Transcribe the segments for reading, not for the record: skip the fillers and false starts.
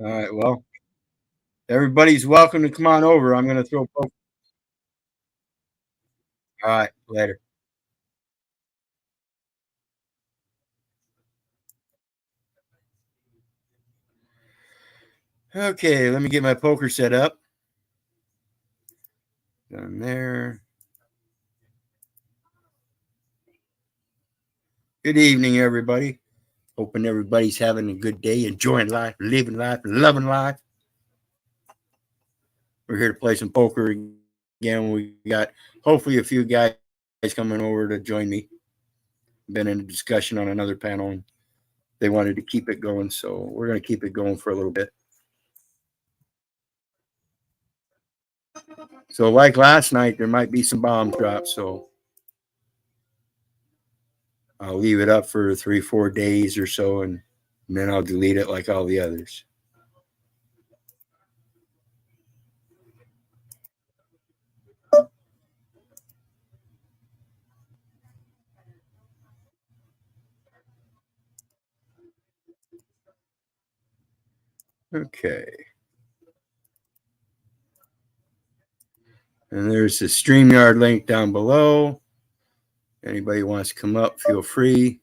All right. Well, everybody's welcome to come on over. I'm going to throw poker. All right. Later. Okay. Let me get my poker set up. Down there. Good evening, everybody. Hoping everybody's having a good day, enjoying life, living life, loving life. We're here to play some poker again. We got hopefully a few guys coming over to join me. Been in a discussion on another panel, and they wanted to keep it going, so we're going to keep it going for a little bit. So, like last night, there might be some bombs dropped, so I'll leave it up for 3-4 days or so, and then I'll delete it like all the others. Okay. And there's the StreamYard link down below. Anybody wants to come up, feel free.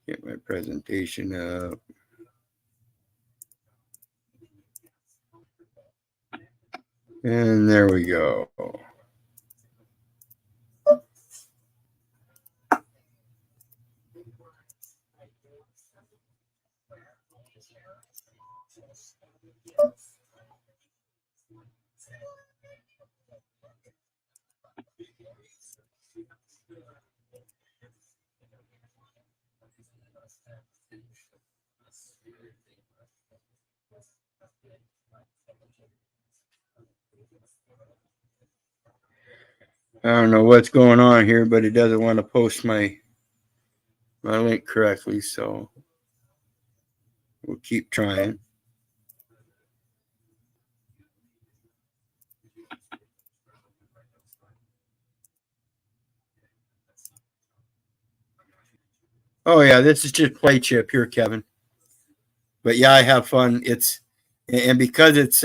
Get my presentation up. And there we go. I don't know what's going on here, but it doesn't want to post my link correctly, so we'll keep trying. Oh yeah, this is just play chip here, Kevin. But yeah, I have fun. And because it's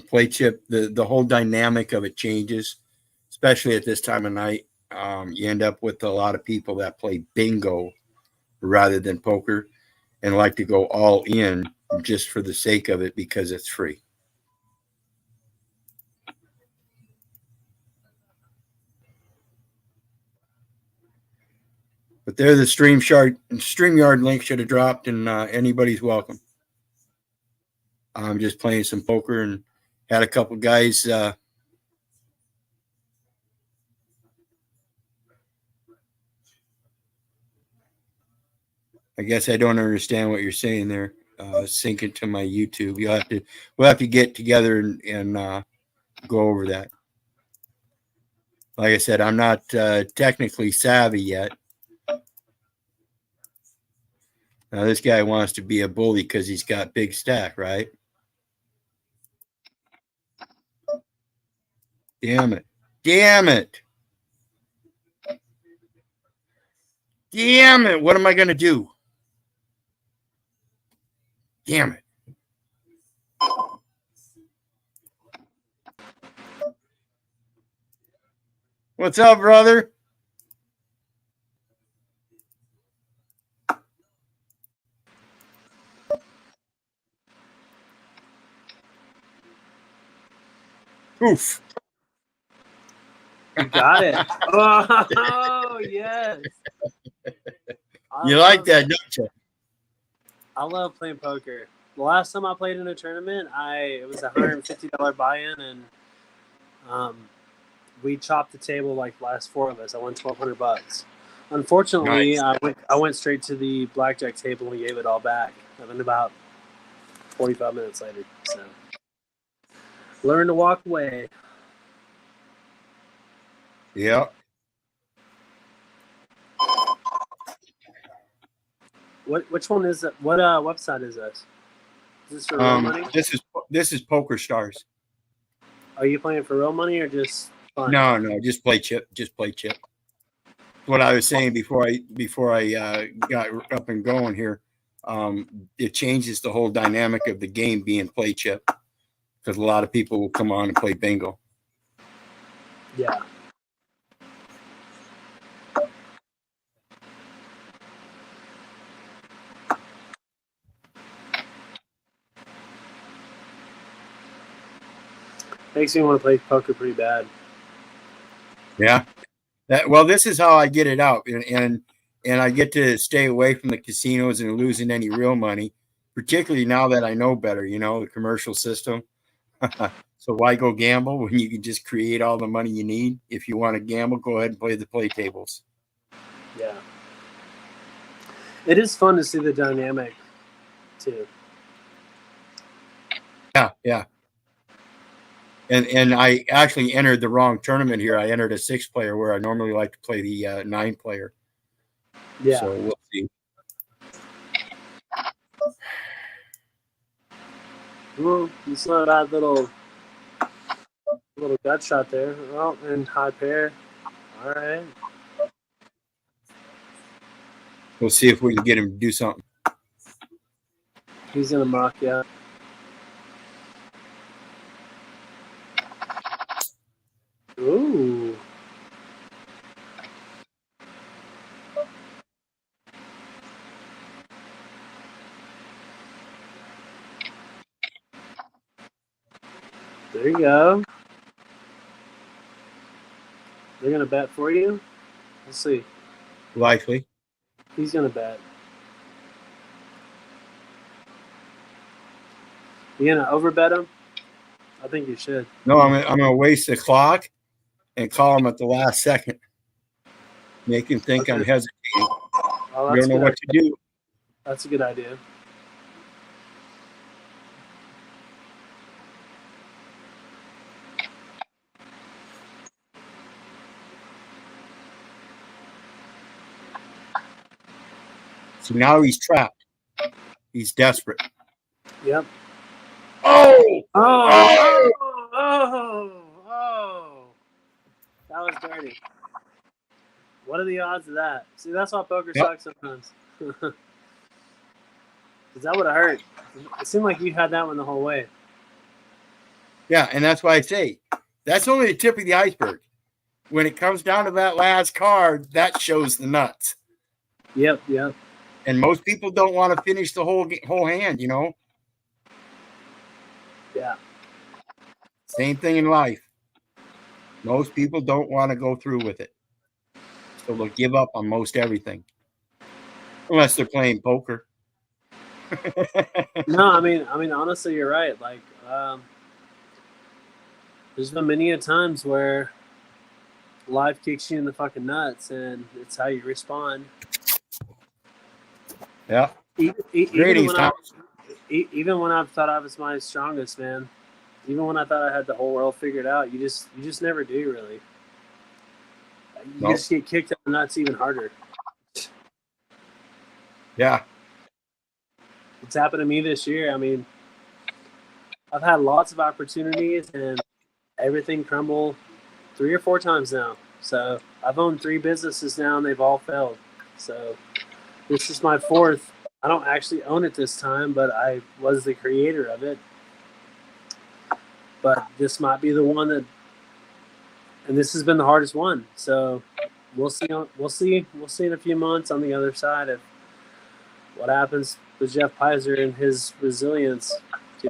play chip, the whole dynamic of it changes, especially at this time of night. You end up with a lot of people that play bingo rather than poker and like to go all in just for the sake of it because it's free. But there, the StreamYard link should have dropped, and anybody's welcome. I'm just playing some poker and had a couple guys. I guess I don't understand what you're saying there. Sync it to my YouTube. We'll have to get together and go over that. Like I said, I'm not technically savvy yet. Now this guy wants to be a bully because he's got big stack, right? Damn it! Damn it! Damn it! What am I gonna do? Damn it! What's up, brother? Oof. You got it. Oh, yes. You like that, don't you? I love playing poker. The last time I played in a tournament, it was a $150 buy-in, and we chopped the table like the last four of us. I won $1,200. Unfortunately, nice. I went straight to the blackjack table and gave it all back. In about 45 minutes later. So, learn to walk away. Yeah. Which one is it? What website is this? Is this for real money? This is Poker Stars. Are you playing for real money or just fun? No, just play chip. Just play chip. what I was saying before I got up and going here. It changes the whole dynamic of the game being play chip because a lot of people will come on and play bingo. Yeah. Makes me want to play poker pretty bad. Yeah. Well, this is how I get it out, and I get to stay away from the casinos and losing any real money, particularly now that I know better. The commercial system. So why go gamble when you can just create all the money you need? If you want to gamble, go ahead and play the play tables. Yeah. It is fun to see the dynamic too. Yeah. And I actually entered the wrong tournament here. I entered a 6-player where I normally like to play the 9-player. Yeah. So we'll see. Well, it's not a bad little gut shot there. Oh, and high pair. All right. We'll see if we can get him to do something. He's gonna mock you. Ooh. There you go. They're gonna bet for you. Let's see. Likely. He's gonna bet. You gonna overbet him? I think you should. No, I'm gonna waste the clock and call him at the last second. Make him think I'm hesitating. Oh, You don't know what to do. That's a good idea. So now he's trapped. He's desperate. Yep. Oh! Oh! That was dirty. What are the odds of that? See, that's why poker sucks sometimes. Because that would have hurt. It seemed like you had that one the whole way. Yeah, and that's why I say that's only the tip of the iceberg. When it comes down to that last card, that shows the nuts. Yep. And most people don't want to finish the whole hand, Yeah. Same thing in life. Most people don't want to go through with it. So they'll give up on most everything. Unless they're playing poker. No, I mean, honestly, you're right. Like, there's been many a times where life kicks you in the fucking nuts, and it's how you respond. Yeah. Even when I've thought I was my strongest, man. Even when I thought I had the whole world figured out, you just never do, really. You just get kicked in the nuts even harder. Yeah. It's happened to me this year. I mean, I've had lots of opportunities and everything crumble 3 or 4 times now. So I've owned 3 businesses now and they've all failed. So this is my 4th. I don't actually own it this time, but I was the creator of it. But this might be the one that, and this has been the hardest one. So we'll see. We'll see in a few months on the other side of what happens with Jeff Pizer and his resilience. It's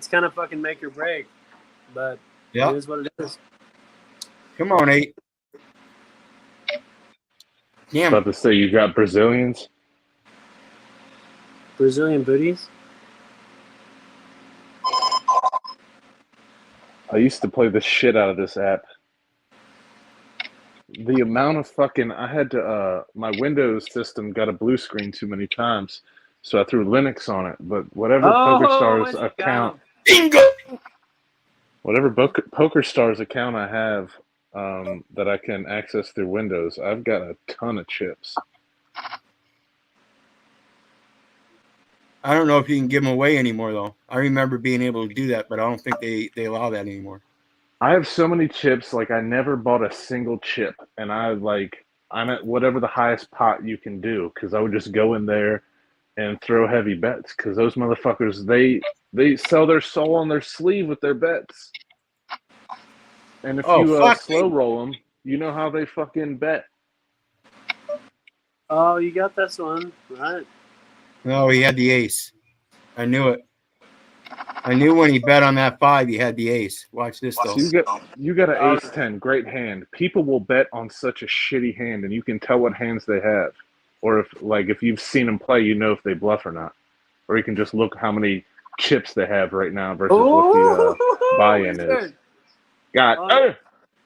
kind of fucking make or break. But it is what it is. Come on, 8. Damn. About to say you got Brazilians. Brazilian booties. I used to play the shit out of this app. The amount of I had to, my Windows system got a blue screen too many times, so I threw Linux on it. But whatever PokerStars account, whatever PokerStars account I have that I can access through Windows, I've got a ton of chips. I don't know if you can give them away anymore, though. I remember being able to do that, but I don't think they allow that anymore. I have so many chips. Like I never bought a single chip, and I'm at whatever the highest pot you can do because I would just go in there and throw heavy bets because those motherfuckers they sell their soul on their sleeve with their bets. And if Oh, you fuck slow me. roll them, you know how they fucking bet. Oh, you got this one right. No, he had the ace. I knew it. I knew when he bet on that 5, he had the ace. Watch this, though. So you got an Oh, ace 10, great hand. People will bet on such a shitty hand, and you can tell what hands they have, or if you've seen them play, you know if they bluff or not, or you can just look how many chips they have right now versus what the buy-in he's is. good. Got Oh,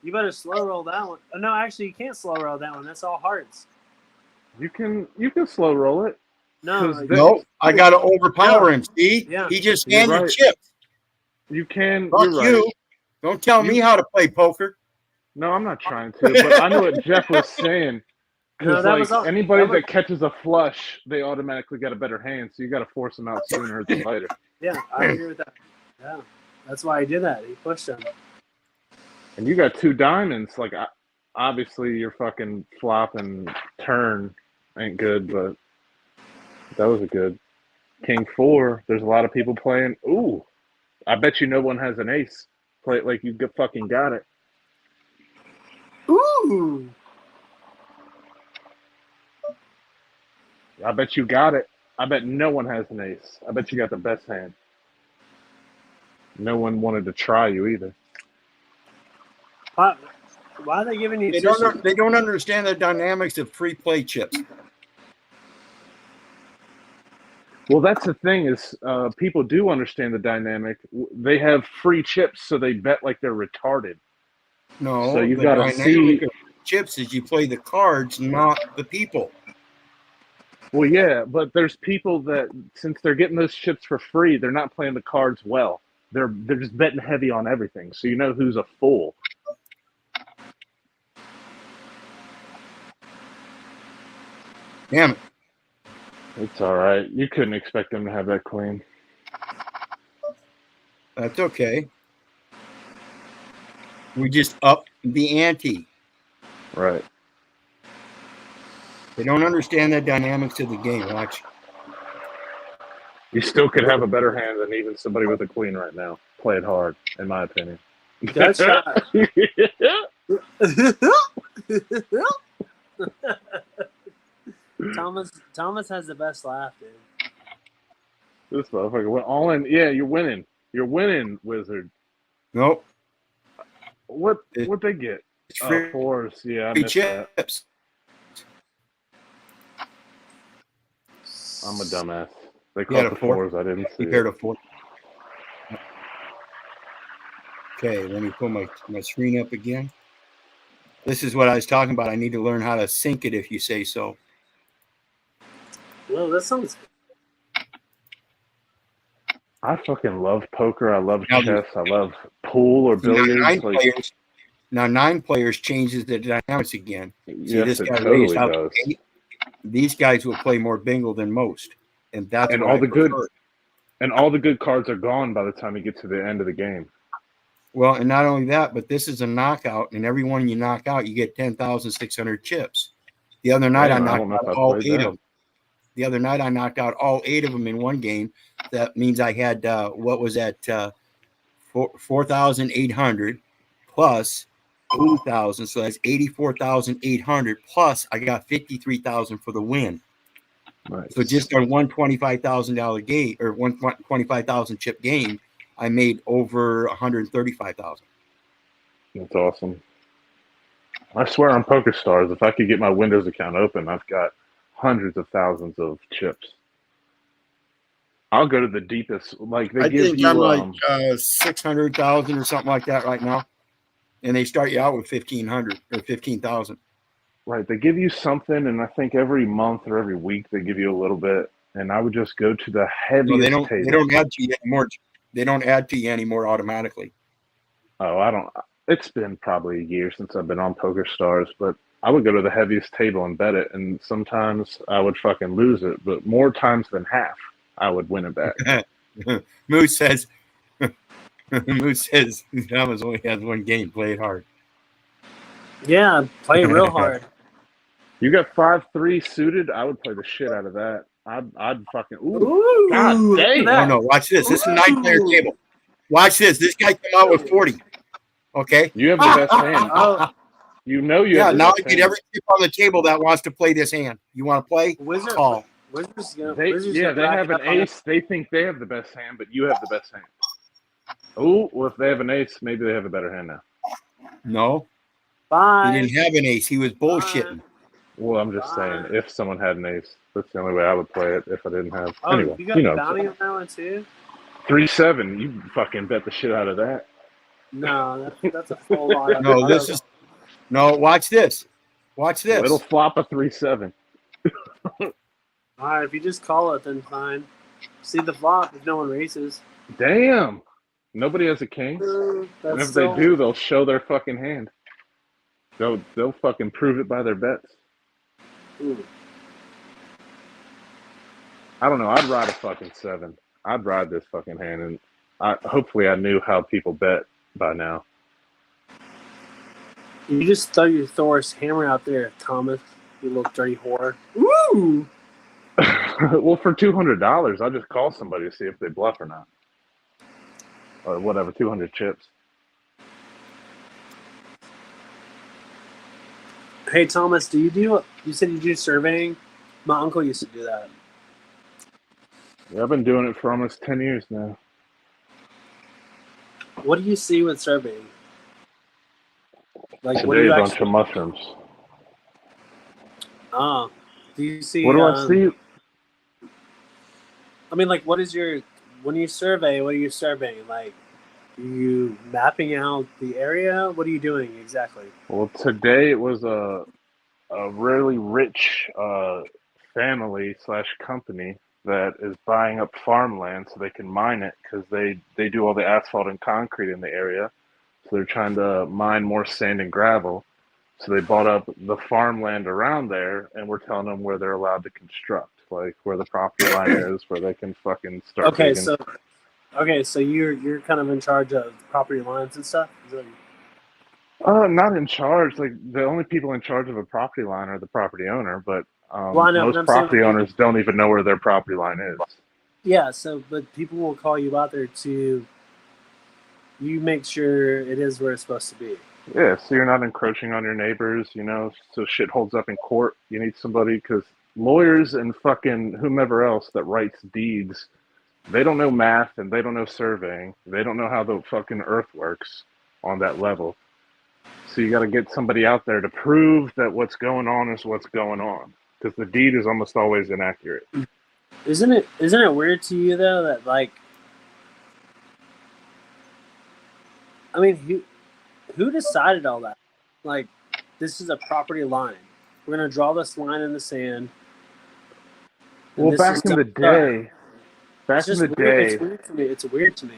you better slow roll that one. Oh, no, actually, you can't slow roll that one. That's all hearts. you can slow roll it. No, 'Cause No, I got to overpower him. See? Yeah. He just You're handed right. chips. You can. Fuck You're right. you. Don't tell me how to play poker. No, I'm not trying to, but I know what Jeff was saying. No, Because that was all. anybody That was, that catches a flush, they automatically get a better hand. So you got to force them out sooner than later. yeah, I agree with that. Yeah, that's why he did that. He pushed him. And you got 2 diamonds. Like obviously your fucking flop and turn ain't good, but that was a good King 4. There's a lot of people playing. Ooh, I bet you no one has an ace. Play it like you fucking got it. Ooh. I bet you got it. I bet no one has an ace. I bet you got the best hand. No one wanted to try you either. Why are they giving you They two? don't understand the dynamics of free play chips. Well, that's the thing is people do understand the dynamic. They have free chips, so they bet like they're retarded. No, So you the got to dynamic see. of chips is you play the cards, not the people. Well, yeah, but there's people that since they're getting those chips for free, they're not playing the cards well. They're just betting heavy on everything. So you know who's a fool. Damn it. It's all right. You couldn't expect them to have that queen. That's okay. We just up the ante. Right. They don't understand the dynamics of the game. Watch. You still could have a better hand than even somebody with a queen right now. Play it hard, in my opinion. Good shot. Thomas has the best laugh, dude. This motherfucker went all in. Yeah, you're winning. You're winning, Wizard. Nope. What they get? It's free, 4s. Yeah, I free missed that. chips. I'm a dumbass. They You had called a the 4? 4s. I didn't see You paired it. a 4. Okay, let me pull my screen up again. This is what I was talking about. I need to learn how to sync it if you say so. Well, that sounds. I fucking love poker. I love Now, chess. I love pool or billiards. Now 9 players changes the dynamics again. See, yes, this it guy totally raised out does. 8. These guys will play more bingo than most, and that's And what all I the prefer. good, and all the good cards are gone by the time you get to the end of the game. Well, and not only that, but this is a knockout, and every one you knock out, you get 10,600 chips. The other night, I knocked out all 8 of them. The other night, I knocked out all 8 of them in one game. That means I had what was that 4,800 plus 2,000, so that's 84,800 plus I got 53,000 for the win. Nice. So just on one $25,000 game or 125,000 chip game, I made over 135,000. That's awesome. I swear on PokerStars, if I could get my Windows account open, I've got hundreds of thousands of chips. I'll go to the deepest. Like they give think you, I'm like 600,000 or something like that right now, and they start you out with 1,500 or 15,000. Right, they give you something, and I think every month or every week they give you a little bit. And I would just go to the heaviest table. They don't add to you anymore. They don't add to you anymore automatically. Oh, I don't. It's been probably a year since I've been on PokerStars, but I would go to the heaviest table and bet it, and sometimes I would fucking lose it, but more times than half, I would win it back. Moose says, Moose says Thomas only has one game. Play it hard. Yeah, play real hard. You got 5-3 suited. I would play the shit out of that. I'd fucking Ooh, God look at damn. that. Oh no! Watch this. This is a 9-player Ooh. table. Watch this. This guy come out with 40. Okay. You have the best hand. Oh, You know you Yeah. have the Now I best get hand. every chip on the table that wants to play this hand. You want to play? Wizard. Call. Wizards They gonna they rack have it an up on ace. They think they have the best hand, but you have the best hand. Oh, well, if they have an ace, maybe they have a better hand now. No, Five. he didn't have an ace. He was bullshitting. Well, I'm just saying, if someone had an ace, that's the only way I would play it if I didn't have. Oh, Anyway, you got you know, bounty on that one too? 3-7. You fucking bet the shit out of that. No, that's a full lot. No, this is no. Watch this. Watch Well, it'll this. flop a 3-7. All right, if you just call it, then fine. See the flop if no one races. Damn. Nobody has a king. And That's if still, they do, they'll show their fucking hand. They'll fucking prove it by their bets. Ooh. I don't know. I'd ride a fucking 7. I'd ride this fucking hand, and hopefully I knew how people bet by now. You just throw your Thor's hammer out there, Thomas. You little dirty whore. Woo! Well, for $200, I'll just call somebody to see if they bluff or not. Or whatever, 200 chips. Hey, Thomas, you said you do surveying? My uncle used to do that. Yeah, I've been doing it for almost 10 years now. What do you see with surveying? Like, what do Today, you a bunch actually... of mushrooms. Oh. Do you see... What do I see? I mean, like, what is your... When you survey, what are you surveying? Like, are you mapping out the area? What are you doing exactly? Well, today it was a really rich family/company that is buying up farmland so they can mine it because they do all the asphalt and concrete in the area. So they're trying to mine more sand and gravel. So they bought up the farmland around there, and we're telling them where they're allowed to construct, like where the property line is, where they can fucking start digging. So you're kind of in charge of property lines and stuff? Is that... Not in charge. Like the only people in charge of a property line are the property owner, but Well, I know, but most I'm saying, property like, owners don't even know where their property line is. Yeah, but people will call you out there to... You make sure it is where it's supposed to be. Yeah, so you're not encroaching on your neighbors, so shit holds up in court. You need somebody, because lawyers and fucking whomever else that writes deeds, they don't know math and they don't know surveying. They don't know how the fucking earth works on that level. So you got to get somebody out there to prove that what's going on is what's going on, because the deed is almost always inaccurate. Isn't it weird to you though that, like, I mean, who decided all that? Like, this is a property line. We're gonna draw this line in the sand. Well, back in the day, It's weird to me. It's weird to me.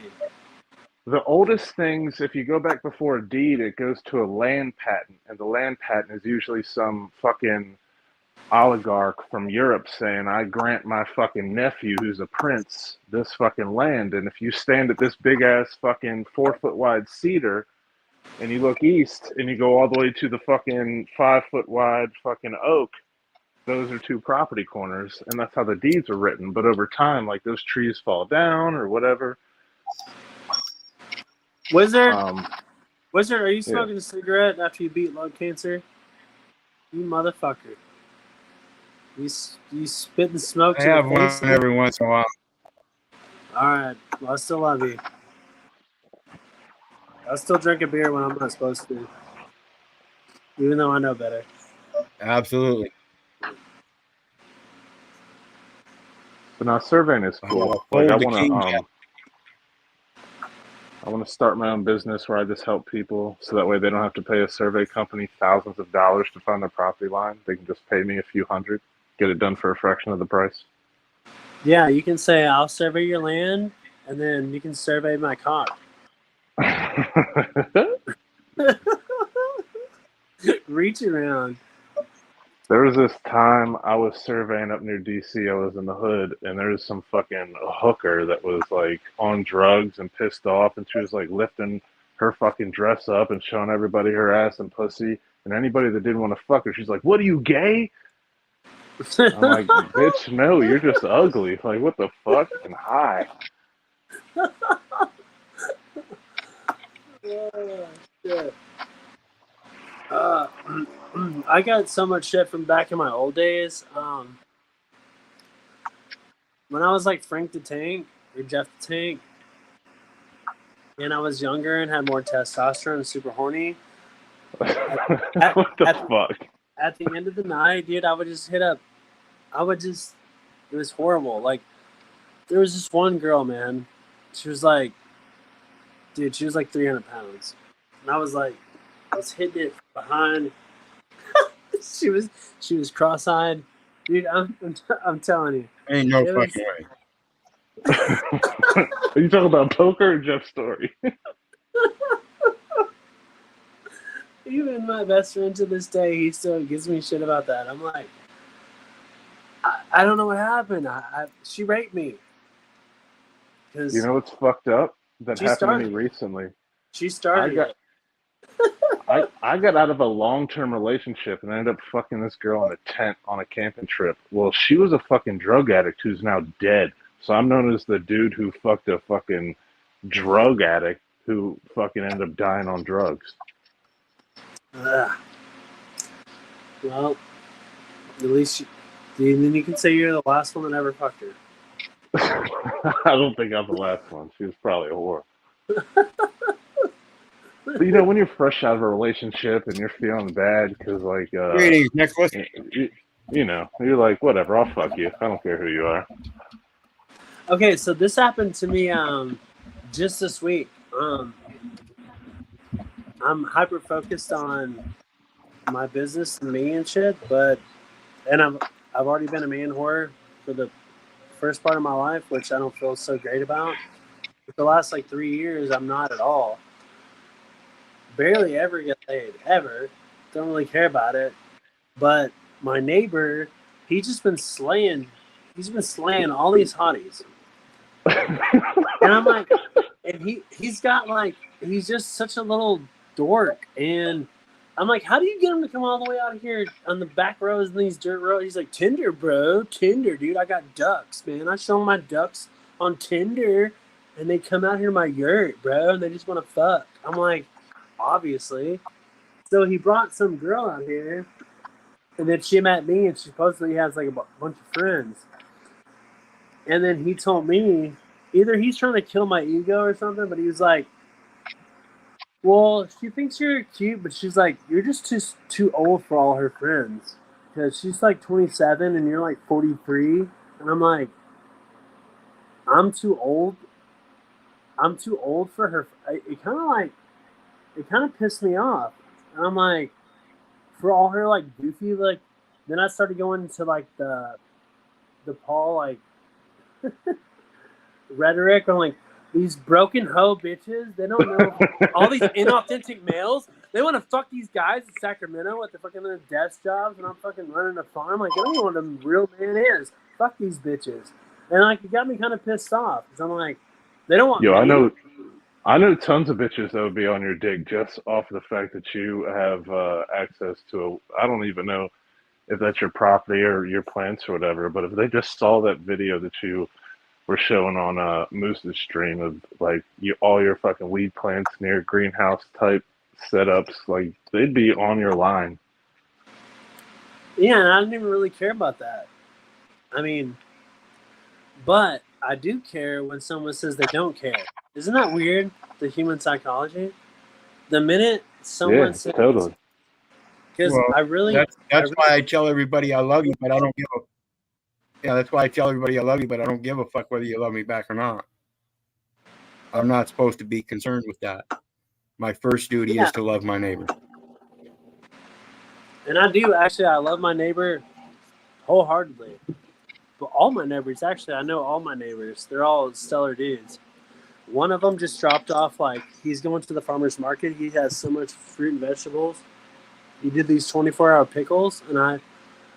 the oldest things, if you go back before a deed, it goes to a land patent, and the land patent is usually some fucking oligarch from Europe saying, I grant my fucking nephew, who's a prince, this fucking land. And if you stand at this big ass fucking 4-foot wide cedar and you look east and you go all the way to the fucking 5-foot wide fucking oak, those are 2 property corners, and that's how the deeds are written. But over time, like, those trees fall down or whatever. Wizard, are you smoking Yeah. a cigarette after you beat lung cancer? You motherfucker. You spit and smoke I to have the one face. every once in a while. All right. Well, I still love you. I still drink a beer when I'm not supposed to, even though I know better. Absolutely. But now surveying is cool. Like, I want to start my own business where I just help people, so that way they don't have to pay a survey company thousands of dollars to find their property line. They can just pay me a few hundred, get it done for a fraction of the price. Yeah, you can say, I'll survey your land, and then you can survey my cock. Reach around. There was this time I was surveying up near DC. I was in the hood, and there was some fucking hooker that was like on drugs and pissed off, and she was like lifting her fucking dress up and showing everybody her ass and pussy. And anybody that didn't want to fuck her, she's like, "What are you, gay?" I'm like, "Bitch, no, you're just ugly. Like, what the fuck?" And hi. Oh, shit. I got so much shit from back in my old days. When I was like Frank the Tank or Jeff the Tank, and I was younger and had more testosterone and super horny. What the fuck? At the end of the night, dude, I would just hit up. It was horrible. Like, there was this one girl, man. She was like 300 pounds. And I was hitting it behind. she was cross-eyed. Dude, I'm telling you. Ain't no fucking way. Are you talking about poker or Jeff's story? Even my best friend to this day, he still gives me shit about that. I'm like, I don't know what happened. She raped me. You know what's fucked up? That happened to me recently. She started. I got out of a long-term relationship and ended up fucking this girl in a tent on a camping trip. Well, she was a fucking drug addict who's now dead. So I'm known as the dude who fucked a fucking drug addict who fucking ended up dying on drugs. Well, at least then you can say you're the last one that ever fucked her. I don't think I'm the last one. She was probably a whore. But, you know, when you're fresh out of a relationship and you're feeling bad because, like, Greetings, Nicholas. You know, you're like, whatever, I'll fuck you. I don't care who you are. Okay, so this happened to me just this week. I'm hyper focused on my business and me and shit, and I've already been a man whore for the first part of my life, which I don't feel so great about. But the last 3 years, I'm not at all. Barely ever get laid, ever. Don't really care about it. But my neighbor, he's been slaying all these hotties. And I'm like, and he's just such a little dork. And I'm like, how do you get him to come all the way out of here on the back roads and these dirt roads? He's like, Tinder, bro. Tinder, dude. I got ducks, man. I show them my ducks on Tinder, and they come out here to my yurt, bro, and they just want to fuck. I'm like, obviously. So he brought some girl out here, and then she met me, and she supposedly has a bunch of friends. And then he told me, either he's trying to kill my ego or something, but he was like, well, she thinks you're cute, but she's like, you're just too old for all her friends. Because she's 27 and you're 43. And I'm like, I'm too old. I'm too old for her. It kind of pissed me off. And I'm like, for all her goofy, then I started going into the Paul rhetoric on these broken hoe bitches. They don't know all these inauthentic males. They want to fuck these guys in Sacramento at the fucking desk jobs, and I'm fucking running a farm. I don't know what a real man is. Fuck these bitches. And it got me kind of pissed off because I'm like, they don't want. Yo, I know tons of bitches that would be on your dick just off the fact that you have access to I don't even know if that's your property or your plants or whatever, but if they just saw that video that you were showing on Moose's stream of all your fucking weed plants near greenhouse type setups, they'd be on your line. Yeah, and I didn't even really care about that. I mean, but I do care when someone says they don't care. Isn't that weird? The human psychology. The minute someone says, totally. Because that's why I tell everybody I love you, but I don't give a. Yeah, that's why I tell everybody I love you, but I don't give a fuck whether you love me back or not. I'm not supposed to be concerned with that. My first duty is to love my neighbor. And I do, actually. I love my neighbor wholeheartedly. But all my neighbors, actually, I know all my neighbors. They're all stellar dudes. One of them just dropped off, he's going to the farmer's market. He has so much fruit and vegetables. He did these 24-hour pickles, and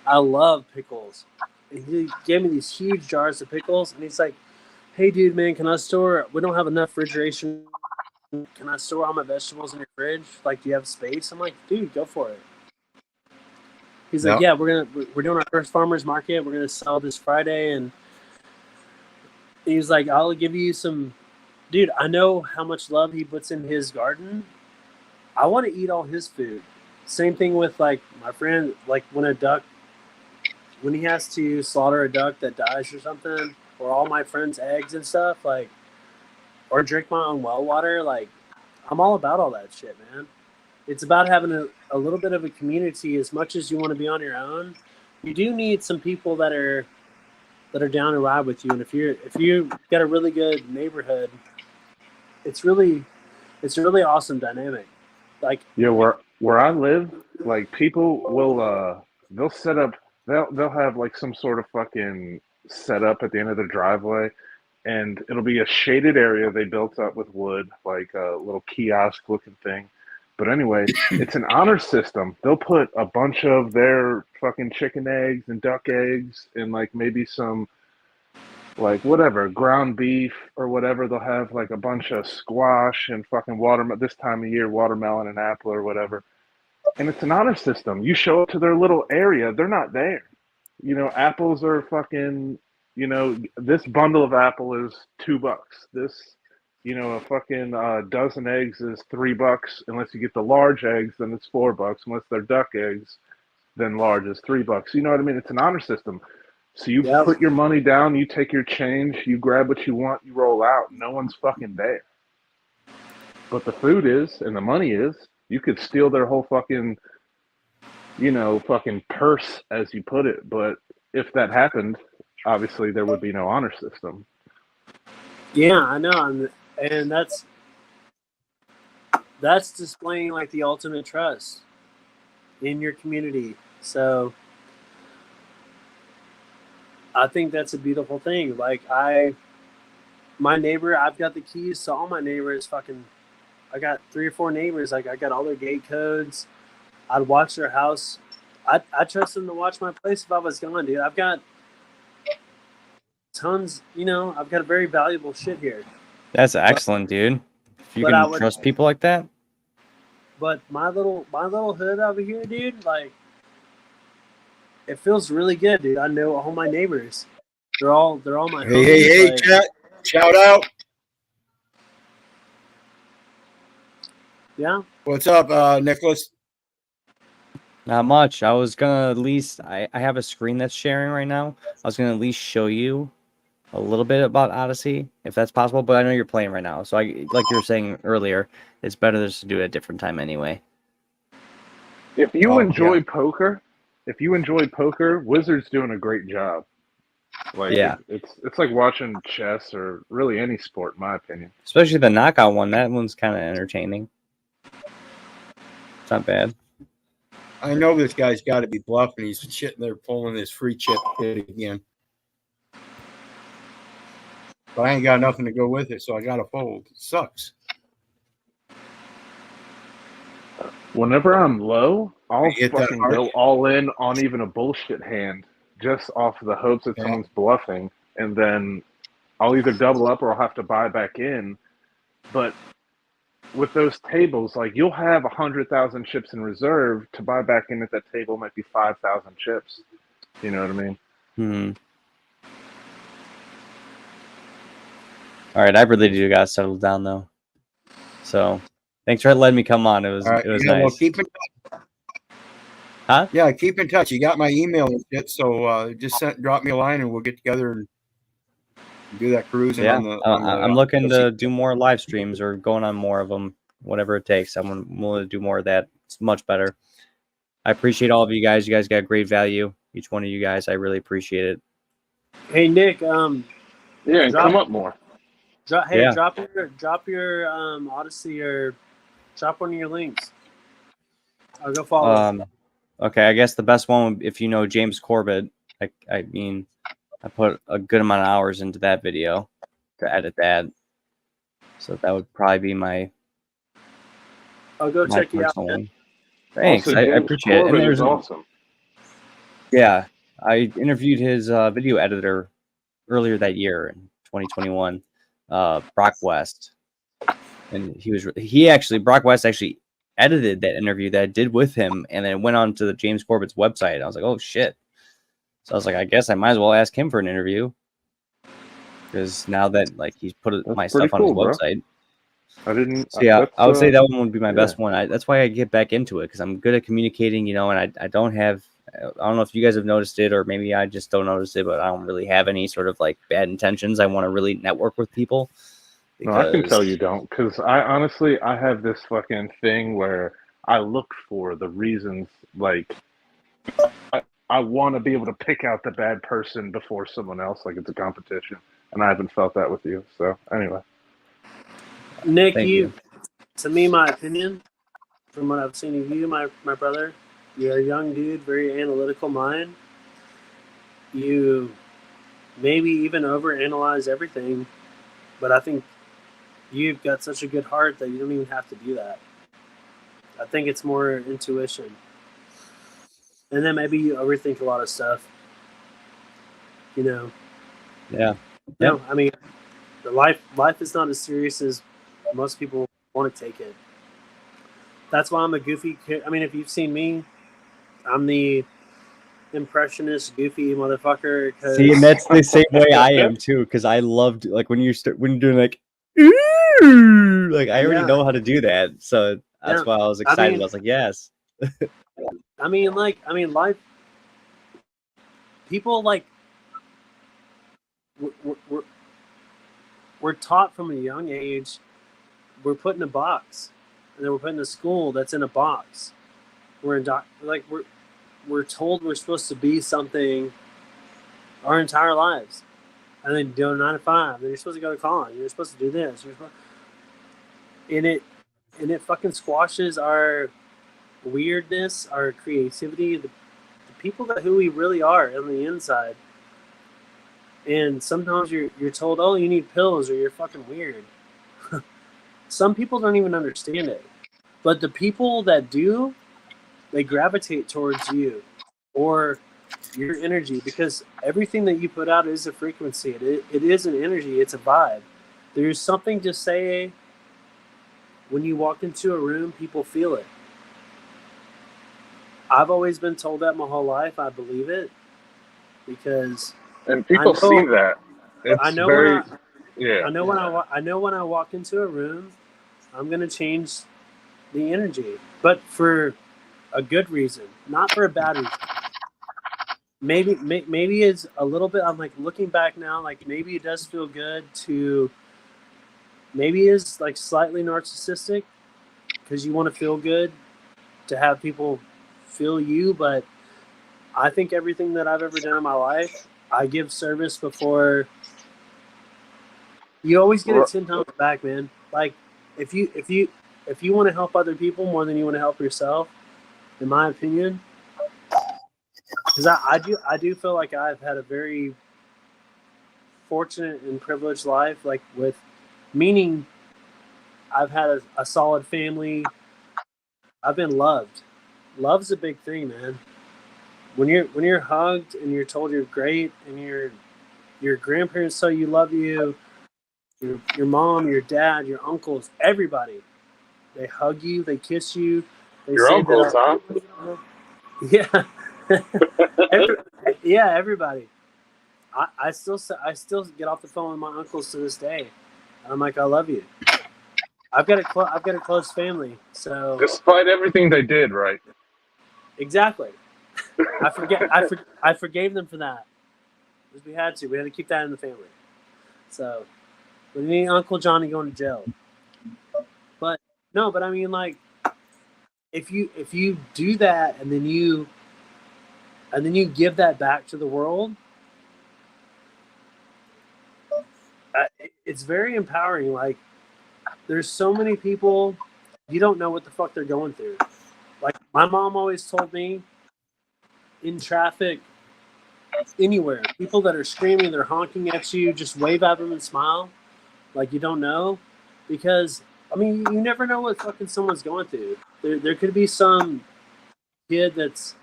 I love pickles. And he gave me these huge jars of pickles, and he's like, "Hey, dude, man, can I store? We don't have enough refrigeration. Can I store all my vegetables in your fridge? Like, do you have space?" I'm like, "Dude, go for it." He's like, Yep. "Yeah, we're doing our first farmers market. We're gonna sell this Friday," and he's like, "I'll give you some." Dude, I know how much love he puts in his garden. I want to eat all his food. Same thing with like my friend, like when he has to slaughter a duck that dies or something, or all my friends' eggs and stuff, like, or drink my own well water. Like, I'm all about all that shit, man. It's about having a little bit of a community as much as you want to be on your own. You do need some people that are down to ride with you. And if you got a really good neighborhood, it's a really awesome dynamic. Like, Yeah, where I live, like people will they'll set up they'll have like some sort of fucking setup at the end of their driveway, and it'll be a shaded area they built up with wood, like a little kiosk looking thing. But anyway, it's an honor system. They'll put a bunch of their fucking chicken eggs and duck eggs and like maybe some like whatever ground beef or whatever. They'll have like a bunch of squash and fucking watermelon this time of year, watermelon and apple or whatever. And it's an honor system. You show up to their little area, they're not there. You know, apples are fucking. You know, this bundle of apple is $2. This, you know, a fucking dozen eggs is $3. Unless you get the large eggs, then it's $4. Unless they're duck eggs, then large is $3. You know what I mean? It's an honor system. So you yeah, put your money down, you take your change, you grab what you want, you roll out. No one's fucking there. But the food is, and the money is. You could steal their whole fucking, you know, fucking purse, as you put it. But if that happened, obviously there would be no honor system. yeah, I know, and that's displaying like the ultimate trust in your community. So I think that's a beautiful thing. Like my neighbor, I've got the keys to all my neighbors. Fucking, I got 3 or 4 neighbors. Like, I got all their gate codes. I'd watch their house. I trust them to watch my place if I was gone, dude. I've got tons. You know, I've got very valuable shit here. That's excellent, dude. If you But I can would. trust people like that. But my little hood over here, dude. Like, it feels really good, dude. I know all my neighbors. They're all my Hey, homies. hey, Like, chat. Shout out. yeah. What's up, Nicholas? Not much. I was gonna at least I have a screen that's sharing right now. I was gonna at least show you a little bit about Odyssey, if that's possible, but I know you're playing right now. So I like you were saying earlier, it's better just to do it at a different time anyway. If you Oh, enjoy yeah. poker, Wizard's doing a great job. Like Yeah. it's like watching chess or really any sport, in my opinion. Especially the knockout one. That one's kind of entertaining. It's not bad. I know this guy's got to be bluffing. He's sitting there pulling his free chip again. But I ain't got nothing to go with it, so I got to fold. It sucks. Whenever I'm low, I'll You hit that fucking hard? go all in on even a bullshit hand just off the hopes that Yeah. someone's bluffing, and then I'll either double up or I'll have to buy back in. But with those tables, like you'll have 100,000 chips in reserve to buy back in at that table might be 5,000 chips. You know what I mean? All right, I really do gotta settle down though. So thanks for letting me come on. It was All right. it was Yeah, nice. well, keep in touch. Huh? Yeah, keep in touch. You got my email and shit, so just drop me a line and we'll get together and do that cruising Yeah, on the. I'm looking to do more live streams or going on more of them, whatever it takes. I'm willing to do more of that. It's much better. I appreciate all of you guys. You guys got great value. Each one of you guys, I really appreciate it. Hey, Nick. Yeah, and Drop- come up more. Hey, Yeah. drop your Odyssey or drop one of your links. I'll go follow. Okay, I guess the best one, if you know James Corbett, I mean, I put a good amount of hours into that video to edit that, so that would probably be my I'll go check you out. personal one. Thanks, Also, I James appreciate it. And Corbett is there's awesome. Yeah, I interviewed his video editor earlier that year in 2021, Brock West, and Brock West actually edited that interview that I did with him, and then went on to the James Corbett's website. I was like, oh shit! So I was like, I guess I might as well ask him for an interview, because now that like he's put That's my pretty stuff on his cool, bro. website. I didn't. So yeah, That's, I would say that one would be my yeah. best one. That's why I get back into it, because I'm good at communicating, and I don't have. I don't know if you guys have noticed it, or maybe I just don't notice it, but I don't really have any sort of like bad intentions. I want to really network with people. No, I can Because tell you don't, because I honestly I have this fucking thing where I look for the reasons. Like I want to be able to pick out the bad person before someone else, like it's a competition, and I haven't felt that with you. So anyway, Nick, thank you. to me, my opinion, from what I've seen of you, my brother, you're a young dude, very analytical mind. You maybe even overanalyze everything, but I think you've got such a good heart that you don't even have to do that. I think it's more intuition. And then maybe you overthink a lot of stuff. You know. Yeah. No, I mean, the life is not as serious as most people want to take it. That's why I'm a goofy kid. I mean, if you've seen me, I'm the impressionist, goofy motherfucker. See, and that's the same way I am too, because I loved like when you're doing like, "Ooh," like I already Yeah. know how to do that, so that's Yeah. why I was excited. mean- I was like, yes. I mean, life. People like we're taught from a young age. We're put in a box, and then we're put in a school that's in a box. We're told we're supposed to be something our entire lives, and then do a 9 to 5. Then you're supposed to go to college. You're supposed to do this. And it fucking squashes our weirdness, our creativity, the people that who we really are on the inside. And sometimes you're told, oh, you need pills or you're fucking weird. Some people don't even understand it, but the people that do, they gravitate towards you or your energy, because everything that you put out is a frequency. It is an energy. It's a vibe. There's something to say when you walk into a room, people feel it. I've always been told that my whole life. I believe it because and people see that. It's I know very, when yeah. I know when I walk into a room, I'm gonna change the energy, but for a good reason, not for a bad reason. Maybe it's a little bit. I'm like looking back now, like maybe it does feel good to. Maybe it's like slightly narcissistic because you want to feel good to have people feel you, but I think everything that I've ever done in my life, I give service before. You always get it 10 times back, man. Like if you want to help other people more than you want to help yourself, in my opinion, because I do feel like I've had a very fortunate and privileged life, like with meaning I've had a solid family. I've been loved. Love's a big thing, man. When you're hugged and you're told you're great, and your grandparents tell you love you, your mom, your dad, your uncles, everybody, they hug you, they kiss you, they Your say uncles, huh? Yeah, everybody. I still get off the phone with my uncles to this day. I'm like, I love you. I've got a close family, so Despite everything they did, right? exactly. I forgave them for that because we had to keep that in the family. So we need Uncle Johnny going to jail. But no, but I mean, like, if you do that and then you give that back to the world, it's very empowering. Like, there's so many people, you don't know what the fuck they're going through. Like, my mom always told me, in traffic, anywhere, people that are screaming, they're honking at you, just wave at them and smile, like you don't know, because I mean, you never know what fucking someone's going through. There could be some kid that's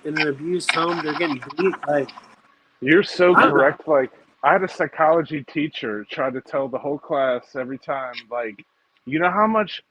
in an abused home, they're getting beat. Like, You're so I'm not. correct. Like, I had a psychology teacher try to tell the whole class every time, like, you know how much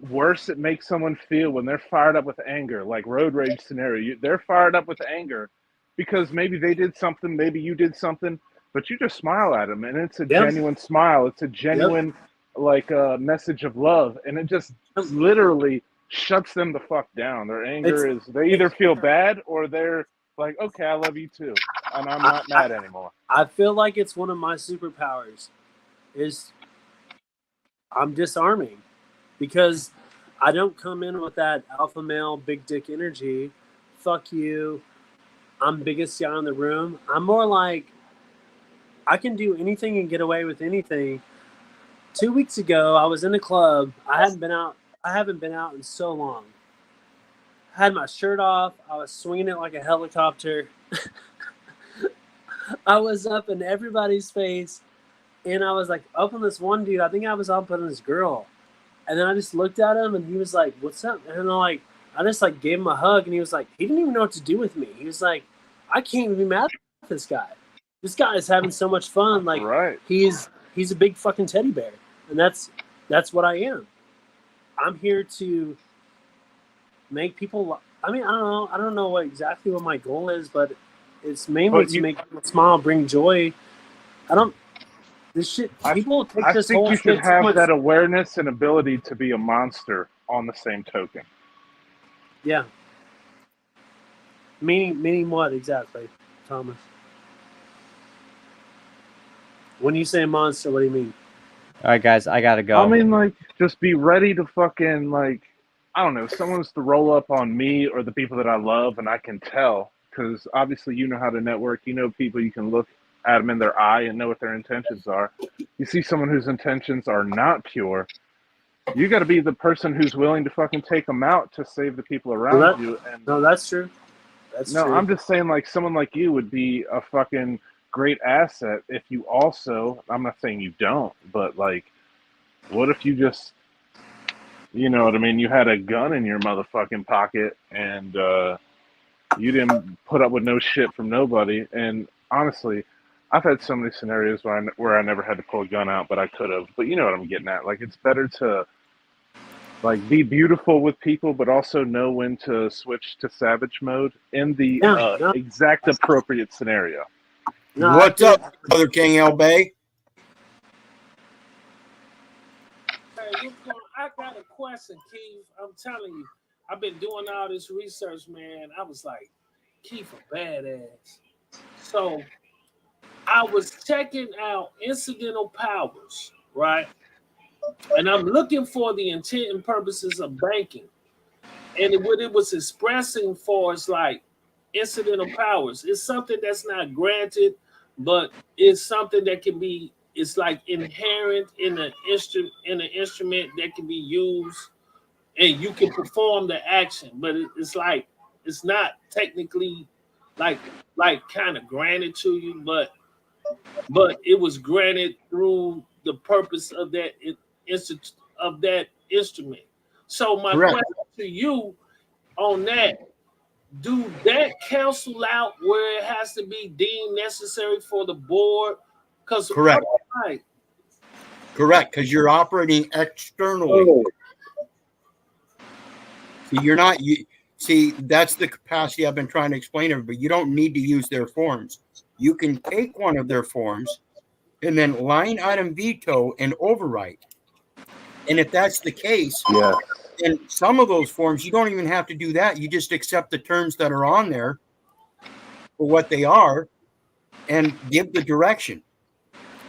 worse it makes someone feel when they're fired up with anger, like road rage scenario. They're fired up with anger because maybe they did something, maybe you did something, but you just smile at them, and it's a Yep. genuine smile. It's a Yep. genuine, like, message of love, and it just literally shuts them the fuck down. Their anger is they either feel bad or they're like, okay, I love you too, and I'm not mad anymore. I feel like it's one of my superpowers. Is I'm disarming because I don't come in with that alpha male big dick energy. Fuck you. I'm biggest guy in the room. I'm more like I can do anything and get away with anything. 2 weeks ago, I was in a club. I haven't been out in so long. I had my shirt off. I was swinging it like a helicopter. I was up in everybody's face, and I was like up on this one dude. I think I was up on this girl, and then I just looked at him, and he was like, "What's up?" And I just like gave him a hug, and he was like, he didn't even know what to do with me. He was like, I can't even be mad at this guy. This guy is having so much fun. Like Right. he's a big fucking teddy bear, and that's what I am. I'm here to make people. I mean, I don't know exactly what my goal is, but it's mainly to make people smile, bring joy. I don't. This shit. People take I this think whole you should shit so have much. that awareness and ability to be a monster on the same token. Yeah. Meaning what exactly, Thomas? When you say monster, what do you mean? All right, guys, I gotta go. I mean, like, just be ready to fucking, like, I don't know, someone's to roll up on me or the people that I love, and I can tell, because obviously you know how to network. You know people, you can look at them in their eye and know what their intentions are. You see someone whose intentions are not pure, you got to be the person who's willing to fucking take them out to save the people around you. And No, that's true. That's no, true. I'm just saying, like, someone like you would be a fucking great asset if you also, I'm not saying you don't, but, like, what if you just, you know what I mean, you had a gun in your motherfucking pocket and you didn't put up with no shit from nobody? And honestly, I've had so many scenarios where I never had to pull a gun out, but I could have. But you know what I'm getting at. Like, it's better to, like, be beautiful with people, but also know when to switch to savage mode in the No, exact appropriate scenario. no. What's up, Brother King L Bay? Hey, what's going on? I got a question, Keith. I'm telling you, I've been doing all this research, man. I was like, Keith a badass. So I was checking out incidental powers, right? And I'm looking for the intent and purposes of banking. And what it was expressing for is like incidental powers. It's something that's not granted, but it's something that can be. It's like inherent in an instrument that can be used, and you can perform the action. But it's like it's not technically like kind of granted to you, but it was granted through the purpose of that instrument. So my Correct. question to you on that, do that cancel out where it has to be deemed necessary for the board? Because Correct. right. Correct, because you're operating externally. So you're not you see that's the capacity I've been trying to explain to everybody. You don't need to use their forms. You can take one of their forms and then line item veto and overwrite. And if that's the case, Yeah. then some of those forms you don't even have to do that. You just accept the terms that are on there for what they are and give the direction.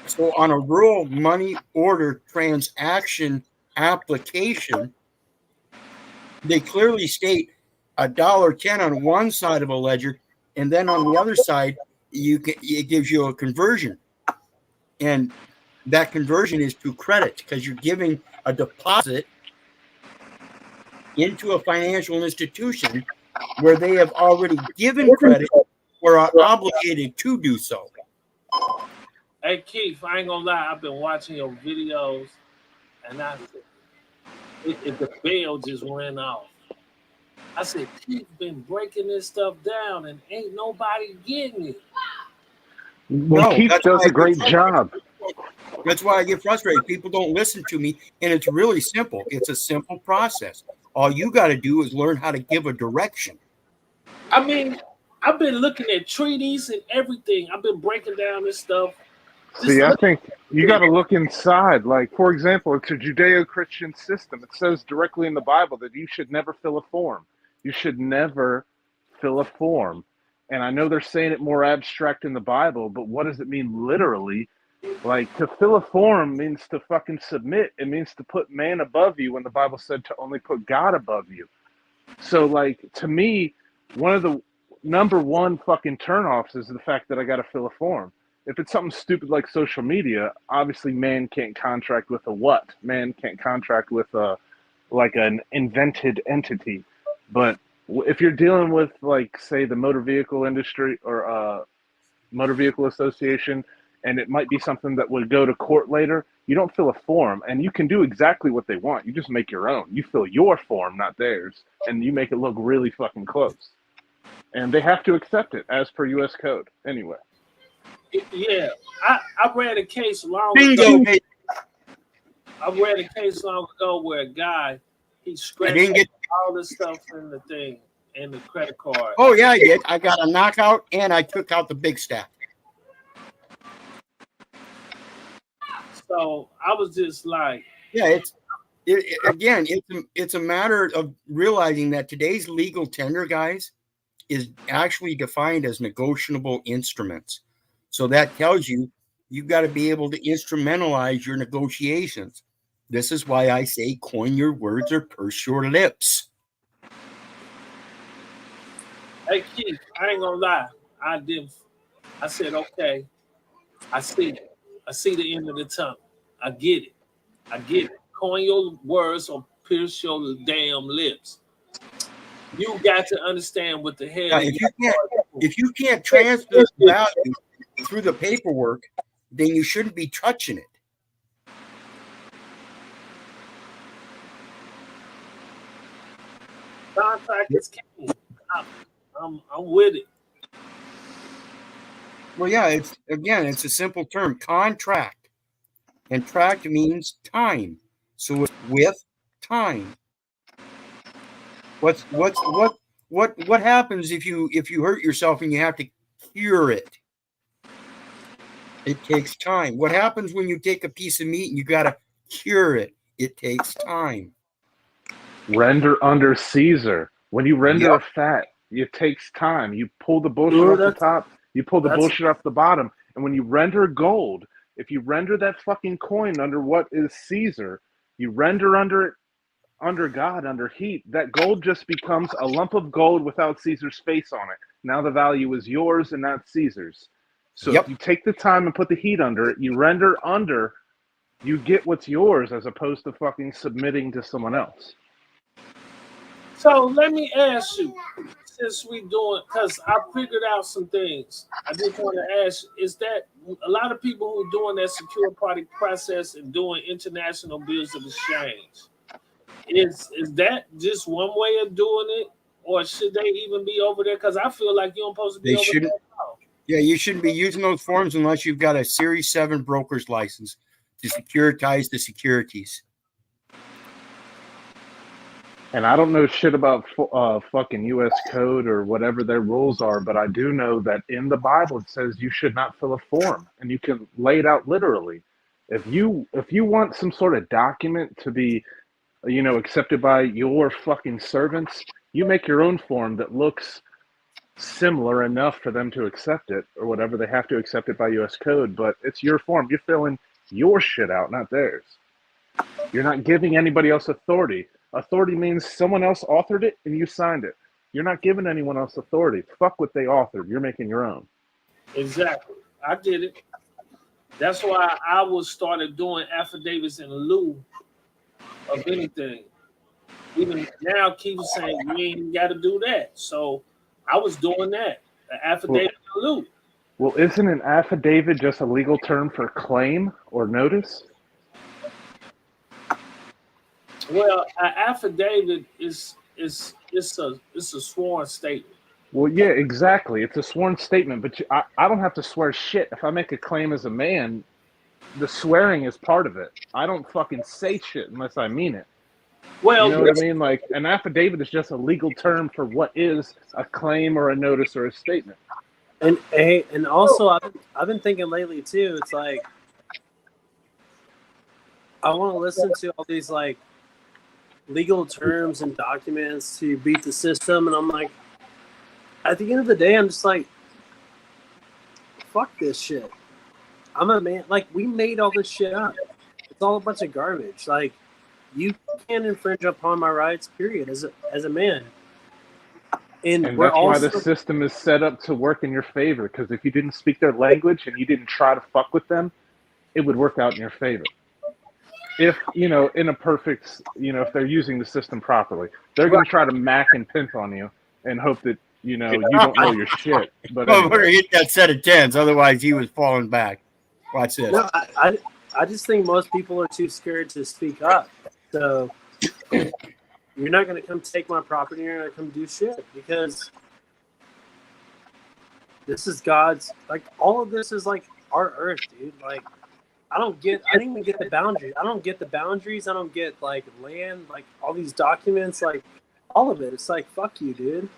So on a rural money order transaction application, they clearly state $1.10 on one side of a ledger, and then on the other side, it gives you a conversion, and that conversion is to credit because you're giving a deposit into a financial institution where they have already given credit or are obligated to do so. Hey Keith, I ain't gonna lie, I've been watching your videos, and the bell just went off. I said, Keith been breaking this stuff down and ain't nobody getting it. Well, No, Keith that's does why I a get great frustrated. job. That's why I get frustrated. People don't listen to me, and it's really simple. It's a simple process. All you got to do is learn how to give a direction. I mean, I've been looking at treaties and everything. I've been breaking down this stuff. Just See, I look think you got at to look inside. Like, for example, it's a Judeo-Christian system. It says directly in the Bible that you should never fill a form. You should never fill a form. And I know they're saying it more abstract in the Bible, but what does it mean literally? Like, to fill a form means to fucking submit. It means to put man above you when the Bible said to only put God above you. So, like, to me, one of the number one fucking turnoffs is the fact that I got to fill a form. If it's something stupid like social media, obviously man can't contract with a what? Man can't contract with a like an invented entity. But if you're dealing with, like, say, the motor vehicle industry or motor vehicle association, and it might be something that would go to court later, you don't fill a form, and you can do exactly what they want. You just make your own. You fill your form, not theirs, and you make it look really fucking close. And they have to accept it as per U.S. code anyway. yeah, I read a case long Bingo, ago. baby. I read a case long ago where a guy he I scratched didn't get. all the stuff in the thing in the credit card. Oh yeah, I did. I got a knockout, and I took out the big stack. So I was just like, Yeah, again, it's a matter of realizing that today's legal tender, guys, is actually defined as negotiable instruments. So that tells you you've got to be able to instrumentalize your negotiations. This is why I say coin your words or purse your lips. hey Keith, I ain't gonna lie. I said, okay, I see it. I see the end of the tunnel. I get it. I get it. Coin your words or pierce your damn lips. You got to understand what the hell. Now, if you can't transfer value through the paperwork, then you shouldn't be touching it. Contract is king. I'm with it. Well, yeah, it's a simple term, contract. And tract means time. So it's with time. What happens if you hurt yourself and you have to cure it? It takes time. What happens when you take a piece of meat and you got to cure it? It takes time. Render under Caesar. When you render a fat, it takes time. You pull the bullshit off the top, you pull the bullshit off the bottom. And when you render gold, if you render that fucking coin under what is Caesar, you render under God, under heat, that gold just becomes a lump of gold without Caesar's face on it. Now the value is yours and not Caesar's. So if you take the time and put the heat under it, you render under, you get what's yours as opposed to fucking submitting to someone else. So let me ask you, since we doing, because I figured out some things. I just want to ask, is that a lot of people who are doing that secure party process and doing international bills of exchange, is that just one way of doing it, or should they even be over there? Because I feel like you're supposed to be over there. Yeah, you shouldn't be using those forms unless you've got a Series 7 broker's license to securitize the securities. And I don't know shit about fucking U.S. code or whatever their rules are, but I do know that in the Bible it says you should not fill a form, and you can lay it out literally. If you want some sort of document to be, accepted by your fucking servants, you make your own form that looks similar enough for them to accept it or whatever. They have to accept it by U.S. code, but it's your form. You're filling your shit out, not theirs. You're not giving anybody else authority. Authority means someone else authored it and you signed it. You're not giving anyone else authority. Fuck what they authored. You're making your own. Exactly. I get it. That's why I was started doing affidavits in lieu of anything. Even now, Keith was saying you ain't got to do that. So I was doing that. An affidavit in lieu. Well, isn't an affidavit just a legal term for claim or notice? Well, an affidavit is it's a sworn statement. Well, yeah, exactly. It's a sworn statement, but I don't have to swear shit. If I make a claim as a man, the swearing is part of it. I don't fucking say shit unless I mean it. Well, You know what I mean? Like, an affidavit is just a legal term for what is a claim or a notice or a statement. And hey, and also I've been thinking lately too. It's like I want to listen to all these like legal terms and documents to beat the system, and I'm like, at the end of the day, I'm just like, fuck this shit. I'm a man. Like, we made all this shit up. It's all a bunch of garbage. Like, you can't infringe upon my rights, period, as a man. And we're that's why also the system is set up to work in your favor. Because if you didn't speak their language and you didn't try to fuck with them, it would work out in your favor. If, in a perfect, if they're using the system properly, they're going to try to mac and pimp on you and hope that, you don't know your shit. But Well, we're anyway. gonna hit that set of tens, otherwise he was falling back. Watch this. no, I just think most people are too scared to speak up. So you're not going to come take my property. You're not going to come do shit because this is God's. Like, all of this is like our earth, dude. Like, I don't even get the boundaries. I don't get the boundaries. I don't get like land, like all these documents, like all of it. It's like, fuck you, dude.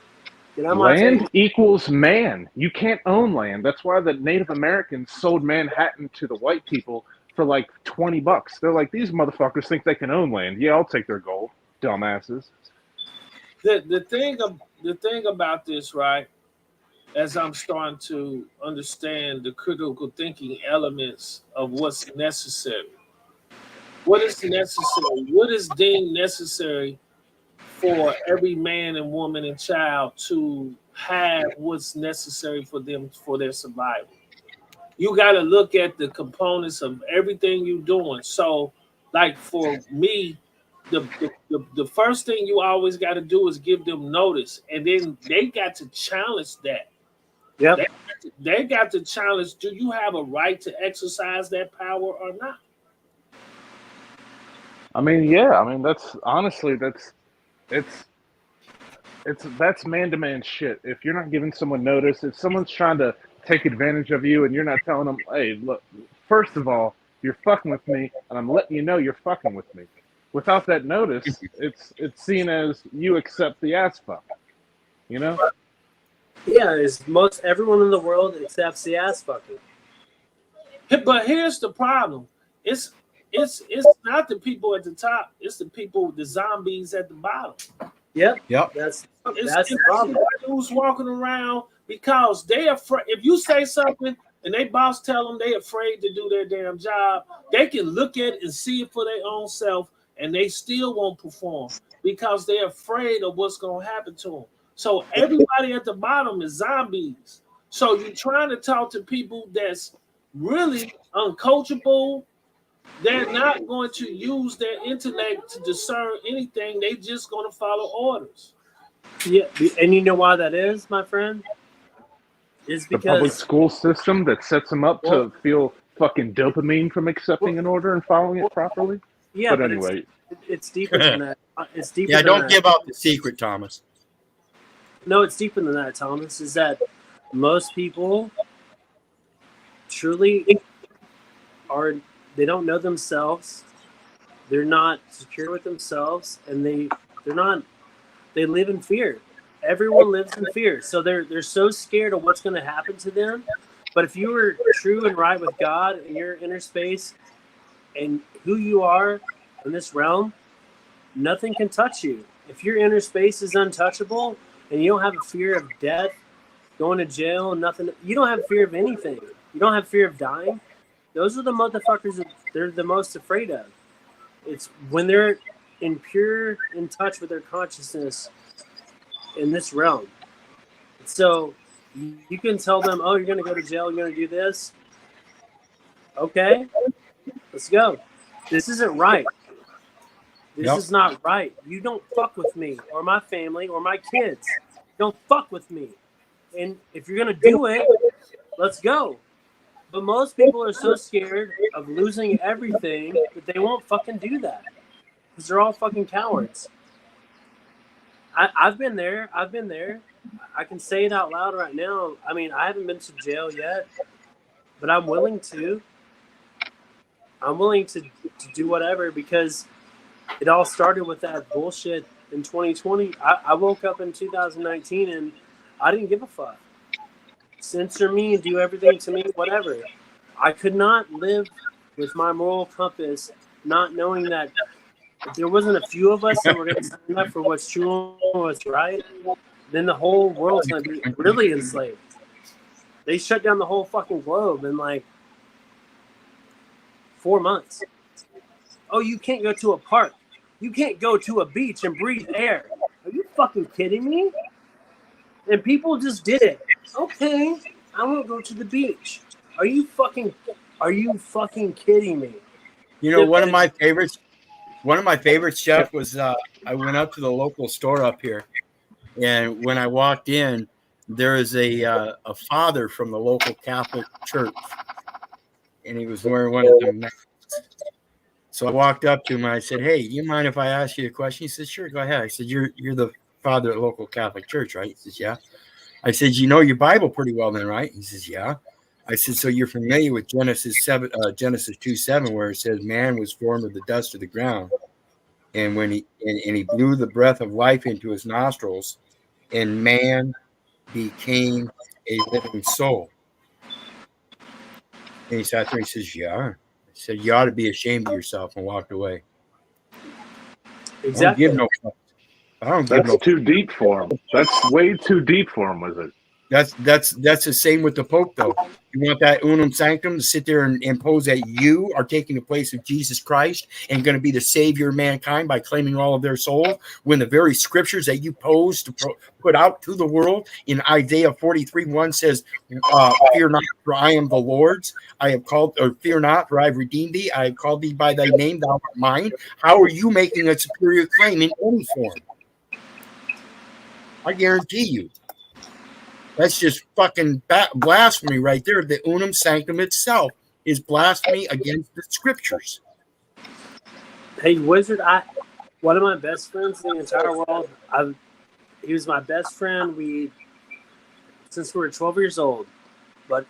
Land equals man. You can't own land. That's why the Native Americans sold Manhattan to the white people for like $20. They're like, these motherfuckers think they can own land. Yeah, I'll take their gold, dumbasses. The thing about this, right? As I'm starting to understand the critical thinking elements of what's necessary. What is necessary? What is deemed necessary for every man and woman and child to have what's necessary for them for their survival? You got to look at the components of everything you're doing. So, like for me, the first thing you always got to do is give them notice, and then they got to challenge that. Yep. They got to challenge, do you have a right to exercise that power or not? I mean, yeah. I mean, that's man-to-man shit. If you're not giving someone notice, if someone's trying to take advantage of you and you're not telling them, hey, look, first of all, you're fucking with me, and I'm letting you know you're fucking with me. Without that notice, it's seen as you accept the ass fuck. Yeah, most everyone in the world accepts the ass fucking. But here's the problem. It's not the people at the top, it's the people, the zombies at the bottom. Yep. That's the problem. Who's walking around because they afraid. If you say something and they boss tell them they afraid to do their damn job, they can look at it and see it for their own self, and they still won't perform because they're afraid of what's going to happen to them. So everybody at the bottom is zombies. So you're trying to talk to people that's really uncoachable. They're not going to use their intellect to discern anything. They just going to follow orders. Yeah, and you know why that is, my friend? Is because the public school system that sets them up to feel fucking dopamine from accepting an order and following it properly. Yeah, but anyway, it's deeper than that. It's deeper. Yeah, than don't that. give out the secret, Thomas. No, it's deeper than that, Thomas. Is that most people truly they don't know themselves. They're not secure with themselves, and they live in fear. Everyone lives in fear. So they're so scared of what's going to happen to them. But if you were true and right with God in your inner space and who you are in this realm, nothing can touch you. If your inner space is untouchable and you don't have a fear of death, going to jail, nothing, you don't have fear of anything. You don't have fear of dying. Those are the motherfuckers that they're the most afraid of. It's when they're in touch with their consciousness in this realm. So you can tell them, oh, you're going to go to jail, you're going to do this. Okay, let's go. This isn't right. This is not right. You don't fuck with me or my family or my kids. Don't fuck with me. And if you're going to do it, let's go. But most people are so scared of losing everything that they won't fucking do that. Because they're all fucking cowards. I've been there. I've been there. I can say it out loud right now. I mean, I haven't been to jail yet, but I'm willing to. I'm willing to do whatever because it all started with that bullshit in 2020. I woke up in 2019 and I didn't give a fuck. Censor me, do everything to me, whatever. I could not live with my moral compass not knowing that if there wasn't a few of us that were going to stand up for what's true and what's right, then the whole world's going to be really enslaved. They shut down the whole fucking globe in like 4 months. Oh, you can't go to a park. You can't go to a beach and breathe air. Are you fucking kidding me? And people just did it. Okay, I won't go to the beach. Are you fucking kidding me? You know, one of my favorites, Jeff, was I went up to the local store up here, and when I walked in, there is a father from the local Catholic church, and he was wearing one of them masks. So I walked up to him and I said, "Hey, do you mind if I ask you a question?" He said, "Sure, go ahead." I said, "You're the father at local Catholic church, right?" He says, "Yeah." I said, "You know your Bible pretty well then, right?" He says, "Yeah." I said, "So you're familiar with Genesis 2:7, where it says man was formed of the dust of the ground, and when he blew the breath of life into his nostrils, and man became a living soul." And he sat there and he says, "Yeah." I said, "You ought to be ashamed of yourself," and walked away. Exactly. I don't give no fuck. I don't give That's no. too deep for him. That's way too deep for him, was it? That's the same with the Pope, though. You want that unum sanctum to sit there and impose that you are taking the place of Jesus Christ and going to be the savior of mankind by claiming all of their souls, when the very scriptures that you pose to put out to the world in Isaiah 43:1 says, "Fear not, for I am the Lord's. I have called, or fear not, for I have redeemed thee. I have called thee by thy name, thou art mine." How are you making a superior claim in any form? I guarantee you. That's just fucking blasphemy right there. The unum sanctum itself is blasphemy against the scriptures. Hey, Wizard, one of my best friends in the entire world. He was my best friend. Since we were 12 years old, but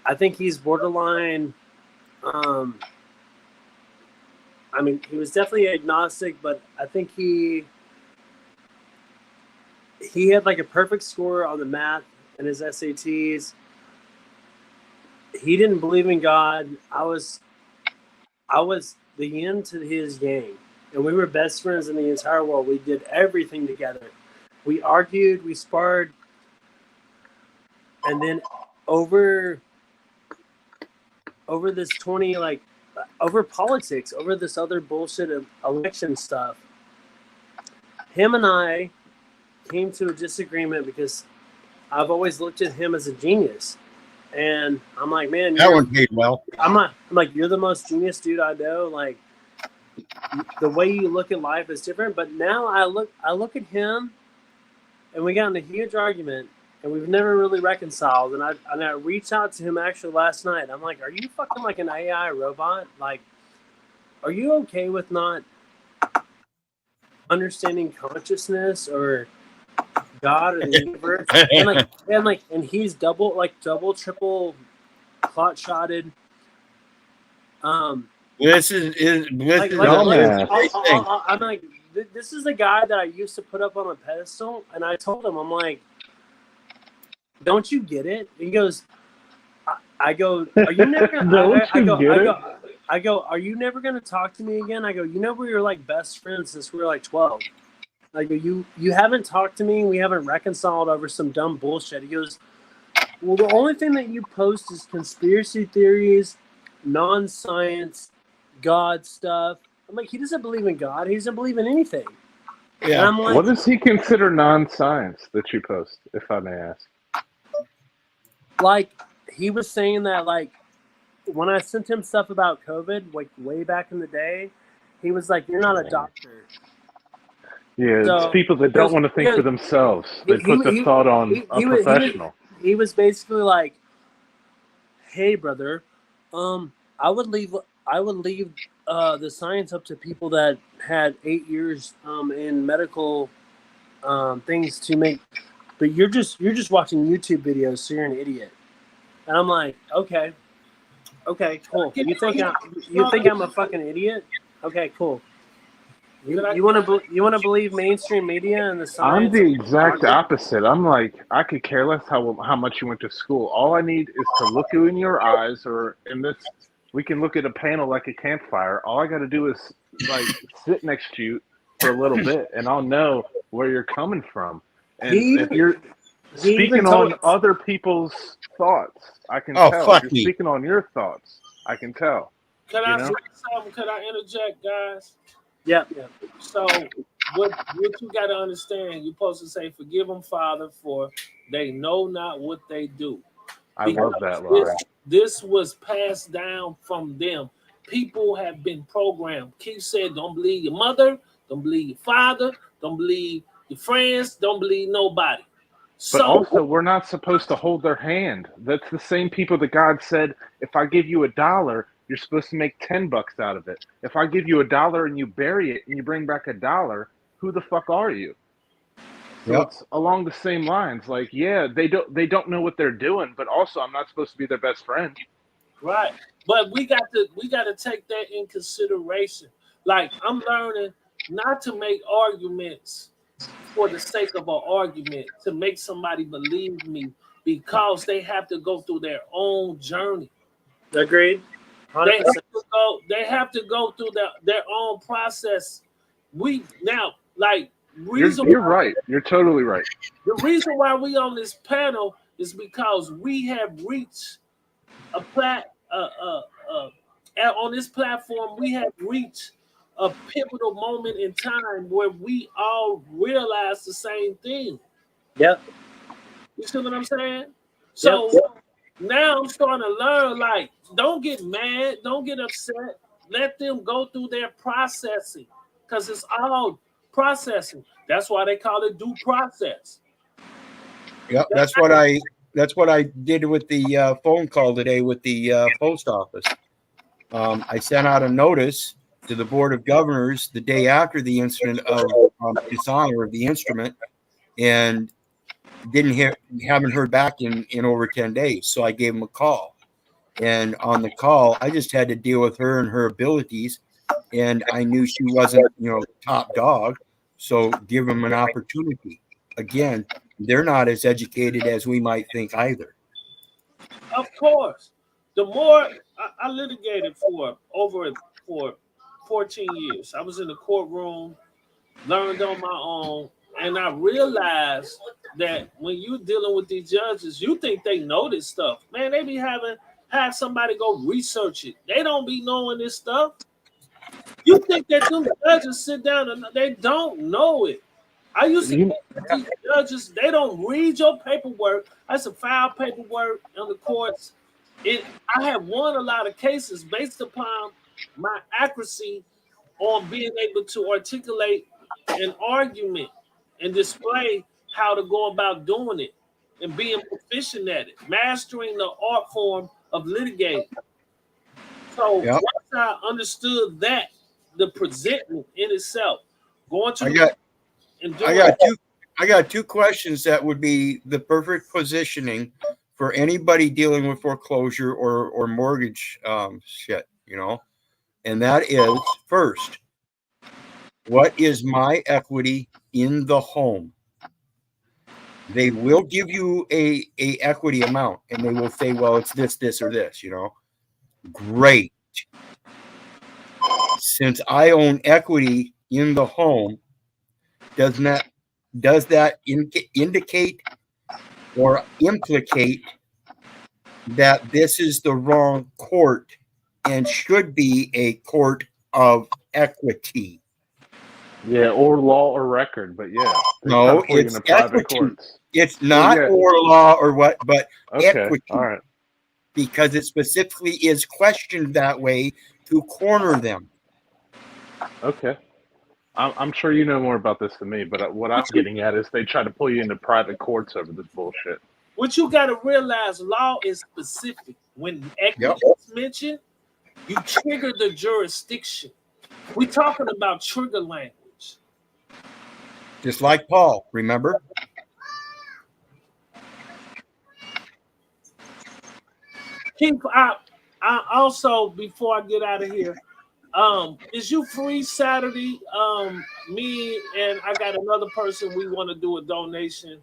I think he's borderline. I mean, he was definitely agnostic, but I think he had like a perfect score on the math and his SATs. He didn't believe in God. I was the yin to his yang, and we were best friends in the entire world. We did everything together. We argued, we sparred, and then over this over politics, over this other bullshit of election stuff, him and I came to a disagreement because I've always looked at him as a genius. And I'm like, man, that one paid well. I'm like, you're the most genius dude I know. Like, the way you look at life is different. But now I look at him, and we got in a huge argument, and we've never really reconciled. And I reached out to him actually last night. I'm like, are you fucking like an AI robot? Like, are you okay with not understanding consciousness or God or the universe? and he's double, triple clot shotted. This is I'm like, this is the guy that I used to put up on a pedestal, and I told him, I'm like, don't you get it? He goes, I go, are you never? I go, are you never gonna talk to me again? I go, you know, we were like best friends since we were like 12. I go, you haven't talked to me. We haven't reconciled over some dumb bullshit. He goes, well, the only thing that you post is conspiracy theories, non-science, God stuff. I'm like, he doesn't believe in God. He doesn't believe in anything. Yeah. And I'm like, what does he consider non-science that you post, if I may ask? Like, he was saying that, like, when I sent him stuff about COVID, like way back in the day, he was like, you're not a doctor. Yeah, So, it's people that don't want to think for themselves. They put the thought on a professional. He was basically like, hey, brother, I would leave the science up to people that had 8 years in medical things to make, but you're just watching YouTube videos, so you're an idiot. And I'm like, okay, cool. You think I'm a fucking idiot? Okay, cool. You want to believe mainstream media and the I'm science? the exact opposite. I'm like, I could care less how much you went to school. All I need is to look you in your eyes, or in this, we can look at a panel like a campfire. All I got to do is like sit next to you for a little bit, and I'll know where you're coming from. And if you're speaking on other people's thoughts, I can tell. If you're speaking on your thoughts, I can tell. Can I say something? Can I interject, guys? Yeah. So what you got to understand, you're supposed to say, "Forgive them, Father, for they know not what they do." I love that line. This was passed down from them. People have been programmed. Keith said, "Don't believe your mother, don't believe your father, don't believe your friends, don't believe nobody." But also, we're not supposed to hold their hand. That's the same people that God said, if I give you $1, you're supposed to make $10 out of it. If I give you $1 and you bury it and you bring back $1, who the fuck are you? So it's along the same lines. Like, yeah, they don't know what they're doing, but also I'm not supposed to be their best friend. Right. But we got to take that in consideration. Like, I'm learning not to make arguments for the sake of an argument, to make somebody believe me, because they have to go through their own journey. Agreed. 100%. They have to go through their own process. You're right. You're totally right. The reason why we on this panel is because we have reached on this platform, we have reached a pivotal moment in time where we all realize the same thing. Yep. You see what I'm saying? So now I'm starting to learn, like, don't get mad, don't get upset. Let them go through their processing, because it's all processing. That's why they call it due process. Yep, that's what I did with the phone call today with the post office. I sent out a notice to the Board of Governors the day after the incident of dishonor of the instrument, and haven't heard back in over 10 days. So I gave them a call, and on the call, I just had to deal with her and her abilities, and I knew she wasn't, top dog. So give them an opportunity. Again, they're not as educated as we might think either. Of course. The more I litigated for 14 years. I was in the courtroom, learned on my own, and I realized that when you're dealing with these judges, you think they know this stuff. Man, they be have somebody go research it. They don't be knowing this stuff. You think that them judges sit down and they don't know it. I used to get these judges, they don't read your paperwork. I used to file paperwork on the courts. I have won a lot of cases based upon my accuracy on being able to articulate an argument and display how to go about doing it and being proficient at it, mastering the art form of litigating. So once I understood that, the presentment in itself, going to I got two questions that would be the perfect positioning for anybody dealing with foreclosure or mortgage shit, and that is, first, what is my equity in the home? They will give you a equity amount, and they will say, well, it's this, or this, Great. Since I own equity in the home, does that indicate or implicate that this is the wrong court and should be a court of equity? Yeah, or law or record, but yeah. No, it's equity. It's not or law or what, but equity. All right. Because it specifically is questioned that way to corner them. Okay. I'm sure you know more about this than me, but what I'm getting at is they try to pull you into private courts over this bullshit. What you got to realize, law is specific. When equity is mentioned, you trigger the jurisdiction. We're talking about trigger language. Just like Paul, remember? Keith, I also before I get out of here, is you free Saturday? Me and I got another person. We want to do a donation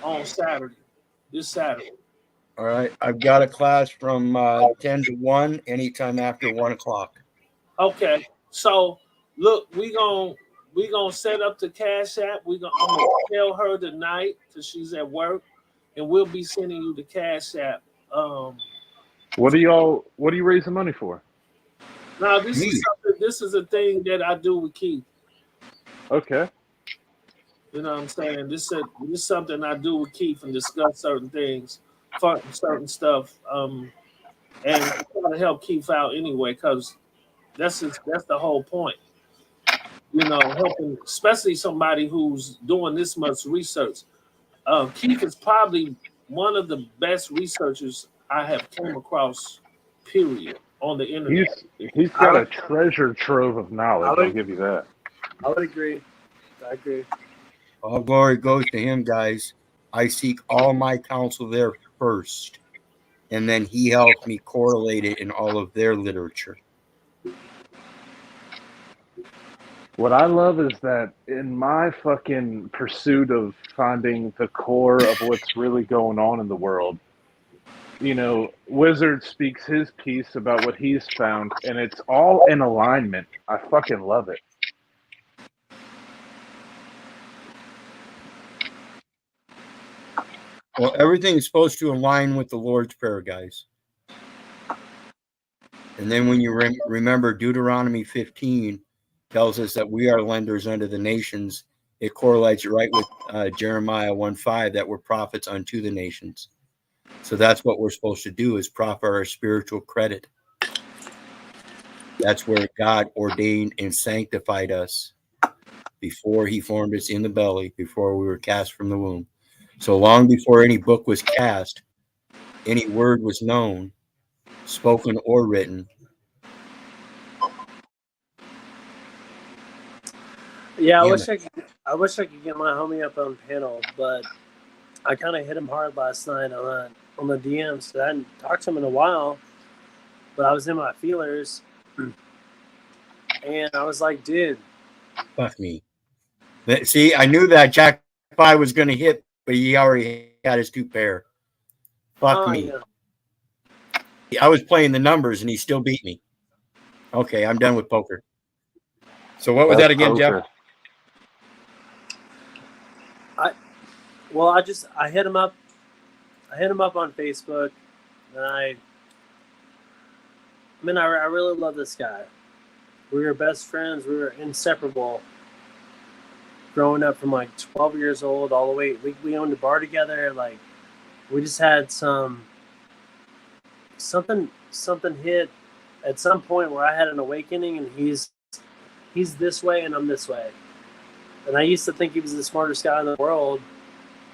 on Saturday. This Saturday. All right. I've got a class from 10 to 1, anytime after 1 o'clock. Okay. So look, we gonna set up the Cash App. I'm gonna tell her tonight because she's at work, and we'll be sending you the Cash App. What are you raising money for? Now Me. this is a thing that I do with Keith. Okay. You know what I'm saying? This is something I do with Keith and discuss certain things, certain stuff, and try to help Keith out anyway, because that's the whole point. You know, helping, especially somebody who's doing this much research. Keith is probably one of the best researchers I have came across, period, on the internet. He's got a treasure trove of knowledge. I'll give you that. I would agree. I agree. All glory goes to him, guys. I seek all my counsel there first, and then he helps me correlate it in all of their literature. What I love is that in my fucking pursuit of finding the core of what's really going on in the world, you know, Wizard speaks his piece about what he's found, and it's all in alignment. I fucking love it. Well, everything is supposed to align with the Lord's Prayer, guys. And then when you remember Deuteronomy 15 tells us that we are lenders unto the nations, it correlates right with Jeremiah 1:5 that we're prophets unto the nations. So that's what we're supposed to do, is proffer our spiritual credit. That's where God ordained and sanctified us before he formed us in the belly, before we were cast from the womb. So long before any book was cast, any word was known, spoken or written. Yeah, Damn I wish I could get my homie up on panel, but I kind of hit him hard last night on the DMs. I hadn't talked to him in a while, but I was in my feelers, and I was like, dude, Fuck me. See, I knew that Jack Pie was going to hit, but he already had his 2 pair. Fuck me. Yeah. I was playing the numbers, and he still beat me. Okay, I'm done with poker. So what was that again, Jeff? Well, I hit him up. I hit him up on Facebook, and I really love this guy. We were best friends. We were inseparable. Growing up from like 12 years old all the way, we owned a bar together. Like, we just had something hit at some point where I had an awakening, and he's this way and I'm this way. And I used to think he was the smartest guy in the world,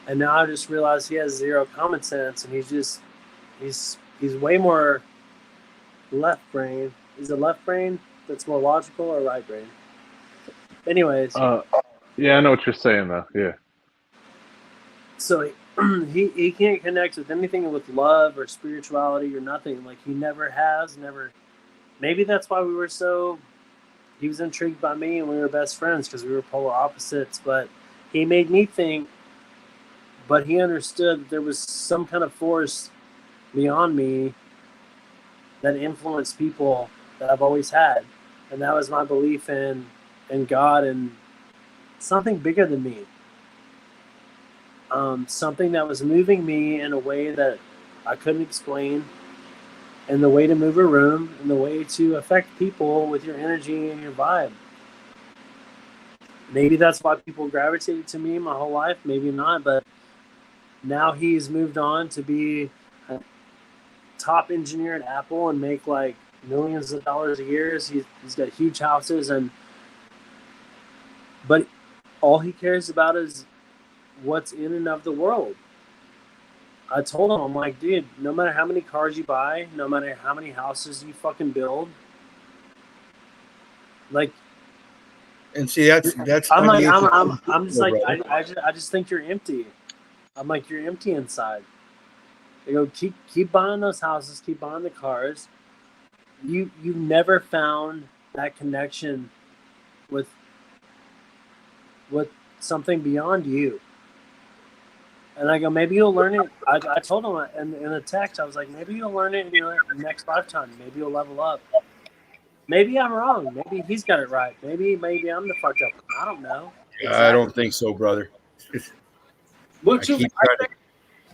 and now I just realized he has zero common sense, and he's way more left brain. Is it left brain that's more logical, or right brain? Anyways. Yeah, I know what you're saying, though. Yeah. So he can't connect with anything with love or spirituality or nothing. Like, he never has, never. Maybe that's why we were so. He was intrigued by me, and we were best friends because we were polar opposites. But he made me think. But he understood that there was some kind of force beyond me that influenced people that I've always had, and that was my belief in God and something bigger than me. Something that was moving me in a way that I couldn't explain, and the way to move a room, and the way to affect people with your energy and your vibe. Maybe that's why people gravitated to me my whole life, maybe not, but now he's moved on to be a top engineer at Apple and make like millions of dollars a year. He's got huge houses, but all he cares about is what's in and of the world. I told him, I'm like, dude, no matter how many cars you buy, no matter how many houses you fucking build, like, And see, that's I'm like, unusual, I'm just like, brother. I just think you're empty. I'm like, you're empty inside. They go, keep buying those houses, keep buying the cars. You never found that connection with something beyond you. And I go, maybe you'll learn it. I told him in a text, I was like, maybe you'll learn it in your next lifetime. Maybe you'll level up. Maybe I'm wrong. Maybe he's got it right. Maybe I'm the fucked up one. I don't know. I don't think so, brother. What you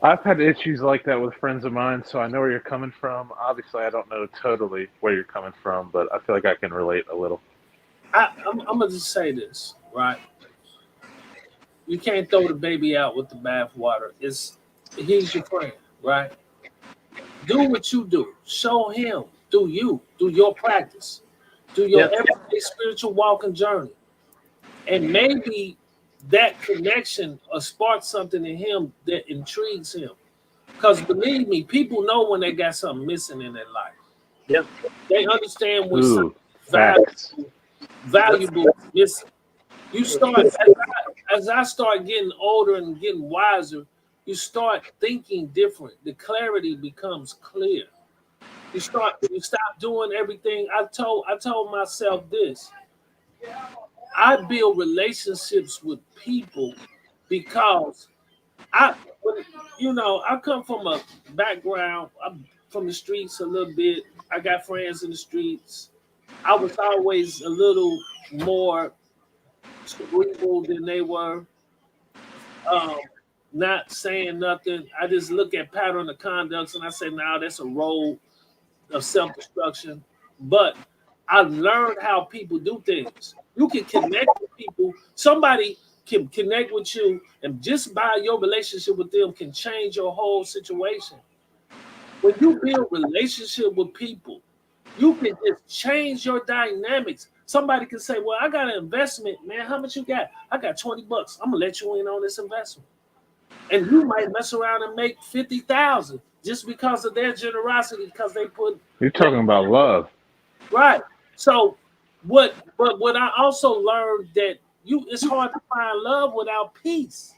I've had issues like that with friends of mine, so I know where you're coming from. Obviously, I don't know totally where you're coming from, but I feel like I can relate a little. I'm gonna just say this, right? You can't throw the baby out with the bathwater. He's your friend, right? Do what you do. Show him. Do you. Do your practice. Do your everyday spiritual walking journey. And maybe that connection will spark something in him that intrigues him. Because believe me, people know when they got something missing in their life. Yep. They understand when Ooh, something valuable is missing. You start as I start getting older and getting wiser, you start thinking different. The clarity becomes clear. You stop doing everything. I told myself this. I build relationships with people because I come from a background. I'm from the streets a little bit. I got friends in the streets. I was always a little more cerebral than they were. Not saying nothing. I just look at pattern of conducts and I say, "Now that's a road of self-destruction." But I learned how people do things. You can connect with people. Somebody can connect with you, and just by your relationship with them can change your whole situation. When you build relationship with people, you can just change your dynamics. Somebody can say, "Well, I got an investment, man. How much you got?" "I got $20. I'm gonna let you in on this investment." And you might mess around and make 50,000 just because of their generosity, because they put. You're talking about love. Right. So what I also learned that it's hard to find love without peace.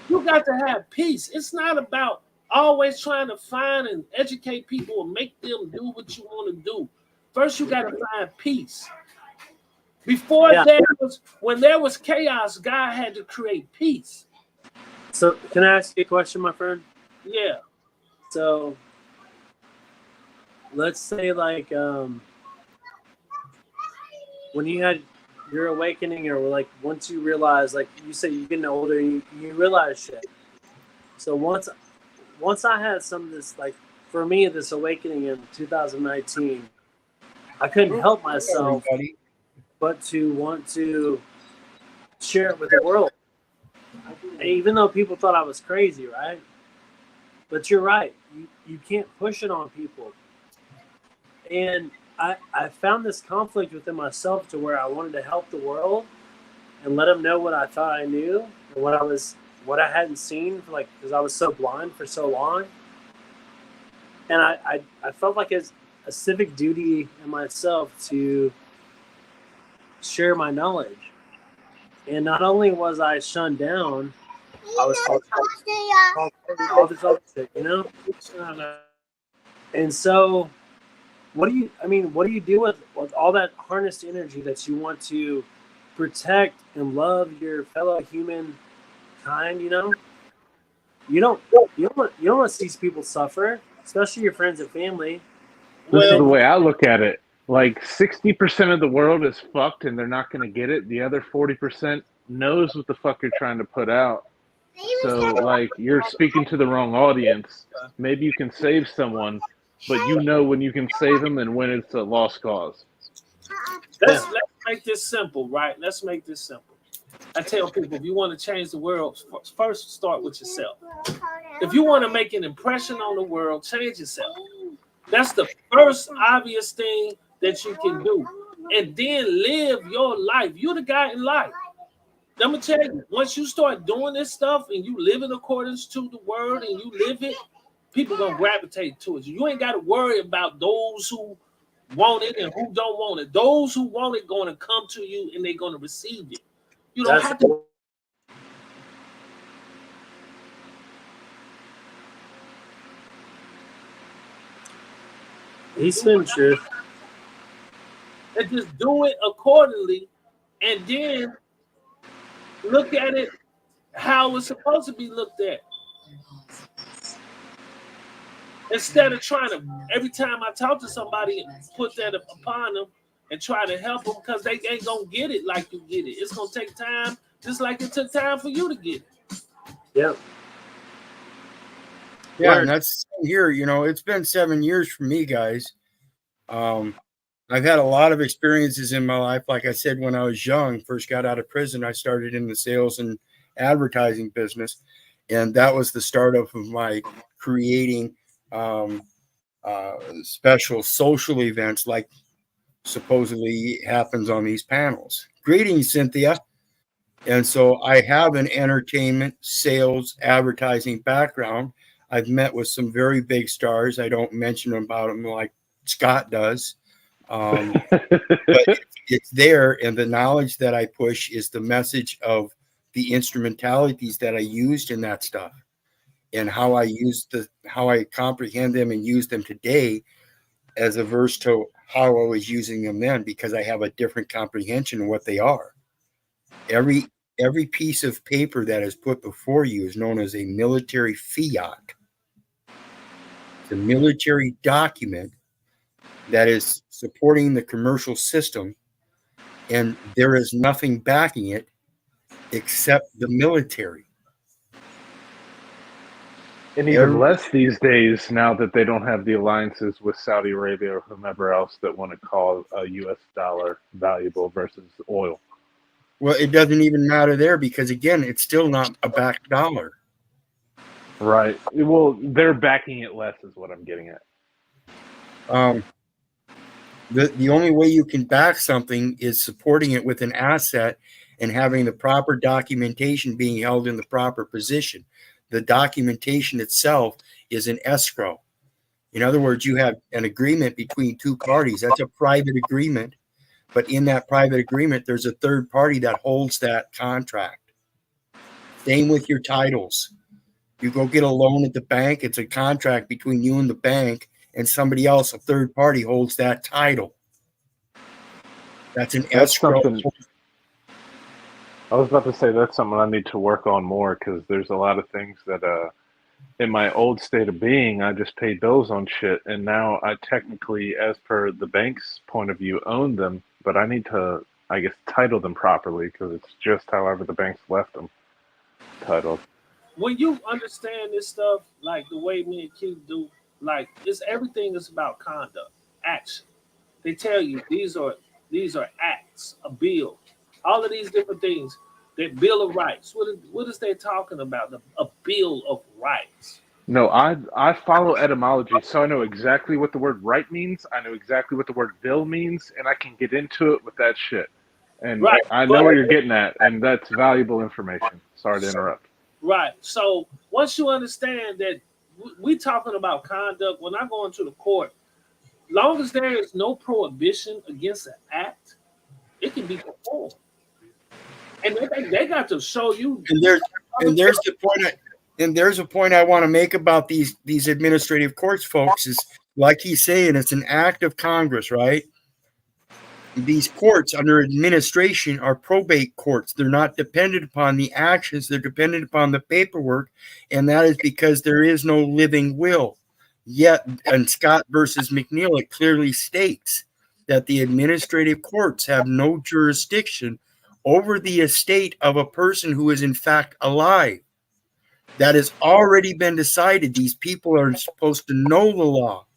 You got to have peace. It's not about always trying to find and educate people and make them do what you want to do. First, you got to find peace. Before when there was chaos, God had to create peace. So can I ask you a question, my friend? Yeah. So let's say like when you had your awakening, or like once you realize, like you say, you're getting older and you realize shit. So once I had some of this, like for me, this awakening in 2019, I couldn't help myself but to want to share it with the world. Even though people thought I was crazy, right? But you're right. You can't push it on people. And I found this conflict within myself to where I wanted to help the world and let them know what I thought I knew and what I hadn't seen, like, because I was so blind for so long. And I felt like it's a civic duty in myself to share my knowledge. And not only was I shunned down, I was called all this other shit, you know? And so what do you do with all that harnessed energy that you want to protect and love your fellow human kind, you know? You don't want to see people suffer, especially your friends and family. This is the way I look at it. Like 60% of the world is fucked and they're not going to get it. The other 40% knows what the fuck you're trying to put out. So, like, you're speaking to the wrong audience. Maybe you can save someone, but you know when you can save them and when it's a lost cause. Let's make this simple, right? Let's make this simple. I tell people, if you want to change the world, first start with yourself. If you want to make an impression on the world, change yourself. That's the first obvious thing that you can do. And then live your life. You're the guy in life. Let me tell you, once you start doing this stuff and you live in accordance to the word and you live it, people gonna gravitate towards you. You ain't got to worry about those who want it and who don't want it. Those who want it going to come to you and they're going to receive it. You don't have to. He's been true. And just do it accordingly, and then look at it how it's supposed to be looked at. Instead of trying to, every time I talk to somebody, put that upon them and try to help them because they ain't going to get it like you get it. It's going to take time, just like it took time for you to get it. Yep. Yeah, and that's here. You know, it's been 7 years for me, guys. I've had a lot of experiences in my life. Like I said, when I was young, first got out of prison, I started in the sales and advertising business, and that was the start of my creating special social events like supposedly happens on these panels. Greetings, Cynthia. And so I have an entertainment, sales, advertising background. I've met with some very big stars. I don't mention about them like Scott does. But it's there, and the knowledge that I push is the message of the instrumentalities that I used in that stuff, and how I comprehend them and use them today, as averse to how I was using them then, because I have a different comprehension of what they are. Every piece of paper that is put before you is known as a military fiat. It's a military document that is supporting the commercial system, and there is nothing backing it except the military. And even less these days now that they don't have the alliances with Saudi Arabia or whomever else that want to call a U.S. dollar valuable versus oil. Well, it doesn't even matter there because, again, it's still not a backed dollar. Right. Well, they're backing it less is what I'm getting at. The only way you can back something is supporting it with an asset and having the proper documentation being held in the proper position. The documentation itself is an escrow. In other words, you have an agreement between two parties. That's a private agreement. But in that private agreement, there's a third party that holds that contract. Same with your titles. You go get a loan at the bank, it's a contract between you and the bank, and somebody else, a third party, holds that title. That's an escrow. I was about to say that's something I need to work on more because there's a lot of things that in my old state of being, I just paid bills on shit, and now I technically, as per the bank's point of view, own them, but I need to, I guess, title them properly because it's just however the bank's left them titled. When you understand this stuff, like the way me and Keith do, like everything is about conduct, action. They tell you these are acts, a bill, all of these different things. That Bill of Rights. What is they talking about? A Bill of Rights. No, I follow etymology, so I know exactly what the word right means. I know exactly what the word bill means, and I can get into it with that shit. And right. I know where you're getting at, and that's valuable information. Sorry to interrupt. Right. So once you understand that we talking about conduct, when I go into the court, long as there is no prohibition against an act, it can be performed. And they got to show you. And there's the point. And there's a point I want to make about these administrative courts, folks. Is like he's saying, it's an act of Congress, right? These courts under administration are probate courts. They're not dependent upon the actions. They're dependent upon the paperwork, and that is because there is no living will. Yet, in Scott versus McNeil, it clearly states that the administrative courts have no jurisdiction over the estate of a person who is in fact alive. That has already been decided. These people are supposed to know the law.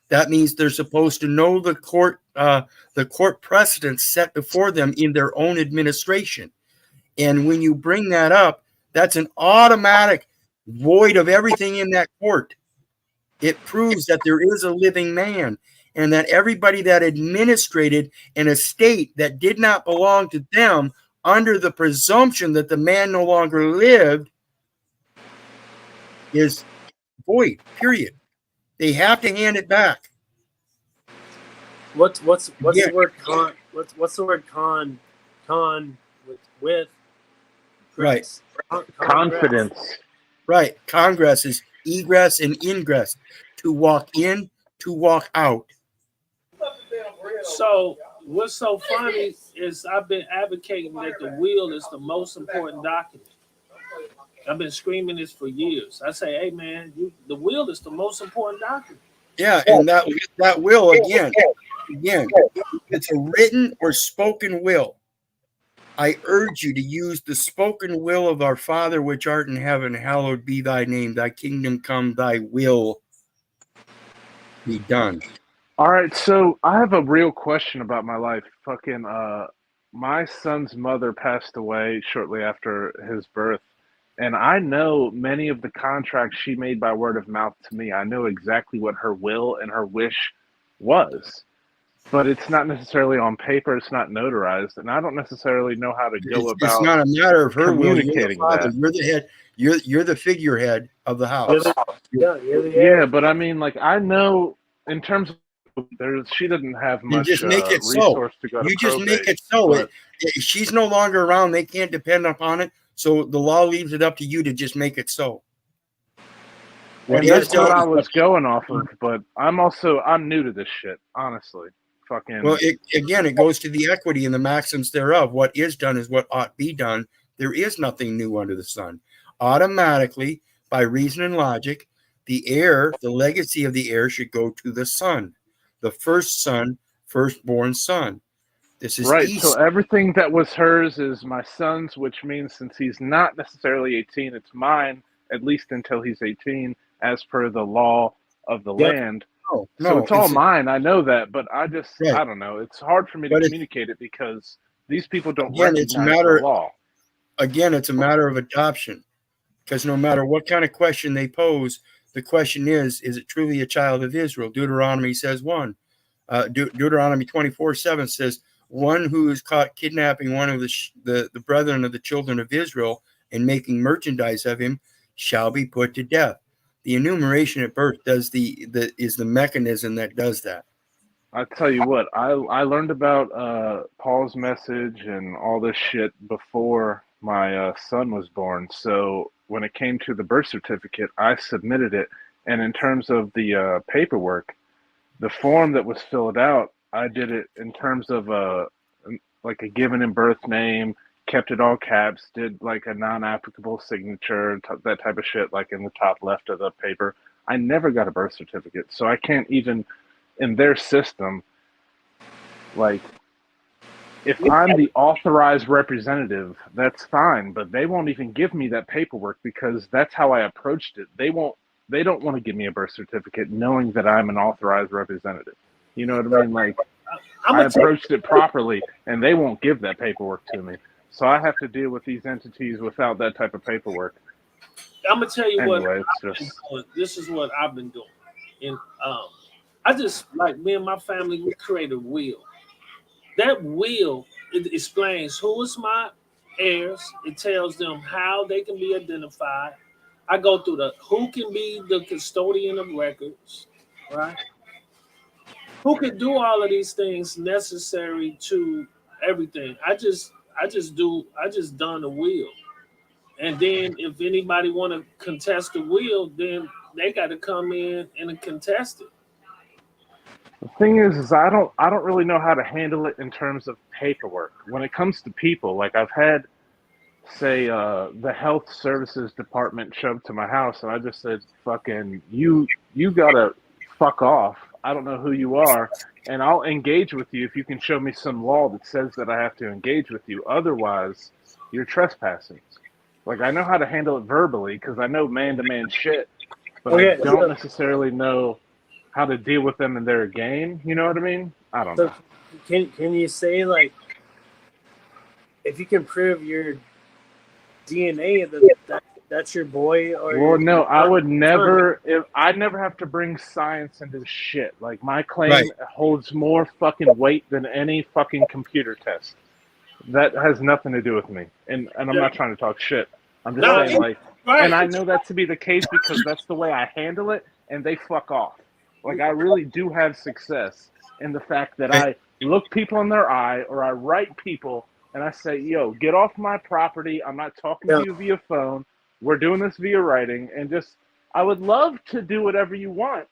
That means they're supposed to know the court precedents set before them in their own administration. And when you bring that up, that's an automatic void of everything in that court. It proves that there is a living man, and that everybody that administrated an estate that did not belong to them under the presumption that the man no longer lived is void, period. They have to hand it back. What's Yeah. the word con? What's the word con with Right. gress? Congress. Confidence. Right. Congress is egress and ingress. To walk in, to walk out. So what's so funny is I've been advocating that the will is the most important document. I've been screaming this for years. I say, hey man, the will is the most important document. Yeah, and that will again, if it's a written or spoken will, I urge you to use the spoken will of our Father which art in heaven, hallowed be thy name, thy kingdom come, thy will be done. All right, so I have a real question about my life. Fucking, my son's mother passed away shortly after his birth, and I know many of the contracts she made by word of mouth to me. I know exactly what her will and her wish was, but it's not necessarily on paper. It's not notarized, and I don't necessarily know how to go It's about not a matter of her will. You're the communicating father. that. You're the head. You're the figurehead of the house. You're the Yeah, heir. but I mean, like, I know in terms of she doesn't have And much just make it so. resource to go to You just make probate, it so. but She's no longer around. They can't depend upon it. So the law leaves it up to you to just make it so. and that's what I was going off of. But I'm new to this shit, honestly. Fucking Well, it goes to the equity and the maxims thereof. What is done is what ought be done. There is nothing new under the sun. Automatically, by reason and logic, the heir, the legacy of the heir should go to the son, the first son, firstborn son. This is right. So east. everything that was hers is my son's, which means since he's not necessarily 18, it's mine at least until he's 18, as per the law of the Yep. land. No, So it's all mine. I know that, but I right. don't know. It's hard for me to But communicate it because these people don't again, it's a recognize the matter. law. Again, it's a matter of adoption, because no matter what kind of question they pose, the question is it truly a child of Israel? Deuteronomy says one. Deuteronomy 24:7 says, one who is caught kidnapping one of the brethren of the children of Israel and making merchandise of him shall be put to death. The enumeration at birth is the mechanism that does that. I tell you what, I learned about Paul's message and all this shit before my son was born. So when it came to the birth certificate, I submitted it. And in terms of the paperwork, the form that was filled out, I did it in terms of like a given and birth name, kept it all caps, did like a non-applicable signature, that type of shit, like in the top left of the paper. I never got a birth certificate, so I can't even, in their system, like, if I'm the authorized representative, that's fine, but they won't even give me that paperwork because that's how I approached it. They don't want to give me a birth certificate knowing that I'm an authorized representative. You know what I mean? Like, I approached it properly and they won't give that paperwork to me. So I have to deal with these entities without that type of paperwork. I'm gonna tell you Anyway, this is what I've been doing. And I just, like, me and my family, we create a will. That will, it explains who is my heirs. It tells them how they can be identified. I go through who can be the custodian of records, right? Who can do all of these things necessary to everything. I just done the will. And then if anybody want to contest the will, then they got to come in and contest it. the thing is I don't really know how to handle it in terms of paperwork. When it comes to people, like I've had, say, the health services department show up to my house, and I just said, "Fucking you gotta fuck off. I don't know who you are, and I'll engage with you if you can show me some law that says that I have to engage with you. Otherwise, you're trespassing." Like, I know how to handle it verbally because I know man-to-man shit, but I don't necessarily know how to deal with them in their game. You know what I mean? I don't know. Can you say, like, if you can prove your DNA that's your boy or Well, no, I would never. I'd never have to bring science into shit. Like, my claim holds more fucking weight than any fucking computer test. That has nothing to do with me, and I'm not trying to talk shit. I'm just saying, like, and I know that to be the case because that's the way I handle it, and they fuck off. Like, I really do have success in the fact that I look people in their eye, or I write people and I say, yo, get off my property. I'm not talking to you via phone. We're doing this via writing. And just, I would love to do whatever you want,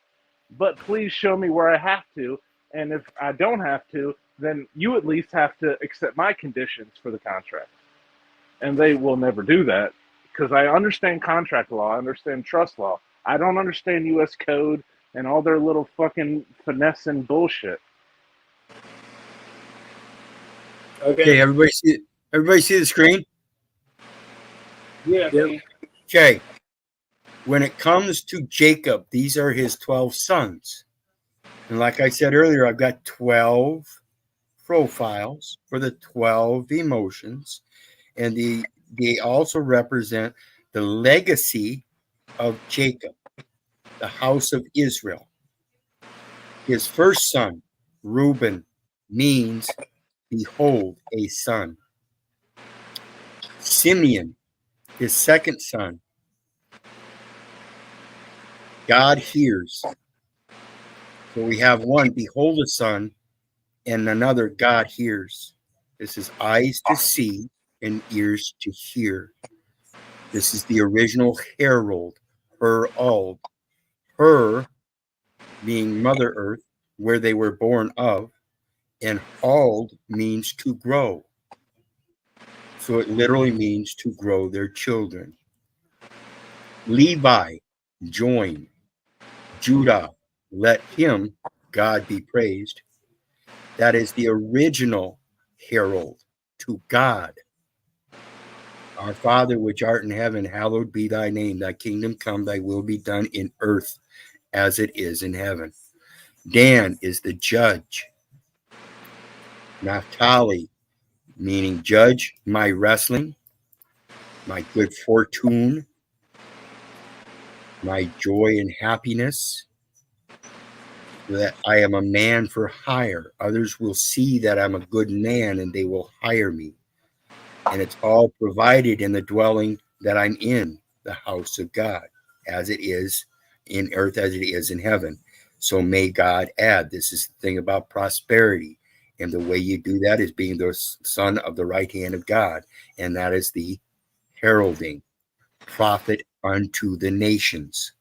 but please show me where I have to. And if I don't have to, then you at least have to accept my conditions for the contract. And they will never do that because I understand contract law. I understand trust law. I don't understand U.S. code and all their little fucking finessing bullshit. Okay, everybody see it? Everybody see the screen? Yeah, man. Okay. When it comes to Jacob, these are his 12 sons. And like I said earlier, I've got 12 profiles for the 12 emotions. And they also represent the legacy of Jacob, the house of Israel. His first son, Reuben, means, behold, a son. Simeon, his second son, God hears. So we have one, behold, a son, and another, God hears. This is eyes to see and ears to hear. This is the original herald, herald. Her being Mother Earth, where they were born of, and ald means to grow. So it literally means to grow their children. Levi, join. Judah, let him, God be praised. That is the original herald to God. Our Father, which art in heaven, hallowed be thy name. Thy kingdom come, thy will be done in earth as it is in heaven. Dan is the judge. Naphtali, meaning judge my wrestling, my good fortune, my joy and happiness, that I am a man for hire. Others will see that I'm a good man and they will hire me. And it's all provided in the dwelling that I'm in, the house of God, as it is in earth, as it is in heaven. So may God add. This is the thing about prosperity. And the way you do that is being the son of the right hand of God. And that is the heralding, prophet unto the nations.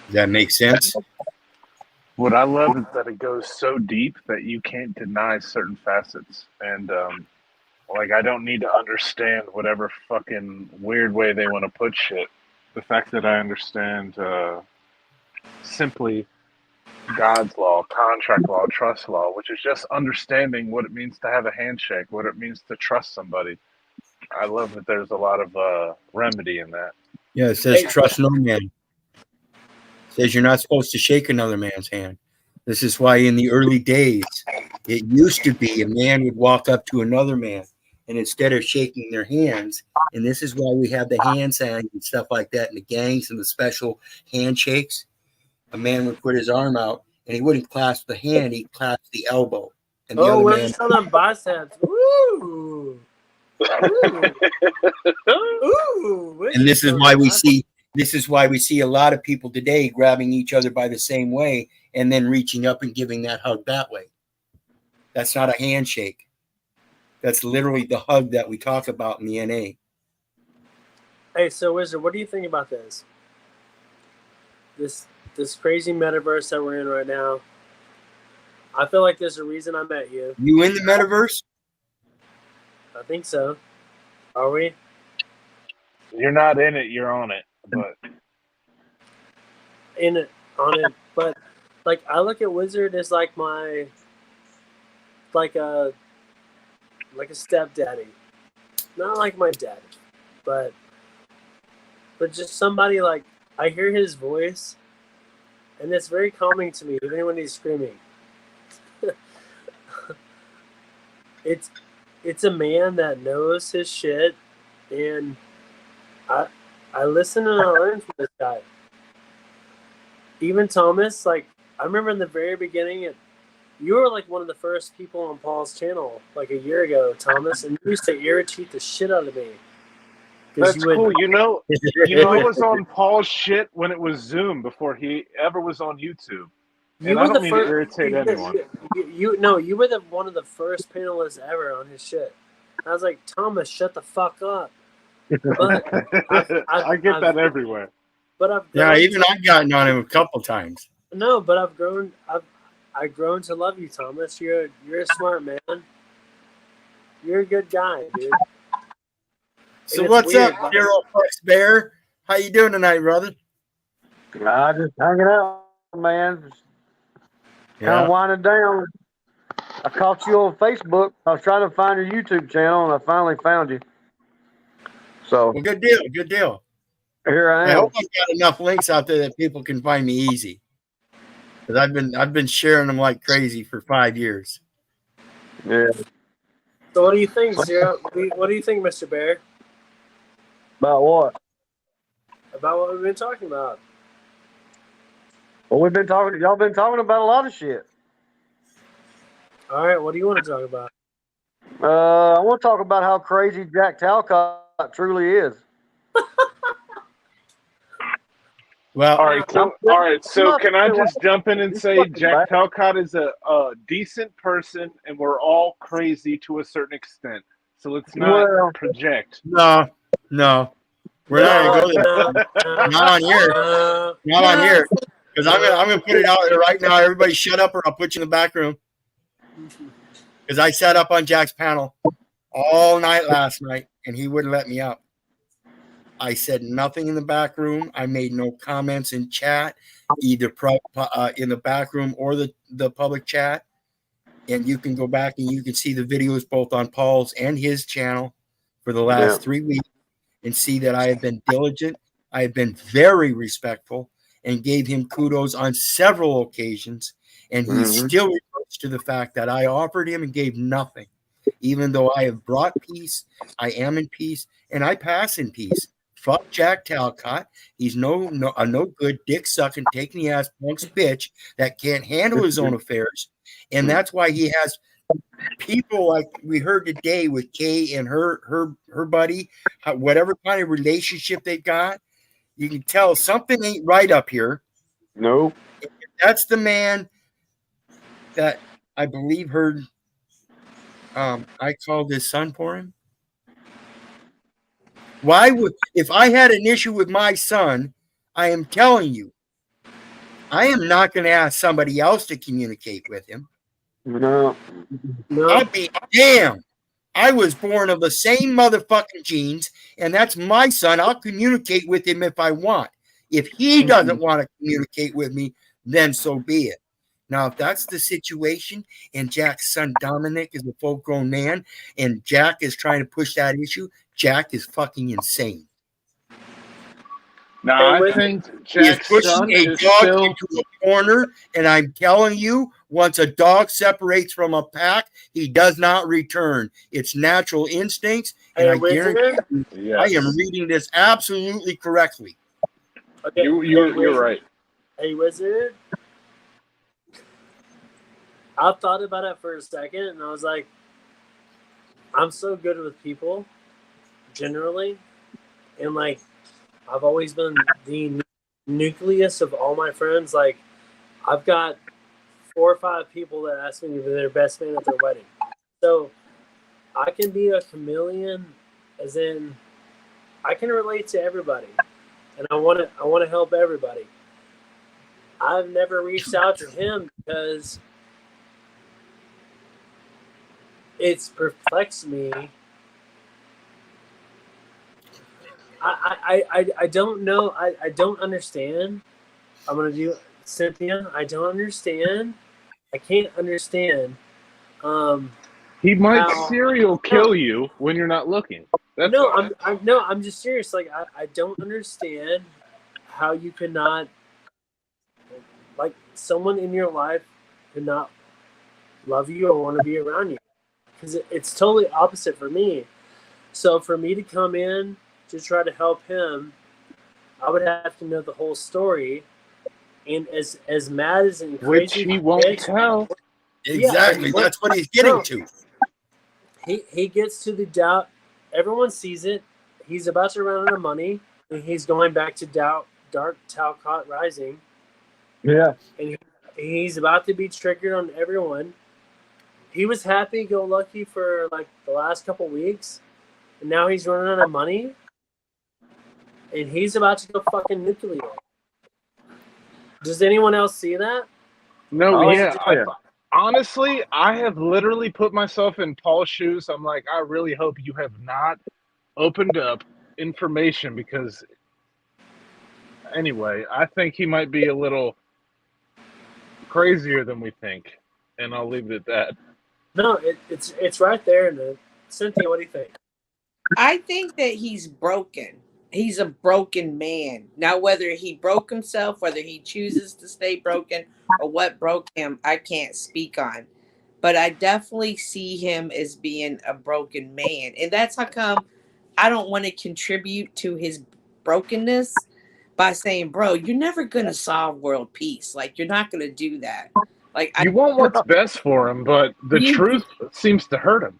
Does that make sense? What I love is that it goes so deep that you can't deny certain facets. And, like, I don't need to understand whatever fucking weird way they want to put shit. The fact that I understand simply God's law, contract law, trust law, which is just understanding what it means to have a handshake, what it means to trust somebody. I love that there's a lot of remedy in that. Yeah, it says trust no man. It says you're not supposed to shake another man's hand. This is why in the early days, it used to be a man would walk up to another man, and instead of shaking their hands, and this is why we have the hand signs and stuff like that in the gangs and the special handshakes, a man would put his arm out and he wouldn't clasp the hand, he'd clasp the elbow. And the other we're man, just on them biceps. Ooh. Ooh. and this is why we see a lot of people today grabbing each other by the same way and then reaching up and giving that hug that way. That's not a handshake. That's literally the hug that we talk about in the NA. Hey, so Wizard, what do you think about this? This crazy metaverse that we're in right now. I feel like there's a reason I met you. You in the metaverse? I think so. Are we? You're not in it, you're on it. But In it, on it. But, like, I look at Wizard as like my, like a stepdaddy. Not like my dad, but just somebody like, I hear his voice, and it's very calming to me, even when he's screaming. It's a man that knows his shit, and I listen and I learn from this guy. Even Thomas, like, I remember in the very beginning, you were like one of the first people on Paul's channel like a year ago, Thomas, and you used to irritate the shit out of me. because That's cool. You know, I was on Paul's shit when it was Zoom before he ever was on YouTube. You And were I don't the mean first. to irritate anyone. You were one of the first panelists ever on his shit. I was like, Thomas, shut the fuck up. But I get that everywhere. But I've Yeah, grown even I've gotten on him a couple times. no, but I've grown. I've grown to love you, Thomas. You're a smart man. You're a good guy, dude. So it's what's weird, up, like- Daryl Flex Bear? How you doing tonight, brother? Just hanging out, man. Just kind of winding down. I caught you on Facebook. I was trying to find your YouTube channel, and I finally found you. So Well, good deal. Good deal. here I I am. hope I've got enough links out there that people can find me easy. Because I've been sharing them like crazy for 5 years. Yeah. So what do you think, Zero? What do you think, Mr. Bear, About what? about what we've been talking about? Well, y'all been talking about a lot of shit. All right, what do you want to talk about? I want to talk about how crazy Jack Talcott truly is. Well, All right. So can I just jump in and say Jack Talcott is a decent person, and we're all crazy to a certain extent. So let's not project. no. We're not going to go there. Not on here. Not on here. Because I'm gonna put it out there right now. Everybody shut up or I'll put you in the back room. Because I sat up on Jack's panel all night last night, and he wouldn't let me up. I said nothing in the back room. I made no comments in chat, either in the back room or the public chat. And you can go back and you can see the videos both on Paul's and his channel for the last 3 weeks and see that I have been diligent. I have been very respectful and gave him kudos on several occasions. And he still refers to the fact that I offered him and gave nothing. Even though I have brought peace, I am in peace, and I pass in peace. Fuck Jack Talcott. He's no good dick sucking, taking the ass punk's bitch that can't handle his own affairs. And that's why he has people like we heard today with Kay and her buddy, whatever kind of relationship they've got. You can tell something ain't right up here. No. That's the man that I believe heard I called his son for him. Why would, if I had an issue with my son, I am telling you, I am not going to ask somebody else to communicate with him. No. I'll be damned. I was born of the same motherfucking genes, and that's my son. I'll communicate with him if I want. If he doesn't want to communicate with me, then so be it. Now, if that's the situation, and Jack's son Dominic is a full-grown man, and Jack is trying to push that issue, Jack is fucking insane. Now, I think He is Jack's son pushing a is dog still. into a corner, and I'm telling you, once a dog separates from a pack, he does not return. It's natural instincts, and I guarantee you, I am reading this absolutely correctly. Okay, You're right. Hey, Wizard. I thought about it for a second, and I was like, I'm so good with people, generally, and like, I've always been the nucleus of all my friends. Like, I've got 4 or 5 people that ask me to be their best man at their wedding. So I can be a chameleon, as in I can relate to everybody, and I want to help everybody. I've never reached out to him because it's perplexed me. I don't know. I don't understand. I'm gonna do Cynthia. I don't understand. I can't understand. He might serial kill you when you're not looking. That's I'm just serious. Like I don't understand how you could not, like, someone in your life could not love you or want to be around you, because it's totally opposite for me. So for me to come in to try to help him, I would have to know the whole story, and as mad as and crazy, which he won't tell. Exactly, that's what he's getting to. He gets to the doubt. Everyone sees it. he's about to run out of money, and he's going back to Dark Talcott Rising. Yeah. And he's about to be triggered on everyone. He was happy-go-lucky for like the last couple weeks, and now he's running out of money, and he's about to go fucking nuclear. Does anyone else see that? No, Oh, yeah. yeah. Honestly, I have literally put myself in Paul's shoes. I'm like, I really hope you have not opened up information because, anyway, I think he might be a little crazier than we think, and I'll leave it at that. No, it's right there. Cynthia, what do you think? I think that he's broken. He's a broken man. Now, whether he broke himself, whether he chooses to stay broken, or what broke him, I can't speak on. But I definitely see him as being a broken man. And that's how come I don't want to contribute to his brokenness by saying, bro, you're never going to solve world peace. Like, you're not going to do that. Like, You want what's best for him, but the truth seems to hurt him.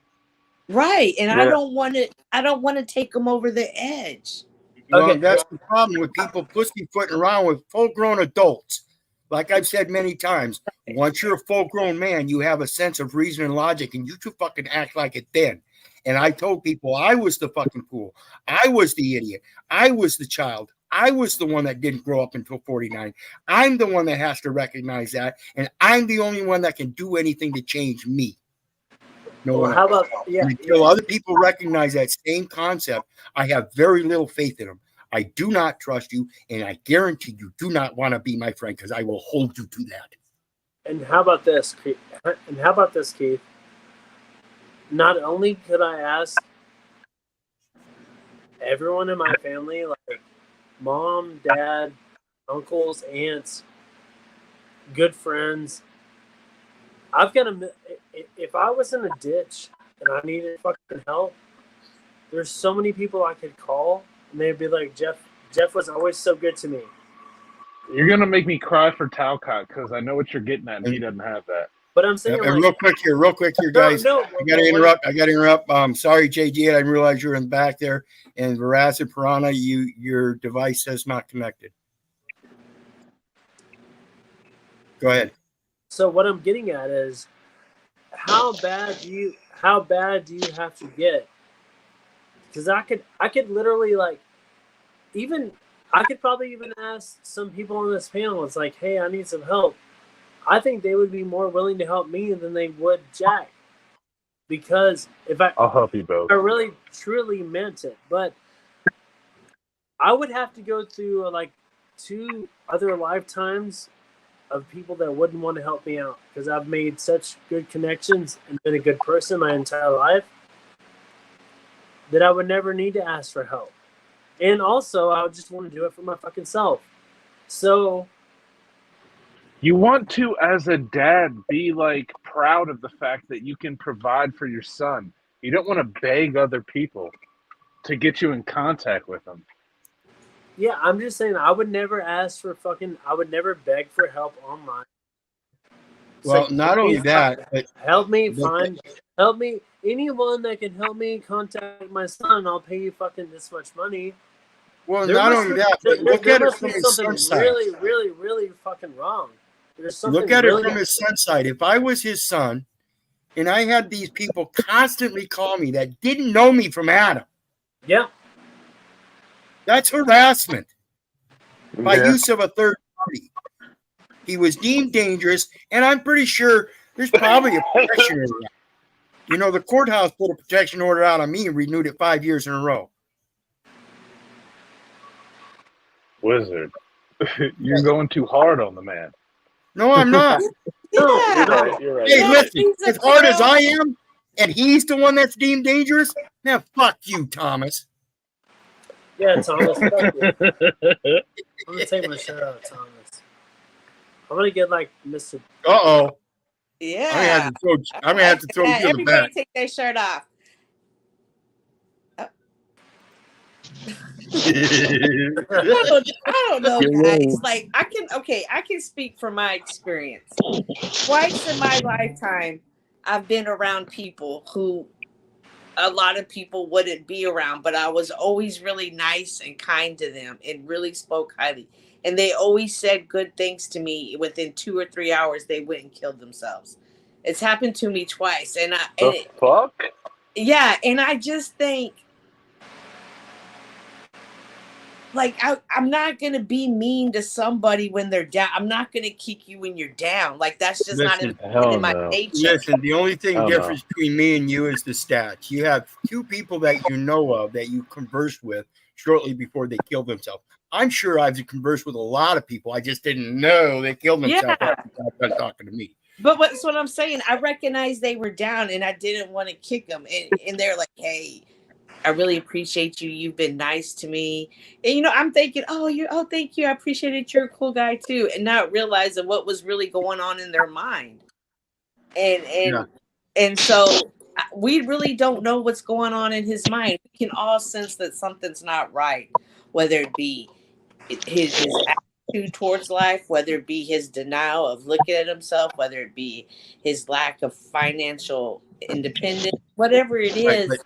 Right. And Yeah. I don't want to take him over the edge. Well, Okay. that's the problem with people pussyfooting around with full-grown adults. Like I've said many times, once you're a full-grown man, you have a sense of reason and logic, and you should fucking act like it then. And I told people I was the fucking fool. I was the idiot. I was the child. I was the one that didn't grow up until 49. I'm the one that has to recognize that, and I'm the only one that can do anything to change me. No Well, one how else. about yeah? Until other people recognize that same concept, I have very little faith in them. I do not trust you, and I guarantee you do not want to be my friend because I will hold you to that. And how about this, Keith? Not only could I ask everyone in my family, like mom, dad, uncles, aunts, good friends, if I was in a ditch and I needed fucking help, there's so many people I could call, and they'd be like, Jeff was always so good to me. You're going to make me cry for Talcott because I know what you're getting at, and he doesn't have that. But I'm saying, And like, real quick here, guys. No, I got to interrupt. Sorry, JG, I didn't realize you were in the back there. And Veraz and Piranha, your device says not connected. Go ahead. So what I'm getting at is, how bad do you have to get? Because I could literally, like, I could probably even ask some people on this panel. It's like, hey, I need some help. I think they would be more willing to help me than they would Jack, because I'll help you both. I really truly meant it, but I would have to go through like 2 other lifetimes of people that wouldn't want to help me out, because I've made such good connections and been a good person my entire life that I would never need to ask for help. And also, I would just want to do it for my fucking self. So You want to, as a dad, be like proud of the fact that you can provide for your son. You don't want to beg other people to get you in contact with them. yeah, I'm just saying I would never beg for help online. Well, So not only please that, but help me anyone that can help me contact my son. I'll pay you fucking this much money. well, There not must only be- that, but there- look there at it must from be his something son's side. really, really, really fucking wrong. There's something Look at really it from his son's side. If I was his son, and I had these people constantly call me that didn't know me from Adam, yeah. that's harassment by Yeah. use of a third party. He was deemed dangerous, and I'm pretty sure there's probably a protection order. You know, the courthouse put a protection order out on me and renewed it 5 years in a row. Wizard, you're going too hard on the man. No, I'm not. Yeah. You're right. Hey, Yeah, listen, he's a as hard as girl. I am, and he's the one that's deemed dangerous, now fuck you, Thomas. Yeah, Thomas. Fuck you. I'm gonna take my shirt out, Thomas. I'm gonna get like Mr. Uh-oh. Yeah. I'm gonna have to throw you in the Everybody back. take their shirt off. I don't know, guys. Like I can speak from my experience. Twice in my lifetime, I've been around people who a lot of people wouldn't be around, but I was always really nice and kind to them and really spoke highly. And they always said good things to me. Within 2 or 3 hours, they went and killed themselves. It's happened to me twice. And Fuck? yeah, and I just think, like, I'm not going to be mean to somebody when they're down. I'm not going to kick you when you're down. Like, that's just not Listen, in my nature. Listen, the only thing Oh, no. difference between me and you is the stats. You have 2 people that you know of that you conversed with shortly before they killed themselves. I'm sure I've conversed with a lot of people. I just didn't know they killed themselves after they got done talking to me. But that's what I'm saying. I recognized they were down, and I didn't want to kick them. And they're like, "Hey, I really appreciate you. You've been nice to me." And I'm thinking, "Oh, thank you. I appreciate it. You're a cool guy too," and not realizing what was really going on in their mind. And so we really don't know what's going on in his mind. We can all sense that something's not right, whether it be his attitude towards life, whether it be his denial of looking at himself, whether it be his lack of financial independence, whatever it is. But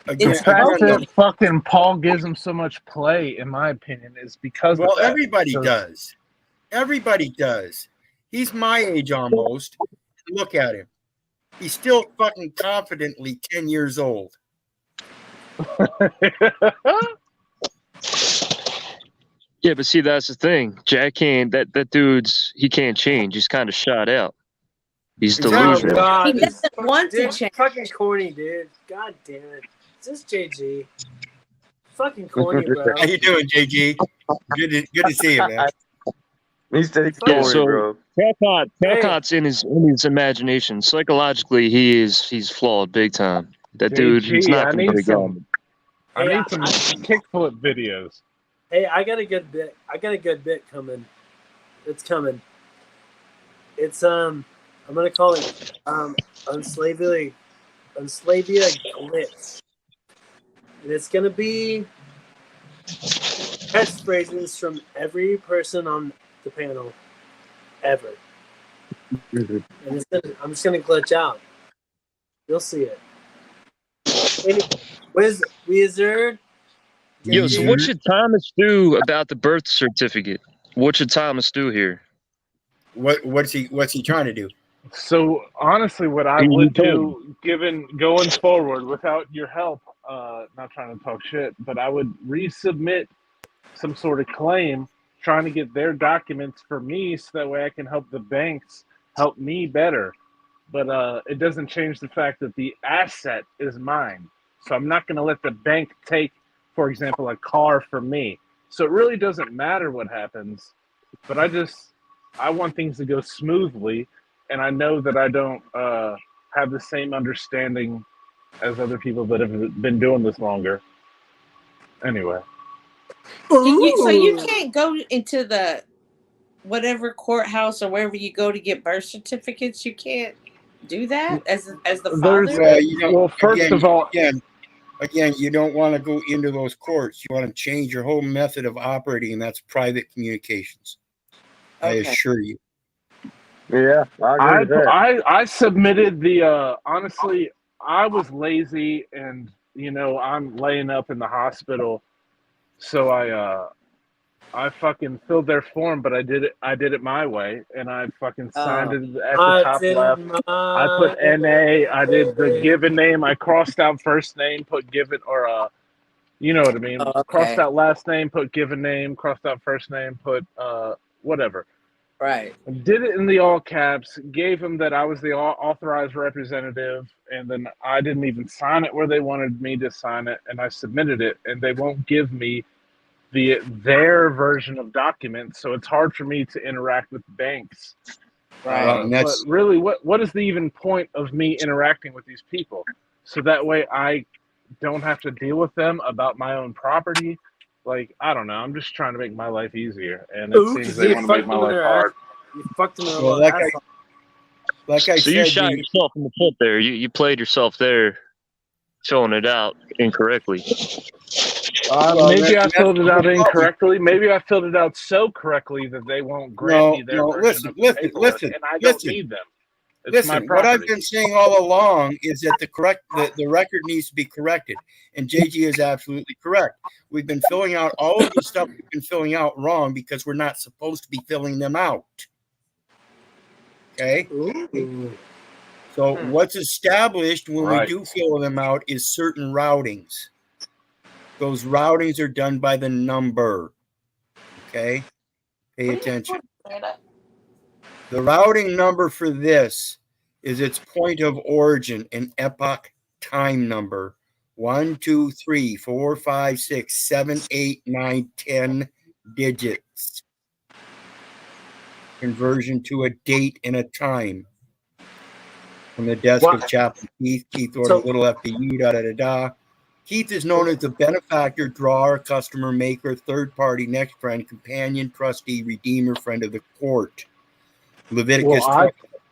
again, It's The fact broken. that fucking Paul gives him so much play, in my opinion, is because of that. everybody does. Everybody does. He's my age almost. Look at him. He's still fucking confidently 10 years old. Yeah, but see, that's the thing. Jack can't. That dude's he can't change. He's kind of shot out. He's Exactly. delusional. God, He doesn't want to dude, change. fucking corny, dude. God damn it. Is this JG? Fucking corny, bro. How you doing, JG? Good to see you, man. He said he's Yeah, corny, so bro. Talcott's in his imagination. Psychologically, he's flawed big time. That dude, he's JG, not I going to need be some. I Hey, need some kickflip videos. Hey, I got a good bit coming. It's coming. It's I'm gonna call it Unslavia Glitz. And it's gonna be catchphrases from every person on the panel ever. And I'm just gonna glitch out. You'll see it. Wizard. Yo, so what should Thomas do about the birth certificate? What should Thomas do here? What's he trying to do? So honestly, what I would do, given going forward without your help, not trying to talk shit, but I would resubmit some sort of claim, trying to get their documents for me, so that way I can help the banks help me better. But it doesn't change the fact that the asset is mine. So I'm not going to let the bank take, for example, a car from me. So it really doesn't matter what happens. But I want things to go smoothly, and I know that I don't have the same understanding as other people that have been doing this longer. Anyway. So you can't go into the whatever courthouse or wherever you go to get birth certificates. You can't do that as the father. First of all, again, you don't want to go into those courts. You want to change your whole method of operating, and that's private communications. I assure you. Yeah, I agree with that. I submitted the honestly, I was lazy, and I'm laying up in the hospital, so I fucking filled their form, but I did it my way, and I fucking signed it at the top left. I put NA. I did the given name. I crossed out first name, put given, or you know what I mean. Crossed out last name, put given name. Crossed out first name, put whatever. Right. Did it in the all caps. Gave them that I was the authorized representative, and then I didn't even sign it where they wanted me to sign it, and I submitted it, and they won't give me their version of documents, so it's hard for me to interact with banks. Right. But really, what is the even point of me interacting with these people? So that way I don't have to deal with them about my own property. Like, I don't know. I'm just trying to make my life easier, and it seems they want to make my life hard. You fucked them in Well, like I So said, you shot yourself in the foot there. You played yourself there, filling it out incorrectly. Maybe I filled it out incorrectly. Maybe I filled it out so correctly that they won't grant me their version of the paperwork, and I don't need them. It's my Listen, what I've property. been saying all along is that the record needs to be corrected, and JG is absolutely correct. We've been filling out all of the stuff we've been filling out wrong because we're not supposed to be filling them out. Okay. Ooh. So what's established when we Right. do fill them out is certain routings. Those routings are done by the number. Okay. Pay attention. The routing number for this is its point of origin, an epoch time number. 1, 2, 3, 4, 5, 6, 7, 8, 9, 10 digits. Conversion to a date and a time. From the desk of Chaplain Keith. Keith ordered little FPU, da da da da. Keith is known as the benefactor, drawer, customer, maker, third party, next friend, companion, trustee, redeemer, friend of the court. Leviticus 12,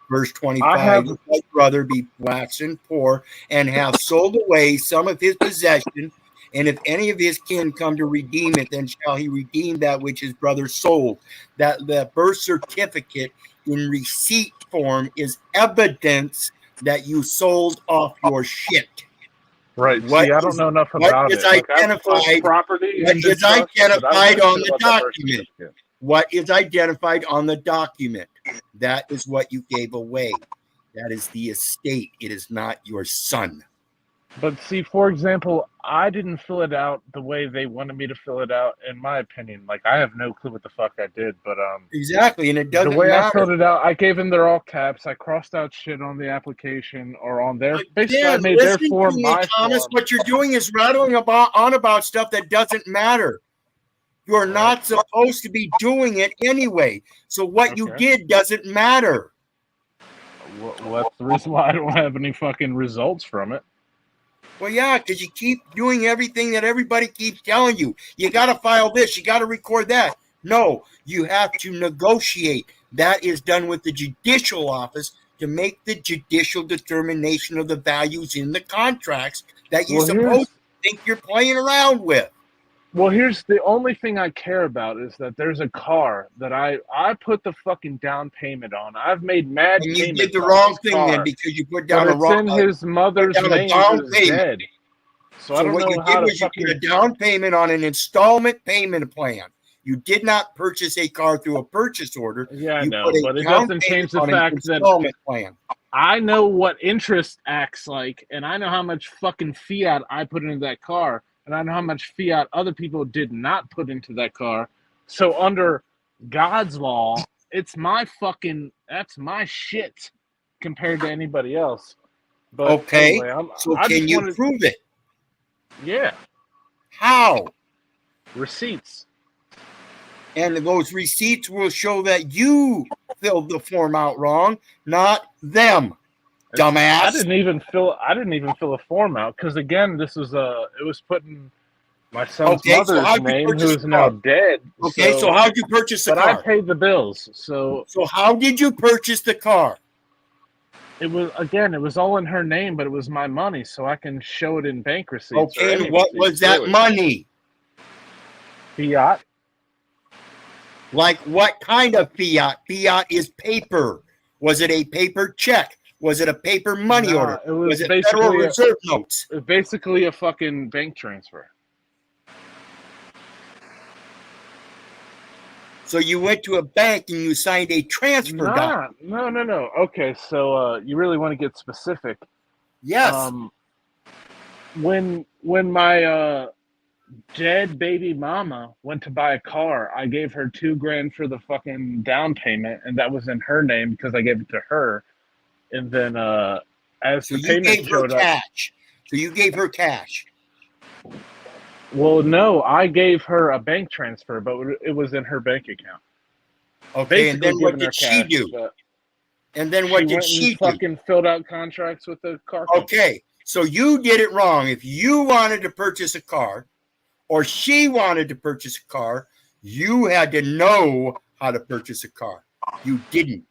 verse 25. If thy brother be waxen poor and have sold away some of his possession, and if any of his kin come to redeem it, then shall he redeem that which his brother sold. That birth certificate in receipt form is evidence that you sold off your shit. Right. See, I don't know enough about it. Like, identified, property what is identified on the document? What is identified on the document? That is what you gave away. That is the estate. It is not your son. But see, for example, I didn't fill it out the way they wanted me to fill it out, in my opinion. Like, I have no clue what the fuck I did, but exactly, and it doesn't the way matter. I filled it out, I gave them their all caps. I crossed out shit on the application or on their. Basically, I made their form my Thomas, form. what you're doing is rattling on about stuff that doesn't matter. You're not supposed to be doing it anyway. So what you did doesn't matter. Well, that's the reason why I don't have any fucking results from it. Well, yeah, because you keep doing everything that everybody keeps telling you. You got to file this. You got to record that. No, you have to negotiate. That is done with the judicial office to make the judicial determination of the values in the contracts that you're supposed to think you're playing around with. Well, here's the only thing I care about is that there's a car that I put the fucking down payment on. I've made mad payments. And you did the wrong thing then because you put down a wrong. But it's in his mother's name who's dead. So I don't what know you how did to was you put a down payment on an installment payment plan. You did not purchase a car through a purchase order. Yeah, I you know, but it doesn't change the fact that plan. I know what interest acts like, and I know how much fucking fiat I put into that car. And I know how much fiat other people did not put into that car. So under God's law, it's my fucking, that's my shit compared to anybody else. But okay, anyway, so can you prove it? Yeah. How? Receipts. And those receipts will show that you filled the form out wrong, not them. Dumbass. I didn't even fill a form out because again, this was it was putting my son's mother's name, who is now dead. Okay, so how'd you purchase the car? But I paid the bills. So how did you purchase the car? It was all in her name, but it was my money, so I can show it in bank receipts. Okay, and what was that money? Fiat. Like what kind of fiat? Fiat is paper. Was it a paper check? Was it a paper money order? Was it Federal Reserve notes? It was basically a fucking bank transfer. So you went to a bank and you signed a transfer document. No. Okay, so you really want to get specific. Yes. When my dead baby mama went to buy a car, I gave her $2,000 for the fucking down payment, and that was in her name because I gave it to her. And then as the payment showed up, so you gave her cash. Well, no, I gave her a bank transfer, but it was in her bank account. Okay, and then what did she do? And then what did she do? Fucking filled out contracts with the car company. Okay, so you did it wrong. If you wanted to purchase a car, or she wanted to purchase a car, you had to know how to purchase a car. You didn't.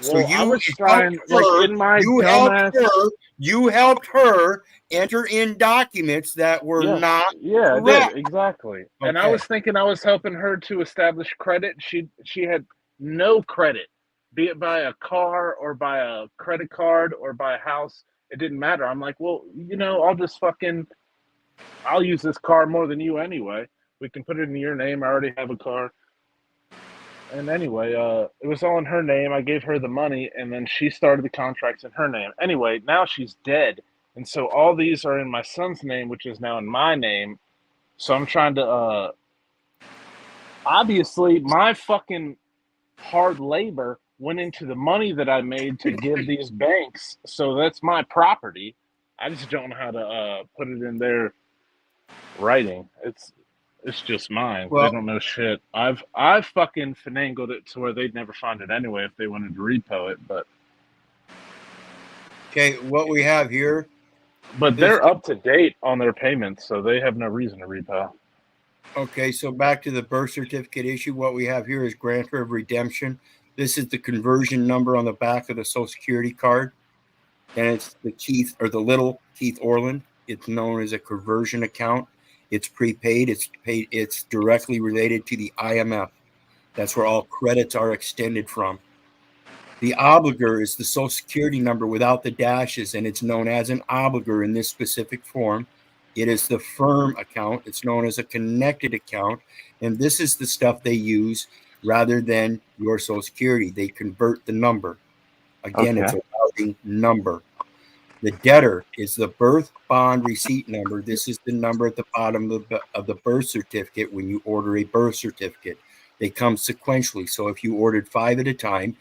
So well, I was trying, you helped her enter in documents that were not correct. I did, exactly. Okay. And I was thinking I was helping her to establish credit. She had no credit. be it by a car or by a credit card or by a house. It didn't matter. I'm like, well, I'll use this car more than you anyway. We can put it in your name. I already have a car. And anyway, it was all in her name. I gave her the money, and then she started the contracts in her name. Anyway, now she's dead, and so all these are in my son's name, which is now in my name. So I'm trying to, obviously, my fucking hard labor went into the money that I made to give these banks. So that's my property. I just don't know how to put it in their writing. It's just mine. Well, they don't know shit. I've fucking finagled it to where they'd never find it anyway if they wanted to repo it. But okay, what we have here. they're up to date on their payments, so they have no reason to repo. Okay, so back to the birth certificate issue. What we have here is grantor of redemption. This is the conversion number on the back of the Social Security card, and it's the Keith or the little Keith Orland. It's known as a conversion account. It's prepaid. It's paid. It's directly related to the IMF. That's where all credits are extended from. The obligor is the Social Security number without the dashes, and it's known as an obligor in this specific form. It is the firm account. It's known as a connected account, and this is the stuff they use rather than your Social Security. They convert the number. Again, It's a routing number. The debtor is the birth bond receipt number. This is the number at the bottom of the birth certificate when you order a birth certificate. They come sequentially. So if you ordered 5 at a time,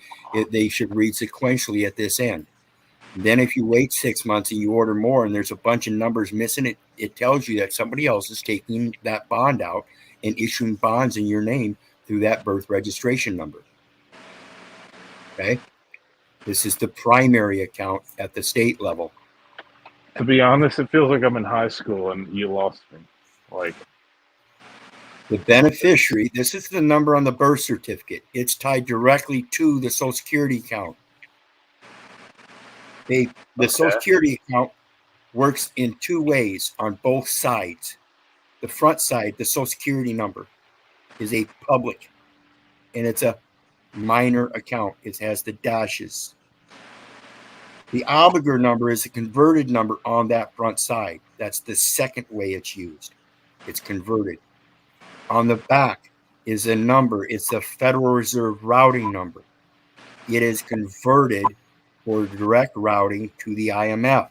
they should read sequentially at this end. Then if you wait 6 months and you order more and there's a bunch of numbers missing, it tells you that somebody else is taking that bond out and issuing bonds in your name through that birth registration number. Okay? This is the primary account at the state level. To be honest, it feels like I'm in high school and you lost me. Like, the beneficiary, this is the number on the birth certificate. It's tied directly to the Social Security account. The Social Security account works in 2 ways on both sides. The front side, the Social Security number, is a public, and it's a minor account. It has the dashes. The obligor number is a converted number on that front side. That's the second way it's used. It's converted. On the back is a number. It's a Federal Reserve routing number. It is converted for direct routing to the IMF.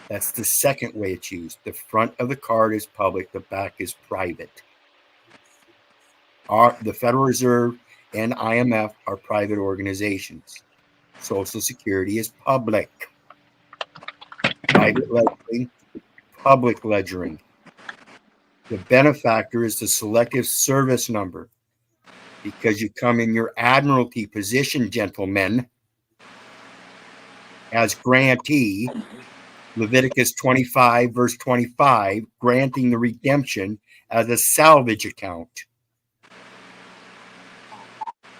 That's the second way it's used. The front of the card is public. The back is private. The Federal Reserve and IMF are private organizations. Social Security is public. Private ledgering, public ledgering. The benefactor is the selective service number. Because you come in your admiralty position, gentlemen, as grantee, Leviticus 25, verse 25, granting the redemption as a salvage account.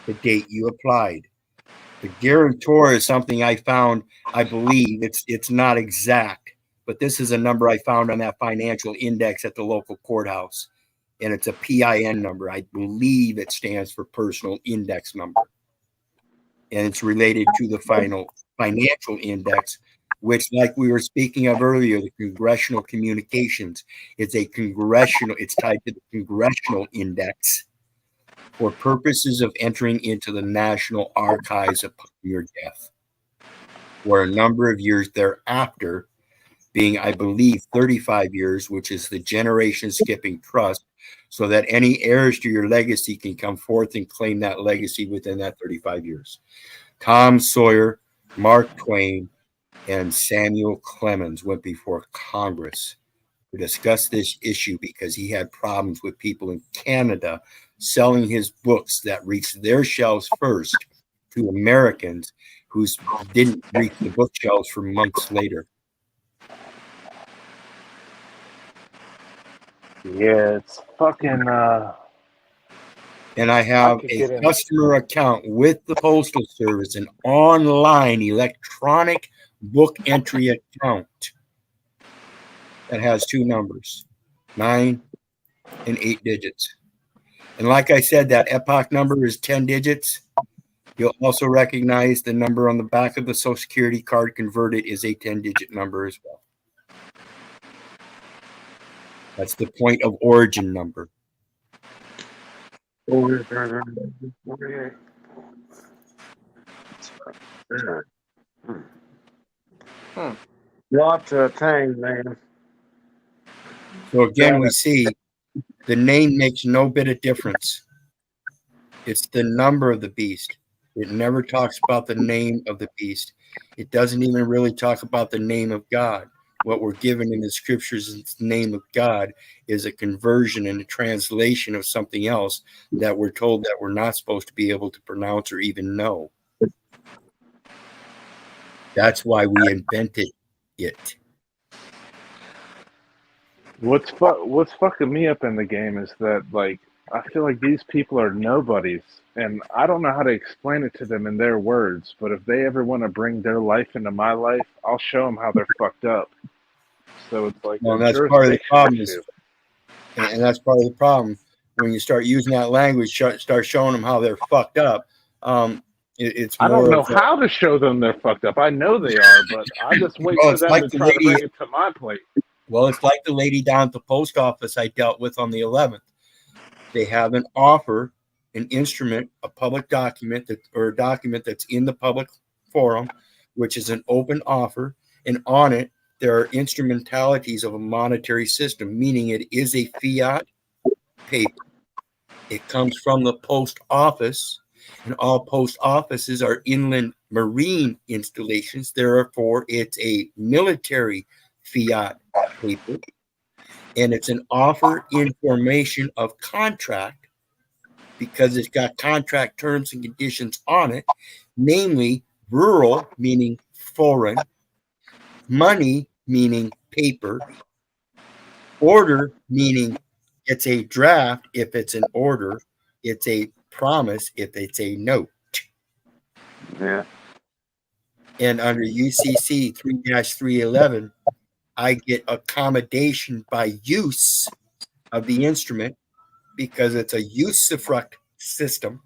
The date you applied. The guarantor is something I found, I believe, it's not exact, but this is a number I found on that financial index at the local courthouse. And it's a PIN number. I believe it stands for personal index number. And it's related to the financial index, which, like we were speaking of earlier, the congressional communications, it's tied to the congressional index for purposes of entering into the National Archives upon your death, for a number of years thereafter, being, I believe, 35 years, which is the generation skipping trust, so that any heirs to your legacy can come forth and claim that legacy within that 35 years. Tom Sawyer, Mark Twain, and Samuel Clemens went before Congress to discuss this issue because he had problems with people in Canada selling his books that reached their shelves first to Americans who didn't reach the bookshelves for months later. yeah, it's fucking. And I have a customer account with the Postal Service, an online electronic book entry account that has 2 numbers, 9 and 8 digits. And like I said, that epoch number is 10 digits. You'll also recognize the number on the back of the Social Security card converted is a 10-digit number as well. That's the point of origin number. Lot to attain, man. So again, we see the name makes no bit of difference. It's the number of the beast. It never talks about the name of the beast. It doesn't even really talk about the name of God. What we're given in the scriptures is the name of God is a conversion and a translation of something else that we're told that we're not supposed to be able to pronounce or even know. That's why we invented it. What's fucking me up in the game is that, like, I feel like these people are nobodies, and I don't know how to explain it to them in their words, but if they ever want to bring their life into my life, I'll show them how they're fucked up. So it's like Well, a that's part of the problem jurisdiction issue. and that's part of the problem. When you start using that language, start showing them how they're fucked up. It's I more don't know of how to show them they're fucked up. I know they are, but I just wait well, for it's them like to the try to lady. bring it to my plate. Well, it's like the lady down at the post office I dealt with on the 11th. They have an offer, an instrument, a public document or a document that's in the public forum, which is an open offer, and on it there are instrumentalities of a monetary system, meaning it is a fiat paper. It comes from the post office, and all post offices are inland marine installations. Therefore, it's a military fiat paper, and it's an offer in formation of contract because it's got contract terms and conditions on it, namely rural, meaning foreign, money, meaning paper, order, meaning it's a draft if it's an order, it's a promise if it's a note. Yeah. And under UCC 3-311, I get accommodation by use of the instrument because it's a usufruct system.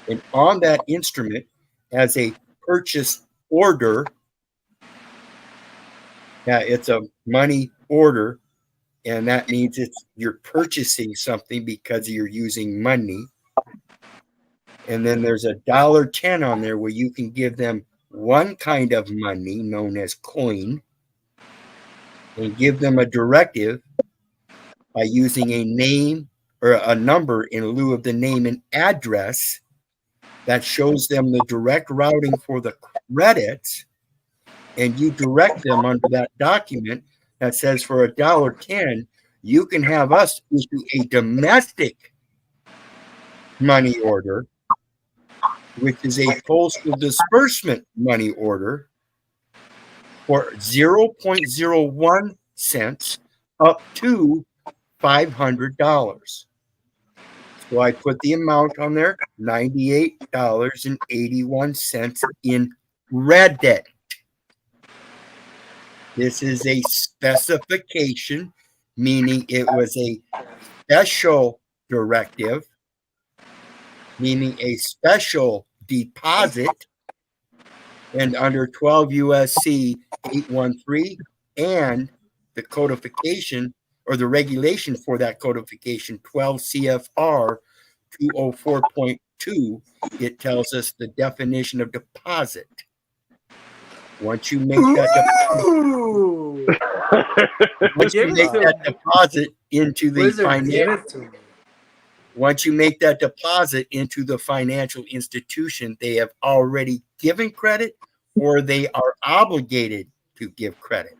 And on that instrument, as a purchase order, now it's a money order, and that means you're purchasing something because you're using money. And then there's $1.10 on there where you can give them one kind of money known as coin and give them a directive by using a name or a number in lieu of the name and address that shows them the direct routing for the credits, and you direct them under that document that says for $1.10 you can have us issue a domestic money order, which is a postal disbursement money order for 0.01 cents up to $500. So I put the amount on there, $98.81 in credit. This is a specification, meaning it was a special directive, meaning a special deposit, and under 12 USC 813 and the codification or the regulation for that codification, 12 CFR 204.2, it tells us the definition of deposit. Once you make that deposit into the financial institution, they have already given credit or they are obligated to give credit.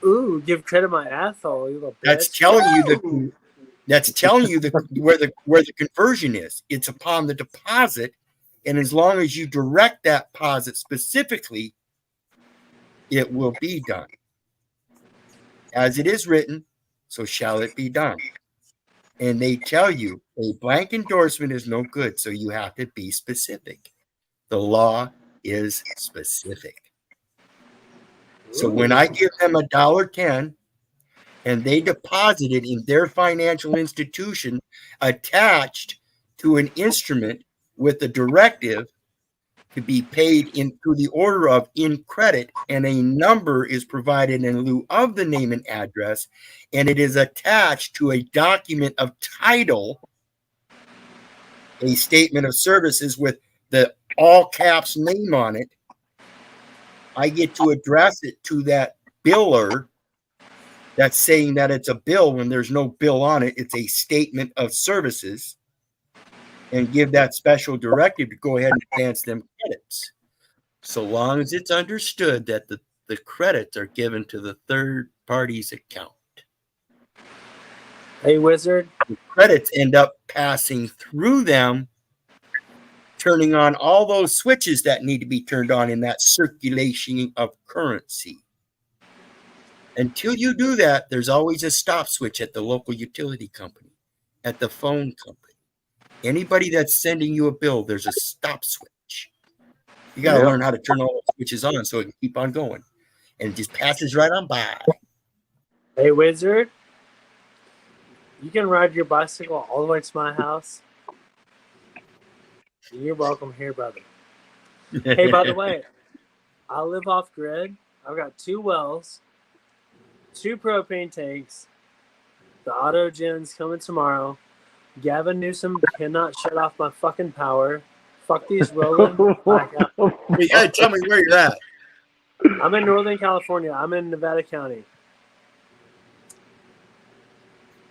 Ooh, give credit my asshole, you little bitch. That's telling you where the conversion is. It's upon the deposit, and as long as you direct that deposit specifically, it will be done. As it is written, so shall it be done. And they tell you a blank endorsement is no good, so you have to be specific. The law is specific. So when I give them $1.10 and they deposit it in their financial institution attached to an instrument with the directive to be paid into the order of in credit, and a number is provided in lieu of the name and address, and it is attached to a document of title, a statement of services with the all caps name on it. I get to address it to that biller that's saying that it's a bill when there's no bill on it. It's a statement of services, and give that special directive to go ahead and advance them credits. So long as it's understood that the credits are given to the third party's account. Hey, Wizard. The credits end up passing through them, turning on all those switches that need to be turned on in that circulation of currency. Until you do that, there's always a stop switch at the local utility company, at the phone company. Anybody that's sending you a bill, there's a stop switch. You got to learn how to turn all those switches on so it can keep on going. And it just passes right on by. Hey, Wizard. You can ride your bicycle all the way to my house. You're welcome here, brother. Hey, by the way, I live off grid. I've got 2 wells, 2 propane tanks. The auto gen's coming tomorrow. Gavin Newsom cannot shut off my fucking power. Fuck these rolling blackouts. You gotta tell me where you're at. I'm in Northern California. I'm in Nevada County.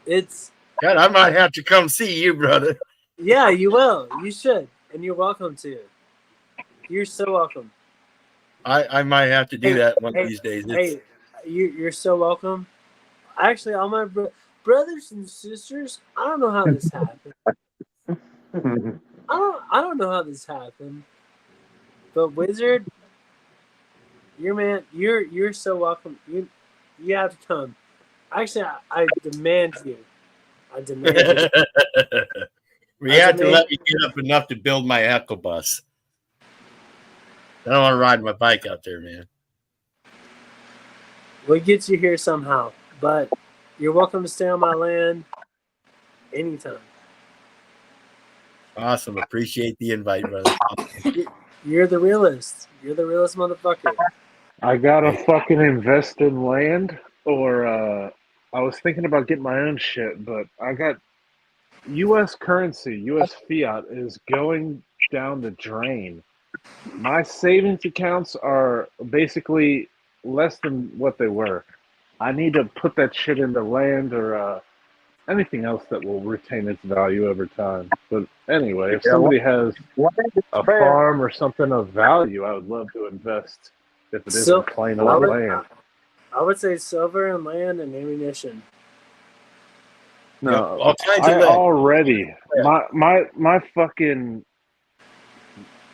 It's God, I might have to come see you, brother. Yeah, you will. You should. And you're welcome to. You're so welcome. I might have to do that one of these days. Hey, you're so welcome. Actually, all my brothers and sisters, I don't know how this happened. I don't know how this happened. But Wizard, you're so welcome. You have to come. Actually, I demand you. I demand you. You have to let me get up enough to build my echo bus. I don't want to ride my bike out there, man. We'll get you here somehow, but you're welcome to stay on my land anytime. Awesome. Appreciate the invite, brother. You're the realist. You're the realist motherfucker. I gotta fucking invest in land, or I was thinking about getting my own shit, but I got U.S. currency, U.S. fiat is going down the drain. My savings accounts are basically less than what they were. I need to put that shit into land or anything else that will retain its value over time. But anyway, if somebody has a farm or something of value, I would love to invest if it isn't plain old land. I would say silver and land and ammunition. No, all kinds of I land. already my fucking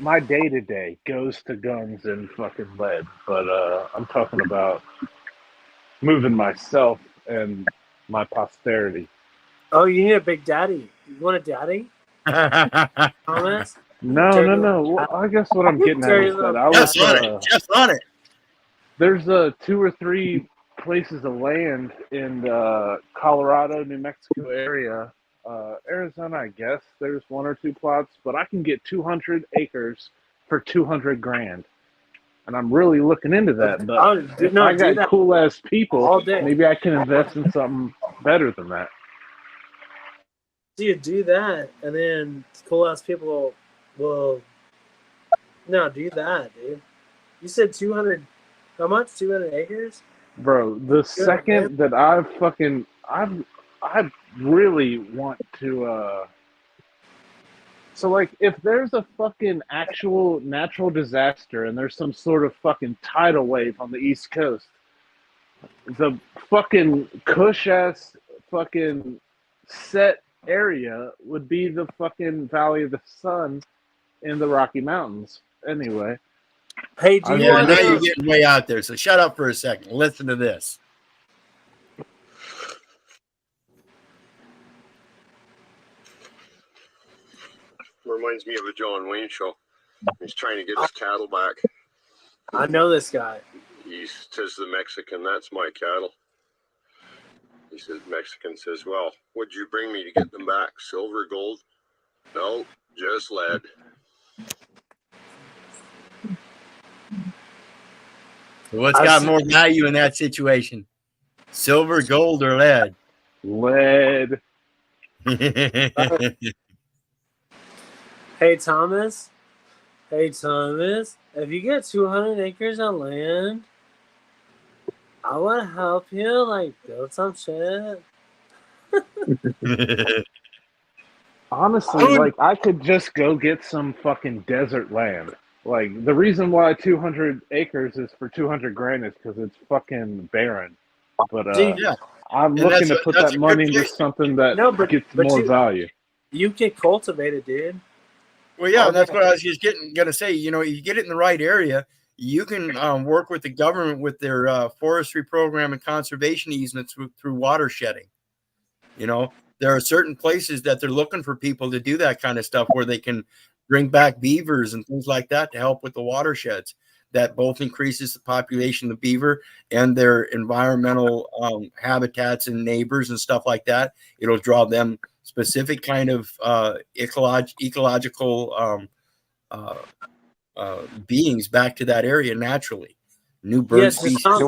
my day-to-day goes to guns and fucking lead, but I'm talking about moving myself and my posterity. Oh, you need a big daddy. You want a daddy? Thomas? No. Well, I guess what I'm getting at is that I was just on it. There's 2 or 3 places of land in the Colorado, New Mexico area. Arizona, I guess there's 1 or 2 plots, but I can get 200 acres for $200,000, and I'm really looking into that. But if I got cool ass people, maybe I can invest in something better than that. So you do that, and then cool ass people will do that, dude. You said 200. How much? 200 acres? Bro, the second that I really want to so like if there's a fucking actual natural disaster and there's some sort of fucking tidal wave on the East Coast, the fucking cush ass fucking set area would be the fucking Valley of the Sun in the Rocky Mountains. Anyway. Hey, do you now you're getting way out there, so shut up for a second. Listen to this. Reminds me of a John Wayne show. He's trying to get his cattle back. I know this guy. He says to the Mexican, "That's my cattle." He says, Mexican says, "Well, what'd you bring me to get them back? Silver, gold?" No, just lead. So what's I got see- more value in that situation? Silver, gold, or lead? Lead. Hey Thomas. Hey Thomas. If you get 200 acres of land, I want to help you like build some shit. Honestly, Dude. like I could just go get some fucking desert land. Like the reason why 200 acres is for 200 grand is because it's fucking barren. But Dude, Yeah, I'm and looking to put that's that a good money into place. something that No, but gets more value. you can cultivate it, dude. Well, yeah, Oh, that's yeah. what I was just gonna say. You know, you get it in the right area, you can work with the government with their forestry program and conservation easements through watershedding. You know, there are certain places that they're looking for people to do that kind of stuff where they can bring back beavers and things like that to help with the watersheds. That both increases the population of beaver and their environmental habitats and neighbors and stuff like that. It'll draw them specific kind of ecological beings back to that area naturally. New bird Yeah, species. just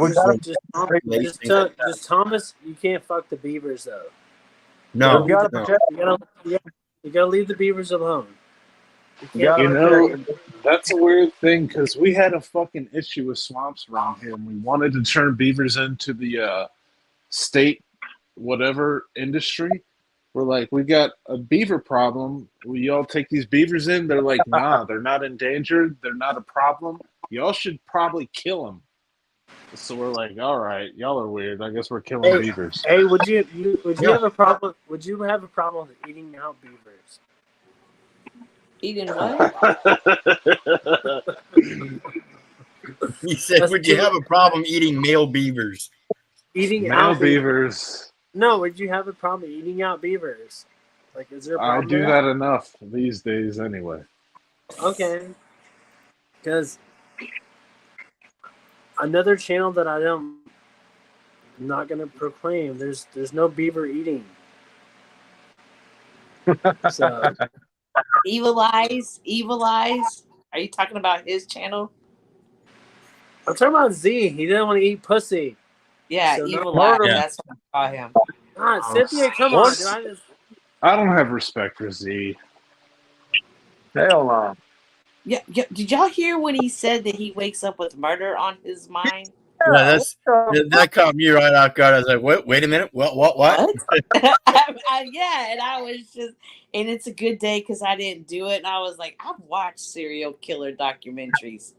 Thomas, you can't fuck the beavers though. No, We gotta no. protect. You gotta leave the beavers alone. You gotta You protect. know, that's a weird thing because we had a fucking issue with swamps around here, and we wanted to turn beavers into the state whatever industry. We're like, we got a beaver problem. Will y'all take these beavers in? They're like, nah, they're not endangered. They're not a problem. Y'all should probably kill them. So we're like, all right, y'all are weird. I guess we're killing beavers. Hey, would you have a problem? Would you have a problem with eating out beavers? Eating what? He said, would you have a problem eating male beavers? Eating Male out beavers. No, would you have a problem eating out beavers? Like, is there a I problem do there? that enough these days anyway. Okay. Because another channel that I'm not gonna proclaim. There's no beaver eating. So Evil Eyes. Evil Eyes. Are you talking about his channel? I'm talking about Z. He didn't want to eat pussy. Yeah, So Evil no- Eyes. Yeah. That's what I call him. God, Cynthia, come on, dude. I don't have respect for Z. Hell no. Yeah. Did y'all hear when he said that he wakes up with murder on his mind? Yeah, that caught me right off guard. I was like, "What? Wait a minute! What? What? Yeah, and I was just, and it's a good day because I didn't do it, and I was like, I've watched serial killer documentaries.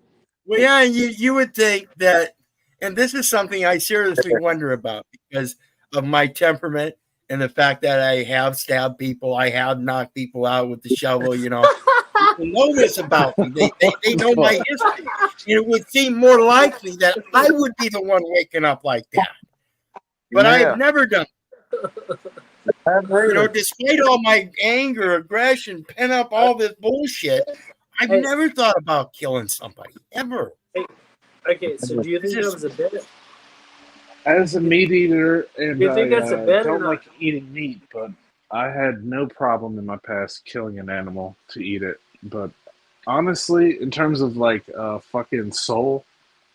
Well, yeah, you would think that, and this is something I seriously wonder about because of my temperament and the fact that I have stabbed people, I have knocked people out with the shovel. You know, people know this about me. They know my history, and it would seem more likely that I would be the one waking up like that. But I've never done. You know, despite all my anger, aggression, pent up all this bullshit, I've never thought about killing somebody ever. Okay, so do you think that was a bit? As a meat eater, and You think that's a I bit or don't not? like eating meat, but I had no problem in my past killing an animal to eat it. But honestly, in terms of like fucking soul,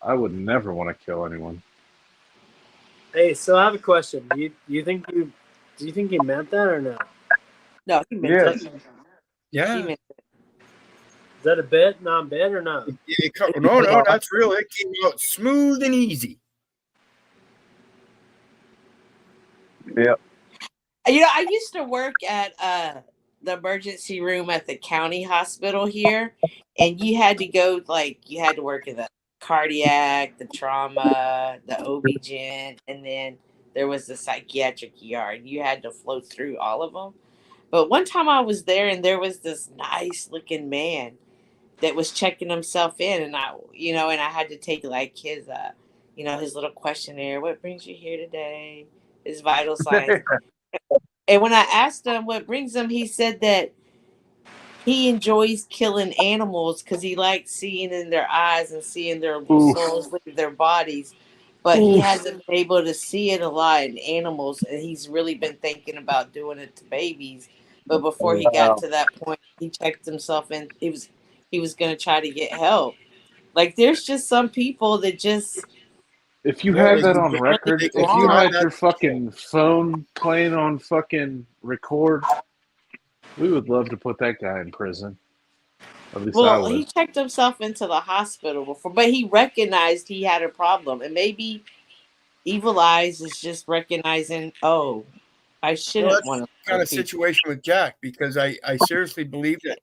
I would never want to kill anyone. Hey, so I have a question. Do you think he meant that or no? No, he meant Yes. it. Yeah. He meant it. Is that a bit, non-bit, or no? No, that's real. It came out smooth and easy. Yeah. You know, I used to work at the emergency room at the county hospital here, and you had to go, like, you had to work in the cardiac, the trauma, the OB-GYN, and then there was the psychiatric ER. You had to float through all of them. But one time I was there, and there was this nice-looking man that was checking himself in, and I had to take, like, his, his little questionnaire. What brings you here today? His vital signs. And when I asked him what brings him, he said that he enjoys killing animals because he likes seeing in their eyes and seeing their souls leave their bodies. But he hasn't been able to see it a lot in animals, and he's really been thinking about doing it to babies. But before he got to that point, he checked himself in. He was going to try to get help. Like there's just some people that just If you Well, had if that you on get- record, really if you not wrong. had that your fucking phone playing on fucking record, we would love to put that guy in prison. At least I Well, would. he checked himself into the hospital before, but he recognized he had a problem, and maybe Evil Eyes is just recognizing, oh, I well, shouldn't that's want to the kind hurt of people. situation with Jack because I seriously believe that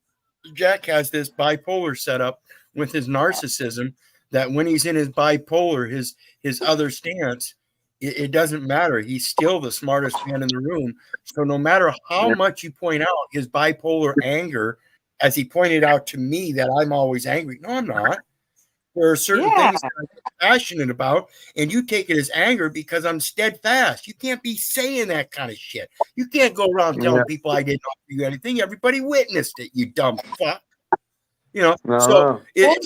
Jack has this bipolar setup with his narcissism that when he's in his bipolar, his other stance, it doesn't matter. He's still the smartest man in the room. So no matter how much you point out his bipolar anger, as he pointed out to me that I'm always angry. No, I'm not. There are certain Yeah, things that I'm passionate about, and you take it as anger because I'm steadfast. You can't be saying that kind of shit. You can't go around telling people I didn't offer you anything. Everybody witnessed it, you dumb fuck. You know, so well,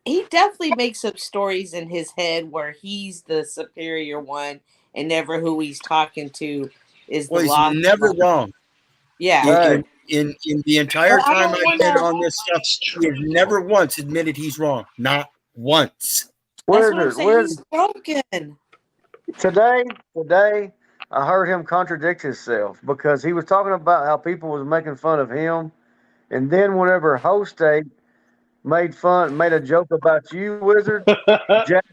he definitely makes up stories in his head where he's the superior one, and never who he's talking to is the well, he's lost never one. wrong. Yeah, In the entire but I time don't I've want been to. on this stuff, he has never once admitted he's wrong. Not once. That's what I'm saying. Wizard. He's broken. Today, I heard him contradict himself because he was talking about how people was making fun of him, and then whenever Host made a joke about you, Wizard, Jack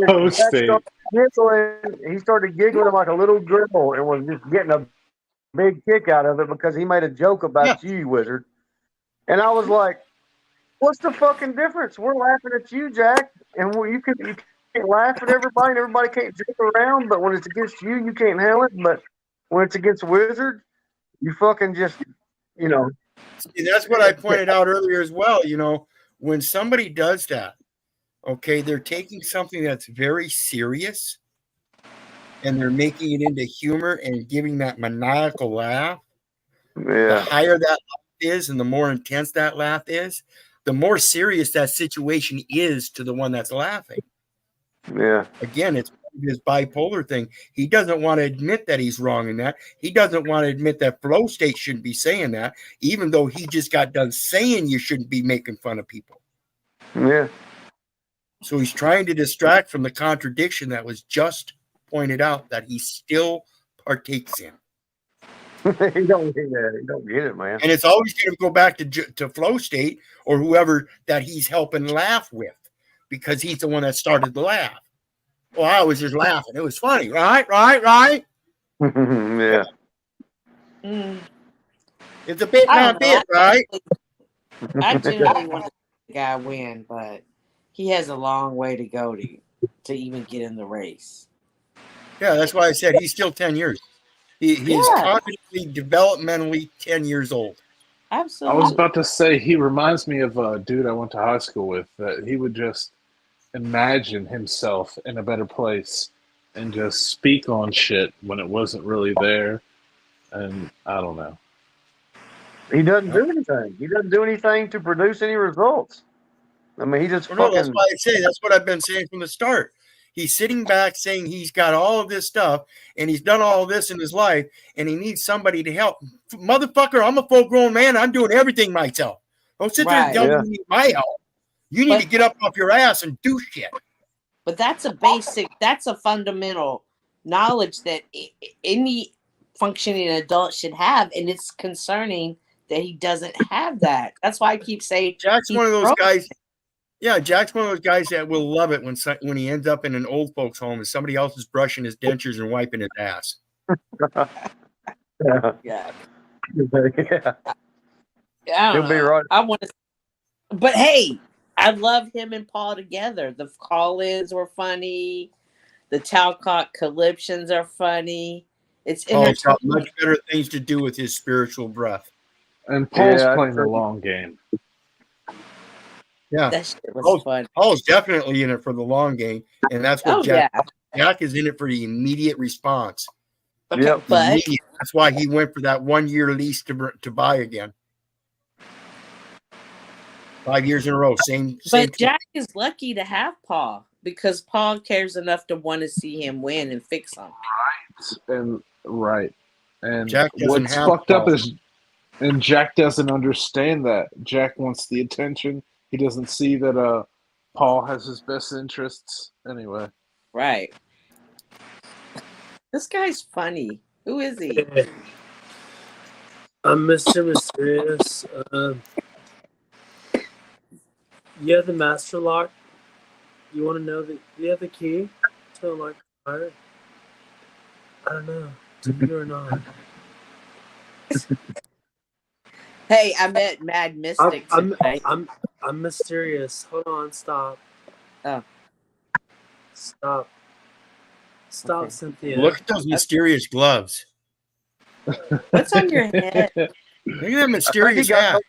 Host state. started giggling. He started giggling like a little girl and was just getting a big kick out of it because he made a joke Yeah. about you, Wizard. And I was like, "What's the fucking difference? We're laughing at you, Jack, and you can't laugh at everybody, and everybody can't joke around. But when it's against you, you can't handle it. But when it's against Wizard, you fucking just, you know." See, that's what I pointed out earlier as well. You know, when somebody does that, okay, they're taking something that's very serious and they're making it into humor and giving that maniacal laugh. The Yeah, higher that laugh is and the more intense that laugh is, the more serious that situation is to the one that's laughing. yeah. Again, it's his bipolar thing. He doesn't want to admit that he's wrong in that. He doesn't want to admit that flow state shouldn't be saying that, even though he just got done saying you shouldn't be making fun of people. Yeah. So he's trying to distract from the contradiction that was just pointed out that he still partakes in. He don't get it. He don't get it, man. And it's always going to go back to flow state or whoever that he's helping laugh with because he's the one that started the laugh. Well, I was just laughing. It was funny, right? Yeah. Mm. It's a bit, I not don't know. bit, right? I generally want to see the guy win, but he has a long way to go to even get in the race. Yeah, that's why I said he's still 10 years. He is Yeah. cognitively, developmentally 10 years old. I Absolutely. was about to say he reminds me of a dude I went to high school with that he would just imagine himself in a better place and just speak on shit when it wasn't really there. And I don't know. He doesn't do anything. He doesn't do anything to produce any results. I mean, he just Well, no, that's fucking. why I say that's what I've been saying from the start. He's sitting back saying he's got all of this stuff and he's done all of this in his life and he needs somebody to help. Motherfucker, I'm a full grown man. I'm doing everything myself. Don't sit there and Right. tell Yeah. me you need my help. You need But- to get up off your ass and do shit. But that's a fundamental knowledge that any functioning adult should have, and it's concerning that he doesn't have that. That's why I keep saying Jack's he's one of those broken. guys. Yeah, Jack's one of those guys that will love it when he ends up in an old folks' home and somebody else is brushing his dentures and wiping his ass. Yeah. Yeah, Yeah. I He'll don't be know. right. I want to, but hey, I love him and Paul together. The call-ins were funny. The Talcott colliptions are funny. It's Paul's got entertaining. much better things to do with his spiritual breath. And Paul's Yeah, playing the true. long game. Yeah, That shit was fun. Paul's definitely in it for the long game, and that's what Oh Jack yeah, Jack is in it for the immediate response. okay, Yep. but Immediate. That's why he went for that 1 year lease to buy again. 5 years in a row, same. Jack is lucky to have Paul because Paul cares enough to want to see him win and fix him. And right. And Jack doesn't what's have fucked up Paul. is And Jack doesn't understand that. Jack wants the attention. He doesn't see that Paul has his best interests. Anyway. Right. This guy's funny. Who is he? I'm Mr. Mysterious. You have the master lock. You want to know that you have the key to unlock the fire? I don't know. To be or not. Hey, I met Mad Mystic tonight. I'm mysterious. Hold on. Stop. Oh. Stop. Stop, Okay. Cynthia. Look at those mysterious gloves. What's on your head? Look at that mysterious hat.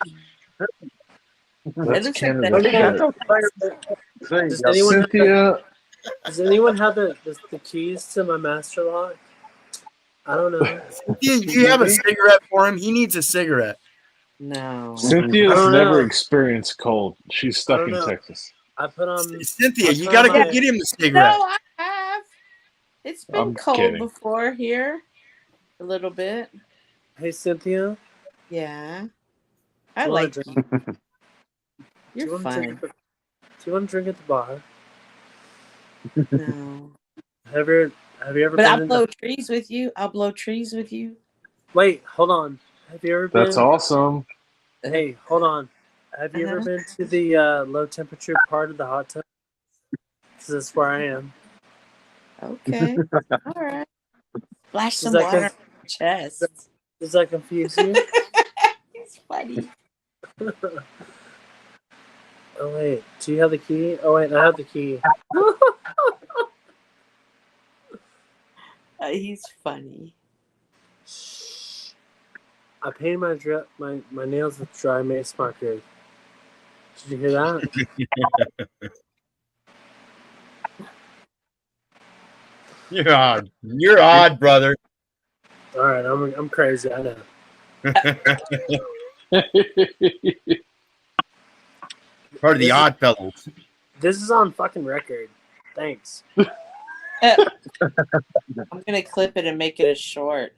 That's looks like Canada that- shit. Does anyone Cynthia, Does anyone have the keys to my master lock? I don't know. Do you have a cigarette for him? He needs a cigarette. No. Cynthia's I don't never know. experienced cold. She's I stuck don't in know. Texas. I put on. Cynthia, I you put got to on go my- get him the cigarette. No, I have. It's been I'm cold kidding. before here. A little bit. Hey, Cynthia. Yeah. I Do you wanna like drink- you. Do You're you want to fine. Do you want to drink at the bar? No. Have you ever But I'll been in blow trees with you. I'll blow trees with you. Wait, hold on. Have you ever been? That's awesome. Hey, hold on. Have you ever been to the low temperature part of the hot tub? Because that's where I am. Okay. All right. Splash some that water on good? your chest. Does that confuse you? It's funny. Oh wait, do you have the key? Oh wait, I have the key. He's funny. I painted my nails with dry mace marker. Did you hear that? You're odd. You're odd, brother. All right, I'm crazy. I know. Part of the odd fellows. This is on fucking record. Thanks. I'm gonna clip it and make it a short.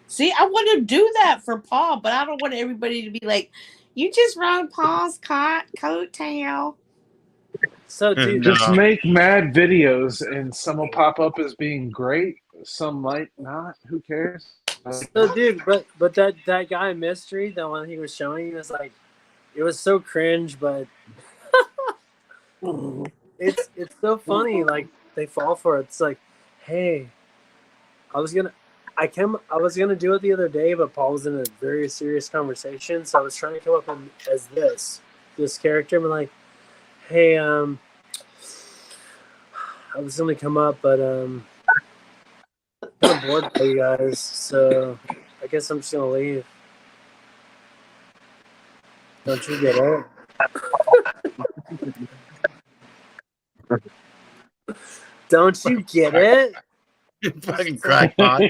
See, I want to do that for Paul, but I don't want everybody to be like, "You just rode Paul's coattail." So, dude, Just make mad videos, and some will pop up as being great. Some might not. Who cares? So, dude, but that guy Mystery, the one he was showing, was like, it was so cringe, but it's so funny. Like they fall for it. It's like, hey, I was gonna do it the other day, but Paul was in a very serious conversation, so I was trying to come up as this character. I'm like, hey, I was gonna come up, but I'm kind of bored by you guys, so I guess I'm just gonna leave. Don't you get it? Don't you get it? You fucking crackpot.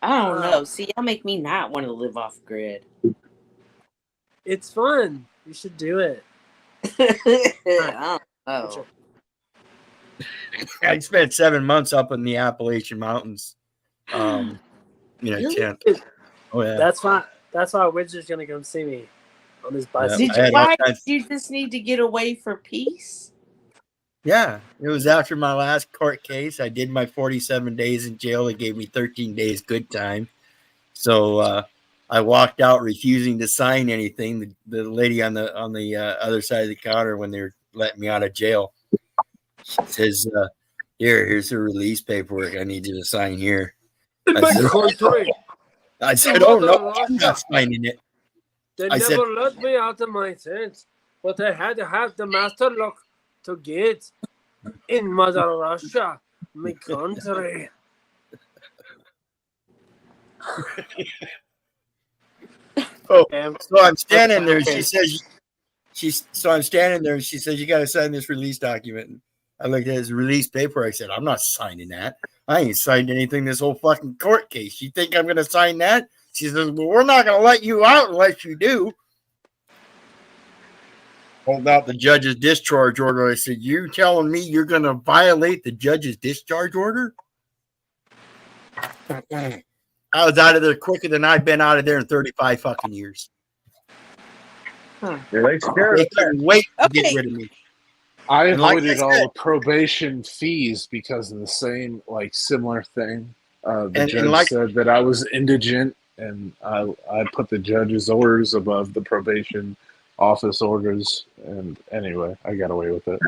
I don't know. See, y'all make me not want to live off grid. It's fun. You should do it. I don't know. I spent 7 months up in the Appalachian Mountains. Really? Tent. Oh yeah. That's why Widget's gonna come see me on his bicycle. Did I you, had all why kinds- did you just need to get away for peace? Yeah, it was after my last court case. I did my 47 days in jail. They gave me 13 days good time. So I walked out refusing to sign anything. The lady on the other side of the counter, when they were letting me out of jail, she says, here's the release paperwork. I need you to sign here. I said, oh no, I'm not signing it. They I never said- let me out of my tent, but I had to have the master lock to get in Mother Russia, my country. Oh, Damn. so I'm standing there. Okay. I'm standing there, and she says, you got to sign this release document. And I looked at his release paper. I said, I'm not signing that. I ain't signed anything this whole fucking court case. You think I'm going to sign that? She says, well, we're not going to let you out unless you do. Hold out the judge's discharge order. I said, "You telling me you're going to violate the judge's discharge order?" I was out of there quicker than I've been out of there in 35 fucking years. Yeah, they scared They of that. couldn't wait to get Okay. rid of me. I And like I avoided all said- the probation fees because of the same, like, similar thing. The And judge like- said that I was indigent, and I put the judge's orders above the probation office orders. And anyway, I got away with it.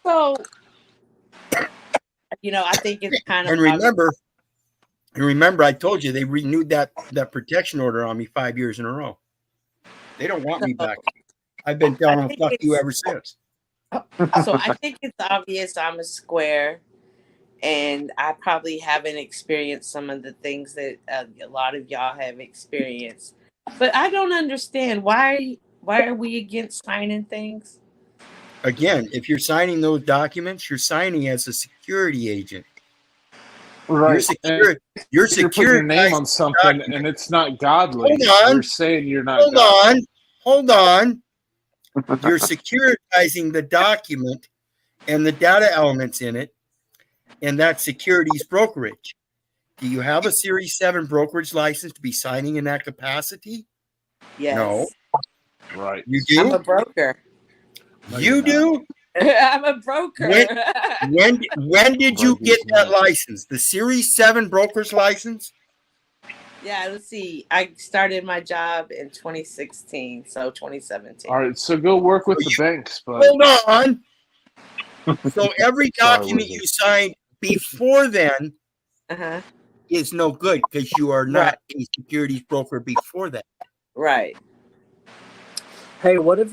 So, I think it's kind of And remember, I told you they renewed that protection order on me 5 years in a row. They don't want me back. I've been telling them, "Fuck you," ever since. So I think it's obvious I'm a square, and I probably haven't experienced some of the things that a lot of y'all have experienced. But I don't understand why are we against signing things? Again, if you're signing those documents, you're signing as a security agent. Right. You're You're putting your name on securitizing something, document. and it's not godly. Hold on. You're saying you're not Hold godly. on. You're securitizing the document and the data elements in it, and that's securities brokerage. Do you have a Series 7 brokerage license to be signing in that capacity? Yes. No. Right. You I'm a do? broker. No, You you're do? I'm a broker. When did you Broker's get that not. license? The Series 7 broker's license? Yeah, let's see. I started my job in 2016, so 2017. All right, so go work with So the banks, but Hold on. So every Sorry, document Wizard. you signed before then Uh-huh. is no good because you are not a securities broker before that. Right. Hey, what if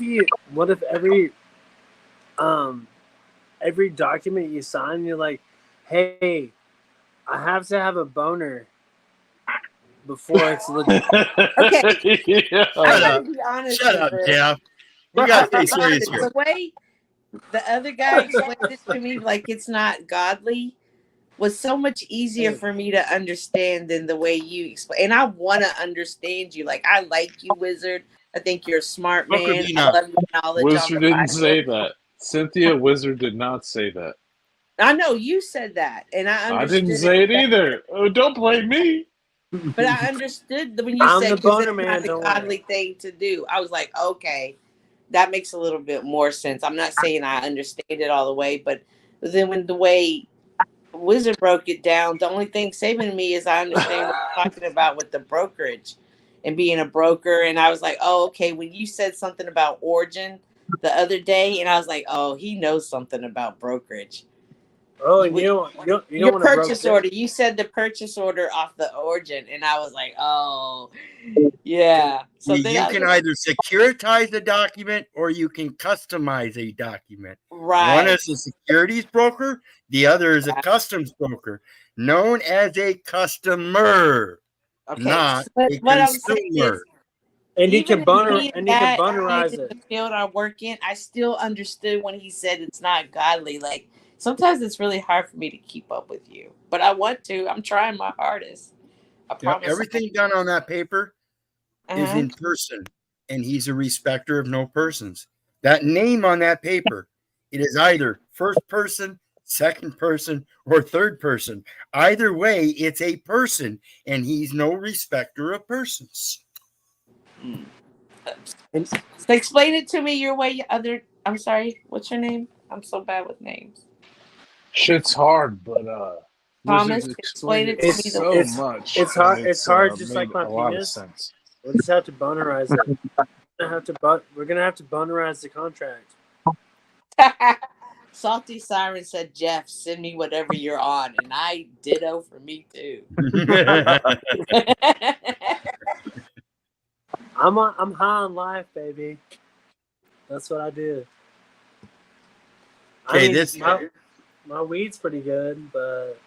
every document you sign, you're like, hey, I have to have a boner before it's legit. Okay. Yeah. I gotta be honest Shut with up, her. Jeff. You gotta stay serious The here. way the other guy explained it to me, like it's not godly, was so much easier for me to understand than the way you explain. And I want to understand you. Like I like you, Wizard. I think you're a smart How could man. we I not? love your knowledge on Wizard the didn't Bible. say that. Cynthia Wizard did not say that. I know you said that, and I I understood didn't say it better. either. Oh, don't blame me. But I understood when you I'm said the because boner it's man, not a don't godly thing to do. I was like, okay, that makes a little bit more sense. I'm not saying I understand it all the way, but then when the way Wizard broke it down, the only thing saving me is I understand what you're talking about with the brokerage and being a broker. And I was like, oh, okay. When you said something about origin the other day, and I was like, oh, he knows something about brokerage. Oh, and you don't Your want to purchase order. You said the purchase order off the origin, and I was like, "Oh, yeah." So You then can either securitize a document or you can customize a document. right. One is a securities broker, the other is a customs broker, known as a customer, Okay. not But a what I'm saying consumer. is, and you even can boner being and you can that bonerize in it. the field I work in, I still understood when he said it's not godly. Like sometimes it's really hard for me to keep up with you, but I want to. I'm trying my hardest. I Yep, promise. everything done on that paper is Uh-huh. in person, and he's a respecter of no persons. That name on that paper, it is either first person, second person, or third person. Either way, it's a person, and he's no respecter of persons. So explain it to me your way. I'm sorry. What's your name? I'm so bad with names. Shit's hard, but Thomas, Wizard explain explained it it to me. so It's- much. it's hard- and it's hard just made like my a lot of penis. sense. We'll just have to bonerize it. We're gonna have to bonerize the contract. Salty Siren said, "Jeff, send me whatever you're on," and I ditto for me too. I'm high on life, baby. That's what I do. Okay, this- my weed's pretty good, but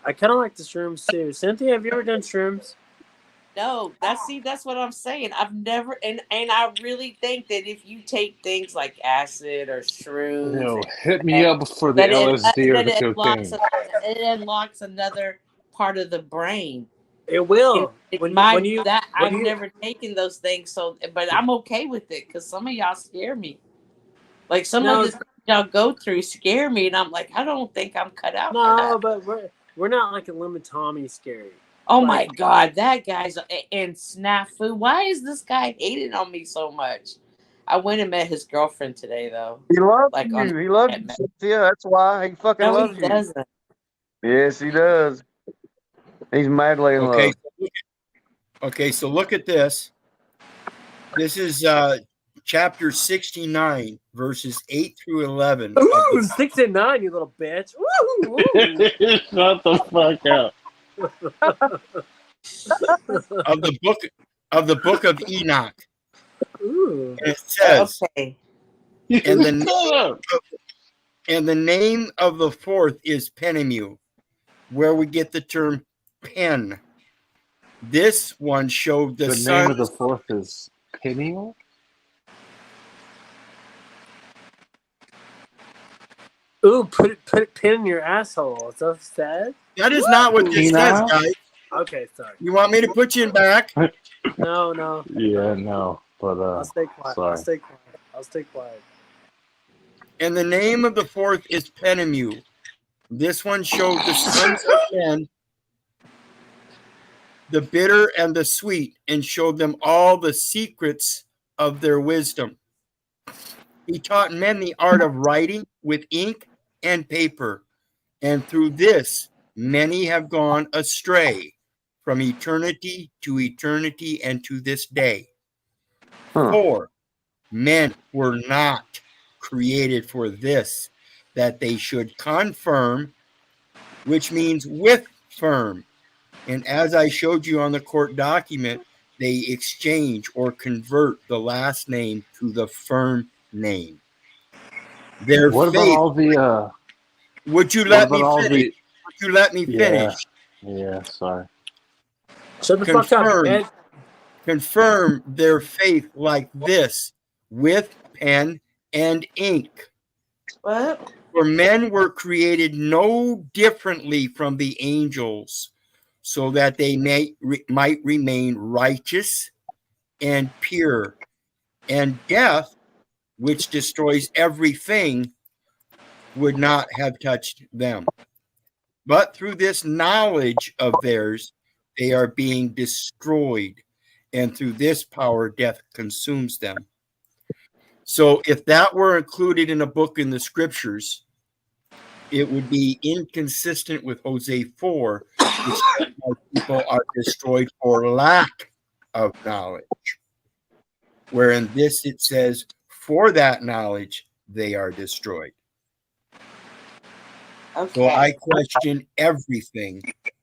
I kind of like the shrooms too. Cynthia, have you ever done shrooms? No, that's what I'm saying. I've never, and I really think that if you take things like acid or shrooms, No, and hit me up for the that LSD or that the it unlocks cocaine. it unlocks another part of the brain. It will. I've never taken those things, so but I'm okay with it because some of y'all scare me. Like some of the things y'all go through scare me, and I'm like, I don't think I'm cut out for that. No, but we're not like a Lemon Tommy scary. Oh my God, that guy's and Snafu. Why is this guy hating on me so much? I went and met his girlfriend today, though. He loves you. He loves you. Yeah, that's why he fucking loves you. No, he doesn't. Yes, he does. He's madly in love. Okay, so look at this. This is chapter 69, verses 8 through 11. Ooh, 69, you little bitch. Woo, woo. Shut the fuck up. of the book of Enoch. Ooh. And it says, okay. and the name of the fourth is Penemu, where we get the term pen. This one showed the name of the fourth is Peniel? Ooh, put a pin in your asshole. Is that sad? That is not what this says, guys. Okay, sorry. You want me to put you in back? No. Yeah, no. But I'll stay quiet. sorry. I'll stay quiet. And the name of the fourth is Penemu. This one showed the sons of men, the bitter and the sweet, and showed them all the secrets of their wisdom. He taught men the art of writing with ink and paper, and through this many have gone astray from eternity to eternity and to this day. For men were not created for this, that they should confirm, which means with firm. And as I showed you on the court document, they exchange or convert the last name to the firm name. Their what faith. about all the Would you let me finish? Would you let me finish? Yeah, sorry. Shut the fuck up, man. Confirm their faith like this with pen and ink. What? For men were created no differently from the angels, so that they might remain righteous and pure, and death, which destroys everything, would not have touched them. But through this knowledge of theirs, they are being destroyed, and through this power, death consumes them. So if that were included in a book in the scriptures, it would be inconsistent with Hosea 4, which says people are destroyed for lack of knowledge. Where in this it says, for that knowledge, they are destroyed. Okay. So I question everything.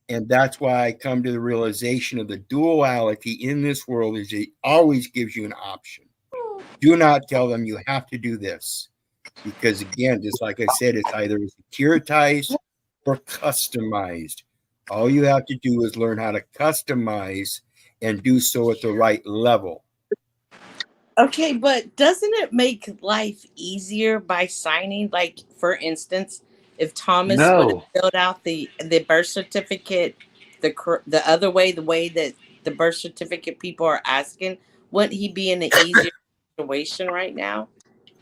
And that's why I come to the realization of the duality in this world is it always gives you an option. Do not tell them you have to do this. Because again, just like I said, it's either securitized or customized. All you have to do is learn how to customize and do so at the right level. Okay, but doesn't it make life easier by signing? Like, for instance, if Thomas would have filled out the birth certificate the other way, the way that the birth certificate people are asking, wouldn't he be in an easier situation right now?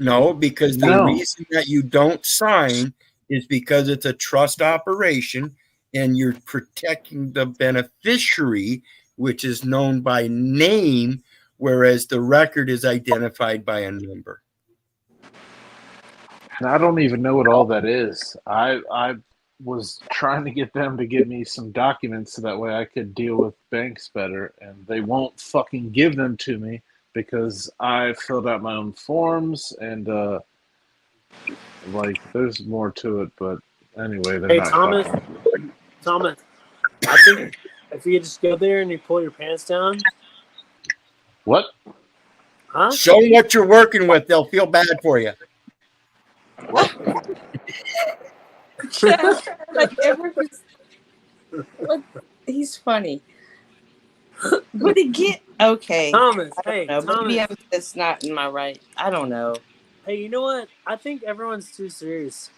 No, because the reason that you don't sign is because it's a trust operation and you're protecting the beneficiary, which is known by name, whereas the record is identified by a number. And I don't even know what all that is. I was trying to get them to give me some documents so that way I could deal with banks better, and they won't fucking give them to me because I filled out my own forms and like there's more to it, but anyway, they're not Thomas, I think if you just go there and you pull your pants down. What? Huh? Show them what you're working with. They'll feel bad for you. What? Like he's funny. But again, okay. Thomas, maybe I'm just not in my right. I don't know. Hey, you know what? I think everyone's too serious.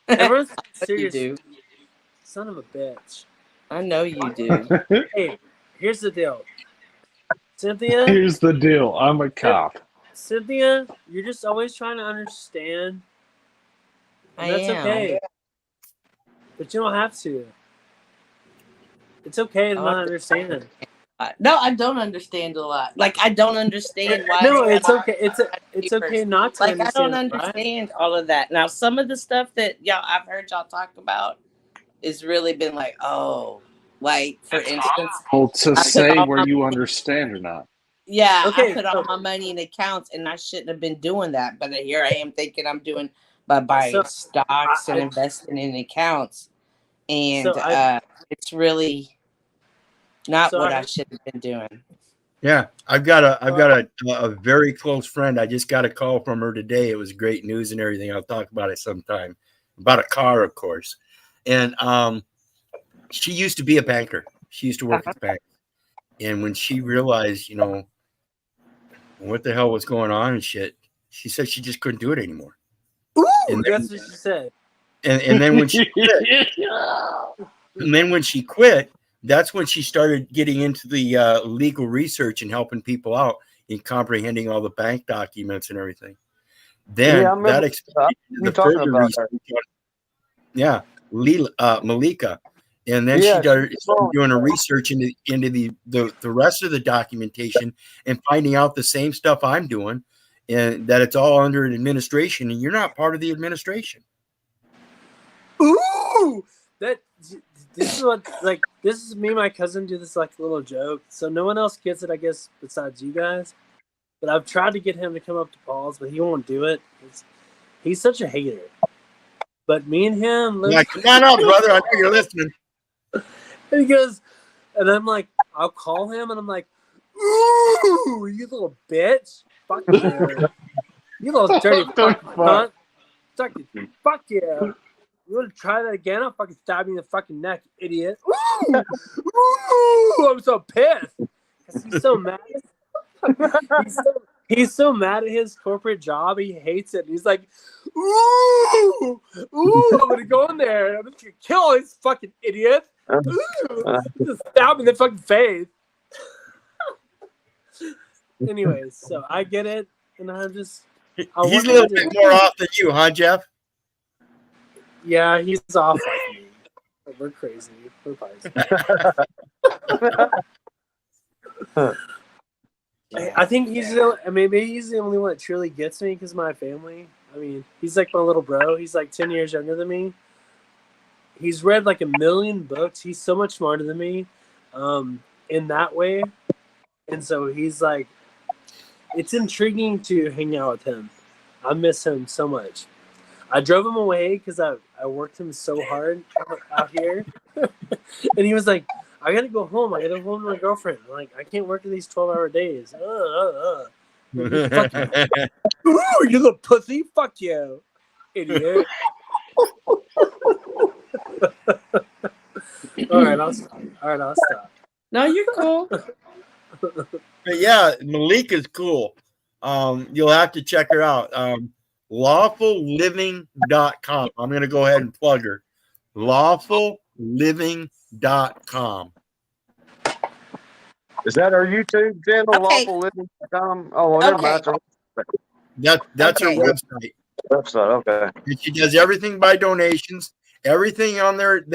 Everyone's too serious. You do? Son of a bitch. I know you do. Hey, here's the deal. Cynthia, Here's the deal. I'm a cop. Cynthia, you're just always trying to understand. And that's okay. But you don't have to. It's okay to not understand. No, I don't understand a lot. Like I don't understand why. No, it's okay. It's okay not to like I don't understand. understand all of that. Now, some of the stuff that I've heard y'all talk about has really been like, oh, like for instance, Well, to I say put all where my- you understand or not. yeah, Okay, I put all my money in accounts, and I shouldn't have been doing that. But here I am thinking I'm doing by buying So, stocks and investing in accounts, and So I- it's really not So what I- I should have been doing. Yeah, I've got a very close friend. I just got a call from her today. It was great news and everything. I'll talk about it sometime. About a car, of course. And she used to be a banker. She used to work at the bank. And when she realized, what the hell was going on and shit, she said she just couldn't do it anymore. Ooh, And then- that's what she said. And then when she quit, that's when she started getting into the legal research and helping people out in comprehending all the bank documents and everything. Then Yeah, I remember that expanded you the talking further about research. that. Malika. And then Yeah, she started doing a research into the rest of the documentation and finding out the same stuff I'm doing, and that it's all under an administration, and you're not part of the administration. Ooh, this is what this is me and my cousin do this like little joke. So no one else gets it, I guess, besides you guys. But I've tried to get him to come up to Paul's, but he won't do it. He's such a hater. But me and him, Like, come on up, brother. I know you're listening. and he goes, and I'm like, I'll call him, and I'm like, ooh, you little bitch, fuck you, you little dirty fucking cunt, fuck you. You want to try that again? I'll fucking stab you in the fucking neck, idiot. Ooh, ooh, I'm so pissed because he's so mad. He's so mad at his corporate job. He hates it. And he's like, ooh, I'm gonna go in there. I'm gonna kill all these fucking idiots. Ooh, just stab him in the fucking face. Anyways, so I get it, and I'm just. He's a little bit more off than you, huh, Jeff? Yeah, he's off like me. We're crazy. We're I think maybe he's the only one that truly gets me because of my family. I mean, he's like my little bro. He's like 10 years younger than me. He's read like 1 million books. He's so much smarter than me in that way. And so he's like, it's intriguing to hang out with him. I miss him so much. I drove him away because I worked him so hard out here. And he was like, I gotta go home. I gotta go home to my girlfriend. I'm like, I can't work these 12-hour days. Fuck you. Ooh, you little pussy. Fuck you, idiot. All right, I'll stop. No, you're cool. But yeah, Malika's cool. You'll have to check her out. LawfulLiving.com. I'm going to go ahead and plug her. LawfulLiving.com. Is that our YouTube channel, Okay. LawfulLiving.com? Oh, well, never mind. That's her Okay. website. Website, okay. And she does everything by donations. Everything on there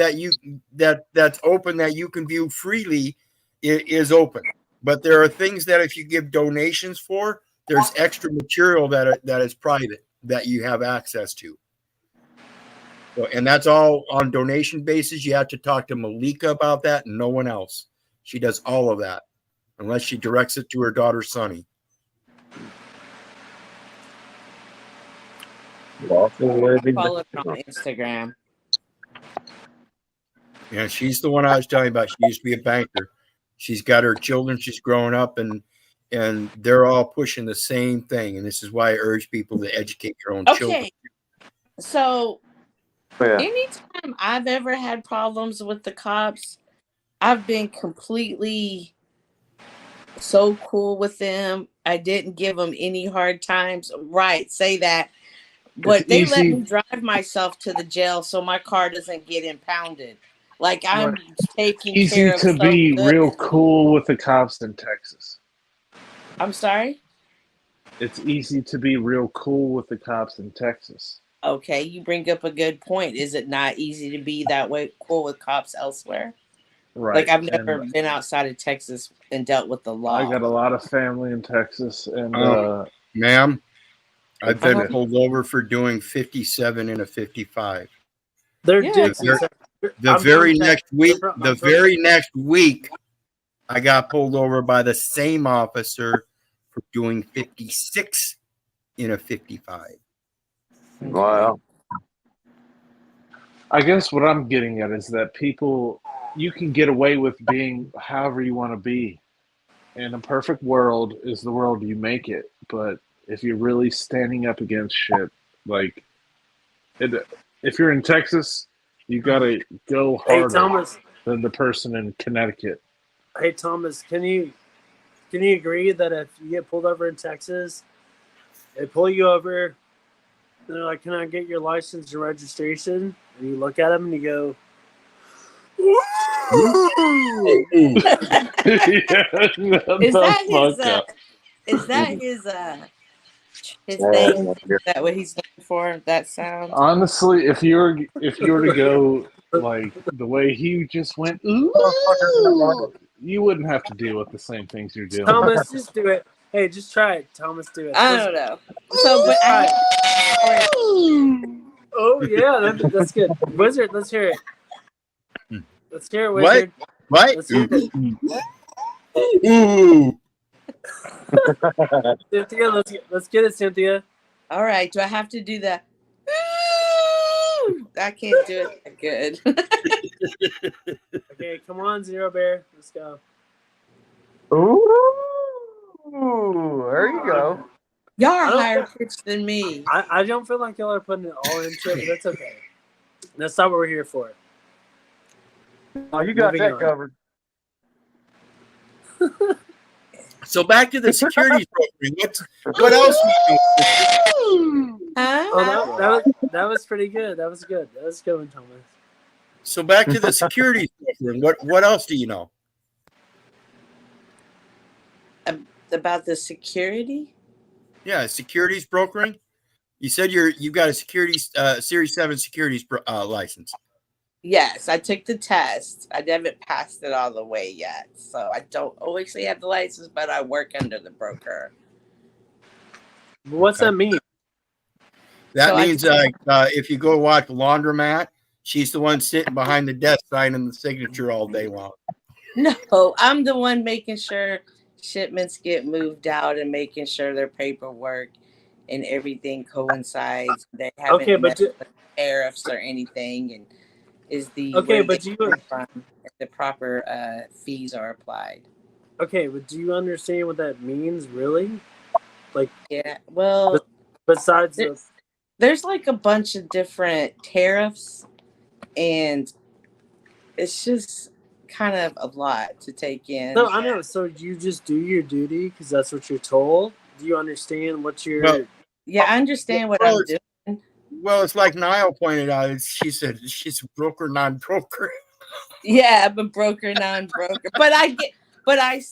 that's open that you can view freely is open. But there are things that if you give donations for, there's extra material that is private that you have access to. So, and that's all on donation basis. You have to talk to Malika about that and no one else. She does all of that unless she directs it to her daughter, Sunny. Lawful Living. Follow her on Instagram. Yeah, she's the one I was telling you about. She used to be a banker. She's got her children. She's growing up, and they're all pushing the same thing. And this is why I urge people to educate your own children. Okay. So Yeah. anytime I've ever had problems with the cops, I've been completely so cool with them. I didn't give them any hard times. Right, say that. But It's they easy. let me drive myself to the jail so my car doesn't get impounded. Like I'm taking Easy care of to be some real good. cool with the cops in Texas. I'm sorry. It's easy to be real cool with the cops in Texas. Okay, you bring up a good point. Is it not easy to be that way cool with cops elsewhere? Right. Like I've And never been outside of Texas and dealt with the I law. got a lot of family in Texas, and Ma'am, I've been Uh-huh. pulled over for doing 57 in a 55. They're Yeah. dicks. The very next week, I got pulled over by the same officer for doing 56 in a 55. Wow. I guess what I'm getting at is that people, you can get away with being however you want to be. And a perfect world is the world you make it. But if you're really standing up against shit, like, if you're in Texas, you gotta go Hey harder Thomas. than the person in Connecticut. Hey Thomas, can you agree that if you get pulled over in Texas, they pull you over, and they're like, "Can I get your license and registration?" And you look at them and you go, Is that his? Is that his thing? Is that what he's looking for? That sound? Honestly, if you were to go like the way he just went, ooh, you wouldn't have to deal with the same things you're doing. Thomas, just do it. Hey, just try it. Thomas, do it. I don't know. So, but oh yeah, that's good. Wizard, let's hear it. Let's hear it, Wizard. What? Let's hear it. Ooh. Cynthia, let's get it, Cynthia. All right. Do I have to do that? I can't do it that good. Okay, come on, Zero Bear. Let's go. Ooh, there you go. Y'all are higher pitched than me. I don't feel like y'all are putting it all into it, but that's okay. That's not what we're here for. Oh, you got Moving that on. covered. So back to the securities program. What else? Oh, that was pretty good. That was good. That was good one, Thomas. So back to the securities program. What else do you know? About the security? Yeah, securities brokering. You said you've got a securities Series 7 securities license. Yes, I took the test. I haven't passed it all the way yet. So I don't always have the license, but I work under the broker. What's that mean? That means if you go watch Laundromat, she's the one sitting behind the desk signing the signature all day long. No, I'm the one making sure shipments get moved out and making sure their paperwork and everything coincides. They haven't met with tariffs or anything, and is the the proper fees are applied. Okay, but do you understand what that means, really? Like, yeah, well, besides there's like a bunch of different tariffs, and it's just kind of a lot to take in. No, I know. So you just do your duty because that's what you're told. Do you understand what you're? Yeah, I understand what I'm doing. Well, it's like Niall pointed out. She's a broker, non-broker. Yeah, I'm a broker, non-broker. But I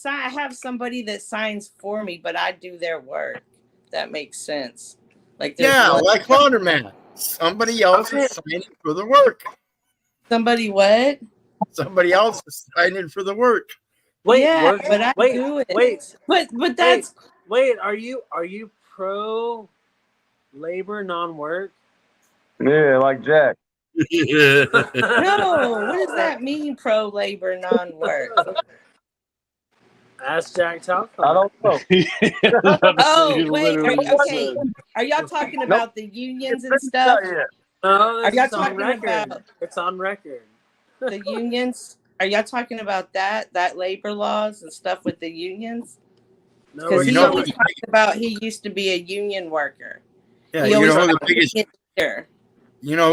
have somebody that signs for me, but I do their work. That makes sense. Like like Laundromat. Somebody else is signing for the work. Somebody what? Somebody else is signing for the work. Wait, yeah, but I do it. But that's wait. Are you pro labor non-work? Yeah, like Jack. No, what does that mean? Pro labor non-work. Ask Jack Talk. I don't know. Oh wait, okay. Are y'all talking about the unions and stuff? No, are y'all talking about? It's on record. The unions? Are y'all talking about that labor laws and stuff with the unions? Because he always talked about he used to be a union worker. Yeah, you know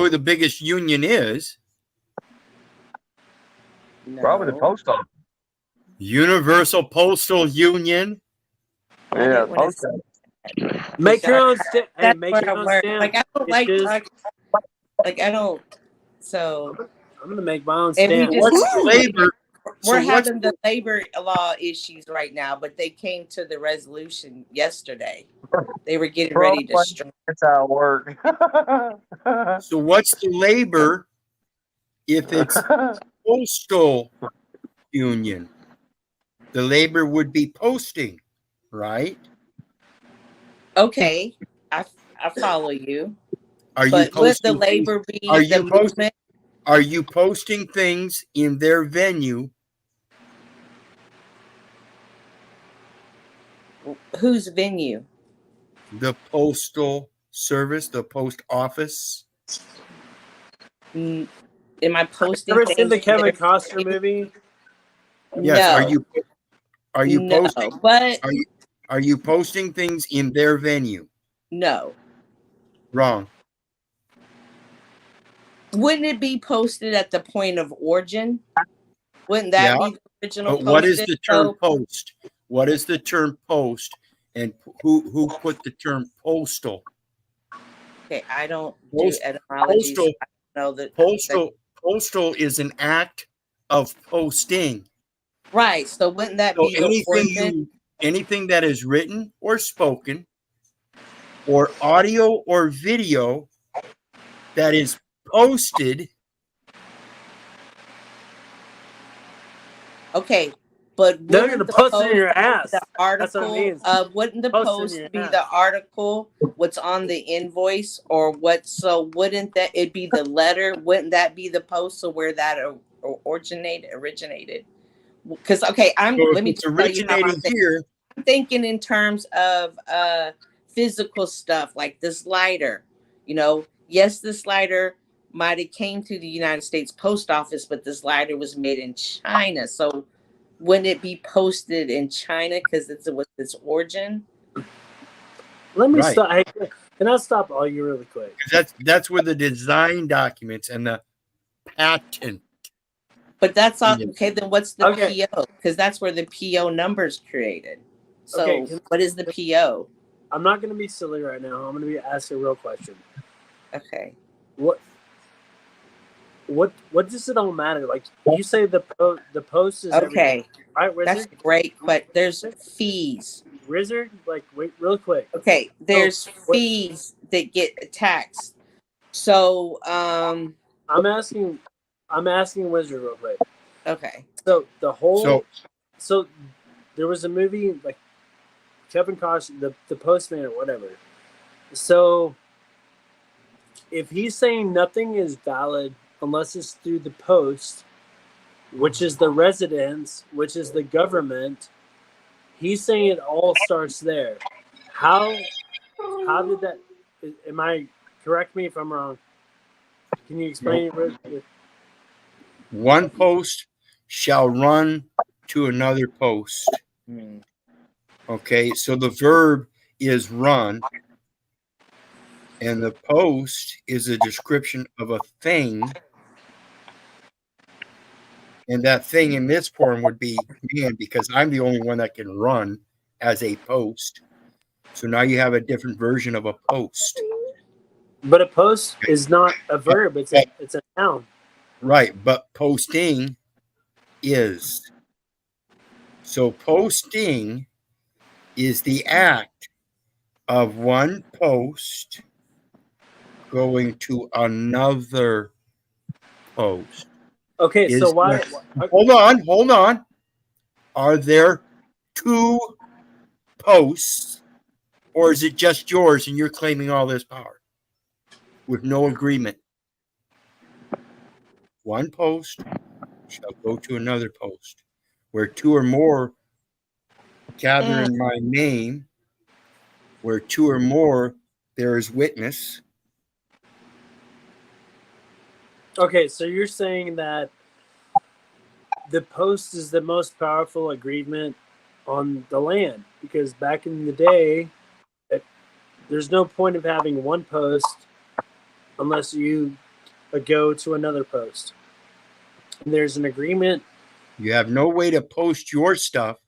who the biggest union is? No. Probably the post office. Universal Postal Union. Yeah, post office. Make your own stand. Hey, make your own stand. Like I don't like I don't. So I'm gonna make my own And we stamp. just- What's the labor? We're So having the labor law issues right now, but they came to the resolution yesterday. They were getting ready to strike. That's how it works. So what's the labor if it's postal union? The labor would be posting, right? Okay, I follow you. Are you But would the posting? labor be Are the you posting? movement? Are you posting things in their venue? Whose venue? The postal service, the post office. Am I posting Ever things? seen the in Kevin their Costner venue? movie? Yes. No. Are you No, posting? but Are you posting things in their venue? no. Wrong. Wouldn't it be posted at the point of origin? Wouldn't that Yeah. be the original But what is posted? the term So, post? What is the term post? And who put the term postal? okay, I don't Post- do etymologies. postal- I don't know that. Postal is an act of posting. Right. So wouldn't that So be the origin? anything that is written or spoken, or audio or video that is posted. Okay, but They're wouldn't gonna the post it post in your be ass. the That's what it article? means. Wouldn't the Post in post your be ass. the article? What's on the invoice or what? So wouldn't that it be the letter? Wouldn't that be the post? So where that originated? Because okay, So let if me it's just tell you how originating here, I'm thinking in terms of physical stuff like this lighter. You know, yes, this lighter might have came to the United States Post Office, but this lighter was made in China. So wouldn't it be posted in China because it's with its origin? Let me Right. stop. Hey, can I stop all you really quick? that's where the design documents and the patent. But that's all Yeah. okay. Then what's the Okay. PO? Because that's where the PO number's created. So Okay, what is the PO? I'm not going to be silly right now. I'm going to be asking a real question. Okay. What does it all matter? Like you say, the post is Okay. everything, right? That's Wizard, great. But there's fees. Wizard. Like wait, real quick. Okay, there's what- fees that get taxed. So, I'm asking Wizard real quick. okay. So the whole, So so there was a movie like Kevin Costner, the Postman or whatever. So if he's saying nothing is valid unless it's through the post, which is the residence, which is the government, he's saying it all starts there. How did that? Am I correct me if I'm wrong? Can you explain it? one post shall run to another post. Okay, so the verb is run, and the post is a description of a thing. And that thing in this form would be man, because I'm the only one that can run as a post. So now you have a different version of a post. But a post is not a verb; it's a noun. Right, but posting is. So posting is the act of one post going to another post. Okay, so why? Hold on. Are there two posts, or is it just yours and you're claiming all this power with no agreement? One post shall go to another post. Where two or more gather in my name, where two or more there is witness. Okay, so you're saying that the post is the most powerful agreement on the land because back in the day, there's no point of having one post unless you go to another post. And there's an agreement. You have no way to post your stuff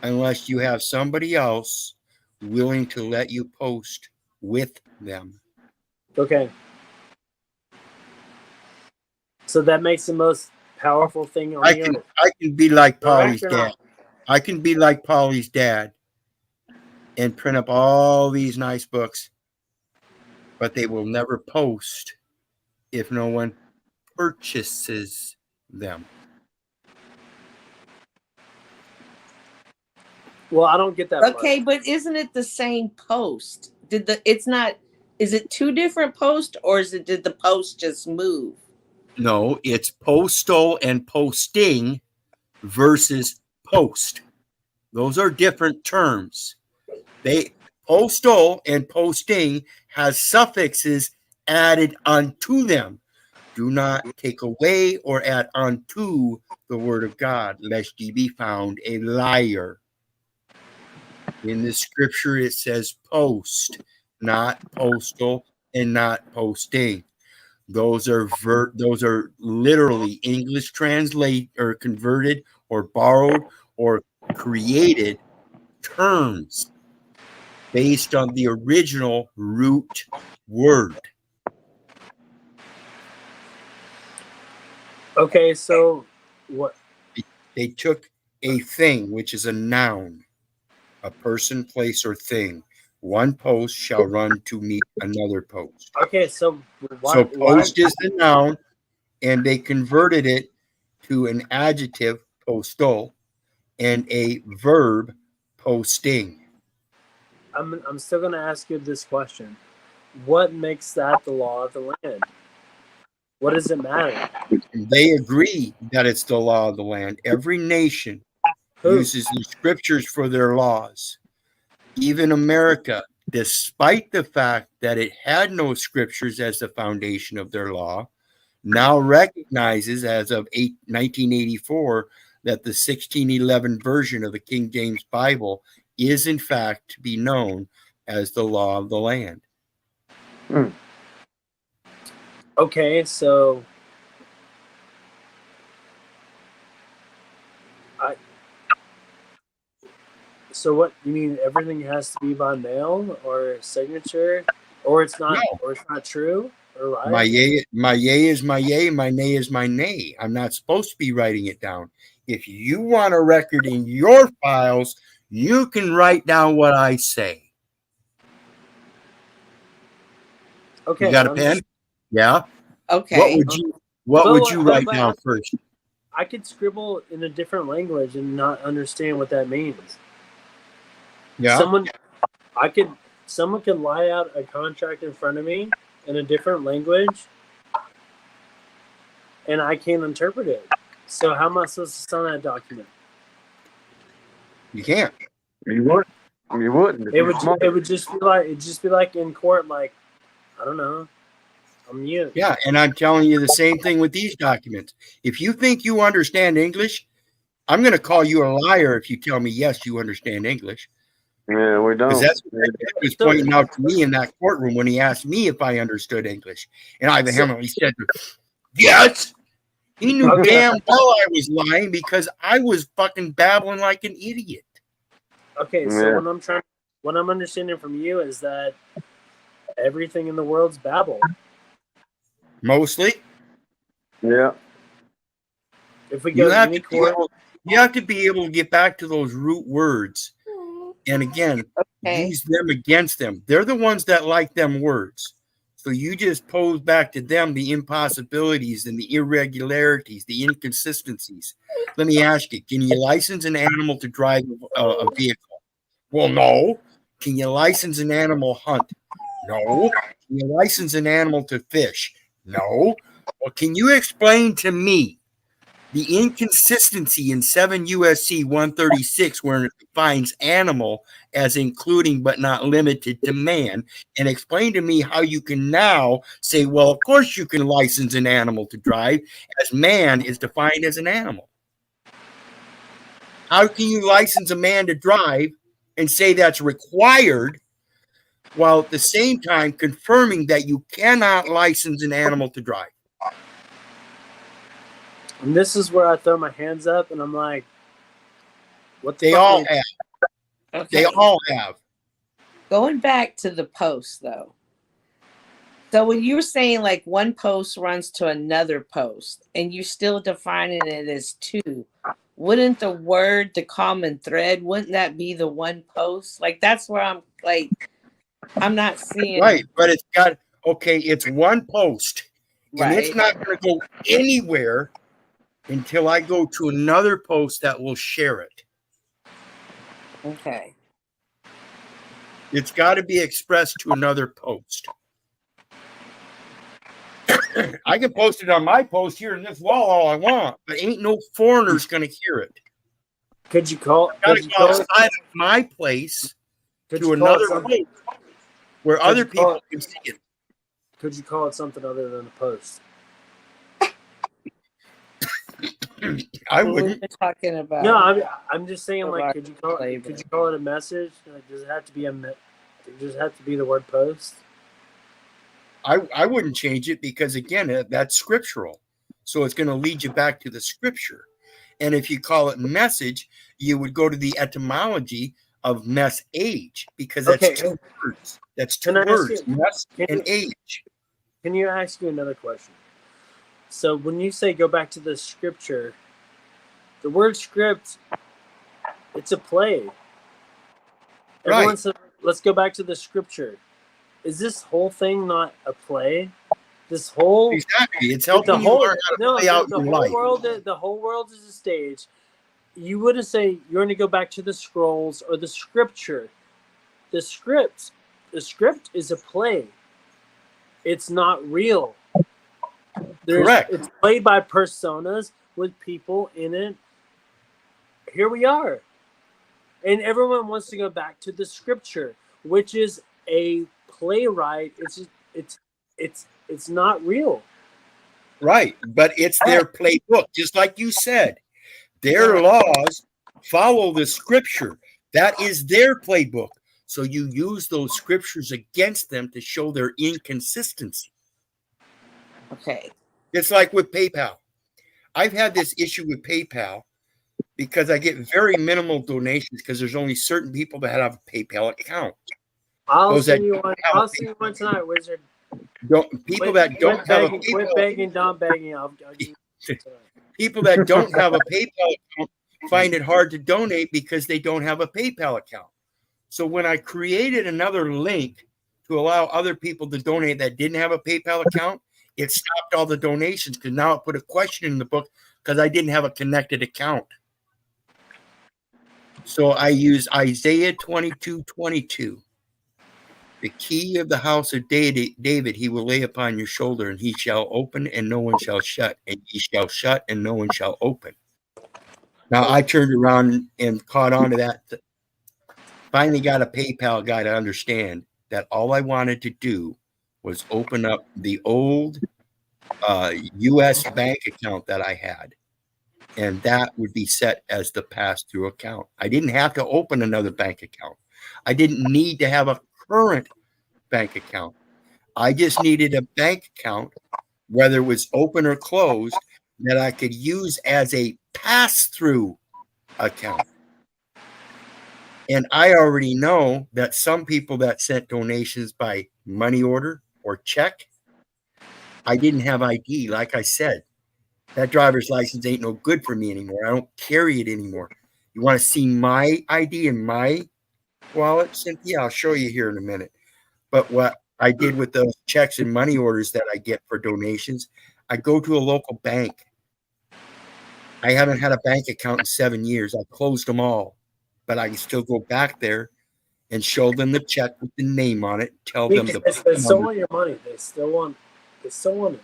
unless you have somebody else willing to let you post with them. Okay. So that makes the most powerful thing on the earth. I can be like Correct Polly's or dad. not? I can be like Polly's dad and print up all these nice books, but they will never post if no one purchases them. Well, I don't get that. Okay, but isn't it the same post? Is it two different posts, or did the post just move? No, it's postal and posting versus post. Those are different terms. Postal and posting has suffixes added unto them. Do not take away or add unto the word of God, lest ye be found a liar. In the scripture, it says post, not postal and not posting. Those are literally English translate or converted or borrowed or created terms based on the original root word. Okay, so what? They took a thing, which is a noun, a person, place, or thing. One post shall run to meet another post. Okay, so So post is the noun, and they converted it to an adjective, postal, and a verb, posting. I'm still going to ask you this question. What makes that the law of the land? What does it matter? They agree that it's the law of the land. Every nation uses the scriptures for their laws. Even America, despite the fact that it had no scriptures as the foundation of their law, now recognizes as of 1984 that the 1611 version of the King James Bible is in fact to be known as the law of the land. Okay, so what you mean? Everything has to be by mail or signature, or it's not, or it's not true, or right? My yay is my yay, my nay is my nay. I'm not supposed to be writing it down. If you want a record in your files, you can write down what I say. Okay, you got a pen? Yeah. Okay. What would you write down first? I could scribble in a different language and not understand what that means. Yeah. Someone could lie out a contract in front of me in a different language, and I can't interpret it. So how am I supposed to sign that document? You can't. You wouldn't. It would just be like in court, like, I don't know. I'm mute. Yeah, and I'm telling you the same thing with these documents. If you think you understand English, I'm going to call you a liar if you tell me, yes, you understand English. Yeah, we don't. Because that's what he was pointing out to me in that courtroom when he asked me if I understood English. And I vehemently said, yes. He knew damn well I was lying because I was fucking babbling like an idiot. Okay, so what I'm understanding from you is that everything in the world's babble. Mostly. Yeah. If we go to any court, you have to be able to get back to those root words. And again, use them against them. They're the ones that like them words. So you just pose back to them the impossibilities and the irregularities, the inconsistencies. Let me ask you, can you license an animal to drive a vehicle? Well, no. Can you license an animal hunt? No. Can you license an animal to fish? No. Well, can you explain to me the inconsistency in 7 USC 136 where it defines animal as including but not limited to man, and explain to me how you can now say, well, of course you can license an animal to drive as man is defined as an animal. How can you license a man to drive and say that's required while at the same time confirming that you cannot license an animal to drive? And this is where I throw my hands up and I'm like, what the They fuck all have. Okay. They all have. Going back to the post, though, So when you're saying like one post runs to another post and you're still defining it as two, wouldn't the word, the common thread, wouldn't that be the one post? Like that's where I'm like, I'm not seeing. Right, but it's got, okay, it's one post, and it's Right. not going to go anywhere until I go to another post that will share it. Okay. It's got to be expressed to another post. I can post it on my post here in this wall all I want, but ain't no foreigner's going to hear it. Could you call? Got Could to you go call it? outside of my place Could to you call it another something? place where Could other you call people it? can see it. Could you call it something other than a post? I What wouldn't. we're talking about. No, I'm just saying. Like, could you call Labor. it a message? Like, does it have to be does it have to be the word post? I wouldn't change it because again, that's scriptural, so it's going to lead you back to the scripture. And if you call it message, you would go to the etymology of mess age because that's Okay. two words. That's two Can I ask words, you? mess Can and you, age. can you ask you another question? So when you say go back to the scripture, the word script, it's a play. Everyone Right. said, let's go back to the scripture. Is this whole thing not a play? This whole Exactly. It's the helping you whole learn how to play out the your whole life. world the whole world is a stage. You wouldn't say you're going to go back to the scrolls or the scripture. The script is a play. It's not real. Correct. It's played by personas with people in it. Here we are. And everyone wants to go back to the scripture, which is a playwright. It's not real. Right. But it's their playbook, just like you said. Their laws follow the scripture. That is their playbook. So you use those scriptures against them to show their inconsistency. Okay. It's like with PayPal. I've had this issue with PayPal because I get very minimal donations because there's only certain people that have a PayPal account. I'll send you one tonight, Wizard. People that don't have a PayPal, quit begging, don't begging. I'll give you tonight. People that don't have a PayPal account find it hard to donate because they don't have a PayPal account. So when I created another link to allow other people to donate that didn't have a PayPal account, it stopped all the donations because now it put a question in the book because I didn't have a connected account. So I use Isaiah 22:22. The key of the house of David he will lay upon your shoulder, and he shall open, and no one shall shut, and he shall shut, and no one shall open. Now I turned around and caught on to that. Finally got a PayPal guy to understand that all I wanted to do was open up the old U.S. bank account that I had, and that would be set as the pass-through account. I didn't have to open another bank account. I didn't need to have a current bank account. I just needed a bank account, whether it was open or closed, that I could use as a pass-through account. And I already know that some people that sent donations by money order or check, I didn't have ID. Like I said, that driver's license ain't no good for me anymore. I don't carry it anymore. You want to see my ID in my wallet, Cynthia? I'll show you here in a minute. But what I did with those checks and money orders that I get for donations, I go to a local bank. I haven't had a bank account in 7 years. I closed them all, but I can still go back there and show them the check with the name on it. Tell them the They still want your money. They still want it.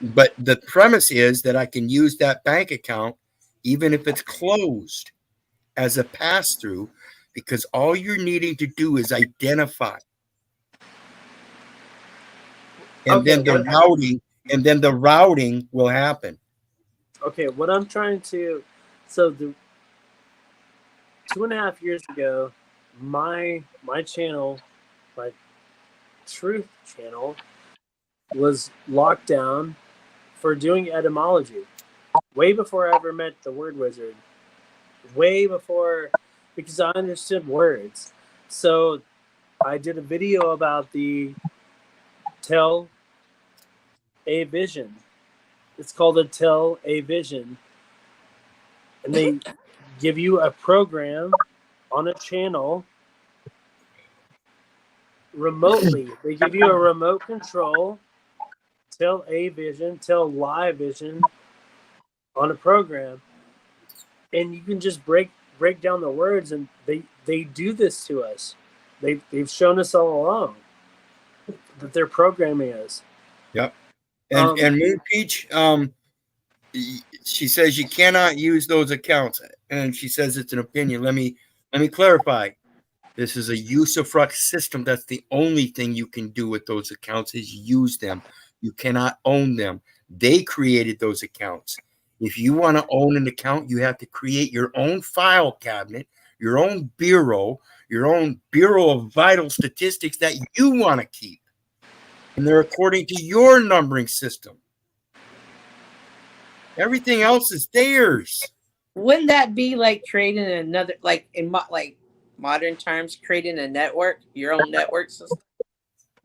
But the premise is that I can use that bank account, even if it's closed, as a pass through, because all you're needing to do is identify. And then the routing will happen. Okay, what I'm trying to, so the 2.5 years ago, my channel, my truth channel, was locked down for doing etymology. Way before I ever met the word wizard. Way before, because I understood words. So I did a video about the Tell a Vision. It's called a Tell a Vision. And they give you a program on a channel remotely. They give you a remote control, Tell a Vision, Tell Live Vision on a program. And you can just break down the words, and they do this to us. They've shown us all along that their programming is. Yep. And Moon Peach, she says you cannot use those accounts, and she says it's an opinion. Let me clarify. This is a usufruct system. That's the only thing you can do with those accounts is use them. You cannot own them. They created those accounts. If you want to own an account, you have to create your own file cabinet, your own bureau of vital statistics that you want to keep. And they're according to your numbering system. Everything else is theirs. Wouldn't that be like creating another, like in modern terms, creating a network, your own network system?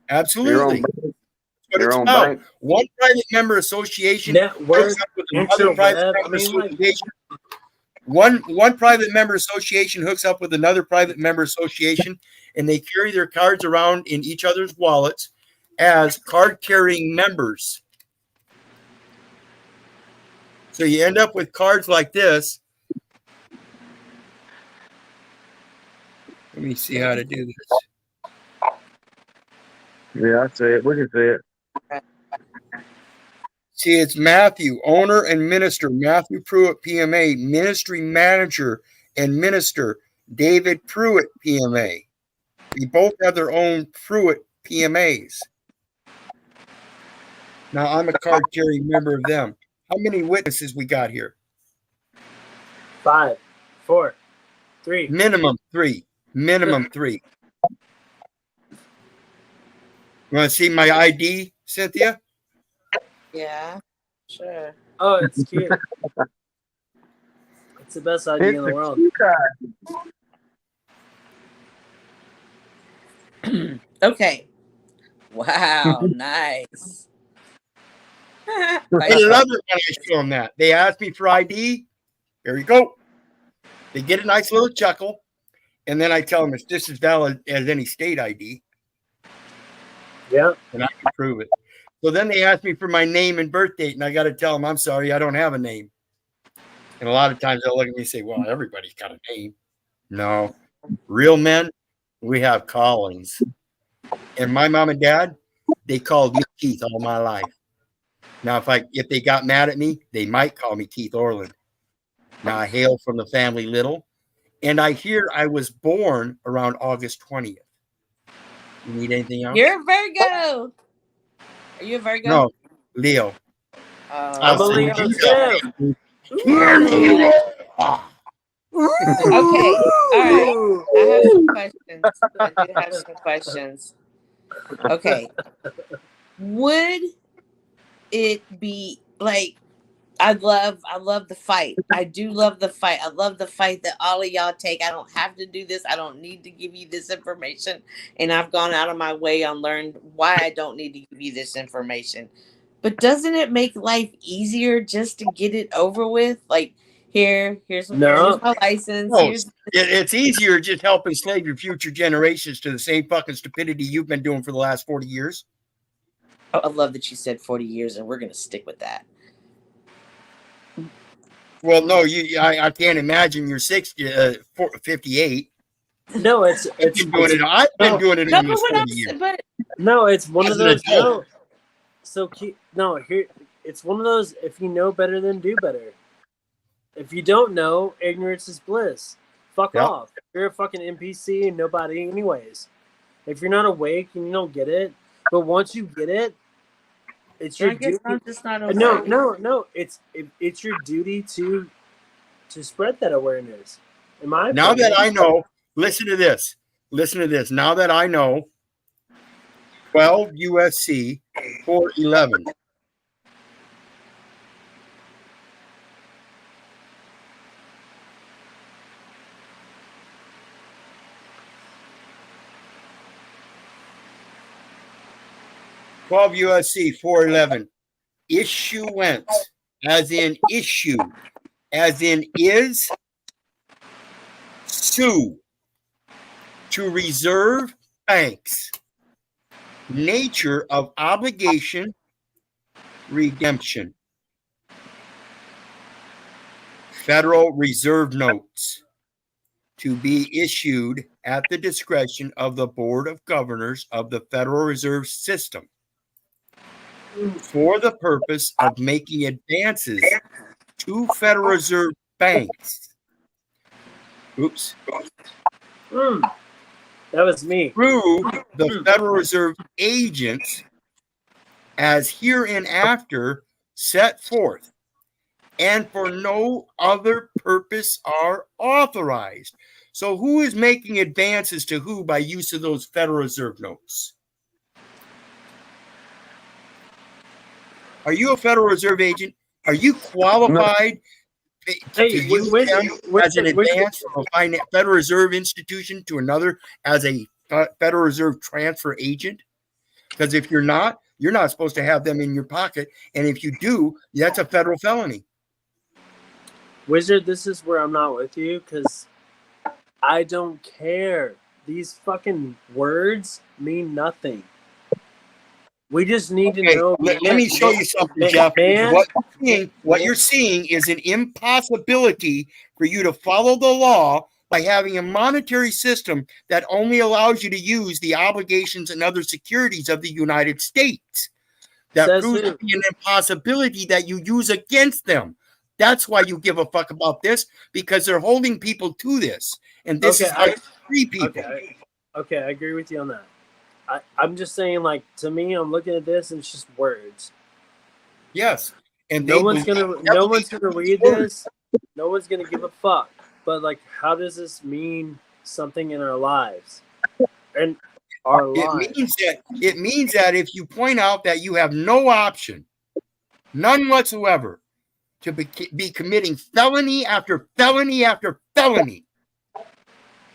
Absolutely. Your own about. bank. One private member association Network, hooks up with another private member association. One private member association hooks up with another private member association, and they carry their cards around in each other's wallets as card-carrying members. So you end up with cards like this. Let me see how to do this. Yeah, I see it. We can see it. See, it's Matthew, owner and minister, Matthew Pruitt, PMA, ministry manager and minister, David Pruitt, PMA. We both have their own Pruitt PMAs. Now, I'm a card-carrying member of them. How many witnesses we got here? 5, 4, 3. Minimum 3. Minimum 3. You want to see my ID, Cynthia? Yeah, sure. Oh, it's cute. It's the best idea in the world. Okay. Wow, nice. I love it when I show them that. They ask me for ID. Here you go. They get a nice little chuckle. And then I tell them it's just as valid as any state ID. Yeah. And I can prove it. So then they ask me for my name and birth date, and I got to tell them, I'm sorry, I don't have a name. And a lot of times they'll look at me and say, well, everybody's got a name. No. Real men, we have callings. And my mom and dad, they called me Keith all my life. Now, if they got mad at me, they might call me Keith Orland. Now, I hail from the family Little, and I hear I was born around August 20th. You need anything else? You're a Virgo. Are you a Virgo? No, Leo. I'm a Leo too. Okay. All right. I have some questions. I do have some questions. Okay. Would it be like, I love the fight. I do love the fight. I love the fight that all of y'all take. I don't have to do this. I don't need to give you this information. And I've gone out of my way and learned why I don't need to give you this information. But doesn't it make life easier just to get it over with? Like, here's my license. No, it's easier just help enslave your future generations to the same fucking stupidity you've been doing for the last 40 years. I love that you said 40 years, and we're going to stick with that. Well, no, I can't imagine you're 58. No, I've been doing it almost 40 years. But no, it's one of those. It's one of those. If you know better, then do better. If you don't know, ignorance is bliss. Fuck off. You're a fucking NPC and nobody, anyways. If you're not awake and you don't get it, but once you get it, it's your duty. I'm just not awake. No. It's your duty to spread that awareness. Now that I know, listen to this. Now that I know 12 USC 411. 12 USC 411. Issuance, as in issue, as in is, sue, to reserve banks. Nature of obligation, redemption. Federal Reserve notes to be issued at the discretion of the Board of Governors of the Federal Reserve System for the purpose of making advances to Federal Reserve banks. Oops. That was me. Through the Federal Reserve agents as hereinafter set forth, and for no other purpose are authorized. So who is making advances to who by use of those Federal Reserve notes? Are you a Federal Reserve agent? Are you qualified to use them as an advance from a Federal Reserve institution to another as a Federal Reserve transfer agent? Because if you're not supposed to have them in your pocket. And if you do, that's a federal felony. Wizard, this is where I'm not with you because I don't care. These fucking words mean nothing. We just need to know. Let me show you something, Jeff. What you're seeing is an impossibility for you to follow the law by having a monetary system that only allows you to use the obligations and other securities of the United States. That proves to be an impossibility that you use against them. That's why you give a fuck about this, because they're holding people to this. And this is how you free people. Okay, I agree with you on that. I'm just saying, like, to me, I'm looking at this and it's just words. Yes. And no one's gonna read this. No one's gonna give a fuck. But like, how does this mean something in our lives? And our lives. It means that if you point out that you have no option, none whatsoever, to be committing felony after felony after felony,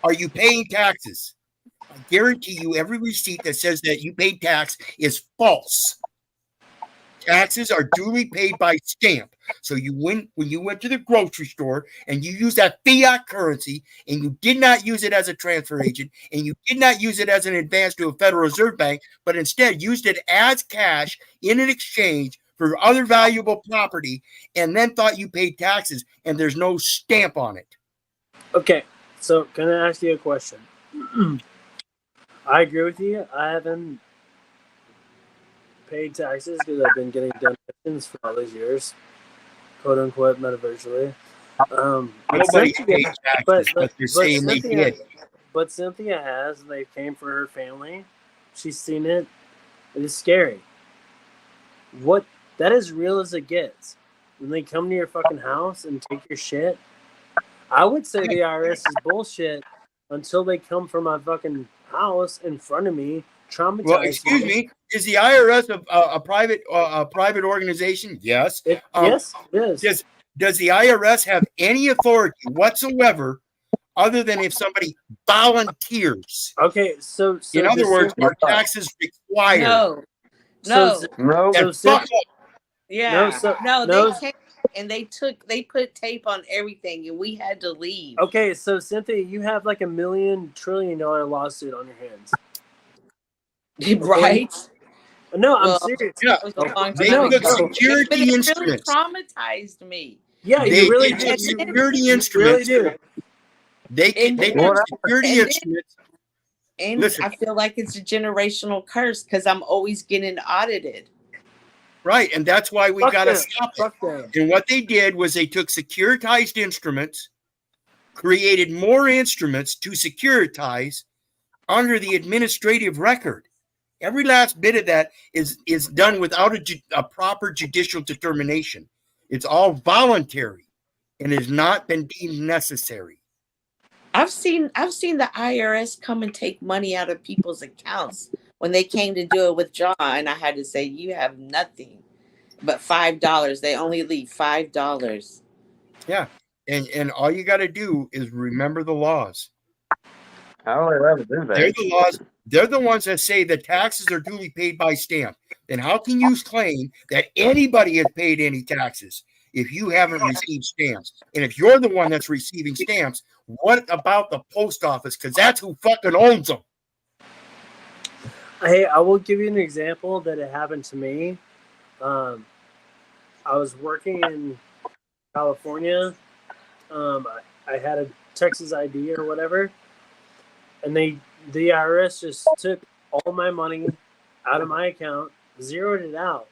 are you paying taxes? I guarantee you every receipt that says that you paid tax is false. Taxes are duly paid by stamp. So when you went to the grocery store and you used that fiat currency and you did not use it as a transfer agent and you did not use it as an advance to a Federal Reserve Bank, but instead used it as cash in an exchange for other valuable property and then thought you paid taxes and there's no stamp on it. Okay, so can I ask you a question? I agree with you. I haven't paid taxes because I've been getting donations for all these years, quote unquote, metaphorically. Nobody paid taxes, but they're saying they did. But Cynthia has, and they came for her family. She's seen it. It is scary. What that is real as it gets. When they come to your fucking house and take your shit, I would say the IRS is bullshit until they come from my fucking house in front of me, traumatized. Well, excuse me, is the IRS a private organization? Yes. Yes, it is. Does the IRS have any authority whatsoever other than if somebody volunteers? Okay, so in other words, are taxes required? No. They came and they put tape on everything and we had to leave. Okay, so Cynthia, you have like $1 million trillion lawsuit on your hands. Right? No, I'm serious. Yeah. They took security instruments. Really traumatized me. Yeah, they really took did. Security instruments. Really they took security instruments. And listen, I feel like it's a generational curse because I'm always getting audited. Right, and that's why we got to stop it. And what they did was they took securitized instruments, created more instruments to securitize under the administrative record. Every last bit of that is done without a proper judicial determination. It's all voluntary and has not been deemed necessary. I've seen the IRS come and take money out of people's accounts when they came to do it with John, and I had to say, you have nothing but $5. They only leave $5. Yeah, and all you got to do is remember the laws. I don't ever do that. They're the laws. They're the ones that say the taxes are duly paid by stamp. Then how can you claim that anybody has paid any taxes if you haven't received stamps? And if you're the one that's receiving stamps, what about the post office? Because that's who fucking owns them. Hey, I will give you an example that it happened to me. I was working in California. I had a Texas ID or whatever, and the IRS just took all my money out of my account, zeroed it out,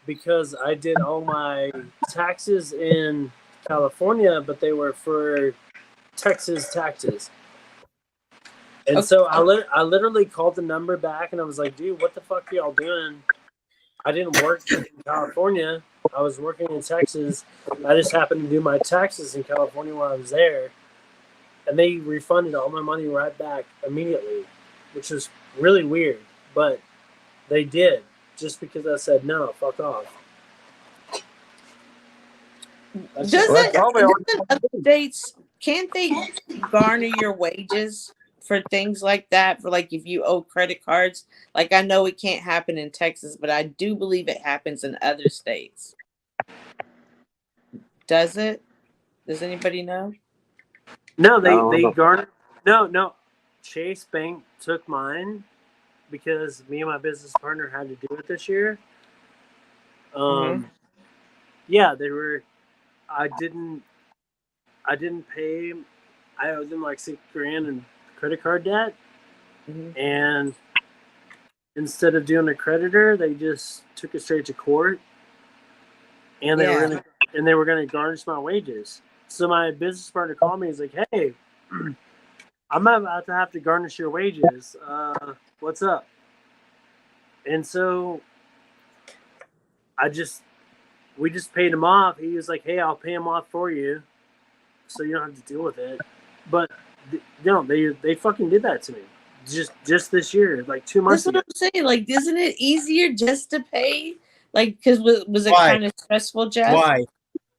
because I did all my taxes in California, but they were for Texas taxes. And so I literally called the number back, and I was like, dude, what the fuck are y'all doing? I didn't work in California. I was working in Texas. I just happened to do my taxes in California while I was there. And they refunded all my money right back immediately, which was really weird. But they did, just because I said, no, fuck off. Doesn't other states, can't they garner your wages for things like that? For like if you owe credit cards? Like I know it can't happen in Texas, but I do believe it happens in other states. Does it? Does anybody know? No, they garnered. No. Chase Bank took mine because me and my business partner had to do it this year. Yeah, they were. I didn't pay. I owed them like $6,000 in credit card debt, and instead of doing a creditor, they just took it straight to court, and they were gonna garnish my wages. So my business partner called me. He's like, "Hey, I'm about to have to garnish your wages. What's up?" And so we just paid him off. He was like, "Hey, I'll pay him off for you, so you don't have to deal with it." But they fucking did that to me just this year, like 2 months ago. That's what I'm saying. Like, isn't it easier just to pay? Like, because was it kind of stressful, Jeff?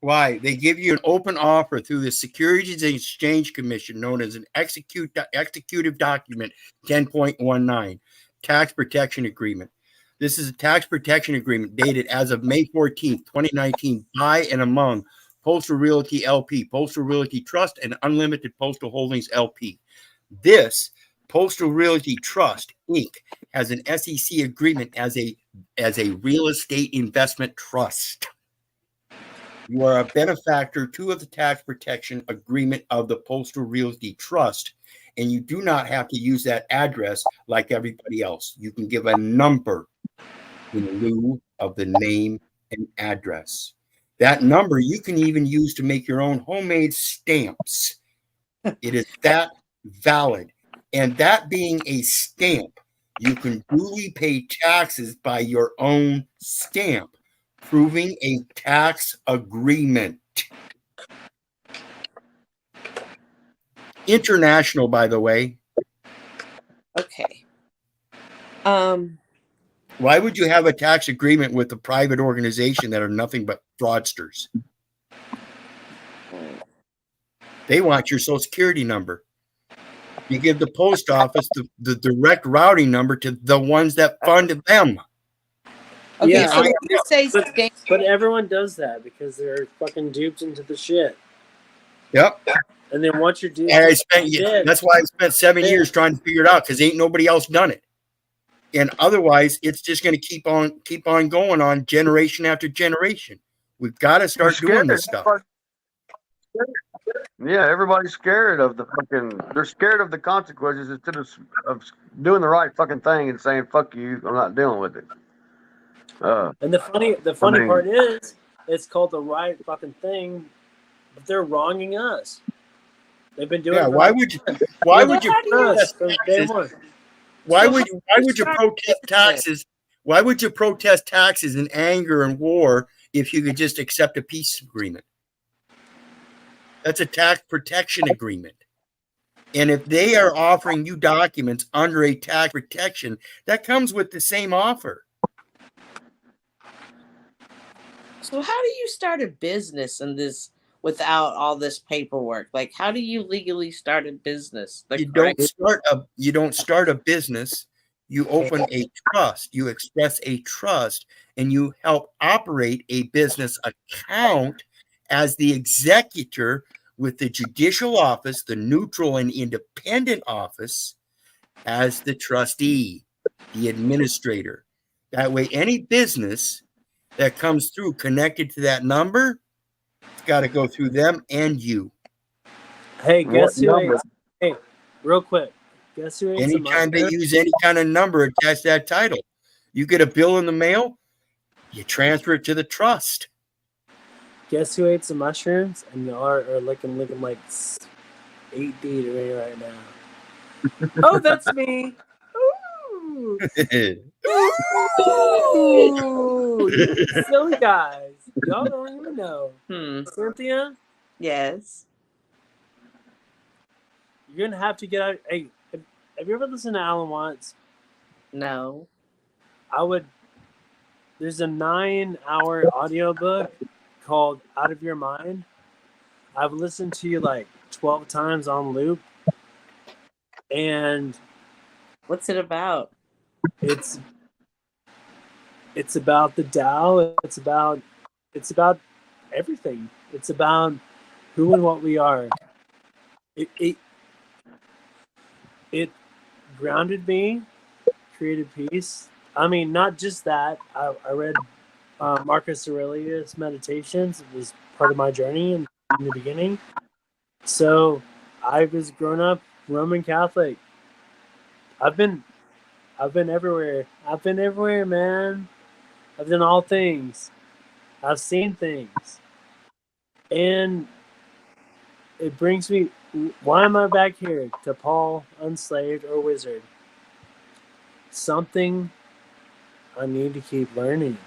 Why? They give you an open offer through the Securities and Exchange Commission, known as an executive document 10.19, tax protection agreement. This is a tax protection agreement dated as of May 14th, 2019, by and among Postal Realty LP, Postal Realty Trust, and Unlimited Postal Holdings LP. This Postal Realty Trust, Inc., has an SEC agreement as a real estate investment trust. You are a benefactor to the tax protection agreement of the Postal Realty Trust, and you do not have to use that address like everybody else. You can give a number in lieu of the name and address. That number you can even use to make your own homemade stamps. It is that valid. And that being a stamp, you can duly pay taxes by your own stamp, proving a tax agreement. International, by the way. Okay. Why would you have a tax agreement with a private organization that are nothing but fraudsters? They want your social security number. You give the post office the direct routing number to the ones that funded them. Okay, Yeah, so you say but everyone does that because they're fucking duped into the shit. Yep. And then once you're duped, that's why I spent 7 years trying to figure it out, because ain't nobody else done it. And otherwise, it's just going to keep on going on generation after generation. We've got to start doing this stuff. Yeah, everybody's scared of they're scared of the consequences instead of doing the right fucking thing and saying, fuck you, I'm not dealing with it. And the funny part is, it's called the right fucking thing, but they're wronging us. They've been doing it. Why would you protest taxes? Why would you protest taxes? Why would you protest taxes in anger and war if you could just accept a peace agreement? That's a tax protection agreement. And if they are offering you documents under a tax protection, that comes with the same offer. So how do you start a business in this without all this paperwork? Like, how do you legally start a business? The You correct don't start a business. You open a trust. You express a trust, and you help operate a business account as the executor with the judicial office, the neutral and independent office, as the trustee, the administrator. That way, any business that comes through connected to that number, it's got to go through them and you. Hey, What guess who number? ate? Hey, real quick. Guess who ate some Anytime they mushrooms? use any kind of number attached to that title, you get a bill in the mail, you transfer it to the trust. Guess who ate some mushrooms? And y'all are looking like 8 feet away right now. Oh, that's me. Ooh. Ooh, you silly guys. Y'all don't even know. Cynthia, Yes. you're gonna have to get out. Hey, have you ever listened to Alan Watts? No. There's a 9-hour audiobook called Out of Your Mind. I've listened to you like 12 times on loop. And What's it about? it's about the Tao. It's about everything. It's about who and what we are. It grounded me, created peace. I mean, not just that. I read Marcus Aurelius' Meditations. It was part of my journey in the beginning. So I was grown up Roman Catholic. I've been everywhere. I've been everywhere, man. I've done all things. I've seen things. And it brings me, why am I back here? To Paul, unslaved or wizard. Something I need to keep learning.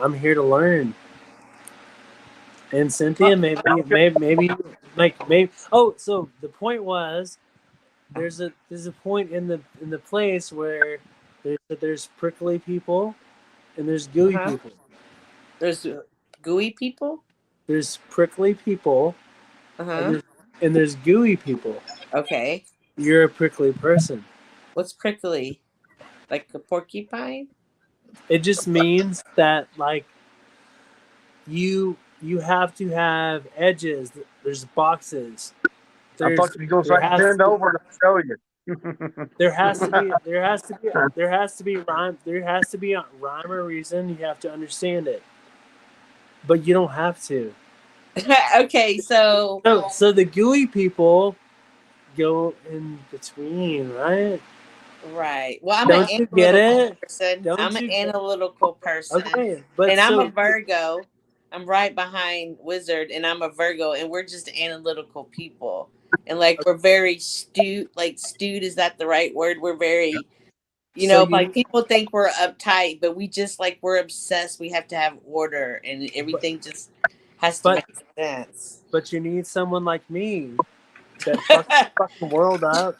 I'm here to learn. And Cynthia, maybe. Oh, so the point was, there's a point in the place where there's prickly people, and there's gooey people. There's gooey people. There's prickly people, and there's gooey people. Okay. You're a prickly person. What's prickly? Like a porcupine? It just means that like you have to have edges. There's boxes. I thought you were going to say bend over and I'll show you. There has to be rhyme. There has to be a rhyme or reason. You have to understand it, but you don't have to. Okay, so the gooey people go in between, right? Right. Well, I'm Don't an you get analytical it? person. Don't I'm an you get- analytical person. Okay, but and I'm so- a Virgo. I'm right behind Wizard, and I'm a Virgo, and we're just analytical people. And like we're very stewed. Like stewed, is that the right word? We're very, like people think we're uptight, but we just like we're obsessed. We have to have order, and everything just has to make sense. But you need someone like me that fucks the fucking world up,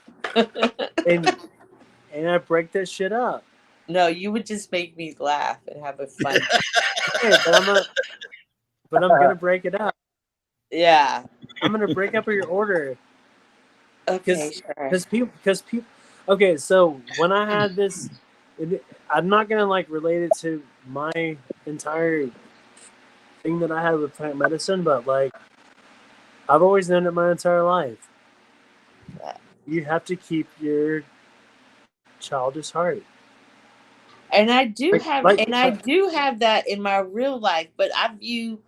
and I break that shit up. No, you would just make me laugh and have a fun. Okay, but I'm gonna break it up. Yeah, I'm gonna break up your order. Okay, sure. Because people. Okay, so when I had this, I'm not gonna like relate it to my entire thing that I had with plant medicine, but like I've always known it my entire life. You have to keep your childish heart. And I do have that in my real life, but I view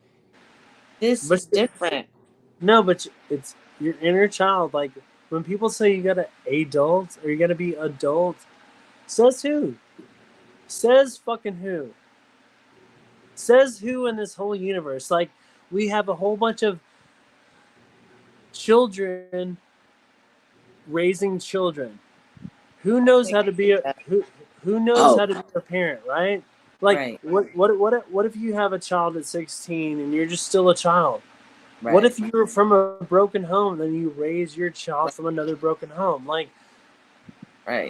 this as different. No, but it's your inner child. Like when people say you gotta adult or you gotta be adult, says who? Says fucking who? Says who in this whole universe? Like we have a whole bunch of children raising children. Who knows how to be who knows how to be a parent, right? Like what if you have a child at 16 and you're just still a child? Right. What if you're from a broken home and you raise your child from another broken home? Like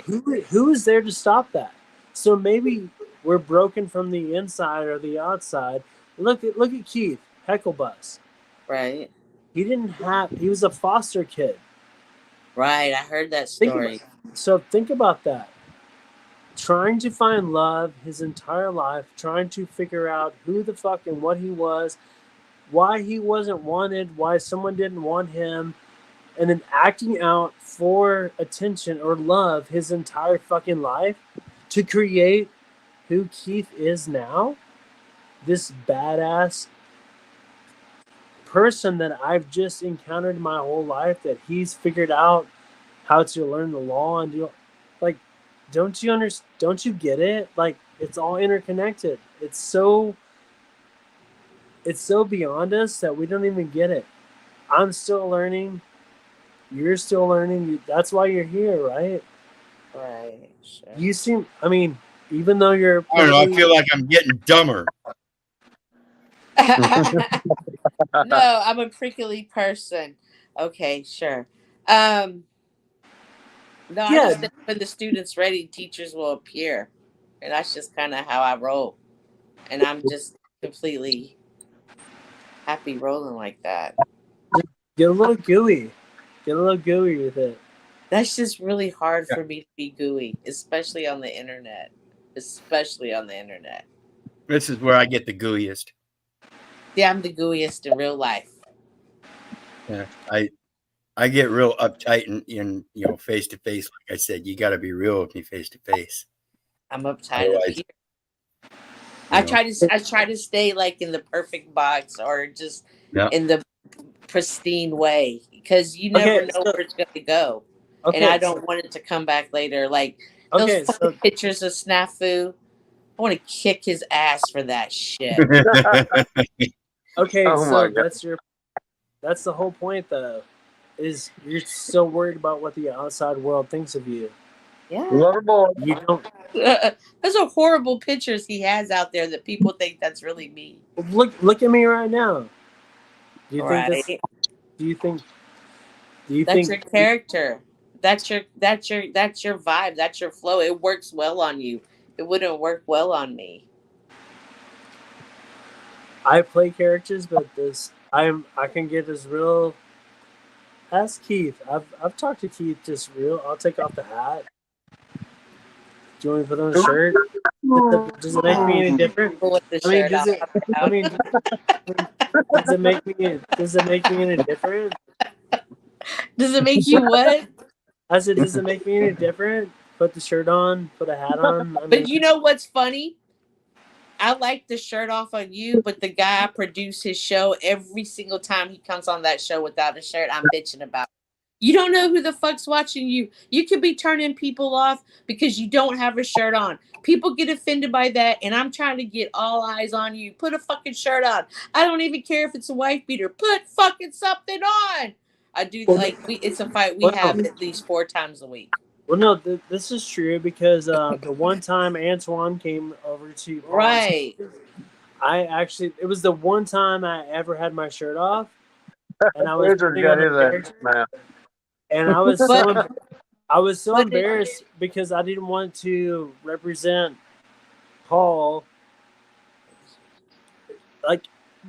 who is there to stop that? So maybe we're broken from the inside or the outside. Look at Keith. heckle bus. Right. He didn't have. He was a foster kid. Right. I heard that Think story. think about that. Trying to find love his entire life, trying to figure out who the fuck and what he was, why he wasn't wanted, why someone didn't want him, and then acting out for attention or love his entire fucking life to create who Keith is now. This badass person that I've just encountered my whole life, that he's figured out how to learn the law and do, like, don't you understand? Don't you get it? Like, it's all interconnected. It's so beyond us that we don't even get it. I'm still learning. You're still learning. That's why you're here, right? Right. Sure. You seem. I mean, even though you're. I don't know. I feel like I'm getting dumber. No, I'm a prickly person. Okay, sure. No, I Yeah. just think when the student's ready, teachers will appear. And that's just kind of how I roll. And I'm just completely happy rolling like that. Get a little gooey. Get a little gooey with it. That's just really hard for me to be gooey, especially on the internet. Especially on the internet. This is where I get the gooeyest. Yeah, I'm the gooeyest in real life. Yeah, I get real uptight in face to face. Like I said, you got to be real with me face to face. I'm uptight up here. I try to stay like in the perfect box or just in the pristine way, because you never know where it's going to go. And I don't want it to come back later. Like those fucking pictures of Snafu, I want to kick his ass for that shit. Okay, so that's the whole point, though, is you're so worried about what the outside world thinks of you. Yeah. You don't. Those are horrible pictures he has out there that people think that's really me. Look at me right now. Do you think Right. this? Do you think That's your character? That's your vibe. That's your flow. It works well on you. It wouldn't work well on me. I play characters, but I can get as real as Keith. I've talked to Keith just real. I'll take off the hat. Do you want me to put on a shirt? Does it make me any different? Does it make me any different? Does it make you what? I said, does it make me any different? Put the shirt on, put a hat on. But you know what's funny? I like the shirt off on you, but the guy produced his show. Every single time he comes on that show without a shirt, I'm bitching about it. You don't know who the fuck's watching you. You could be turning people off because you don't have a shirt on. People get offended by that, and I'm trying to get all eyes on you. Put a fucking shirt on. I don't even care if it's a wife beater. Put fucking something on. I do it's a fight we have at least 4 times a week. Well, no, this is true because the one time Antoine came over to right, it was the one time I ever had my shirt off, and I was and I was so embarrassed because I didn't want to represent Paul.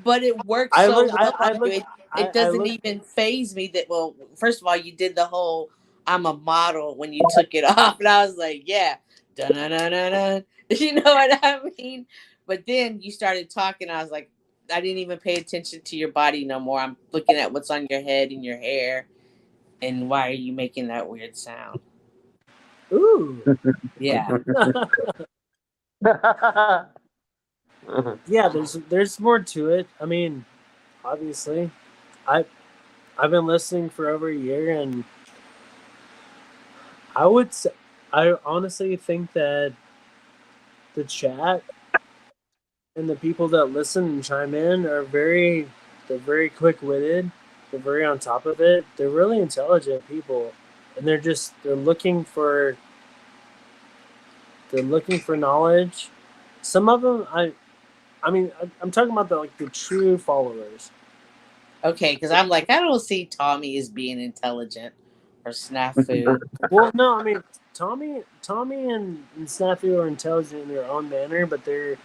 But it works so well. It doesn't even faze me that. Well, first of all, you did the whole "I'm a model" when you took it off, and I was like, "Yeah, dun-dun-dun-dun-dun." You know what I mean? But then you started talking. I was like, I didn't even pay attention to your body no more. I'm looking at what's on your head and your hair, and why are you making that weird sound? Ooh, yeah. Yeah, there's more to it. I mean, obviously, I've been listening for over a year, and I honestly think that the chat and the people that listen and chime in they're very quick-witted. They're very on top of it. They're really intelligent people, and they're looking for knowledge. Some of them, I mean, I'm talking about the true followers. Okay, because I'm like, I don't see Tommy as being intelligent or Snafu. Well, no, I mean, Tommy and Snafu are intelligent in their own manner, but they're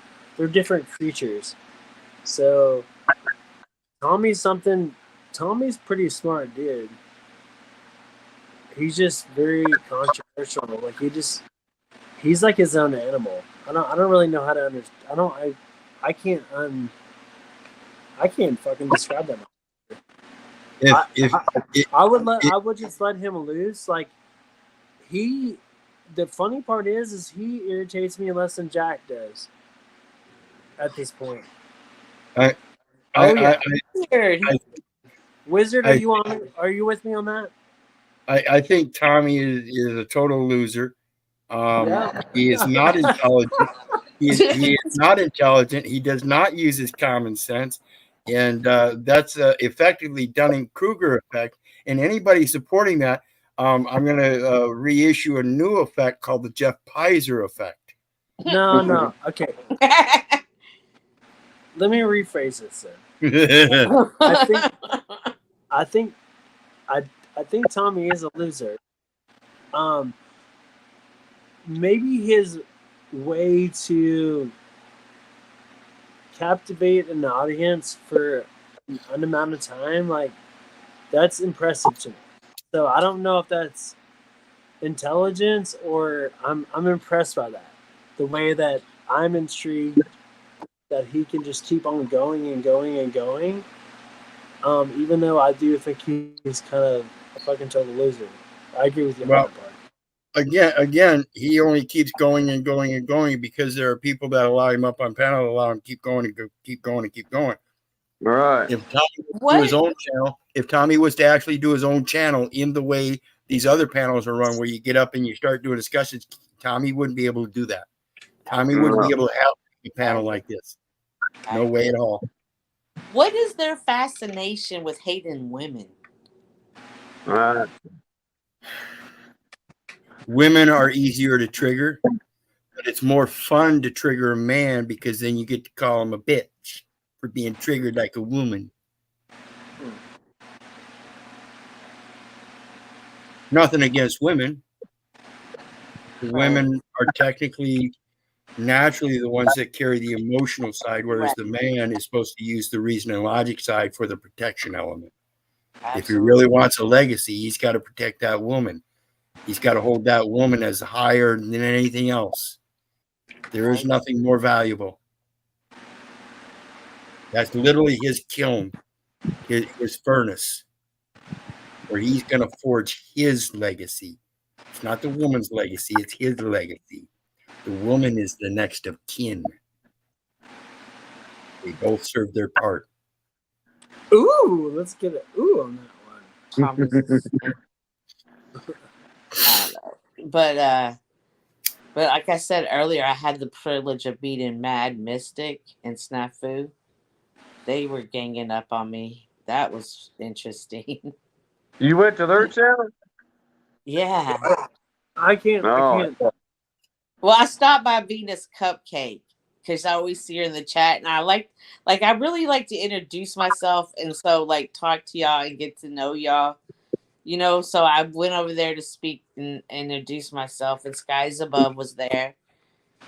different creatures. So Tommy's pretty smart dude. He's just very controversial. Like he's like his own animal. I don't really know how to understand. I can't fucking describe that. If I would just let him loose. Like the funny part is he irritates me less than Jack does at this point. I Oh yeah, Weird. Wizard, are you with me on that? I think Tommy is a total loser. Yeah. He is not intelligent. He is not intelligent. He does not use his common sense, and that's effectively Dunning-Kruger effect. And anybody supporting that, I'm going to reissue a new effect called the Jeff Pizer effect. No. Okay. Let me rephrase this then. I think Tommy is a loser. Maybe his way to captivate an audience for an amount of time, like that's impressive to me. So I don't know if that's intelligence or I'm impressed by that. The way that I'm intrigued that he can just keep on going and going and going. Even though I do think he's kind of a fucking total loser. I agree with you on that part. Again, he only keeps going and going and going because there are people that allow him up on panel, allow him to keep going and keep going and keep going. Right. If Tommy was to actually do his own channel in the way these other panels are run, where you get up and you start doing discussions, Tommy wouldn't be able to do that. Tommy wouldn't be able to have a panel like this. No way at all. What is their fascination with hating women? Right. Women are easier to trigger, but it's more fun to trigger a man because then you get to call him a bitch for being triggered like a woman. Nothing against women. Women are technically, naturally the ones that carry the emotional side, whereas the man is supposed to use the reason and logic side for the protection element. If he really wants a legacy, he's got to protect that woman. He's got to hold that woman as higher than anything else. There is nothing more valuable. That's literally his kiln, his furnace, where he's going to forge his legacy. It's not the woman's legacy, it's his legacy. The woman is the next of kin. They both serve their part. Ooh, let's get an ooh on that one. But like I said earlier, I had the privilege of meeting Mad Mystic and Snafu. They were ganging up on me. That was interesting. You went to their channel? Yeah. I can't. Well, I stopped by Venus Cupcake because I always see her in the chat, and I I really like to introduce myself, and so talk to y'all and get to know y'all. So I went over there to speak and introduce myself, and Skies Above was there,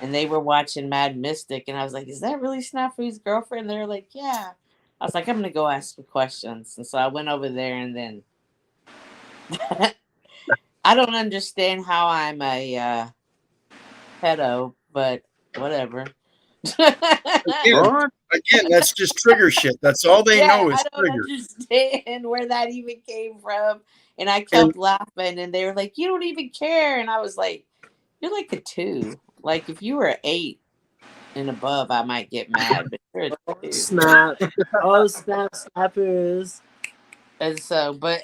and they were watching Mad Mystic, and I was like, "Is that really Snafu's girlfriend?" And they were like, "Yeah." I was like, "I'm gonna go ask her questions," and so I went over there, and then I don't understand how I'm a pedo, but whatever. Again, that's just trigger shit. That's all they know is I don't trigger. understand where that even came from. And I kept laughing, and they were like, "You don't even care." And I was like, "You're like a 2. Like if you were 8 and above, I might get mad, but you're a 2." Snap. Snappers. And so, but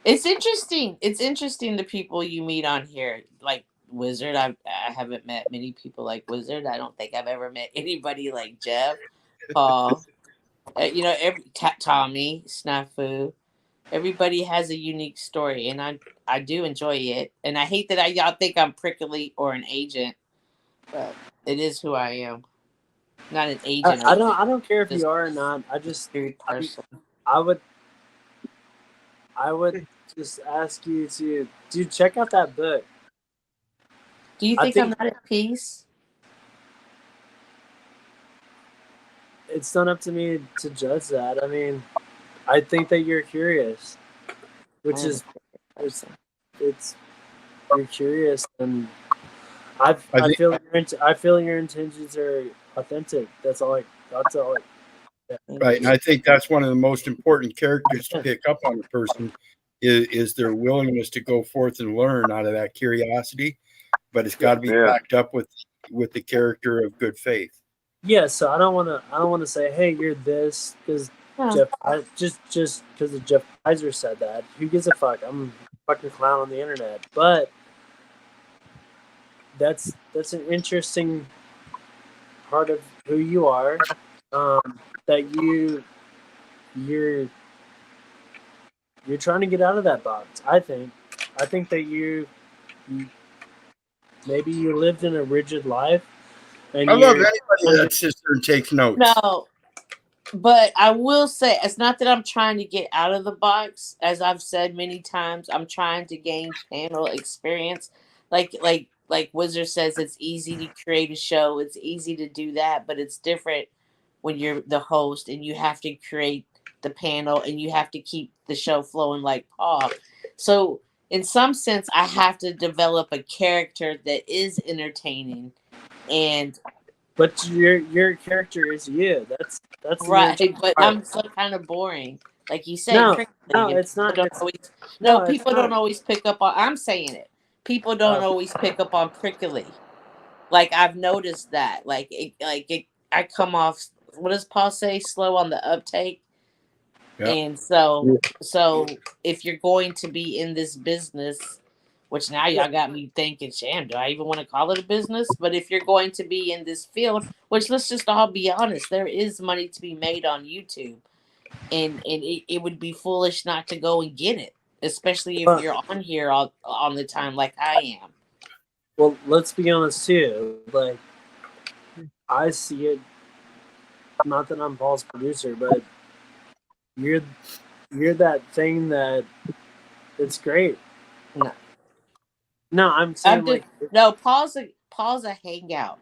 it's interesting. It's interesting the people you meet on here, like Wizard. I haven't met many people like Wizard. I don't think I've ever met anybody like Jeff, Paul. Tommy, Snafu. Everybody has a unique story, and I do enjoy it. And I hate that y'all think I'm prickly or an agent, but it is who I am. Not an agent. I don't care if you are or not. I just I would just ask you to check out that book. Do you think I'm not at peace? it's not up to me to judge that. I mean, I think that you're curious, which is it's you're curious, and I think, I feel your intentions are authentic. That's all. Yeah. right, and I think that's one of the most important characters to pick up on a person is their willingness to go forth and learn out of that curiosity, but it's got to be backed up with the character of good faith. Yeah, so I don't want to say, hey, you're this because just because Jeff Kaiser said that. Who gives a fuck? I'm a fucking clown on the internet, but that's an interesting part of who you are. That you're trying to get out of that box. I think that you maybe you lived in a rigid life, and I love anybody that sits there and takes notes. No, but I will say it's not that I'm trying to get out of the box. As I've said many times, I'm trying to gain panel experience. Like Wizard says, it's easy to create a show. It's easy to do that, but it's different when you're the host and you have to create the panel and you have to keep the show flowing like Paul. So in some sense, I have to develop a character that is entertaining and but your character is you. That's right, the but part. I'm so kind of boring. Like you say, No, prickly, it's not. People don't always pick up on. I'm saying it. People don't always pick up on prickly. Like I've noticed that. I come off. What does Paul say? Slow on the uptake. Yep. And so if you're going to be in this business, which now y'all got me thinking, sham, do I even want to call it a business? But if you're going to be in this field, which let's just all be honest, there is money to be made on YouTube. And it would be foolish not to go and get it, especially if you're on here all the time like I am. Well, let's be honest too. Like, I see it. Not that I'm Paul's producer, but you're that thing that it's great. No, I'm saying Paul's a hangout,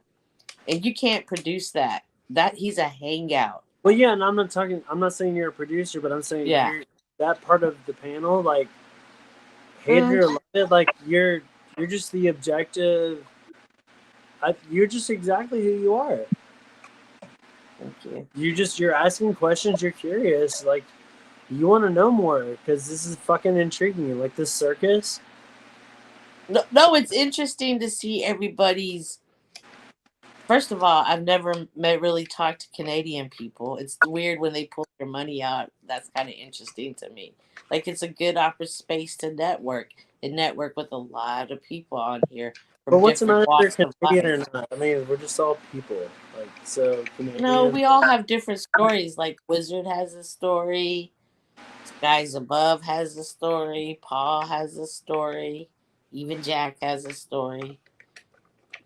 and you can't produce that. That he's a hangout. Well, yeah, and I'm not saying you're a producer, but I'm saying you're that part of the panel. Like, hate it or love it, like you're just the objective. You're just exactly who you are. Thank you. You're asking questions. You're curious. Like, you want to know more because this is fucking intriguing. Like this circus. No, it's interesting to see everybody's. First of all, I've never really talked to Canadian people. It's weird when they pull their money out. That's kind of interesting to me. Like it's a good space to network and network with a lot of people on here. But what's the matter if you're Canadian or not? I mean, we're just all people. Like so. Canadian, no, we all have different stories. Like Wizard has a story. Guys Above has a story. Paul has a story. Even Jack has a story.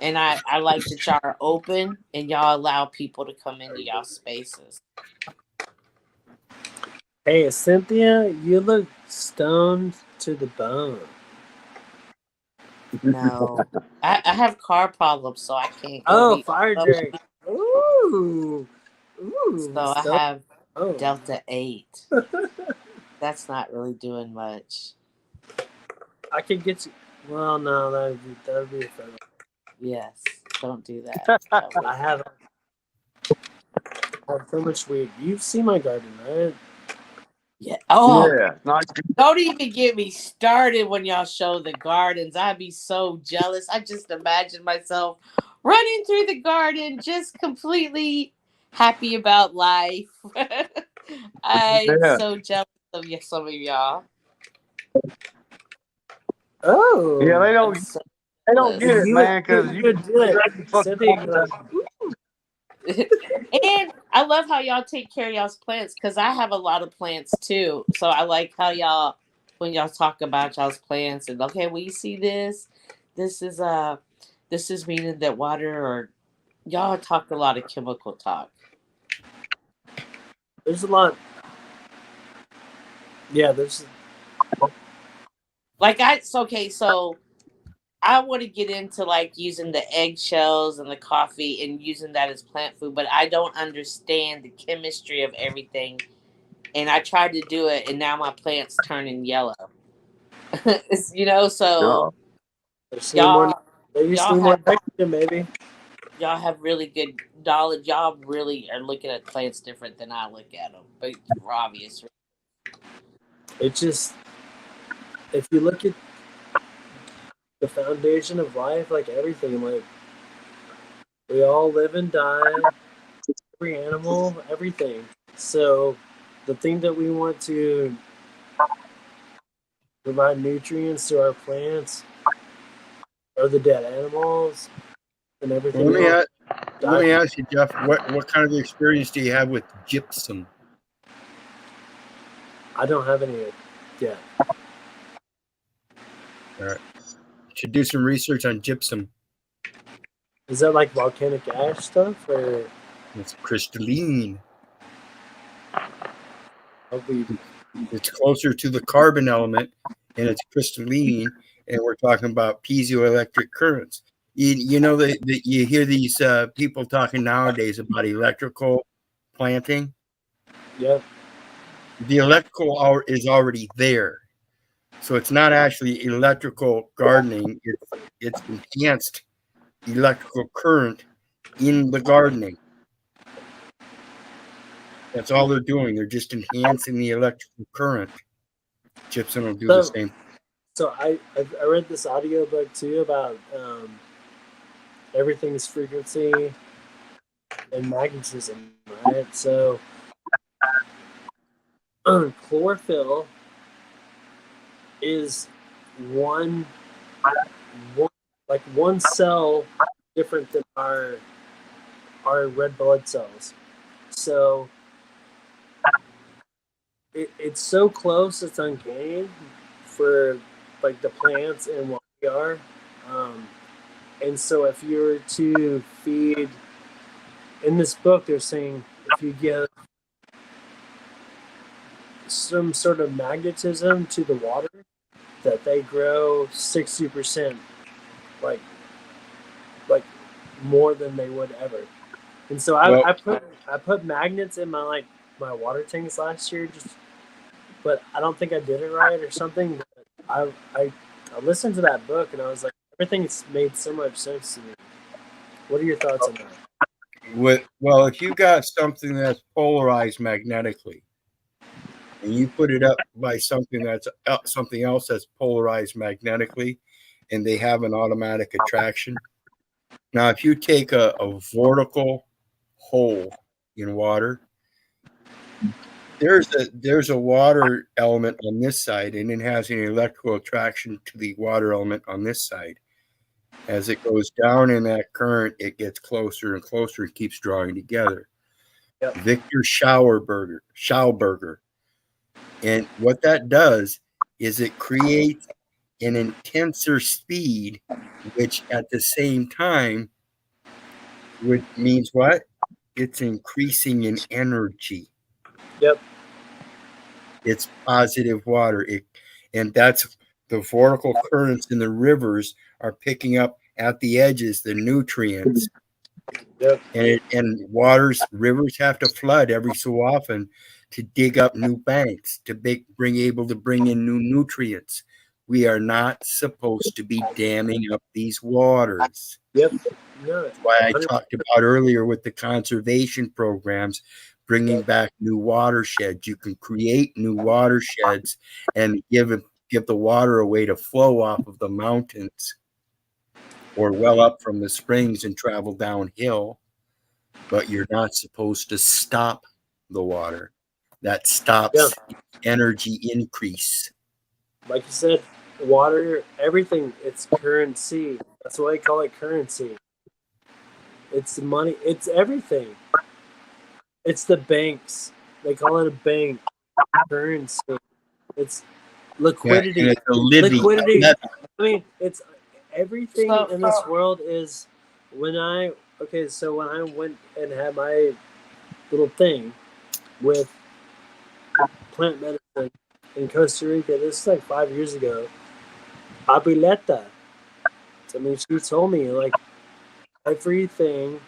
And I like that y'all are open and y'all allow people to come into y'all spaces. Hey, Cynthia, you look stoned to the bone. No. I have car problems, so I can't go. Oh, fire Drake. Ooh. So I have Delta 8. That's not really doing much. I could get you. Well, no, that would be a fun. Yes, don't do that. I have so much weed. You've seen my garden, right? Yeah. Oh, yeah. Don't even get me started when y'all show the gardens. I'd be so jealous. I just imagine myself running through the garden, just completely happy about life. I'm so jealous of some of y'all. Oh, yeah, they don't get it, man, because you do it. And I love how y'all take care of y'all's plants because I have a lot of plants too. So I like how y'all, when y'all talk about y'all's plants and okay, well you see this is meaning that water or y'all talk a lot of chemical talk. There's a lot. Yeah, there's. Like so I want to get into like using the eggshells and the coffee and using that as plant food, but I don't understand the chemistry of everything. And I tried to do it, and now my plant's turning yellow. So They just need more. y'all, They just y'all need more have nitrogen, maybe. y'all have really good knowledge. Y'all really are looking at plants different than I look at them, but for obvious. It just, if you look at the foundation of life, like everything, like we all live and die, every animal, everything. So the thing that we want to provide nutrients to our plants are the dead animals and everything Let me else. let me ask you, Jeff. What kind of experience do you have with gypsum? I don't have any yet. All right. You should do some research on gypsum. Is that like volcanic ash stuff, or It's crystalline. probably? It's closer to the carbon element, and it's crystalline. And we're talking about piezoelectric currents. You know that you hear these people talking nowadays about electrical planting. Yep. The electrical is already there, so it's not actually electrical gardening. It's enhanced electrical current in the gardening. That's all they're doing. They're just enhancing the electrical current. Gypsum will do the same. So I read this audiobook too about everything's frequency and magnetism, right? So chlorophyll is one one cell different than our red blood cells. So it's so close, it's uncanny for like the plants and what we are. And so if you were to feed, in this book, they're saying if you give some sort of magnetism to the water, that they grow 60%, like more than they would ever. And so I put magnets in my water tanks last year, but I don't think I did it right or something. But I listened to that book and I was like, everything's made so much sense to me. What are your thoughts on that? Well, if you got something that's polarized magnetically, and you put it up by something else that's polarized magnetically, and they have an automatic attraction. Now, if you take a vertical hole in water, there's a water element on this side, and it has an electrical attraction to the water element on this side. As it goes down in that current, it gets closer and closer and keeps drawing together. Yep. Victor Schauberger. And what that does is it creates an intenser speed, which at the same time, which means what? It's increasing in energy. Yep. It's positive water. And that's the vertical currents in the rivers are picking up at the edges the nutrients. Yep. And rivers have to flood every so often to dig up new banks to able to bring in new nutrients. We are not supposed to be damming up these waters. Yep. No, that's why I talked about earlier with the conservation programs, bringing back new watersheds. You can create new watersheds and give the water a way to flow off of the mountains or well up from the springs and travel downhill. But you're not supposed to stop the water. That stops energy increase. Like you said, water, everything, it's currency. That's why they call it currency. It's the money. It's everything. It's the banks. They call it a bank. Currency. It's liquidity. Yeah, it's liquidity. I mean, it's everything in this world is when I went and had my little thing with plant medicine in Costa Rica, this is like 5 years ago. Abuelita. I mean, she told me like everything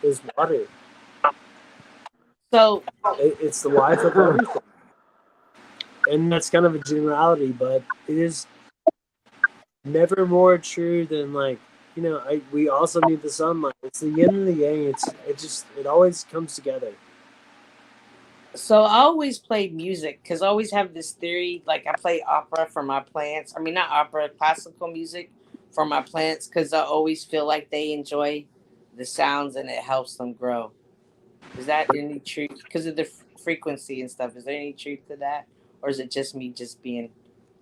is water. So It's the life of everything. And that's kind of a generality, but it is never more true than like, we also need the sunlight. It's the yin and the yang. It always comes together. So I always play music because I always have this theory. Like I play opera for my plants. I mean, not opera, classical music for my plants because I always feel like they enjoy the sounds and it helps them grow. Is that any truth? Because of the frequency and stuff. Is there any truth to that, or is it just me just being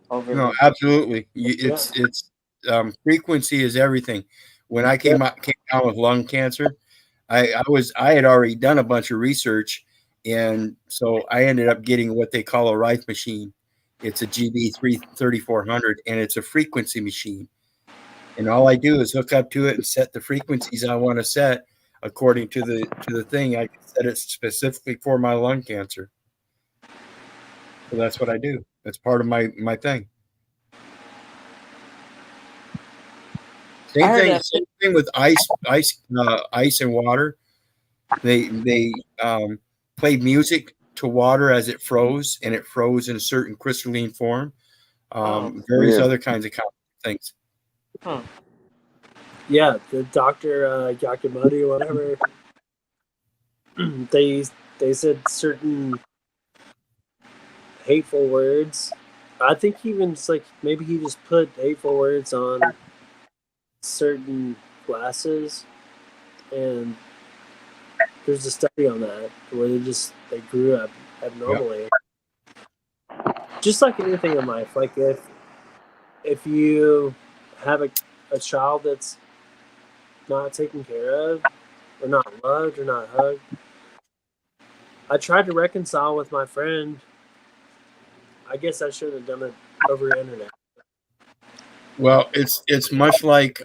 No, overly? absolutely. Yeah. It's frequency is everything. When I came down with lung cancer, I had already done a bunch of research, and so I ended up getting what they call a Rife machine. It's a GB3400, and it's a frequency machine. And all I do is hook up to it and set the frequencies I want to set according to the thing. I can set it specifically for my lung cancer. So that's what I do. That's part of my thing. I heard Same thing with ice and water. They played music to water as it froze, and it froze in a certain crystalline form. Various other kinds of things. Huh. Yeah, the Dr. Yakimoti or whatever, they said certain hateful words. I think even it's like maybe he just put hateful words on certain glasses, and there's a study on that where they grew up abnormally. Yep. Just like anything in life, like if you have a child that's not taken care of, or not loved, or not hugged. I tried to reconcile with my friend. I guess I should have done it over the internet. Well, it's much like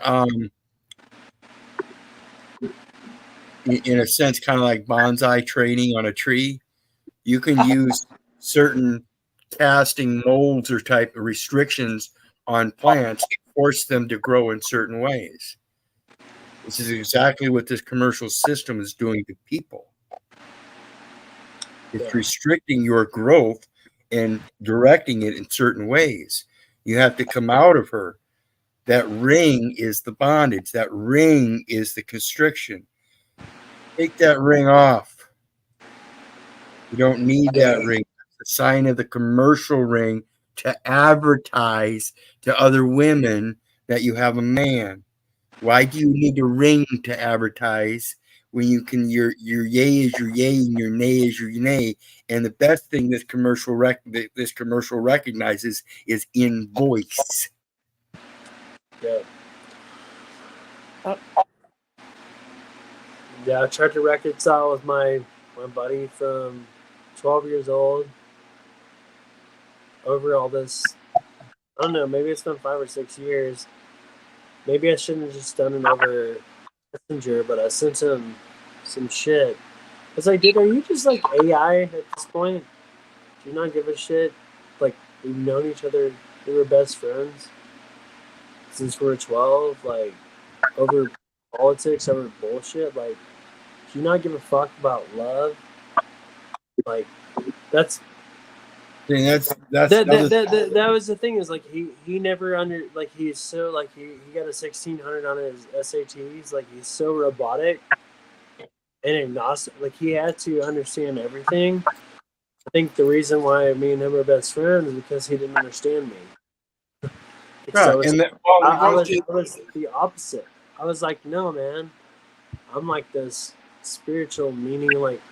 in a sense, kind of like bonsai training on a tree. You can use certain casting molds or type of restrictions on plants to force them to grow in certain ways. This is exactly what this commercial system is doing to people. It's restricting your growth and directing it in certain ways. You have to come out of her. That ring is the bondage. That ring is the constriction. Take that ring off. You don't need that ring. It's a sign of the commercial ring to advertise to other women that you have a man. Why do you need a ring to advertise when you can your yay is your yay and your nay is your nay? And the best thing this commercial recognizes is in voice. Yeah. Yeah, I tried to reconcile with my buddy from 12 years old over all this. I don't know, maybe it's been 5 or 6 years. Maybe I shouldn't have just done it over Messenger, but I sent him some shit. I was like, dude, are you just like AI at this point? Do you not give a shit? Like, we've known each other, we were best friends since we were 12, like, over politics, over bullshit. Like, do you not give a fuck about love? Like, that was the thing, is like he never he's so like he got a 1600 on his SATs, like he's so robotic and agnostic, like he had to understand everything. I think the reason why me and him are best friends is because he didn't understand me. Right. I was the opposite. I was like, no, man, I'm like this spiritual meaning, like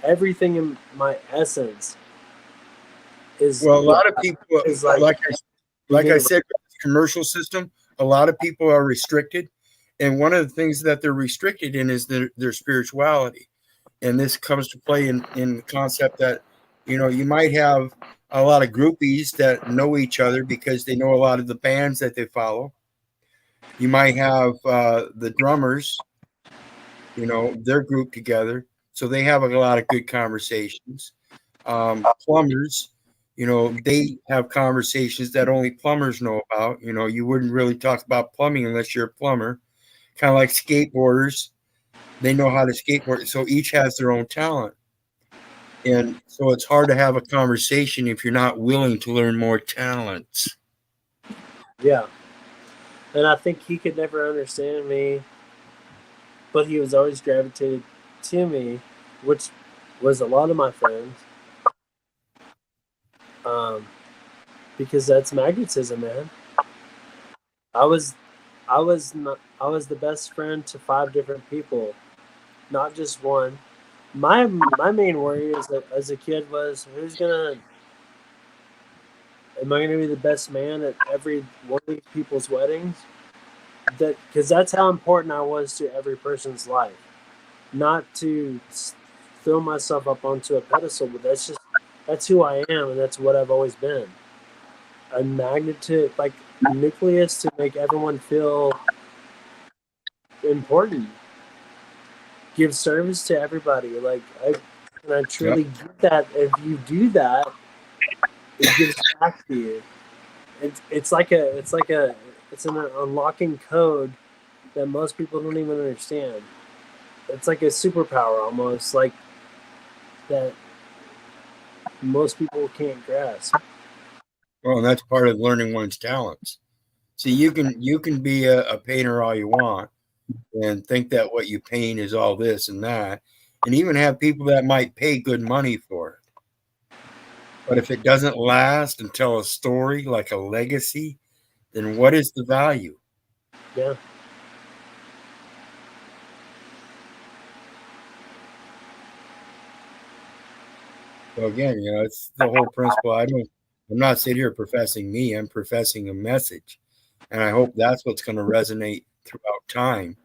everything in my essence is. Well, a lot of people is like I said, commercial system, a lot of people are restricted, and one of the things that they're restricted in is their spirituality. And this comes to play in the concept that, you might have a lot of groupies that know each other because they know a lot of the bands that they follow. You might have the drummers, they're grouped together, so they have a lot of good conversations. Plumbers, they have conversations that only plumbers know about. You wouldn't really talk about plumbing unless you're a plumber. Kind of like skateboarders. They know how to skateboard. So each has their own talent. And so it's hard to have a conversation if you're not willing to learn more talents. Yeah. And I think he could never understand me, but he was always gravitated to me, which was a lot of my friends. Because that's magnetism, man. I was the best friend to 5 different people, not just one. My main worry as a kid was am I gonna be the best man at every one of these people's weddings? Because that's how important I was to every person's life. Not to throw myself up onto a pedestal, but that's who I am, and that's what I've always been. A magnetic, like nucleus to make everyone feel important. Give service to everybody. I truly get that. If you do that, it gives back to you. It's an unlocking code that most people don't even understand. It's like a superpower almost, like that most people can't grasp. Well, and that's part of learning one's talents. See, you can be a painter all you want and think that what you paint is all this and that, and even have people that might pay good money for it. But if it doesn't last and tell a story like a legacy, then what is the value? Yeah. So again, it's the whole principle. I'm not sitting here professing me. I'm professing a message, and I hope that's what's going to resonate throughout time.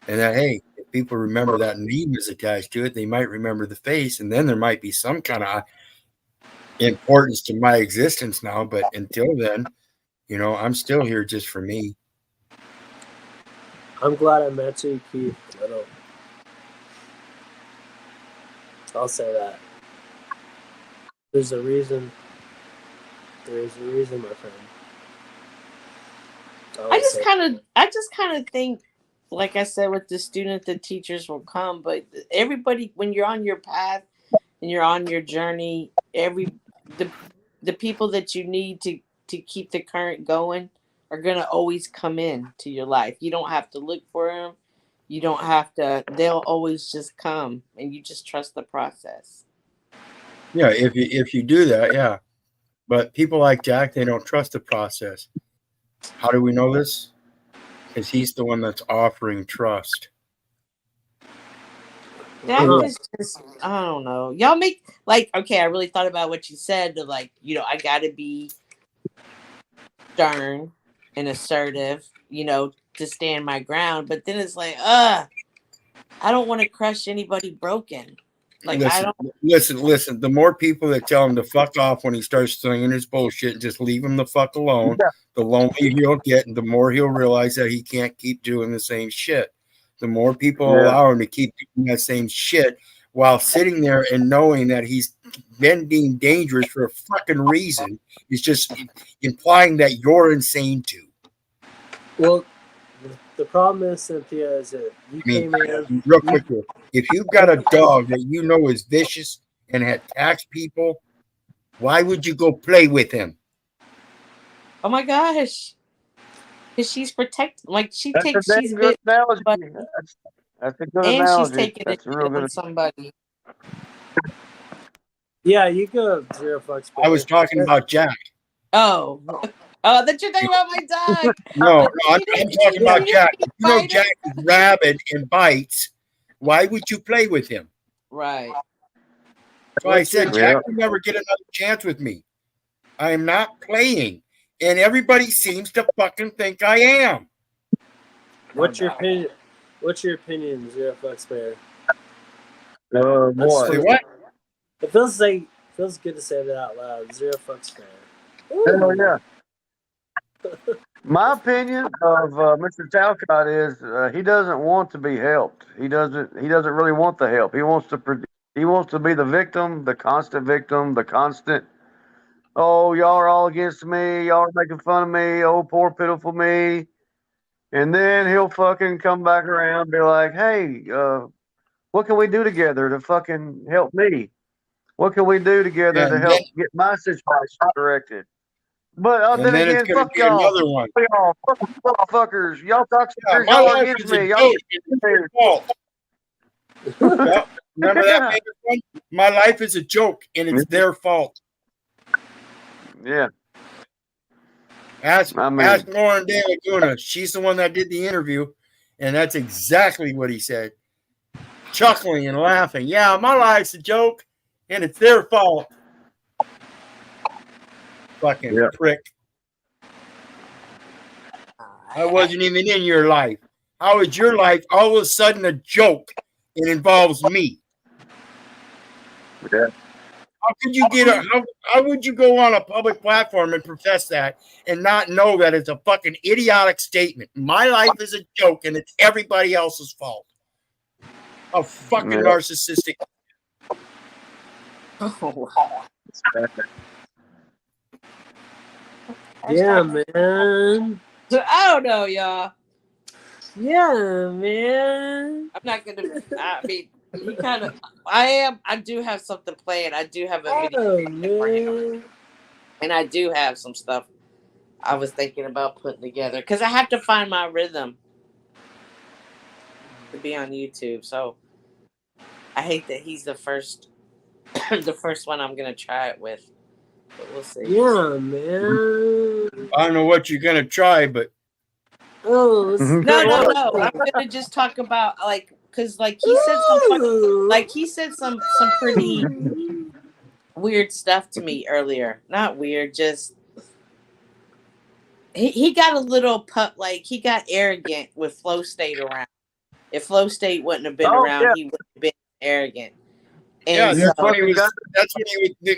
And that, hey, if people remember that name is attached to it, they might remember the face, and then there might be some kind of importance to my existence now. But until then, I'm still here just for me. I'm glad I met you, Keith. I'll say that. There's a reason. There's a reason, my friend. I just kind of think, like I said, with the student, the teachers will come, but everybody, when you're on your path and you're on your journey, the people that you need to keep the current going are gonna always come in to your life. You don't have to look for them. You don't have to. They'll always just come, and you just trust the process. Yeah, if you do that, yeah. But people like Jack, they don't trust the process. How do we know this? Because he's the one that's offering trust. That is just, I don't know. Y'all make, okay, I really thought about what you said. I got to be stern and assertive, to stand my ground. But then it's like, I don't want to crush anybody broken. Listen. The more people that tell him to fuck off when he starts slinging his bullshit, just leave him the fuck alone, the lonelier he'll get, and the more he'll realize that he can't keep doing the same shit. The more people allow him to keep doing that same shit while sitting there and knowing that he's been being dangerous for a fucking reason, is just implying that you're insane too. Well, the problem is, Cynthia, is that you came in. Real quick, if you've got a dog that you know is vicious and attacks people, why would you go play with him? Oh my gosh. Because she's protected. She's good analogy. That's a good analogy. She's taking it on somebody. Yeah, you go 0 fucks. I was talking about Jack. Oh, that you're talking about my dog. No, I'm talking about Jack. If you know Jack is rabid and bites, why would you play with him? Right. So I said, Jack will never get another chance with me. I am not playing. And everybody seems to fucking think I am. What's your opinion? What's your opinion, 0 fucks bear? What? It feels good to say that out loud. 0 fucks bear. Hell yeah. My opinion of Mr. Talcott is he doesn't want to be helped. He doesn't really want the help. He wants to be the victim, the constant oh, y'all are all against me. Y'all are making fun of me. Oh, poor pitiful me. And then he'll fucking come back around and be like, hey, what can we do together to fucking help me? What can we do together to And help get my situation corrected? But then then it's again, going to fuck be y'all. another one. Fuck y'all. Fuck you motherfuckers. Y'all Yeah, cocksuckers. my Y'all are life against is a me. Y'all joke. And it's their fault. Yep. Remember that, yeah. Megan? My life is a joke, and it's their fault. Yeah. Ask I mean, Lauren De Laguna. She's the one that did the interview, and that's exactly what he said, chuckling and laughing. Yeah, my life's a joke, and it's their fault. Fucking yeah. prick. I wasn't even in your life. How is your life all of a sudden a joke? It involves me. Yeah. How could you get how would you go on a public platform and profess that and not know that it's a fucking idiotic statement? My life is a joke and it's everybody else's fault. How fucking Yeah. narcissistic. Oh, Yeah, man. so I don't know, y'all. Yeah, man. I'm not gonna. I mean, he kind of. I am. I do have something planned. I do have a video Oh, planned for him, man. and I do have some stuff I was thinking about putting together because I have to find my rhythm to be on YouTube. So I hate that he's the first, the first one I'm gonna try it with, but we'll see. Yeah, man. I don't know what you're gonna try, but Oh, No. I'm gonna just talk about because he said he said some pretty weird stuff to me earlier. Not weird, just he got a little he got arrogant with Flow State around. If Flow State wouldn't have been around, he would have been arrogant. And yeah, so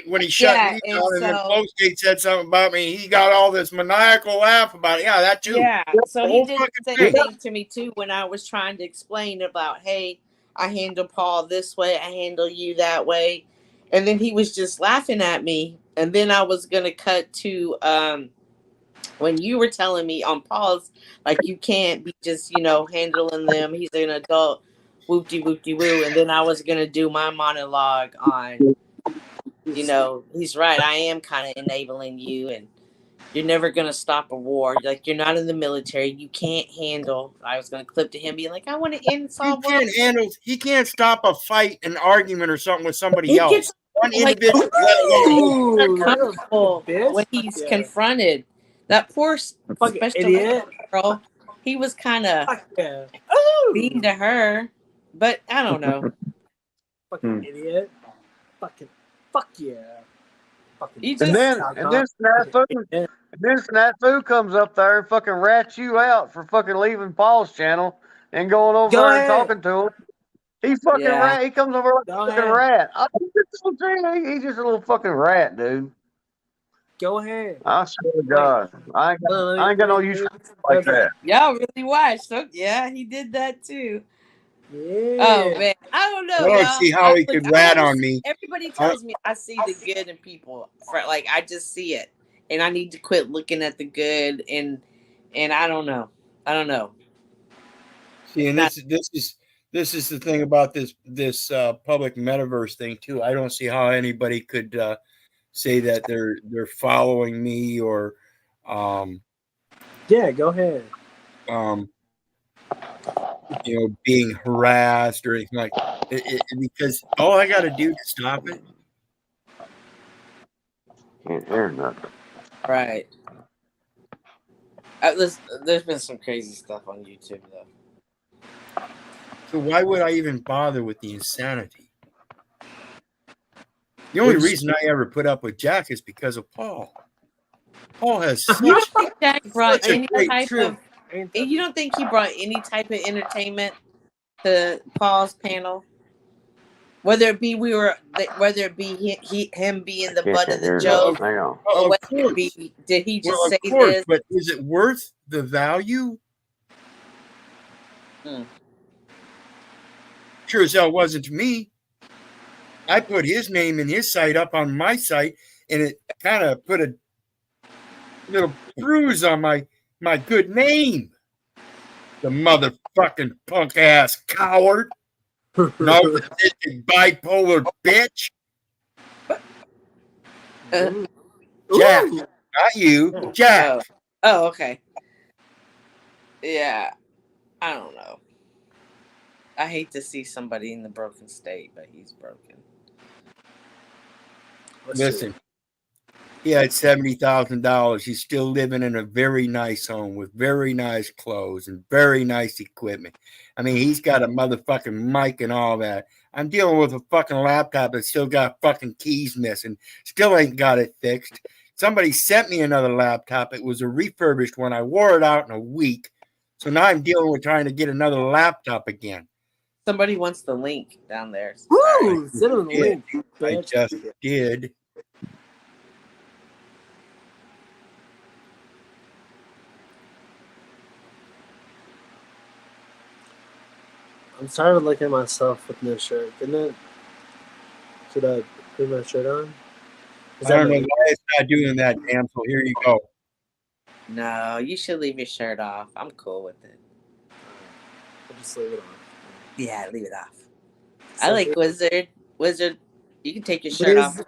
when he shut yeah, me and down and then so Flow State said something about me, he got all this maniacal laugh about it. Yeah, that too. yeah, so The he whole did the fucking same thing. thing to me too when I was trying to explain about, hey, I handle Paul this way, I handle you that way, and then he was just laughing at me, and then I was gonna cut to when you were telling me on Paul's, like you can't be just handling them. He's an adult, whoopty whoopty woo, and then I was gonna do my monologue on, he's right. I am kind of enabling you, and you're never gonna stop a war. Like you're not in the military. You can't handle. I was gonna clip to him being like, I want to end solve world. He can't stop a fight, an argument, or something with somebody He else. gets One like individual, let alone comfortable when bitch. he's Yeah. confronted. That poor Fucking special idiot. girl. He was kind of Fuck yeah. mean to her, but I don't know. Fucking idiot. Fucking fuck yeah. Fucking He And just then Snafu comes up there and fucking rats you out for fucking leaving Paul's channel and going over Go there and ahead. talking to him. He fucking Yeah. He comes over like Go a fucking ahead. rat. He's just a little fucking rat, dude. Go ahead. I swear to God, I ain't got no use for like that. Y'all really watched. So, yeah, he did that too. Yeah. Oh man, I don't know. I don't y'all. see how he could rat on me. Everybody tells me I see the good in people. I just see it, and I need to quit looking at the good. And I don't know. See, and this is the thing about this public metaverse thing too. I don't see how anybody could say that they're following me or Yeah, go ahead. being harassed or anything like it, because all I got to do to stop it. Can't hear nothing. Right. There's been some crazy stuff on YouTube though. So why would I even bother with the insanity? The only reason I ever put up with Jack is because of Paul. Paul has You don't think Jack brought such a any great type of? You don't think he brought any type of entertainment to Paul's panel? Whether it be him being the butt of the joke, Hang on. or whether it be did he just say this? But is it worth the value? Sure as hell wasn't to me. I put his name and his site up on my site, and it kind of put a little bruise on my good name. The motherfucking punk ass coward, narcissistic bipolar bitch. Jack, Ooh. not you, Jack. Oh, okay. Yeah, I don't know. I hate to see somebody in the broken state, but he's broken. Listen, he had $70,000. He's still living in a very nice home with very nice clothes and very nice equipment. I mean, he's got a motherfucking mic and all that. I'm dealing with a fucking laptop that still got fucking keys missing. Still ain't got it fixed. Somebody sent me another laptop. It was a refurbished one. I wore it out in a week. So now I'm dealing with trying to get another laptop again. Somebody wants the link down there. Woo! Send him the link. I just did. I'm tired of looking at myself with no shirt. Didn't it? Should I put my shirt on? I don't know why it's not doing that, damn. So here you go. No, you should leave your shirt off. I'm cool with it. I'll just leave it on. Yeah, leave it off. I like Wizard. Wizard, you can take your shirt off.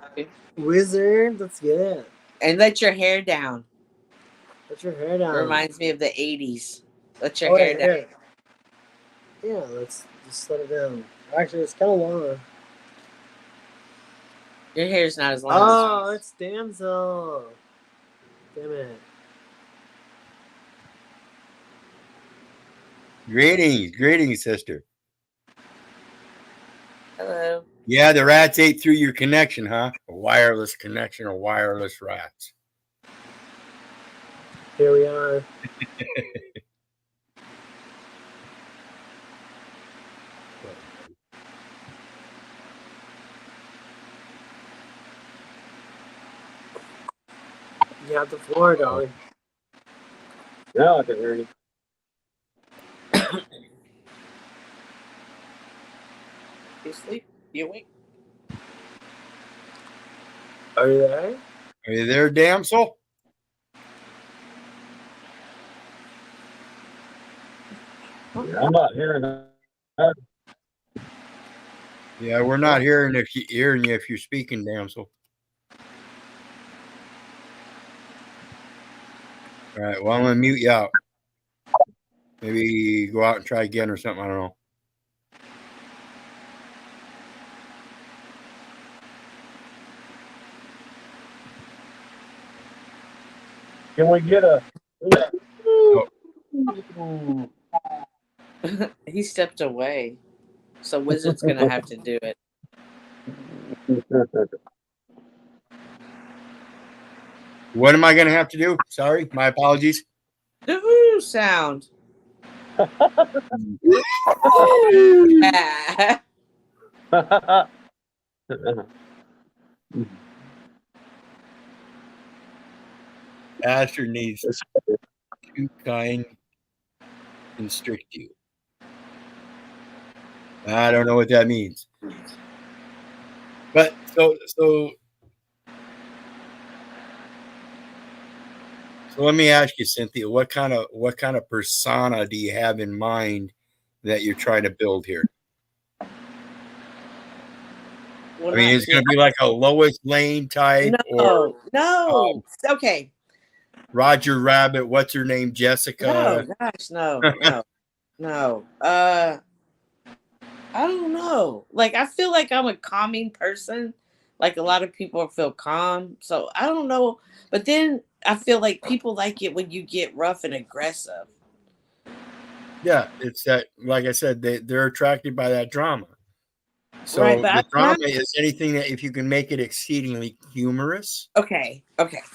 Wizard, that's good. And let your hair down. Let your hair down. Reminds me of the 80s. Let your hair down. Yeah, let's just let it down. Actually, it's kind of long. Your hair's not as long Oh, it's damsel. Damn it. Greetings, sister. Hello. Yeah, the rats ate through your connection, huh? A wireless connection or wireless rats. Here we are. You have the floor, darling. Now I can hear you. You sleep? You awake? Are you there? Are you there, damsel? Yeah, I'm not hearing that. Yeah, we're not hearing you if you're speaking, damsel. All right, well, I'm gonna mute you out. Maybe go out and try again or something. I don't know. Can we get a? Oh. He stepped away. So Wizard's going to have to do it. What am I gonna have to do? Sorry, my apologies. The ooh sound. Asher needs to kind constrict you. I don't know what that means. But so let me ask you, Cynthia, what kind of persona do you have in mind that you're trying to build here? Well, I mean, it's going to be like a Lois Lane type, no. Okay. Roger Rabbit. What's her name? Jessica. No, gosh, no. I don't know. Like, I feel like I'm a calming person. Like, a lot of people feel calm. So, I don't know. But then I feel like people like it when you get rough and aggressive. Yeah, it's that, like I said, they're attracted by that drama. So right, but the drama is anything that if you can make it exceedingly humorous. Okay.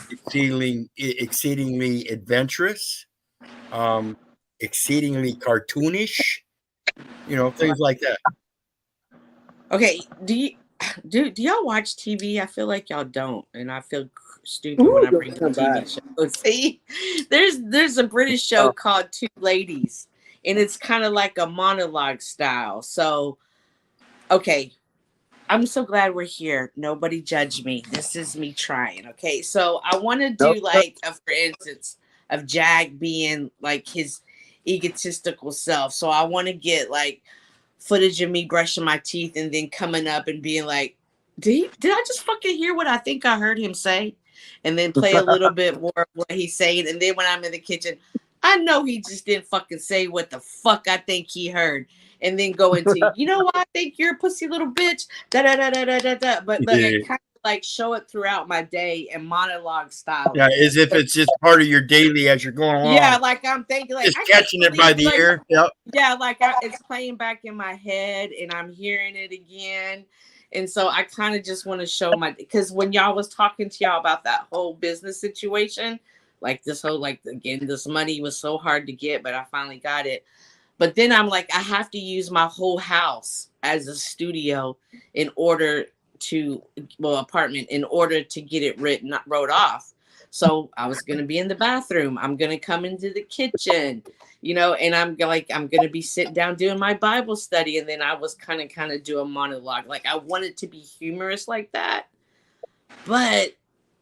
Exceedingly adventurous, exceedingly cartoonish, things like that. Okay, do y'all watch TV? I feel like y'all don't, and I feel stupid when I bring up TV shows. See, there's a British show called Two Ladies, and it's kind of like a monologue style. So, okay, I'm so glad we're here. Nobody judge me. This is me trying. Okay. So I want to do like, for instance, of Jag being like his egotistical self. So I want to get like footage of me brushing my teeth and then coming up and being like, did I just fucking hear what I think I heard him say? And then play a little bit more of what he's saying. And then when I'm in the kitchen, I know he just didn't fucking say what the fuck I think he heard. And then go into, you know what, I think you're a pussy little bitch. Da da da da da da da. But I kind of like show it throughout my day and monologue style. Yeah, as if it's just part of your daily as you're going along. Yeah, like I'm thinking, like just I catching it by the ear. Yep. Yeah, like it's playing back in my head and I'm hearing it again. And so I kind of just want to show because when y'all was talking to y'all about that whole business situation, like this whole, like, again, this money was so hard to get, but I finally got it. But then I'm like, I have to use my whole house as a studio in order to, apartment, in order to get it wrote off. So I was going to be in the bathroom. I'm going to come into the kitchen, and I'm going to be sitting down doing my Bible study. And then I was kind of do a monologue. Like I wanted to be humorous like that. But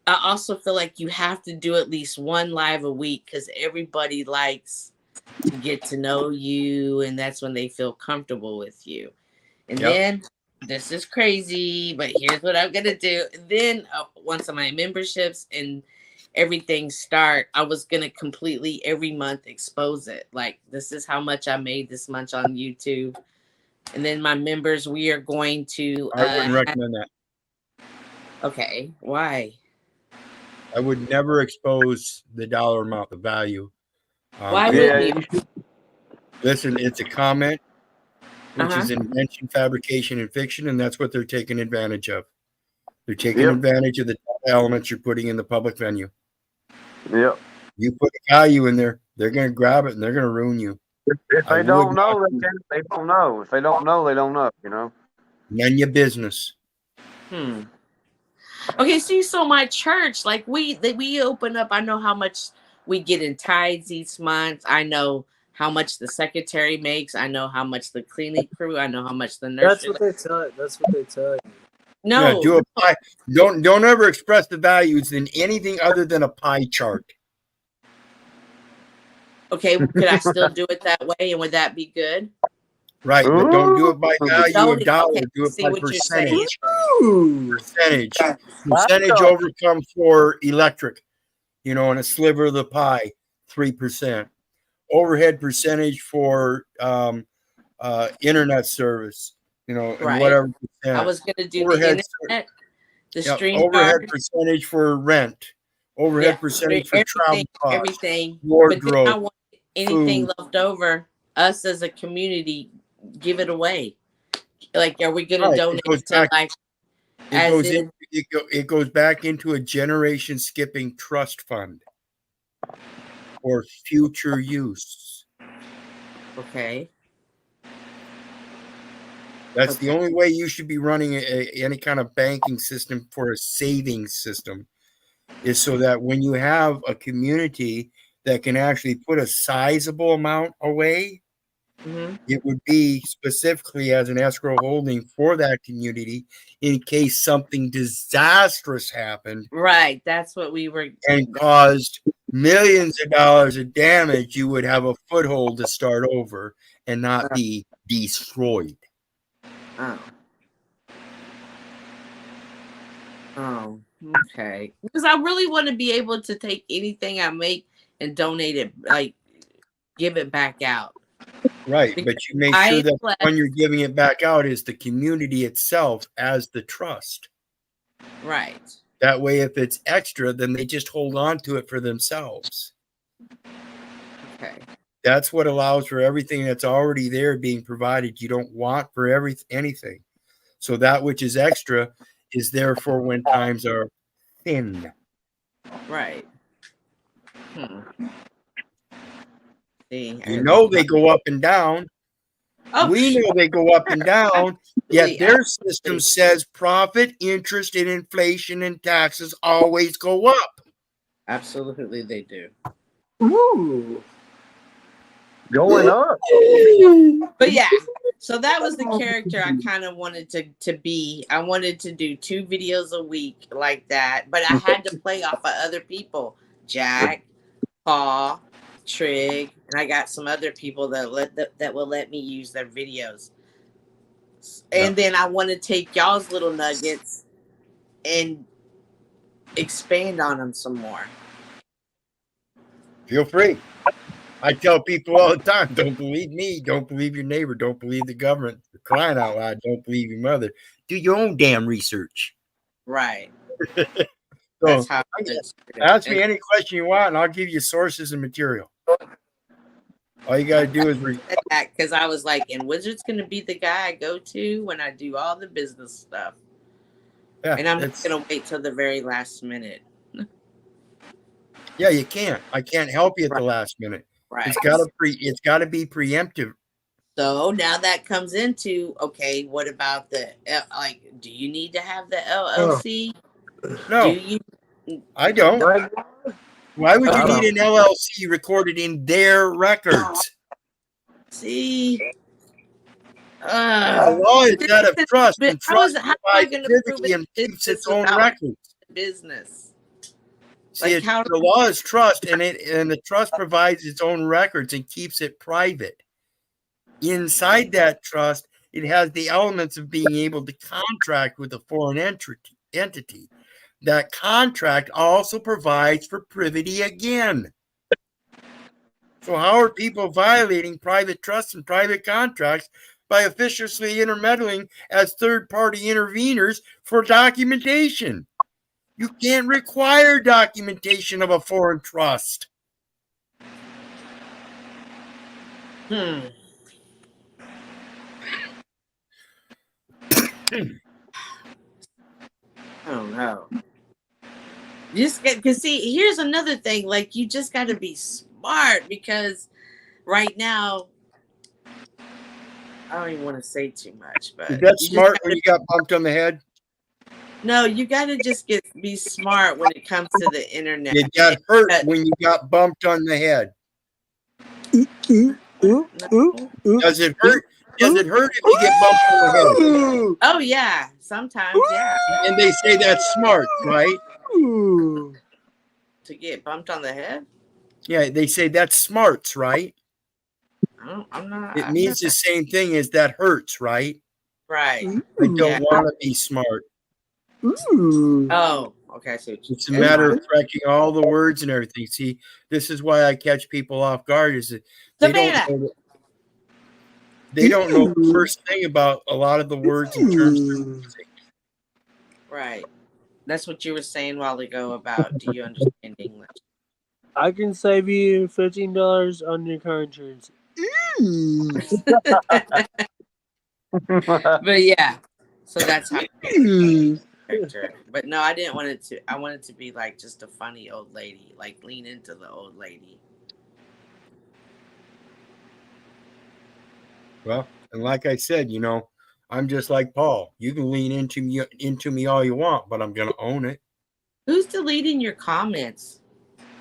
I also feel like you have to do at least one live a week because everybody likes to get to know you. And that's when they feel comfortable with you. And then this is crazy, but here's what I'm going to do. Then once my memberships and everything start, I was going to completely every month expose it. Like, this is how much I made this month on YouTube. And then my members, we are going to... I wouldn't recommend that. Okay, why? I would never expose the dollar amount, the value. Why would you? Listen, it's a comment, which is invention, fabrication, and fiction, and that's what they're taking advantage of. They're taking advantage of the elements you're putting in the public venue. Yep. You put a value in there, they're going to grab it and they're going to ruin you. If they don't know, they don't know. If they don't know, they don't know, None your business. Okay, see, so my church, like we open up, I know how much we get in tithes each month. I know how much the secretary makes. I know how much the cleaning crew. I know how much the nurse. That's what they tell you. No, yeah, do a pie. Don't ever express the values in anything other than a pie chart. Okay, could I still do it that way, and would that be good? Right, but don't do it by value of dollar. Okay, do it by percentage. Percentage overcome for electric, and a sliver of the pie, 3%. Overhead percentage for internet service, and whatever percent. I was going to do overhead, the internet, the stream overhead percentage for rent, overhead percentage for travel costs, everything. Wardrobe, but then I want anything left over, us as a community, give it away. Like, are we going to donate to like? It goes back into a generation skipping trust fund for future use. Okay. That's the only way you should be running any kind of banking system for a savings system, is so that when you have a community that can actually put a sizable amount away, it would be specifically as an escrow holding for that community in case something disastrous happened. Right. That's what we were. And caused millions of dollars of damage. You would have a foothold to start over and not be destroyed. Oh, okay. Because I really want to be able to take anything I make and donate it, like give it back out. Right, because but you make sure that when you're giving it back out is the community itself as the trust. Right. That way, if it's extra, then they just hold on to it for themselves. Okay. That's what allows for everything that's already there being provided. You don't want for anything. So that which is extra is there for when times are thin. Right. See, they go up and down. We know they go up and down, yet their system says profit, interest, and inflation and taxes always go up. Absolutely, they do. Ooh. Going up. But yeah, So that was the character I kind of wanted to be. I wanted to do 2 videos a week like that, but I had to play off of other people. Jack, Paul, Trig, and I got some other people that will let me use their videos. And then I want to take y'all's little nuggets and expand on them some more. Feel free. I tell people all the time, don't believe me, don't believe your neighbor, don't believe the government. You're crying out loud, don't believe your mother. Do your own damn research. Right. So That's how ask me any question you want, and I'll give you sources and material. All you got to do is because I was like, and Wizard's going to be the guy I go to when I do all the business stuff. Yeah, and I'm not going to wait till the very last minute. Yeah, you can't. I can't help you at the last minute. Right. It's got to be preemptive. So now that comes into, okay, what about the, like, do you need to have the LLC? No, do you? I don't. Why would you need an LLC recorded in their records? See? The law is that of trust, and trust provides prove privacy and keeps its own without records. Business. See, Like how the law is trust, and the trust provides its own records and keeps it private. Inside that trust, it has the elements of being able to contract with a foreign entity. That contract also provides for privity again. So how are people violating private trusts and private contracts by officiously intermeddling as third-party interveners for documentation? You can't require documentation of a foreign trust. I don't know. Just because see, here's another thing. Like, you just got to be smart, because right now, I don't even want to say too much. But is that smart when you got bumped on the head? No, you got to just be smart when it comes to the internet. You got hurt when you got bumped on the head. Does it hurt? Does it hurt if you get bumped on the head? Oh yeah, sometimes yeah. And they say that's smart, right? To get bumped on the head? Yeah, they say that's smarts, right? I'm not. It means the same thing as that hurts, right? Right. I don't want to be smart. Oh, okay. So it's a matter of correcting all the words and everything. See, this is why I catch people off guard. Is that they don't know the first thing about a lot of the words and terms. Right. That's what you were saying a while ago about, do you understand English? I can save you $15 on your car insurance. But yeah, so that's how. But no, I didn't want it to. I wanted to be like just a funny old lady, like lean into the old lady. Well, and like I said, you know, I'm just like Paul. You can lean into me all you want, but I'm gonna own it. Who's deleting your comments?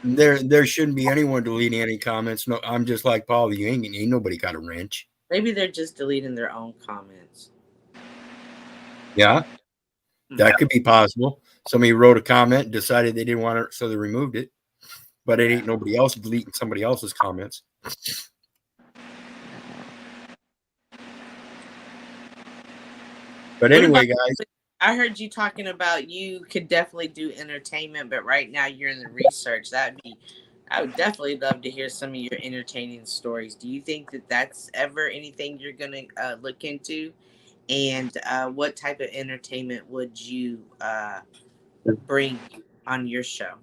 There shouldn't be anyone deleting any comments. No, I'm just like Paul. You ain't nobody got a wrench. Maybe they're just deleting their own comments. Yeah, that could be possible. Somebody wrote a comment and decided they didn't want it, so they removed it. But it ain't nobody else deleting somebody else's comments. But anyway, guys, I heard you talking about you could definitely do entertainment, but right now you're in the research. I would definitely love to hear some of your entertaining stories. Do you think that that's ever anything you're going to look into? And what type of entertainment would you bring on your show?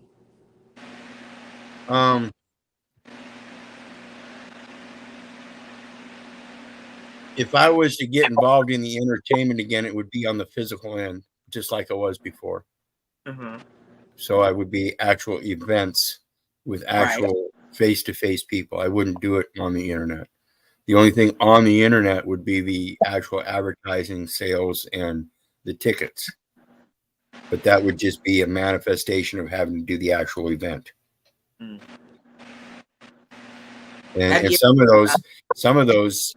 If I was to get involved in the entertainment again, it would be on the physical end, just like it was before. Mm-hmm. So I would be actual events with actual face-to-face people. I wouldn't do it on the internet. The only thing on the internet would be the actual advertising, sales, and the tickets. But that would just be a manifestation of having to do the actual event. Have And you? some of those,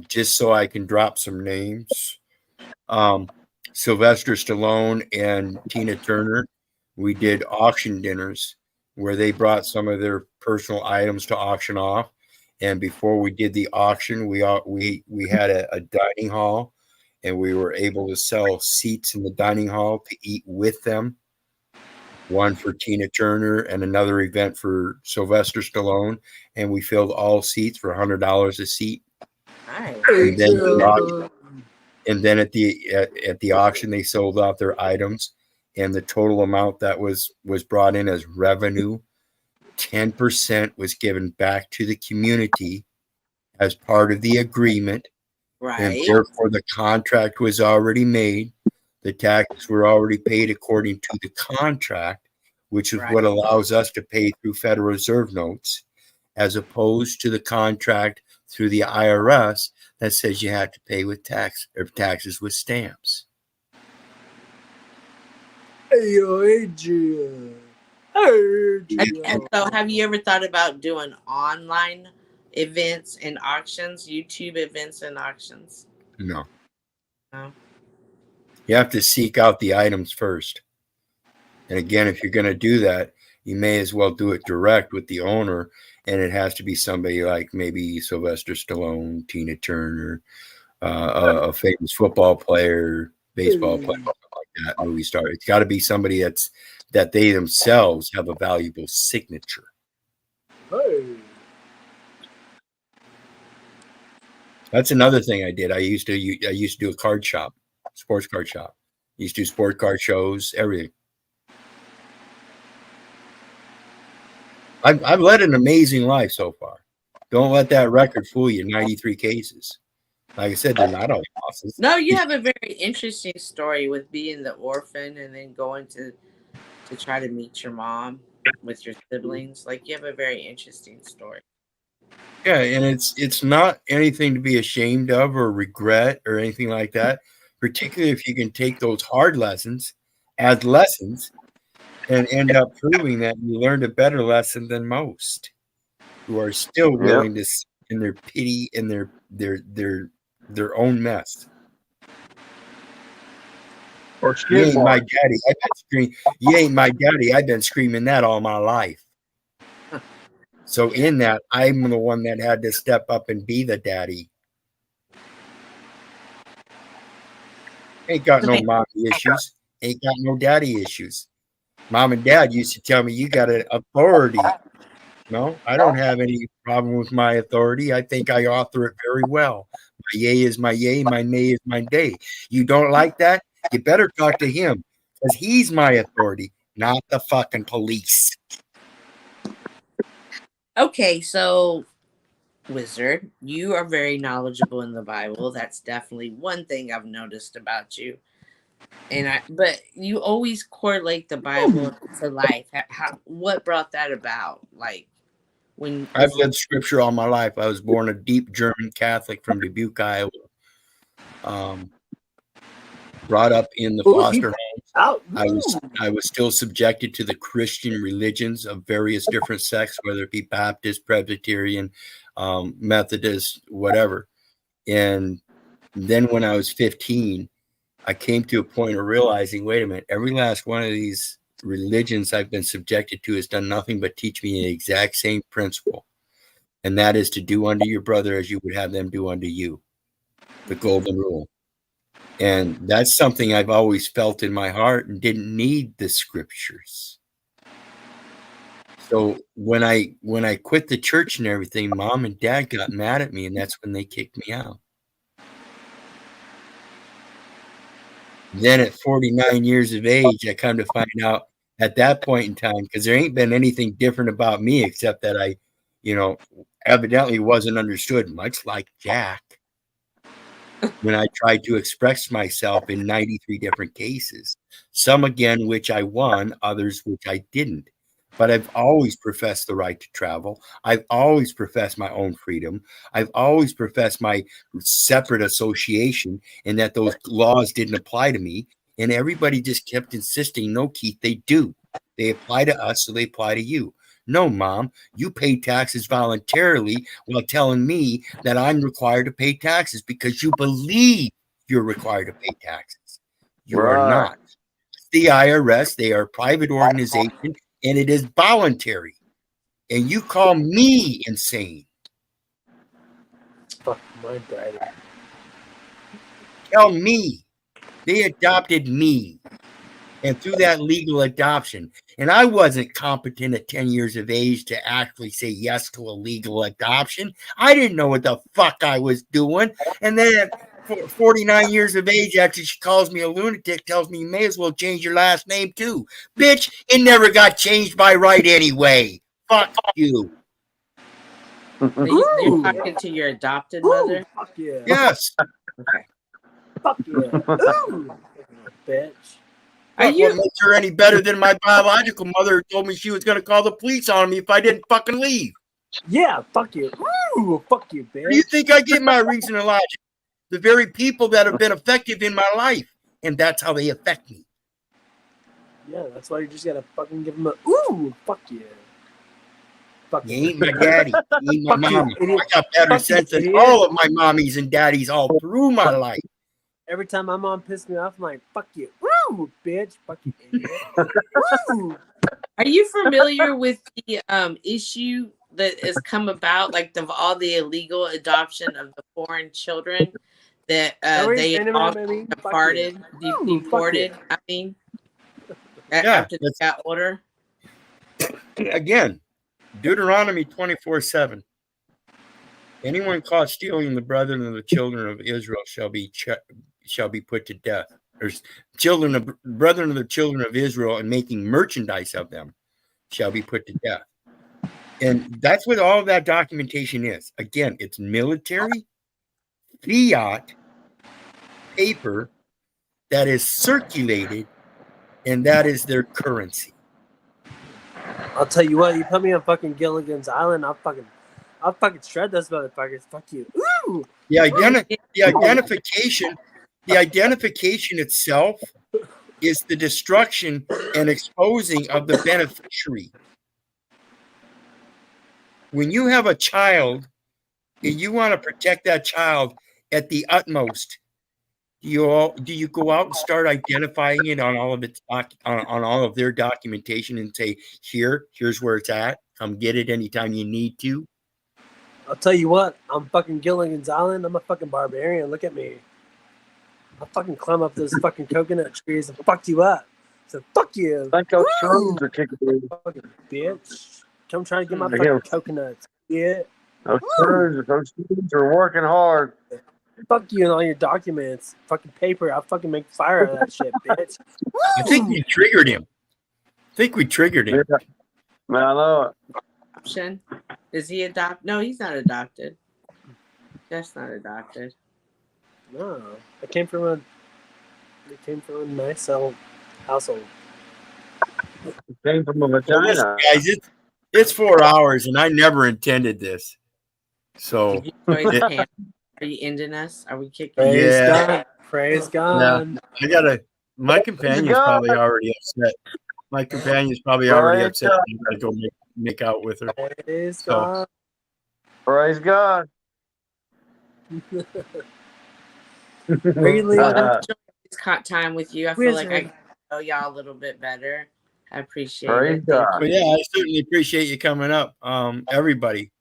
just so I can drop some names, Sylvester Stallone and Tina Turner, we did auction dinners where they brought some of their personal items to auction off. And before we did the auction, we had a dining hall, and we were able to sell seats in the dining hall to eat with them. One for Tina Turner and another event for Sylvester Stallone, and we filled all seats for $100 a seat. Nice. And then at the auction, they sold out their items, and the total amount that was brought in as revenue, 10% was given back to the community as part of the agreement, and Right. therefore the contract was already made. The taxes were already paid according to the contract, which is what allows us to pay through Federal Reserve notes, as opposed to the contract through the IRS that says you have to pay with taxes with stamps. And so, have you ever thought about doing online events and auctions, YouTube events and auctions? No. No. You have to seek out the items first. And again, if you're going to do that, you may as well do it direct with the owner. And it has to be somebody like maybe Sylvester Stallone, Tina Turner, a famous football player, baseball player, something like that, movie star. It's got to be somebody that they themselves have a valuable signature. That's another thing I did. I used to do a card shop, sports card shop. I used to do sport card shows, everything. I've led an amazing life so far. Don't let that record fool you. 93 cases. Like I said, they're not all losses. No, you have a very interesting story with being the orphan and then going to try to meet your mom with your siblings. Like, you have a very interesting story. Yeah, and it's not anything to be ashamed of or regret or anything like that, particularly if you can take those hard lessons as lessons and end up proving that you learned a better lesson than most who are still willing to sit in their pity and their own mess. Or You ain't skid my mark. daddy. You ain't my daddy. I've been screaming that all my life. So in that, I'm the one that had to step up and be the daddy. Ain't got no mommy issues. Ain't got no daddy issues. Mom and dad used to tell me, you got an authority. No, I don't have any problem with my authority. I think I author it very well. My yay is my yay. My nay is my day. You don't like that? You better talk to him because he's my authority, not the fucking police. Okay, so Wizard, you are very knowledgeable in the Bible. That's definitely one thing I've noticed about you. But you always correlate the Bible to life. What brought that about? Like, when I've read scripture all my life. I was born a deep German Catholic from Dubuque, Iowa. Brought up in the foster home. I was still subjected to the Christian religions of various different sects, whether it be Baptist, Presbyterian, Methodist, whatever. And then when I was 15, I came to a point of realizing, wait a minute, every last one of these religions I've been subjected to has done nothing but teach me the exact same principle. And that is to do unto your brother as you would have them do unto you. The golden rule. And that's something I've always felt in my heart and didn't need the scriptures. So when I quit the church and everything, Mom and Dad got mad at me, and that's when they kicked me out. Then at 49 years of age, I come to find out at that point in time, because there ain't been anything different about me except that I, evidently wasn't understood, much like Jack, when I tried to express myself in 93 different cases. Some, again, which I won, others which I didn't. But I've always professed the right to travel. I've always professed my own freedom. I've always professed my separate association and that those laws didn't apply to me. And everybody just kept insisting, no, Keith, they do. They apply to us, so they apply to you. No, Mom, you pay taxes voluntarily while telling me that I'm required to pay taxes because you believe you're required to pay taxes. You are Right. not. The IRS, they are a private organization, and it is voluntary. And you call me insane. Fuck my daddy. Tell me. They adopted me. And through that legal adoption, and I wasn't competent at 10 years of age to actually say yes to a legal adoption. I didn't know what the fuck I was doing. And then at 49 years of age, after she calls me a lunatic, tells me you may as well change your last name too. Bitch, it never got changed by right anyway. Fuck you. You're talking to your adopted mother? Fuck yeah. Yes. Okay. Fuck yeah. Ooh, bitch. Are What makes her any better than my biological mother who told me she was going to call the police on me if I didn't fucking leave? Yeah, fuck you. Ooh, fuck you, bitch. Where do you think I get my reason and logic? The very people that have been effective in my life, and that's how they affect me. Yeah, that's why you just gotta fucking give them a ooh, fuck you. Fuck You ain't my daddy. You ain't my Fuck you, mama. idiot. I got better Fuck you, sense than idiot. all of my mommies and daddies all through my life. Every time my mom pissed me off, I'm like, fuck you. Ooh, bitch. Fuck you, idiot. Ooh. Are you familiar with the issue that has come about, like all the illegal adoption of the foreign children that they all deported? I mean, after they got older. Again, Deuteronomy 24:7. Anyone caught stealing the brethren of the children of Israel shall be put to death. Or brethren of the children of Israel and making merchandise of them shall be put to death. And that's what all of that documentation is. Again, it's military, fiat, paper that is circulated, and that is their currency. I'll tell you what, you put me on fucking Gilligan's Island, I'll fucking shred those motherfuckers. Fuck you. Ooh. The identification itself is the destruction and exposing of the beneficiary. When you have a child and you want to protect that child at the utmost, do you go out and start identifying it on all of its on all of their documentation and say, here's where it's at. Come get it anytime you need to. I'll tell you what, I'm fucking Gilligan's Island. I'm a fucking barbarian. Look at me. I'll fucking climb up those fucking coconut trees and fuck you up. So fuck you. I think those shrooms are kicking in. Fucking bitch. Come try to get my fucking coconuts. Yeah. Those shrooms are working hard. Fuck you and all your documents. Fucking paper. I'll fucking make fire out of that shit, bitch. I think we triggered him. Yeah. Man, I know it. Adoption? Is he adopted? No, he's not adopted. That's not adopted. No. It came from a nice household. It came from a vagina. Listen, guys, it's 4 hours, and I never intended this. So, Are you ending us? Are we kicking? Praise God. Yeah. My companion's probably already upset. My companion's probably already upset. I gotta go make out with her. Praise God. Praise God. Really? I enjoyed this time with you. I feel like I know y'all a little bit better. I appreciate it. But yeah, I certainly appreciate you coming up. Everybody.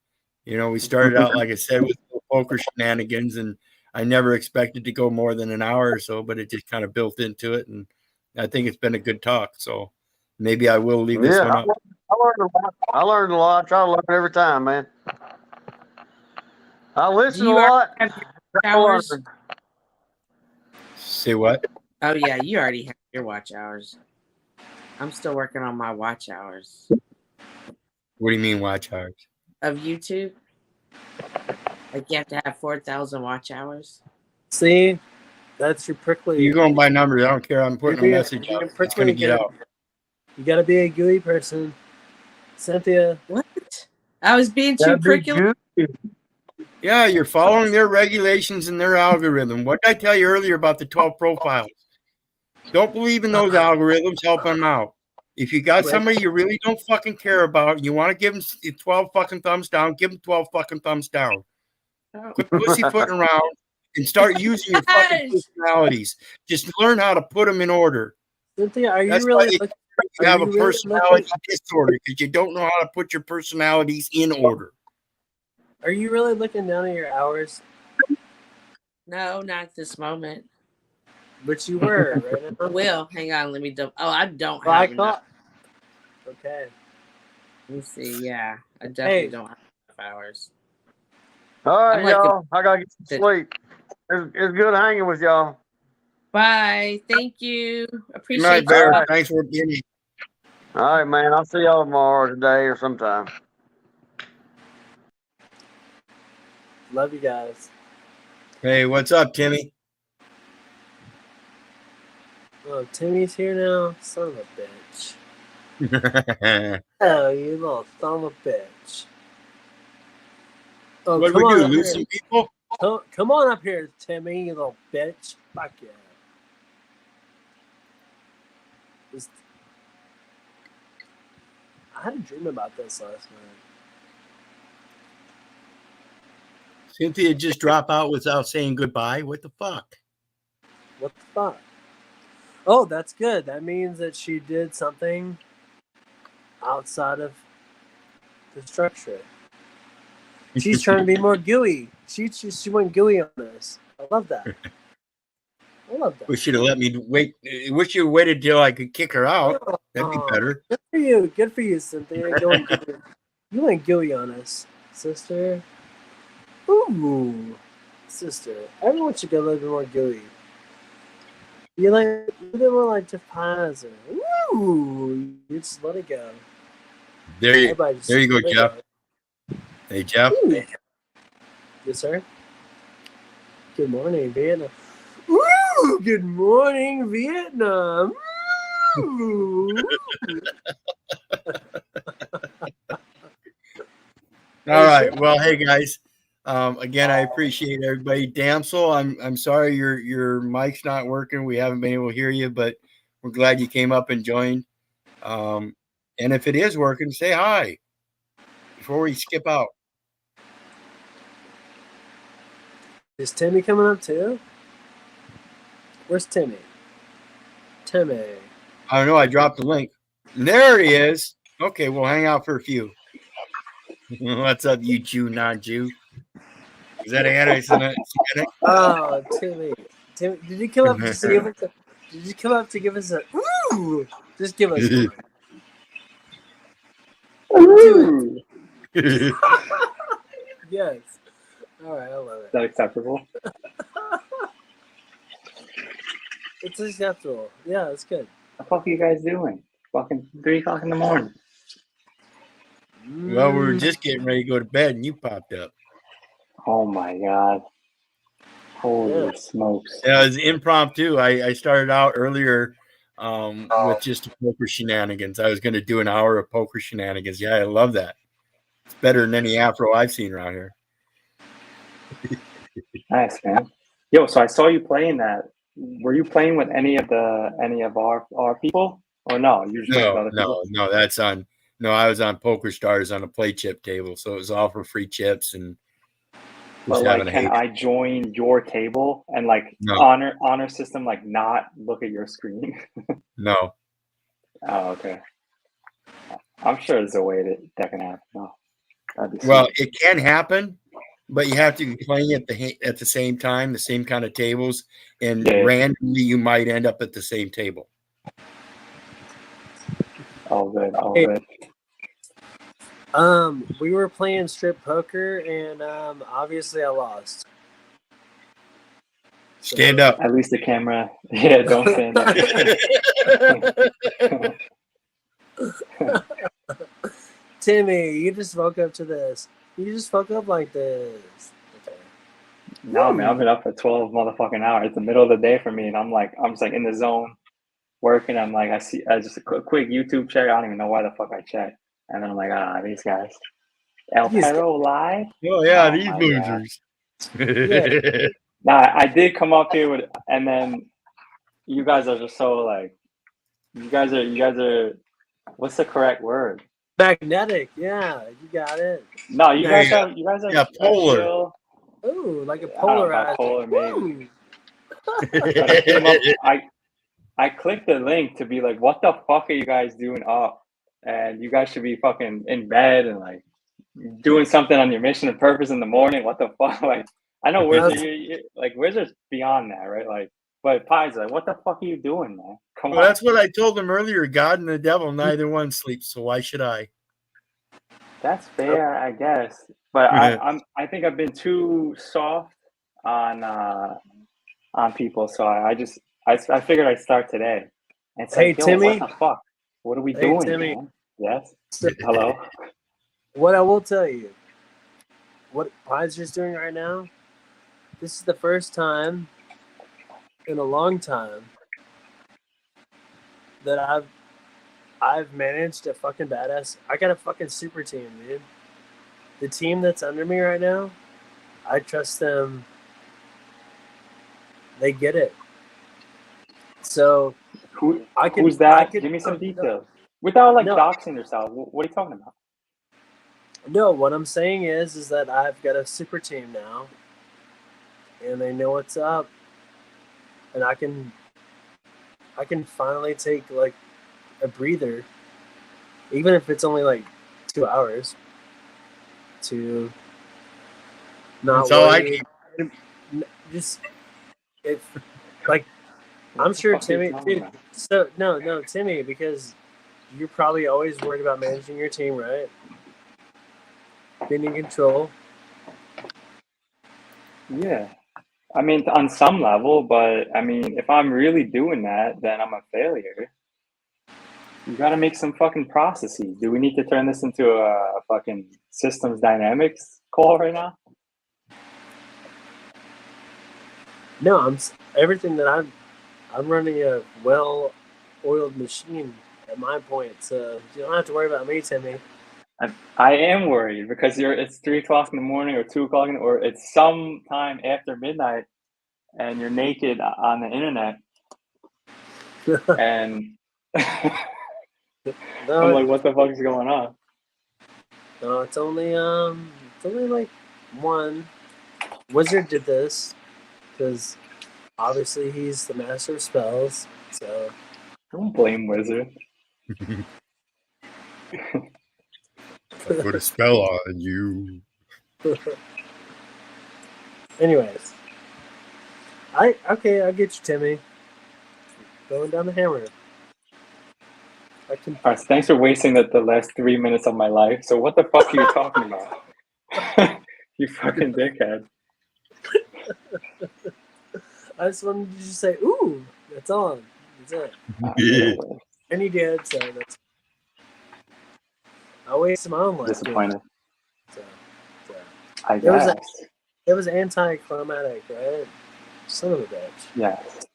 We started out, like I said, with poker shenanigans, and I never expected to go more than an hour or so, but it just kind of built into it, and I think it's been a good talk. So maybe I will leave this one up. I learned a lot. I try to learn every time, man. I listen a lot. Say what? Oh yeah, you already have your watch hours. I'm still working on my watch hours. What do you mean watch hours? Of YouTube. Like you have to have 4,000 watch hours. See? That's your prickly. You're going by numbers. I don't care. I'm putting a message out. It's going to get out. You got to be a gooey person. Cynthia. What? I was being too prickly. Yeah, you're following their regulations and their algorithm. What did I tell you earlier about the 12 profiles? Don't believe in those algorithms. Help them out. If you got somebody you really don't fucking care about, and you want to give them 12 fucking thumbs down, give them 12 fucking thumbs down. Quit pussyfooting around and start using your fucking personalities. Just learn how to put them in order. Cynthia, are you That's really why looking? you Are have you a really personality looking? disorder because you don't know how to put your personalities in order. Are you really looking down at your hours? No, not at this moment. But you were right I now. will. Hang on. Let me. Oh, I don't Well, I have enough. thought. Okay. Let me see. Yeah, I definitely don't have enough hours. All right, I'm like y'all. I gotta get some sleep. It's good hanging with y'all. Bye. Thank you. Good Appreciate night, you. Bear. All right. Thanks for being here. All right, man. I'll see y'all tomorrow, today, or sometime. Love you guys. Hey, what's up, Timmy? Oh, Timmy's here now. Son of a bitch. Oh, you little son of a bitch. Oh, What come we on do? up Lose here. some people? Come on up here, Timmy, you little bitch. Fuck yeah. I had a dream about this last night. Cynthia just drop out without saying goodbye? What the fuck? What the fuck? Oh, that's good. That means that she did something outside of the structure. She's trying to be more gooey. She went gooey on us. I love that. I love that. We should have let me wait. Wish you waited till I could kick her out. That'd be better. Good for you. Good for you, Cynthia. You went gooey on us, sister. Ooh, sister. Everyone should go a little bit more gooey. You like a little bit more like Jeff Pazzer. Ooh, you just let it go. There you go, Jeff. Go. Hey, Jeff. Ooh. Yes, sir. Good morning, Vietnam. Ooh, good morning, Vietnam. Ooh. All right. Well, hey guys. Again, I appreciate everybody. Damsel, I'm sorry your mic's not working. We haven't been able to hear you, but we're glad you came up and joined. And if it is working, say hi before we skip out. Is Timmy coming up too? Where's Timmy? Timmy. I don't know. I dropped the link. And there he is. Okay, we'll hang out for a few. What's up, you Jew, non-Jew? Is that anti-Semitic? Oh, Timmy. Timmy, did you come up to give us a? Did you come up to give us a? Ooh, just give us one. Do it. Yes. All right, I love it. Is that acceptable? It's acceptable. Yeah, it's good. What the fuck are you guys doing? Fucking 3 o'clock in the morning. Well, we were just getting ready to go to bed, and you popped up. Oh my god! Holy smokes! Yeah, it was impromptu. I started out earlier with just poker shenanigans. I was going to do an hour of poker shenanigans. Yeah, I love that. It's better than any afro I've seen around here. Nice, man. Yo, so I saw you playing that. Were you playing with any of our people, or no? You just playing with other people? No. That's on. No, I was on Poker Stars on a play chip table, so it was all for free chips and. But like, can I join your table and like honor system like not look at your screen? No. Oh, okay. I'm sure there's a way that can happen. No, well, it can happen, but you have to be playing at the same time, the same kind of tables, and randomly you might end up at the same table. All good. All good. We were playing strip poker, and obviously I lost. Stand up. At least the camera. Yeah, don't stand up. Timmy, you just woke up to this. You just woke up like this. Okay. No, man, I've been up for 12 motherfucking hours. It's the middle of the day for me, and I'm just like in the zone, working. I'm like, I just a quick YouTube check. I don't even know why the fuck I checked, and then I'm like, these guys. El Perro live. Oh yeah, these losers. Yeah. Nah, I did come up here and then you guys are just so like, you guys are What's the correct word? Magnetic. Yeah, you got it. No, you There guys you are Yeah, polar. chill. Ooh, like a I don't know about polarizer. polar, maybe. Ooh. But I came up. I clicked the link to be like, what the fuck are you guys doing up? And you guys should be fucking in bed and like doing something on your mission and purpose in the morning. What the fuck? Like, I know Wizards, like Wizards beyond that, right? Like, but Pies, like, what the fuck are you doing, man? Come Well, on. that's what I told him earlier. God and the devil, neither one sleeps, so why should I? That's fair, I guess. But I think I've been too soft on people, so I figured I'd start today. And say, Hey, Timmy. what the fuck? What are we Hey, doing, Timmy. man? Yes. Hello. What I will tell you, what Pies doing right now, this is the first time in a long time that I've managed a fucking badass. I got a fucking super team, dude. The team that's under me right now, I trust them. They get it. So Who's that? Give me some details. Without like doxing yourself. What are you talking about? No, what I'm saying is that I've got a super team now, and they know what's up, and I can finally take like a breather, even if it's only like 2 hours, to not That's all I worry. Just if like I'm sure Timmy. Dude, so no, Timmy, because you're probably always worried about managing your team, right? Being in control. Yeah. I mean, on some level, but I mean, if I'm really doing that, then I'm a failure. You got to make some fucking processes. Do we need to turn this into a fucking systems dynamics call right now? No, everything that I'm running a well-oiled machine at my point, so you don't have to worry about me, Timmy. I am worried because it's 3 o'clock in the morning or 2 o'clock or it's some time after midnight, and you're naked on the internet, and I'm like, what the fuck is going on? No, it's only like one. Wizard did this because obviously he's the master of spells. So don't blame Wizard. I put a spell on you. Anyways, I get you, Timmy. Going down the hammer. All right, so thanks for wasting the last 3 minutes of my life. So what the fuck are you talking about? You fucking dickhead. I just wanted you to say, "Ooh, that's on." That's it. And he did, so that's. I wasted my own life. Disappointed. So, I guess. It was anticlimactic, right? Son of a bitch. Yes.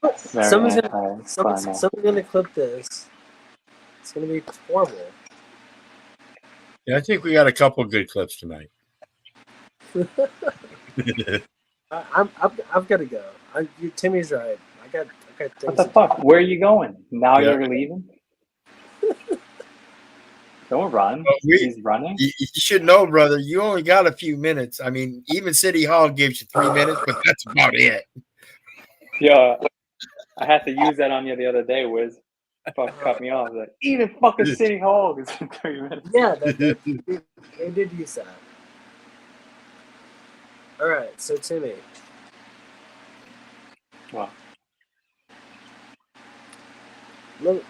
Someone's gonna clip this. It's gonna be horrible. Yeah, I think we got a couple good clips tonight. I've got to go. Timmy's right. I got things. What the fuck? Where are you going? Now you're leaving? Don't run. He's running. You should know, brother. You only got a few minutes. I mean, even City Hall gives you 3 minutes, but that's about it. Yeah, I had to use that on you the other day, Wiz. Fuck, cut me off. Like, even fucking City Hall is in 3 minutes. Yeah, they did use that. All right, so Timmy. Wow.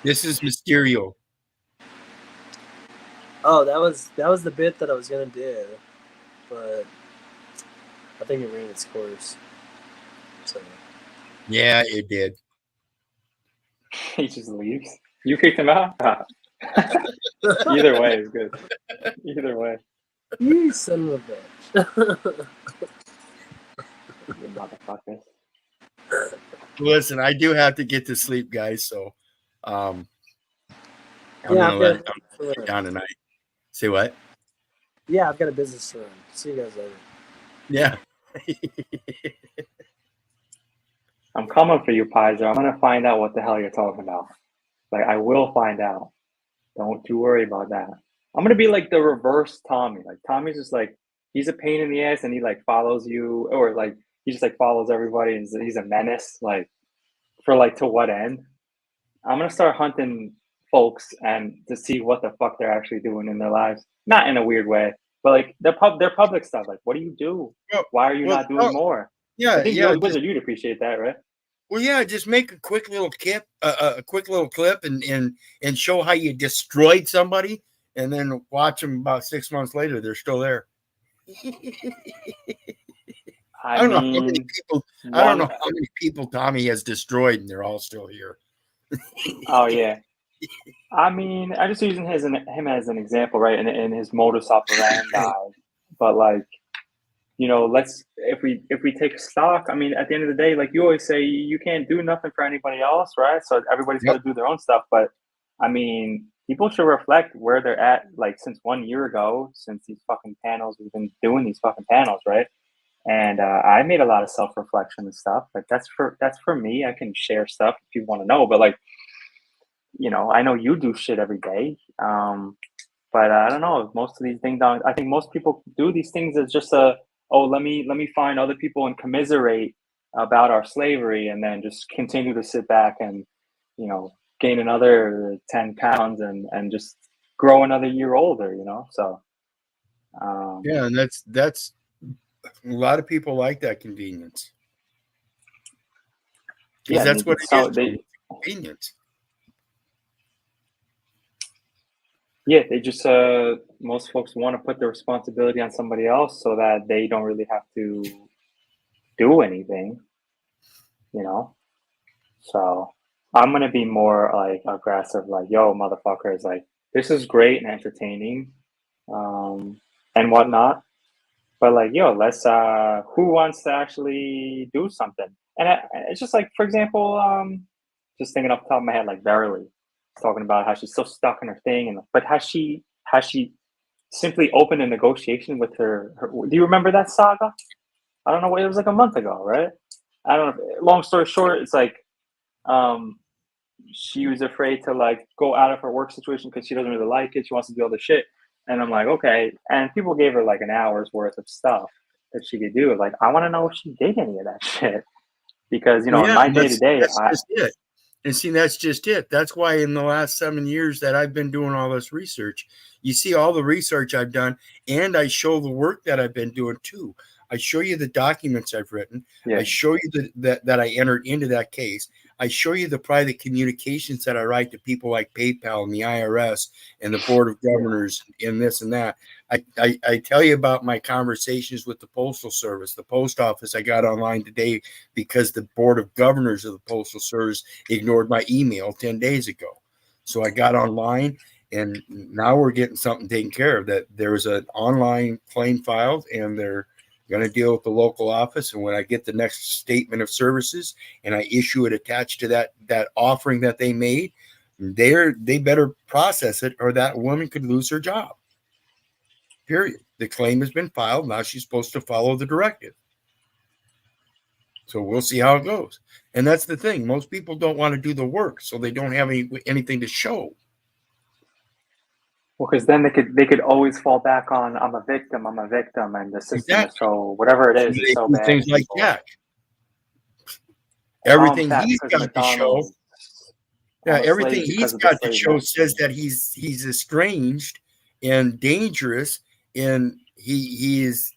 This is Mysterio. Oh, that was the bit that I was gonna do, but I think it ran its course. So. Yeah, it did. He just leaves. You kicked him out? Either way is good. Either way. You son of a bitch. You motherfuckers. Listen, I do have to get to sleep, guys, so I'm gonna let it down tonight. Say what? Yeah, I've got a business to run. See you guys later. Yeah. I'm coming for you, Pizer. I'm gonna find out what the hell you're talking about. Like, I will find out. Don't you worry about that. I'm gonna be like the reverse Tommy. Like Tommy's just like he's a pain in the ass and he like follows you or like he just like follows everybody and he's a menace. Like for like to what end? I'm gonna start hunting folks and to see what the fuck they're actually doing in their lives. Not in a weird way, but like their public stuff. Like, what do you do? Well, Why are you well, not doing more? I yeah, think yeah. Wizard, you'd appreciate that, right? Well, yeah, just make a quick little clip, a quick little clip, and show how you destroyed somebody, and then watch them about 6 months later. They're still there. I don't know how many people. I don't know how many people Tommy has destroyed, and they're all still here. Oh yeah. I mean, I'm just using him as an example, right? In his modus operandi, but like, you know, if we take stock. I mean, at the end of the day, like you always say, you can't do nothing for anybody else, right? So everybody's got to do their own stuff. But I mean, people should reflect where they're at. Like since 1 year ago, since these fucking panels, we've been doing these fucking panels, right? And I made a lot of self-reflection and stuff. Like that's for me. I can share stuff if you want to know, but like, you know, I know you do shit every day. But I don't know. Most of these things, I think most people do these things as just let me find other people and commiserate about our slavery, and then just continue to sit back and, you know, gain another 10 pounds and just grow another year older. You know, so yeah, and that's a lot of people like that convenience. Because that's what it is. Convenience. Yeah, they just most folks want to put the responsibility on somebody else so that they don't really have to do anything, you know. So I'm gonna be more like aggressive, like, yo, motherfuckers, like this is great and entertaining, and whatnot. But like, yo, let's who wants to actually do something? And it's just like, for example, just thinking off the top of my head, like Verily talking about how she's so stuck in her thing, and but has she simply opened a negotiation with her? Do you remember that saga? I don't know. It was like a month ago, right? I don't know. Long story short, it's like she was afraid to like go out of her work situation because she doesn't really like it. She wants to do other shit. And I'm like, okay. And people gave her like an hour's worth of stuff that she could do. Like, I want to know if she did any of that shit. Because, you know, in my day to day, that's just it. And see, that's just it. That's why in the last 7 years that I've been doing all this research, you see all the research I've done, and I show the work that I've been doing too. I show you the documents I've written. Yeah. I show you that I entered into that case. I show you the private communications that I write to people like PayPal and the IRS and the Board of Governors and this and that. I tell you about my conversations with the Postal Service, the post office I got online today because the Board of Governors of the Postal Service ignored my email 10 days ago. So I got online, and now we're getting something taken care of. That there was an online claim filed, and they're going to deal with the local office. And when I get the next statement of services and I issue it attached to that offering that they made, they better process it, or that woman could lose her job. Period. The claim has been filed. Now she's supposed to follow the directive. So we'll see how it goes. And that's the thing. Most people don't want to do the work, so they don't have anything to show. Well, because then they could always fall back on I'm a victim, and the system is so whatever it is so bad. Things like Jack. Everything he's got to show. Yeah, everything he's got to show says that he's estranged and dangerous, and he is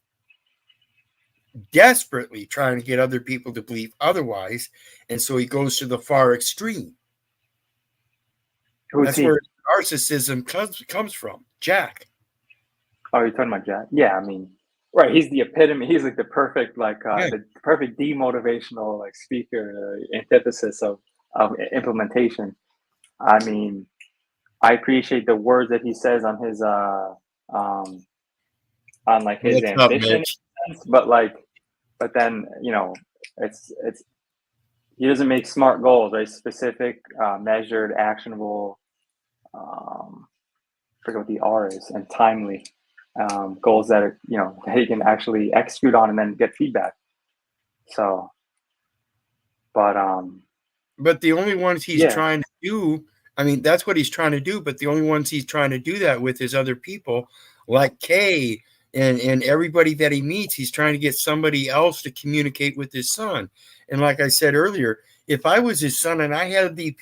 desperately trying to get other people to believe otherwise, and so he goes to the far extreme. That's where narcissism comes from. Jack. Oh, you're talking about Jack? Yeah, I mean, right. He's the epitome. He's like the perfect, the perfect demotivational like speaker, antithesis of implementation. I mean, I appreciate the words that he says on his on like his ambition, but then you know, it's he doesn't make smart goals, right? Specific, measured, actionable. I forget what the R is, and timely goals that are, you know, that he can actually execute on and then get feedback. So, but the only ones he's trying to do I mean, that's what he's trying to do. But the only ones he's trying to do that with is other people like Kay and everybody that he meets. He's trying to get somebody else to communicate with his son. And like I said earlier, if I was his son and I had these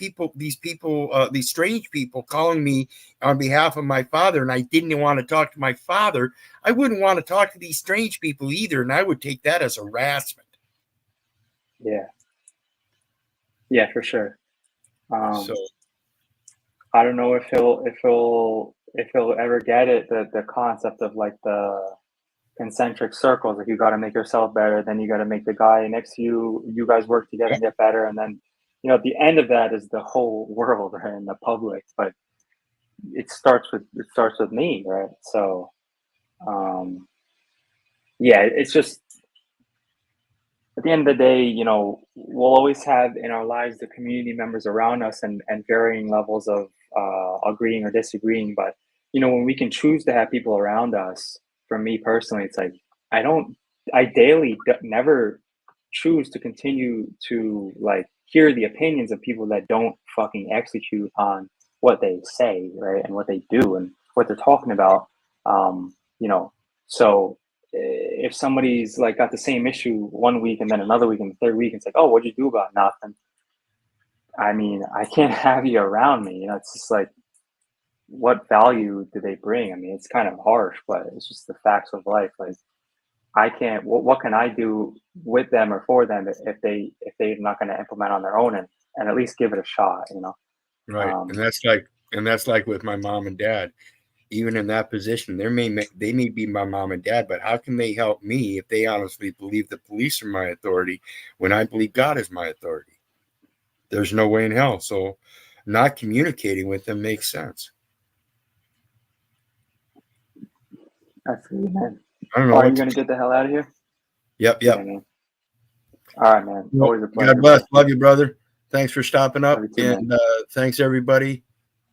strange people calling me on behalf of my father, and I didn't want to talk to my father, I wouldn't want to talk to these strange people either. And I would take that as harassment. Yeah. Yeah, for sure. So I don't know if he'll ever get it, the concept of like the concentric circles. Like you got to make yourself better, then you got to make the guy next to you guys work together and get better, and then at the end of that is the whole world, right, and the public. But it starts with me, right? So yeah, it's just at the end of the day, we'll always have in our lives the community members around us and varying levels of agreeing or disagreeing. But, when we can choose to have people around us, for me personally, it's like, I daily never choose to continue to like hear the opinions of people that don't fucking execute on what they say, right? And what they do and what they're talking about. So if somebody's like got the same issue one week and then another week and the third week, it's like, oh, what'd you do about nothing? I mean, I can't have you around me. It's just like, what value do they bring? I mean, it's kind of harsh, but it's just the facts of life. Like, I can't. What can I do with them or for them if they're not going to implement on their own and at least give it a shot? Right, and that's like with my mom and dad. Even in that position, they may be my mom and dad, but how can they help me if they honestly believe the police are my authority when I believe God is my authority? There's no way in hell. So not communicating with them makes sense. That's good, man. I don't know. Are you going to get the hell out of here? Yep. Yeah, man. All right, man. Well, Always a pleasure. God bless. Love you, brother. Thanks for stopping up. Too, and thanks, everybody.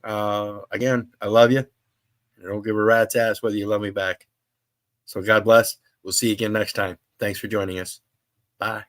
Again, I love you. I don't give a rat's ass whether you love me back. So God bless. We'll see you again next time. Thanks for joining us. Bye.